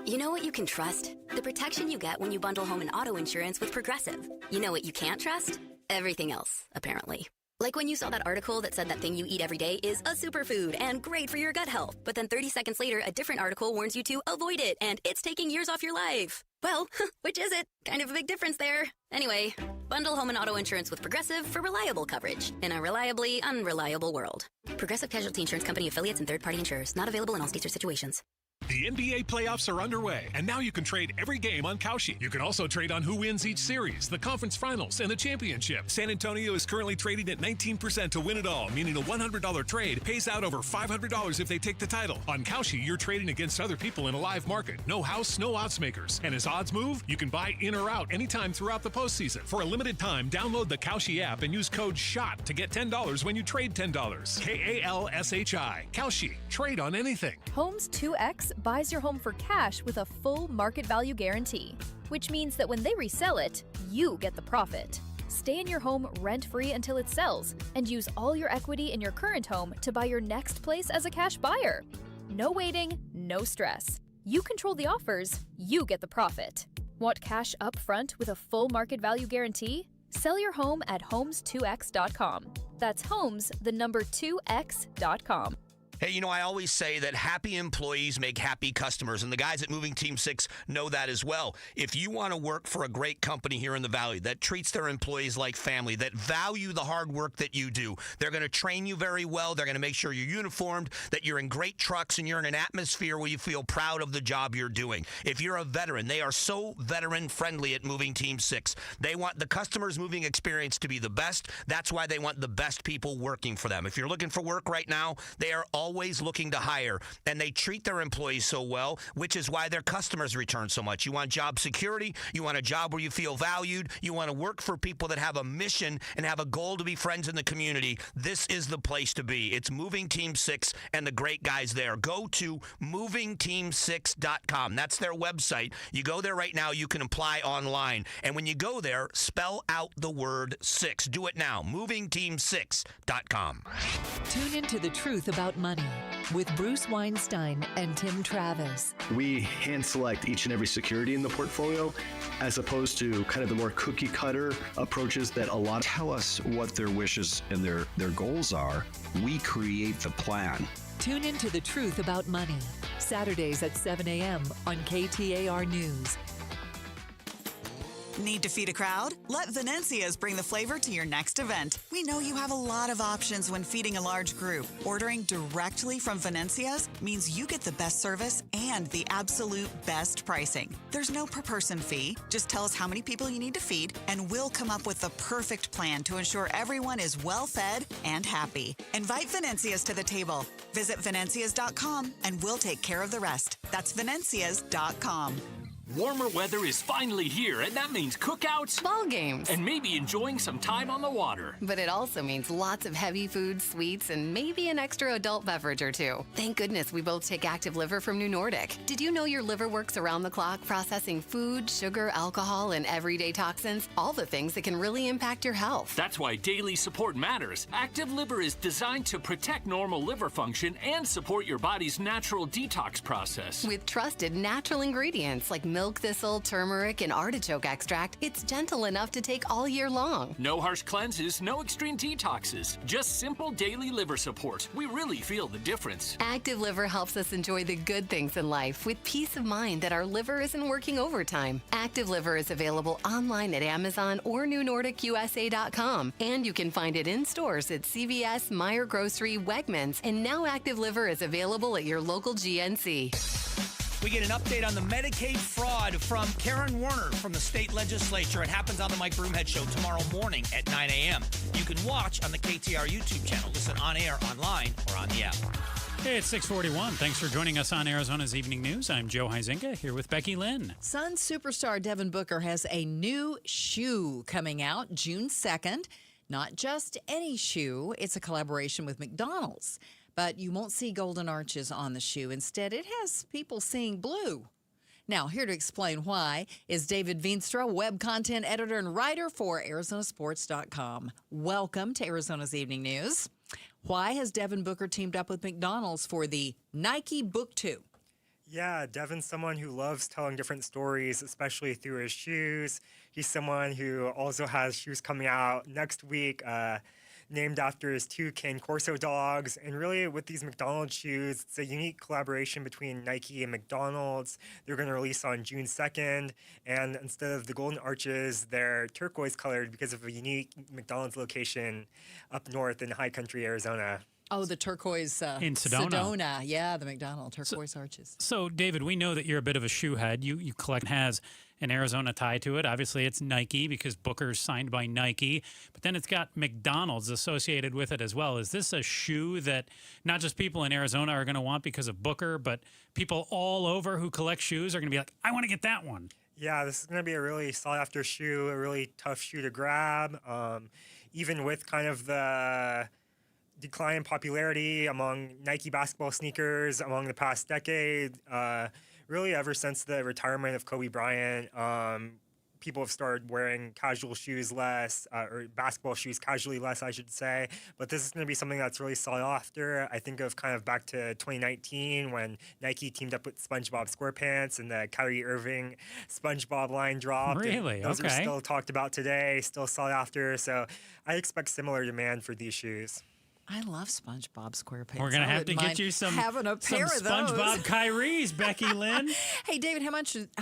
You know what you can trust? The protection you get when you bundle home and auto insurance with Progressive. You know what you can't trust? everything else, apparently. Like when you saw that article that said that thing you eat every day is a superfood and great for your gut health. But then 30 seconds later, a different article warns you to avoid it and it's taking years off your life. Well, which is it? Kind of a big difference there. Anyway, bundle home and auto insurance with Progressive for reliable coverage in a reliably unreliable world. Progressive Casualty Insurance Company affiliates and third-party insurers. Not available in all states or situations. The NBA playoffs are underway, and now you can trade every game on Kalshi. You can also trade on who wins each series, the conference finals, and the championship. San Antonio is currently trading at 19% to win it all, meaning a $100 trade pays out over $500 if they take the title. On Kalshi, you're trading against other people in a live market. No house, no odds makers. And as odds move, you can buy in or out anytime throughout the postseason. For a limited time, download the Kalshi app and use code SHOT to get $10 when you trade $10. KALSHI. Kalshi. Trade on anything. Homes 2X buys your home for cash with a full market value guarantee, which means that when they resell it, you get the profit. Stay in your home rent-free until it sells and use all your equity in your current home to buy your next place as a cash buyer. No waiting, no stress. You control the offers, you get the profit. Want cash up front with a full market value guarantee? Sell your home at homes2x.com. That's homes, the number 2x.com. Hey, you know, I always say that happy employees make happy customers, and the guys at Moving Team 6 know that as well. If you want to work for a great company here in the Valley that treats their employees like family, that value the hard work that you do, they're going to train you very well. They're going to make sure you're uniformed, that you're in great trucks, and you're in an atmosphere where you feel proud of the job you're doing. If you're a veteran, they are so veteran-friendly at Moving Team 6. They want the customer's moving experience to be the best. That's why they want the best people working for them. If you're looking for work right now, they are always looking to hire, and they treat their employees so well, which is why their customers return so much. You want job security, you want a job where you feel valued, you want to work for people that have a mission and have a goal to be friends in the community. This is the place to be. It's Moving Team 6 and the great guys there. Go to movingteam6.com. That's their website. You go there right now, you can apply online, and when you go there, spell out the word 6. Do it now. movingteam6.com. Tune into The Truth About Money with Bruce Weinstein and Tim Travis. We hand select each and every security in the portfolio as opposed to kind of the more cookie cutter approaches that a lot tell us what their wishes and their goals are. We create the plan. Tune into The Truth About Money, Saturdays at 7 a.m. on KTAR News. Need to feed a crowd? Let Venencia's bring the flavor to your next event. We know you have a lot of options when feeding a large group. Ordering directly from Venencia's means you get the best service and the absolute best pricing. There's no per-person fee. Just tell us how many people you need to feed, and we'll come up with the perfect plan to ensure everyone is well-fed and happy. Invite Venencia's to the table. Visit Venencias.com, and we'll take care of the rest. That's Venencias.com. Warmer weather is finally here, and that means cookouts, ball games, and maybe enjoying some time on the water. But it also means lots of heavy food, sweets, and maybe an extra adult beverage or two. Thank goodness we both take Active Liver from New Nordic. Did you know your liver works around the clock processing food, sugar, alcohol, and everyday toxins? All the things that can really impact your health. That's why daily support matters. Active Liver is designed to protect normal liver function and support your body's natural detox process. With trusted natural ingredients like milk thistle, turmeric, and artichoke extract, it's gentle enough to take all year long. No harsh cleanses, no extreme detoxes, just simple daily liver support. We really feel the difference. Active Liver helps us enjoy the good things in life with peace of mind that our liver isn't working overtime. Active Liver is available online at Amazon or NewNordicUSA.com, and you can find it in stores at CVS, Meijer Grocery, Wegmans, and now Active Liver is available at your local GNC. We get an update on the Medicaid fraud from Karen Warner from the state legislature. It happens on the Mike Broomhead Show tomorrow morning at 9 a.m. You can watch on the KTAR YouTube channel, listen on air, online, or on the app. Hey, it's 6:41. Thanks for joining us on Arizona's Evening News. I'm Joe Huizenga here with Becky Lynn. Sun superstar Devin Booker has a new shoe coming out June 2nd. Not just any shoe, it's a collaboration with McDonald's. But you won't see golden arches on the shoe. Instead, it has people seeing blue. Now, here to explain why is David Veenstra, web content editor and writer for Arizonasports.com. Welcome to Arizona's Evening News. Why has Devin Booker teamed up with McDonald's for the Nike Book 2? Yeah, Devin's someone who loves telling different stories, especially through his shoes. He's someone who also has shoes coming out next week, named after his two Cane Corso dogs. And really, with these McDonald's shoes, it's a unique collaboration between Nike and McDonald's. They're going to release on June 2nd. And instead of the golden arches, they're turquoise colored because of a unique McDonald's location up north in high country Arizona. Oh, the turquoise in Sedona. Yeah, the McDonald's turquoise arches. So, David, we know that you're a bit of a shoe head. You collect has an Arizona tie to it. Obviously, it's Nike because Booker's signed by Nike, but then it's got McDonald's associated with it as well. Is this a shoe that not just people in Arizona are going to want because of Booker, but people all over who collect shoes are going to be like, I want to get that one? Yeah, this is going to be a really sought-after shoe, a really tough shoe to grab, even with kind of the decline in popularity among Nike basketball sneakers among the past decade. Really, ever since the retirement of Kobe Bryant, people have started wearing casual shoes less, or basketball shoes casually less, I should say. But this is going to be something that's really sought after. I think of kind of back to 2019 when Nike teamed up with SpongeBob SquarePants and the Kyrie Irving SpongeBob line dropped. Really? And those are still talked about today, still sought after. So I expect similar demand for these shoes. I love SpongeBob SquarePants. We're going to have to get you some SpongeBob Kyries, Becky Lynn. Hey, David, how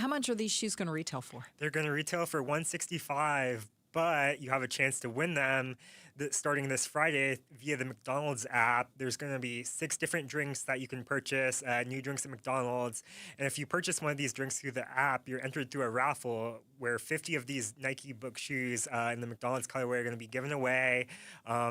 much are these shoes going to retail for? They're going to retail for $165, but you have a chance to win them starting this Friday via the McDonald's app. There's going to be 6 different drinks that you can purchase, new drinks at McDonald's. And if you purchase one of these drinks through the app, you're entered through a raffle where 50 of these Nike Book shoes in the McDonald's colorway are going to be given away.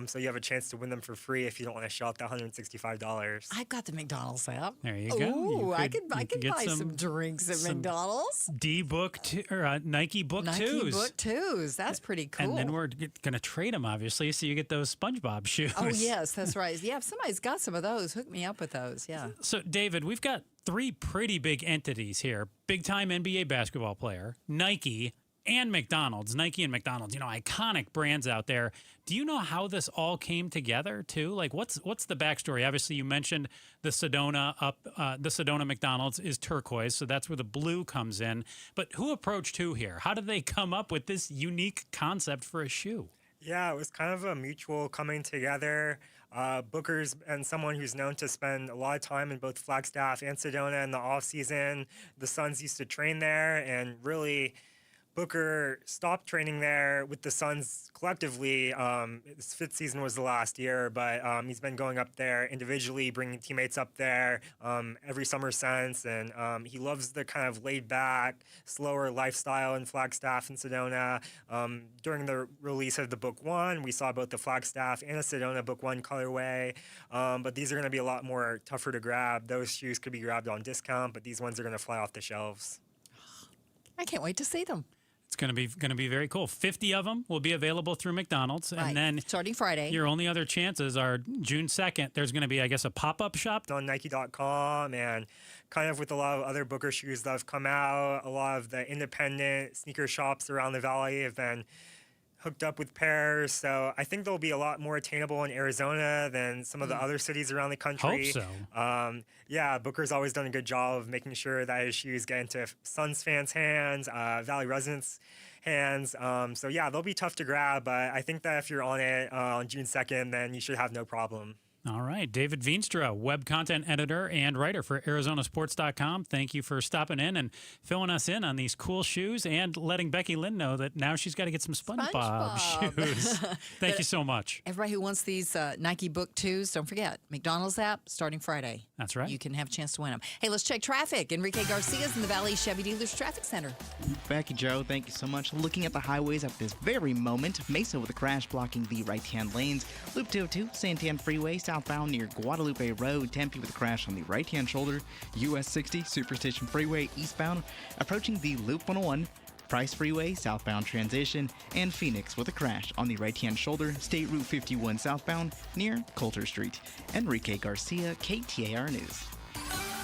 So you have a chance to win them for free if you don't want to shell out the $165. I've got the McDonald's app. There you go. Ooh, I can buy some drinks at McDonald's. D-Book or Nike Book Twos. Nike Book Twos. That's pretty cool. And then we're going to trade them, obviously, so you get those SpongeBob shoes. Oh, yes, that's right. Yeah, if somebody's got some of those, hook me up with those, yeah. So, David, we've got 3 pretty big entities here. Big-time NBA basketball player, Nike, and McDonald's. Nike and McDonald's, iconic brands out there. Do you know how this all came together, too? Like, what's the backstory? Obviously, you mentioned the Sedona McDonald's is turquoise, so that's where the blue comes in. But who approached who here? How did they come up with this unique concept for a shoe? Yeah, it was kind of a mutual coming together. Booker's and someone who's known to spend a lot of time in both Flagstaff and Sedona in the off season. The Suns used to train there, and really Booker stopped training there with the Suns collectively. His 5th season was the last year, but he's been going up there individually, bringing teammates up there every summer since. And he loves the kind of laid-back, slower lifestyle in Flagstaff and Sedona. During the release of the Book 1, we saw both the Flagstaff and the Sedona Book 1 colorway. But these are going to be a lot more tougher to grab. Those shoes could be grabbed on discount, but these ones are going to fly off the shelves. I can't wait to see them. It's going to be very cool. 50 of them will be available through McDonald's. Right. And then starting Friday. Your only other chances are June 2nd. There's going to be, I guess, a pop-up shop on Nike.com, and kind of with a lot of other Booker shoes that have come out, a lot of the independent sneaker shops around the valley have been hooked up with pairs. So I think they'll be a lot more attainable in Arizona than some of the other cities around the country. Hope so. Yeah, Booker's always done a good job of making sure that his shoes get into Suns fans' hands, Valley residents' hands. So yeah, they'll be tough to grab, but I think that if you're on it on June 2nd, then you should have no problem. All right. David Veenstra, web content editor and writer for ArizonaSports.com. Thank you for stopping in and filling us in on these cool shoes and letting Becky Lynn know that now she's got to get some SpongeBob shoes. Thank you so much. Everybody who wants these Nike Book 2s, don't forget, McDonald's app starting Friday. That's right. You can have a chance to win them. Hey, let's check traffic. Enrique Garcia's in the Valley Chevy Dealers Traffic Center. Becky, Joe, thank you so much. Looking at the highways at this very moment, Mesa with a crash blocking the right-hand lanes. Loop 202, Santan Freeway, southbound near Guadalupe Road. Tempe with a crash on the right-hand shoulder. US 60, Superstation Freeway, eastbound, approaching the Loop 101. Price Freeway, southbound transition, and Phoenix with a crash on the right-hand shoulder, State Route 51 southbound near Coulter Street. Enrique Garcia, KTAR News.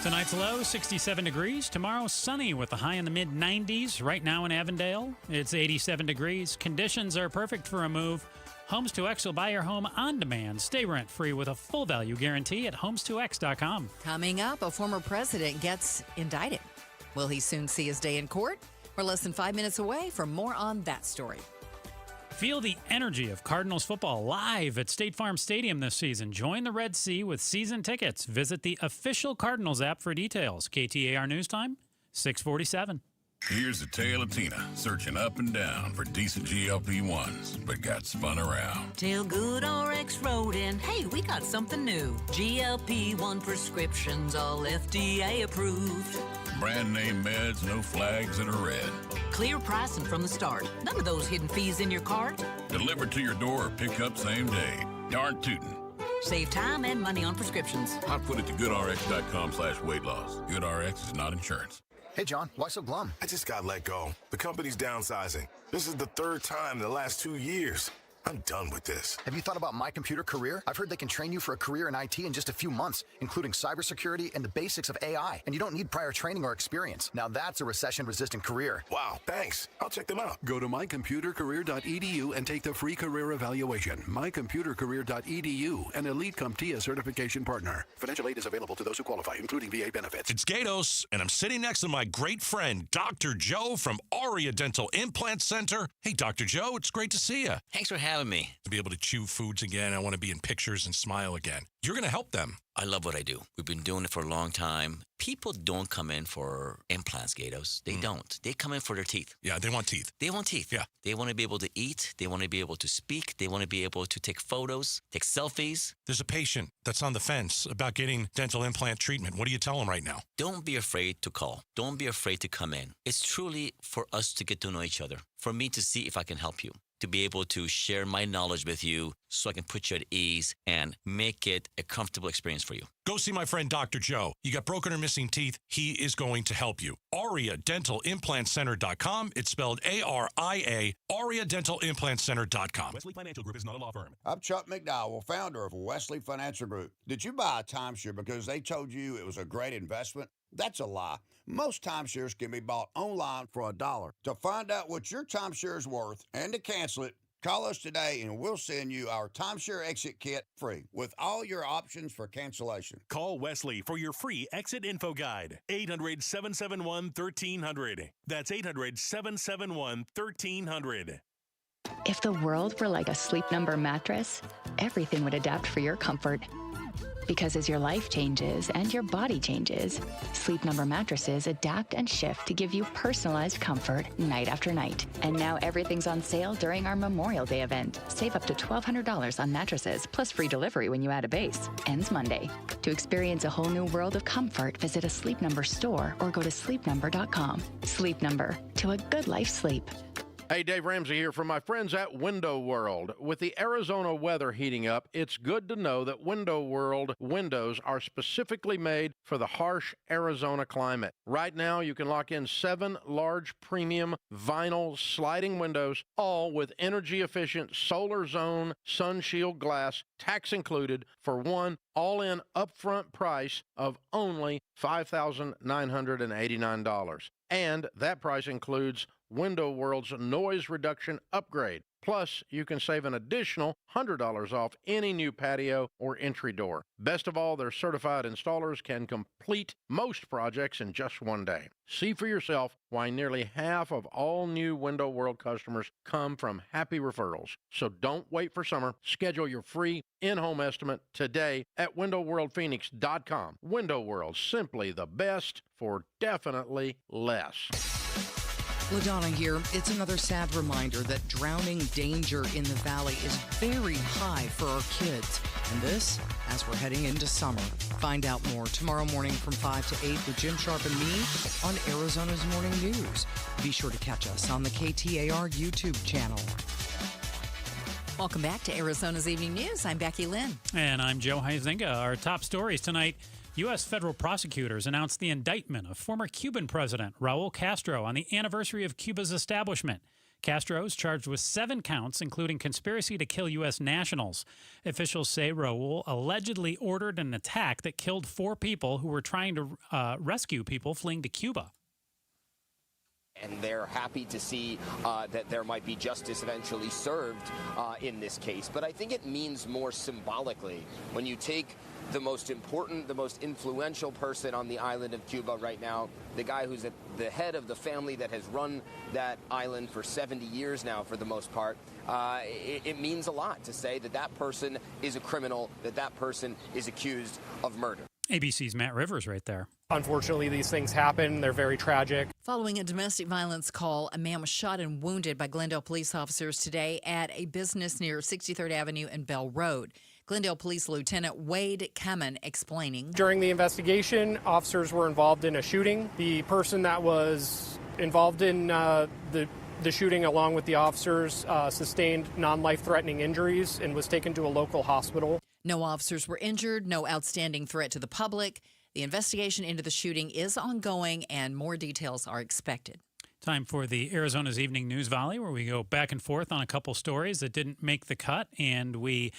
Tonight's low, 67 degrees. Tomorrow, sunny with a high in the mid-90s. Right now in Avondale, it's 87 degrees. Conditions are perfect for a move Homes 2X will buy your home on demand. Stay rent-free with a full value guarantee at homes2x.com. Coming up, a former president gets indicted. Will he soon see his day in court? We're less than 5 minutes away from more on that story. Feel the energy of Cardinals football live at State Farm Stadium this season. Join the Red Sea with season tickets. Visit the official Cardinals app for details. KTAR News Time, 6:47. Here's the tale of Tina, searching up and down for decent GLP-1s, but got spun around. Till Good RX wrote in, hey, we got something new. GLP-1 prescriptions, all FDA approved. Brand name meds, no flags that are red. Clear pricing from the start. None of those hidden fees in your cart. Delivered to your door or pick up same day. Darn tootin'. Save time and money on prescriptions. I'll put it to goodrx.com/weight loss. GoodRx is not insurance. Hey, John, why so glum? I just got let go. The company's downsizing. This is the third time in the last 2 years. I'm done with this. Have you thought about My Computer Career? I've heard they can train you for a career in IT in just a few months, including cybersecurity and the basics of AI. And you don't need prior training or experience. Now that's a recession-resistant career. Wow, thanks. I'll check them out. Go to mycomputercareer.edu and take the free career evaluation. mycomputercareer.edu, an elite CompTIA certification partner. Financial aid is available to those who qualify, including VA benefits. It's Gatos, and I'm sitting next to my great friend, Dr. Joe from Aria Dental Implant Center. Hey, Dr. Joe, it's great to see you. Thanks for having me. To be able to chew foods again, I want to be in pictures and smile again. You're going to help them. I love what I do. We've been doing it for a long time. People don't come in for implants, Gatos. They don't. They come in for their teeth. Yeah, they want teeth. They want teeth. Yeah. They want to be able to eat. They want to be able to speak. They want to be able to take photos, take selfies. There's a patient that's on the fence about getting dental implant treatment. What do you tell them right now? Don't be afraid to call. Don't be afraid to come in. It's truly for us to get to know each other, for me to see if I can help you, to be able to share my knowledge with you so I can put you at ease and make it a comfortable experience for you. Go see my friend Dr. Joe. You got broken or missing teeth, he is going to help you. AriaDentalImplantCenter.com. It's spelled A-R-I-A, AriaDentalImplantCenter.com. Wesley Financial Group is not a law firm. I'm Chuck McDowell, founder of Wesley Financial Group. Did you buy a timeshare because they told you it was a great investment? That's a lie. Most timeshares can be bought online for $1. To find out what your timeshare is worth and to cancel it, call us today and we'll send you our timeshare exit kit free with all your options for cancellation. Call Wesley for your free exit info guide. 800-771-1300. That's 800-771-1300. If the world were like a Sleep Number mattress, everything would adapt for your comfort. Because as your life changes and your body changes, Sleep Number mattresses adapt and shift to give you personalized comfort night after night. And now everything's on sale during our Memorial Day event. Save up to $1,200 on mattresses, plus free delivery when you add a base. Ends Monday. To experience a whole new world of comfort, visit a Sleep Number store or go to sleepnumber.com. Sleep Number, to a good life sleep. Hey, Dave Ramsey here from my friends at Window World. With the Arizona weather heating up, it's good to know that Window World windows are specifically made for the harsh Arizona climate. Right now, you can lock in 7 large premium vinyl sliding windows, all with energy-efficient Solar Zone Sun Shield glass, tax included, for one all-in upfront price of only $5,989. And that price includes Window World's noise reduction upgrade. Plus, you can save an additional $100 off any new patio or entry door. Best of all, their certified installers can complete most projects in just one day. See for yourself why nearly half of all new Window World customers come from happy referrals. So don't wait for summer. Schedule your free in-home estimate today at WindowWorldPhoenix.com. Window World, simply the best for definitely less. LaDonna here. It's another sad reminder that drowning danger in the valley is very high for our kids. And this, as we're heading into summer. Find out more tomorrow morning from 5 to 8 with Jim Sharp and me on Arizona's Morning News. Be sure to catch us on the KTAR YouTube channel. Welcome back to Arizona's Evening News. I'm Becky Lynn. And I'm Joe Huizinga. Our top stories tonight. U.S. federal prosecutors announced the indictment of former Cuban President Raul Castro on the anniversary of Cuba's establishment. Castro is charged with 7 counts, including conspiracy to kill U.S. nationals. Officials say Raul allegedly ordered an attack that killed 4 people who were trying to rescue people fleeing to Cuba. and they're happy to see that there might be justice eventually served in this case. But I think it means more symbolically when you take the most important, the most influential person on the island of Cuba right now, the guy who's at the head of the family that has run that island for 70 years now for the most part. It means a lot to say that that person is a criminal, that person is accused of murder. ABC's Matt Rivers right there. Unfortunately, these things happen. They're very tragic. Following a domestic violence call, a man was shot and wounded by Glendale police officers today at a business near 63rd Avenue and Bell Road. Glendale Police Lieutenant Wade Kamen explaining. During the investigation, officers were involved in a shooting. The person that was involved in the shooting, along with the officers, sustained non-life-threatening injuries and was taken to a local hospital. No officers were injured, no outstanding threat to the public. The investigation into the shooting is ongoing, and more details are expected. Time for the Arizona's Evening News Volley, where we go back and forth on a couple stories that didn't make the cut, and we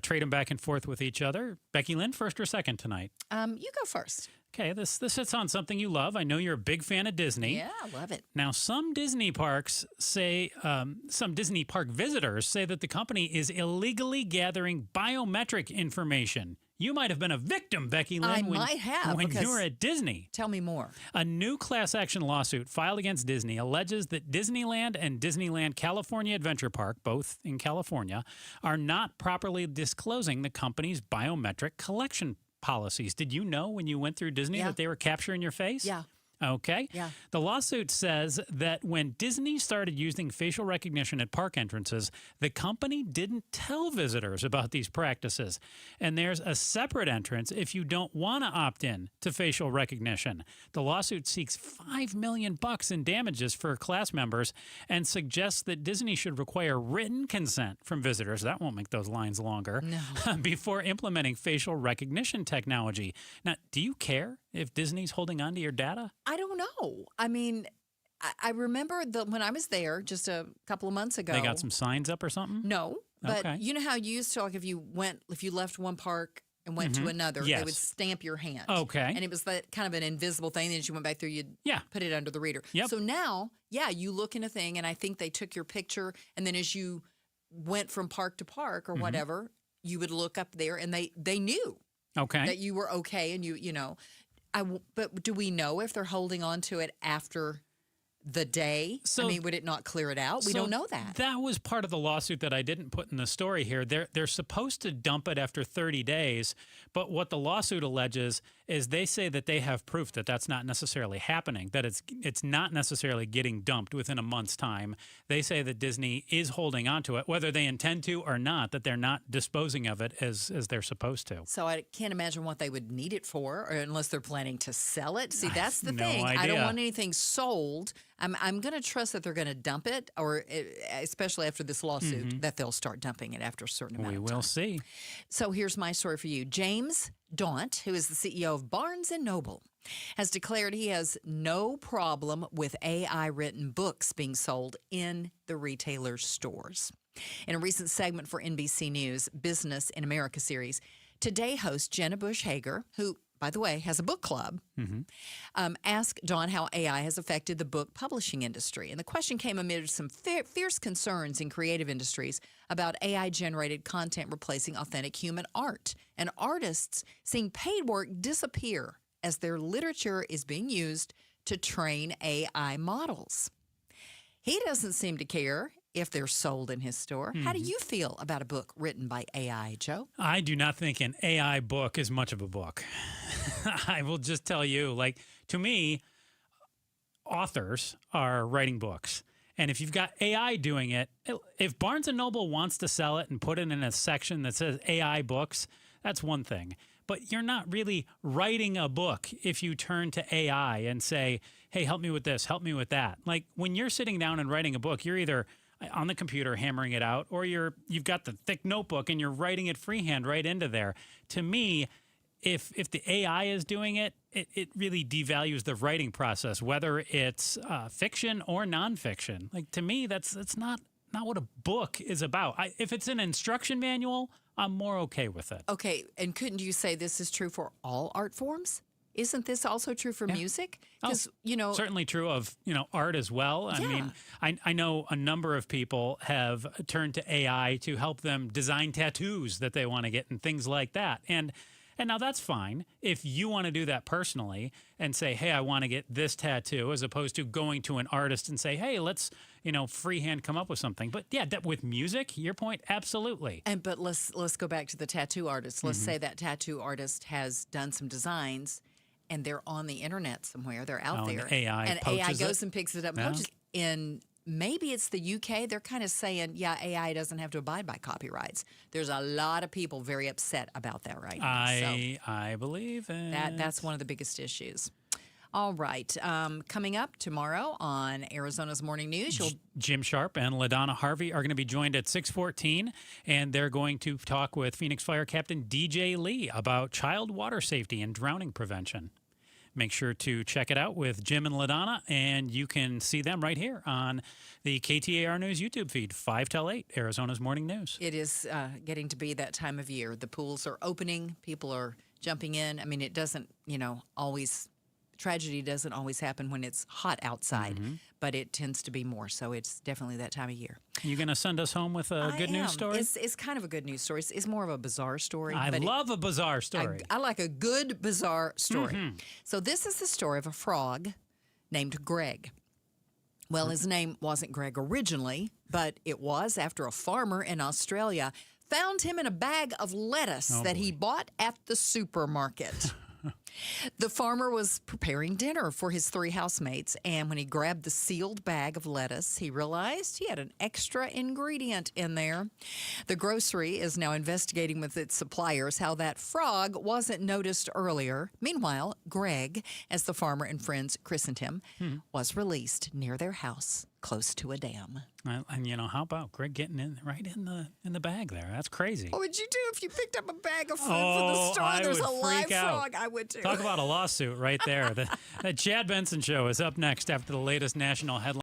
trade them back and forth with each other. Becky Lynn, first or second tonight? You go first. Okay, this hits on something you love. I know you're a big fan of Disney. Yeah, I love it. Now, some Disney parks say, some Disney park visitors say that the company is illegally gathering biometric information. You might have been a victim, Becky Lynn, when you were at Disney. Tell me more. A new class action lawsuit filed against Disney alleges that Disneyland and Disneyland California Adventure Park, both in California, are not properly disclosing the company's biometric collection policies. Did you know when you went through Disney that they were capturing your face? Yeah. Okay. Yeah. The lawsuit says that when Disney started using facial recognition at park entrances, the company didn't tell visitors about these practices. And there's a separate entrance if you don't want to opt in to facial recognition. The lawsuit seeks $5 million in damages for class members and suggests that Disney should require written consent from visitors. That won't make those lines longer. No. Before implementing facial recognition technology. Now, do you care if Disney's holding on to your data? I don't know. I mean, I remember when I was there just a couple of months ago. They got some signs up or something? No, but Okay. you know how you used to, like, if you left one park and went to another, Yes. they would stamp your hand. Okay. And it was that kind of an invisible thing. Then as you went back through, you'd put it under the reader. Yep. So now, you look in a thing, and I think they took your picture, and then as you went from park to park or whatever, you would look up there, and they knew that you were okay, and you know. But do we know if they're holding on to it after the day? I mean, would it not clear it out? We don't know that. That was part of the lawsuit that I didn't put in the story here. They're supposed to dump it after 30 days, but what the lawsuit alleges is they say that they have proof that that's not necessarily happening, that it's not necessarily getting dumped within a month's time. They say that Disney is holding on to it, whether they intend to or not, that they're not disposing of it as they're supposed to. So I can't imagine what they would need it for, or unless they're planning to sell it. See, that's the No thing. I idea. don't want anything sold. I'm going to trust that they're going to dump it, or especially after this lawsuit, that they'll start dumping it after a certain amount of time. We will see. So here's my story for you. James Daunt, who is the CEO of Barnes & Noble, has declared he has no problem with AI-written books being sold in the retailer's stores. In a recent segment for NBC News Business in America series, Today host Jenna Bush Hager, who, by the way, has a book club, asked Dawn how AI has affected the book publishing industry. And the question came amid some fierce concerns in creative industries about AI-generated content replacing authentic human art. And artists seeing paid work disappear as their literature is being used to train AI models. He doesn't seem to care if they're sold in his store. How do you feel about a book written by AI, Joe? I do not think an AI book is much of a book. I will just tell you, like, to me, authors are writing books. And if you've got AI doing it, if Barnes & Noble wants to sell it and put it in a section that says AI books, that's one thing. But you're not really writing a book if you turn to AI and say, hey, help me with this, help me with that. Like, when you're sitting down and writing a book, you're either on the computer hammering it out, or you've got the thick notebook and you're writing it freehand right into there. To me, if the AI is doing it, it really devalues the writing process, whether it's fiction or nonfiction. Like, to me, that's not what a book is about. If it's an instruction manual, I'm more okay with it. Okay, and couldn't you say this is true for all art forms? Isn't this also true for music? Because, certainly true of, art as well. I mean, I know a number of people have turned to AI to help them design tattoos that they want to get and things like that. And now that's fine if you want to do that personally and say, hey, I want to get this tattoo, as opposed to going to an artist and say, hey, let's, freehand come up with something. But yeah, with music, your point, absolutely. But let's go back to the tattoo artist. Let's say that tattoo artist has done some designs and they're on the internet somewhere. They're out there. And AI goes and picks it up. And maybe it's the UK. They're kind of saying, AI doesn't have to abide by copyrights. There's a lot of people very upset about that right now. I believe it. That's one of the biggest issues. All right. Coming up tomorrow on Arizona's Morning News, Jim Sharp and LaDonna Harvey are going to be joined at 6:14, and they're going to talk with Phoenix Fire Captain DJ Lee about child water safety and drowning prevention. Make sure to check it out with Jim and LaDonna, and you can see them right here on the KTAR News YouTube feed, 5 till 8, Arizona's Morning News. It is getting to be that time of year. The pools are opening. People are jumping in. I mean, it doesn't, always... Tragedy doesn't always happen when it's hot outside, but it tends to be more. So it's definitely that time of year. You going to send us home with a good news story? It's kind of a good news story. It's more of a bizarre story. I love a bizarre story. I like a good bizarre story. So this is the story of a frog named Greg. Well, his name wasn't Greg originally, but it was after a farmer in Australia found him in a bag of lettuce that he bought at the supermarket. The farmer was preparing dinner for his 3 housemates, and when he grabbed the sealed bag of lettuce, he realized he had an extra ingredient in there. The grocery is now investigating with its suppliers how that frog wasn't noticed earlier. Meanwhile, Greg, as the farmer and friends christened him, was released near their house, close to a dam. And how about Greg getting in the bag there? That's crazy. What would you do if you picked up a bag of food from the store? There's a live frog. I would too. Talk about a lawsuit right there. The Chad Benson Show is up next after the latest national headline.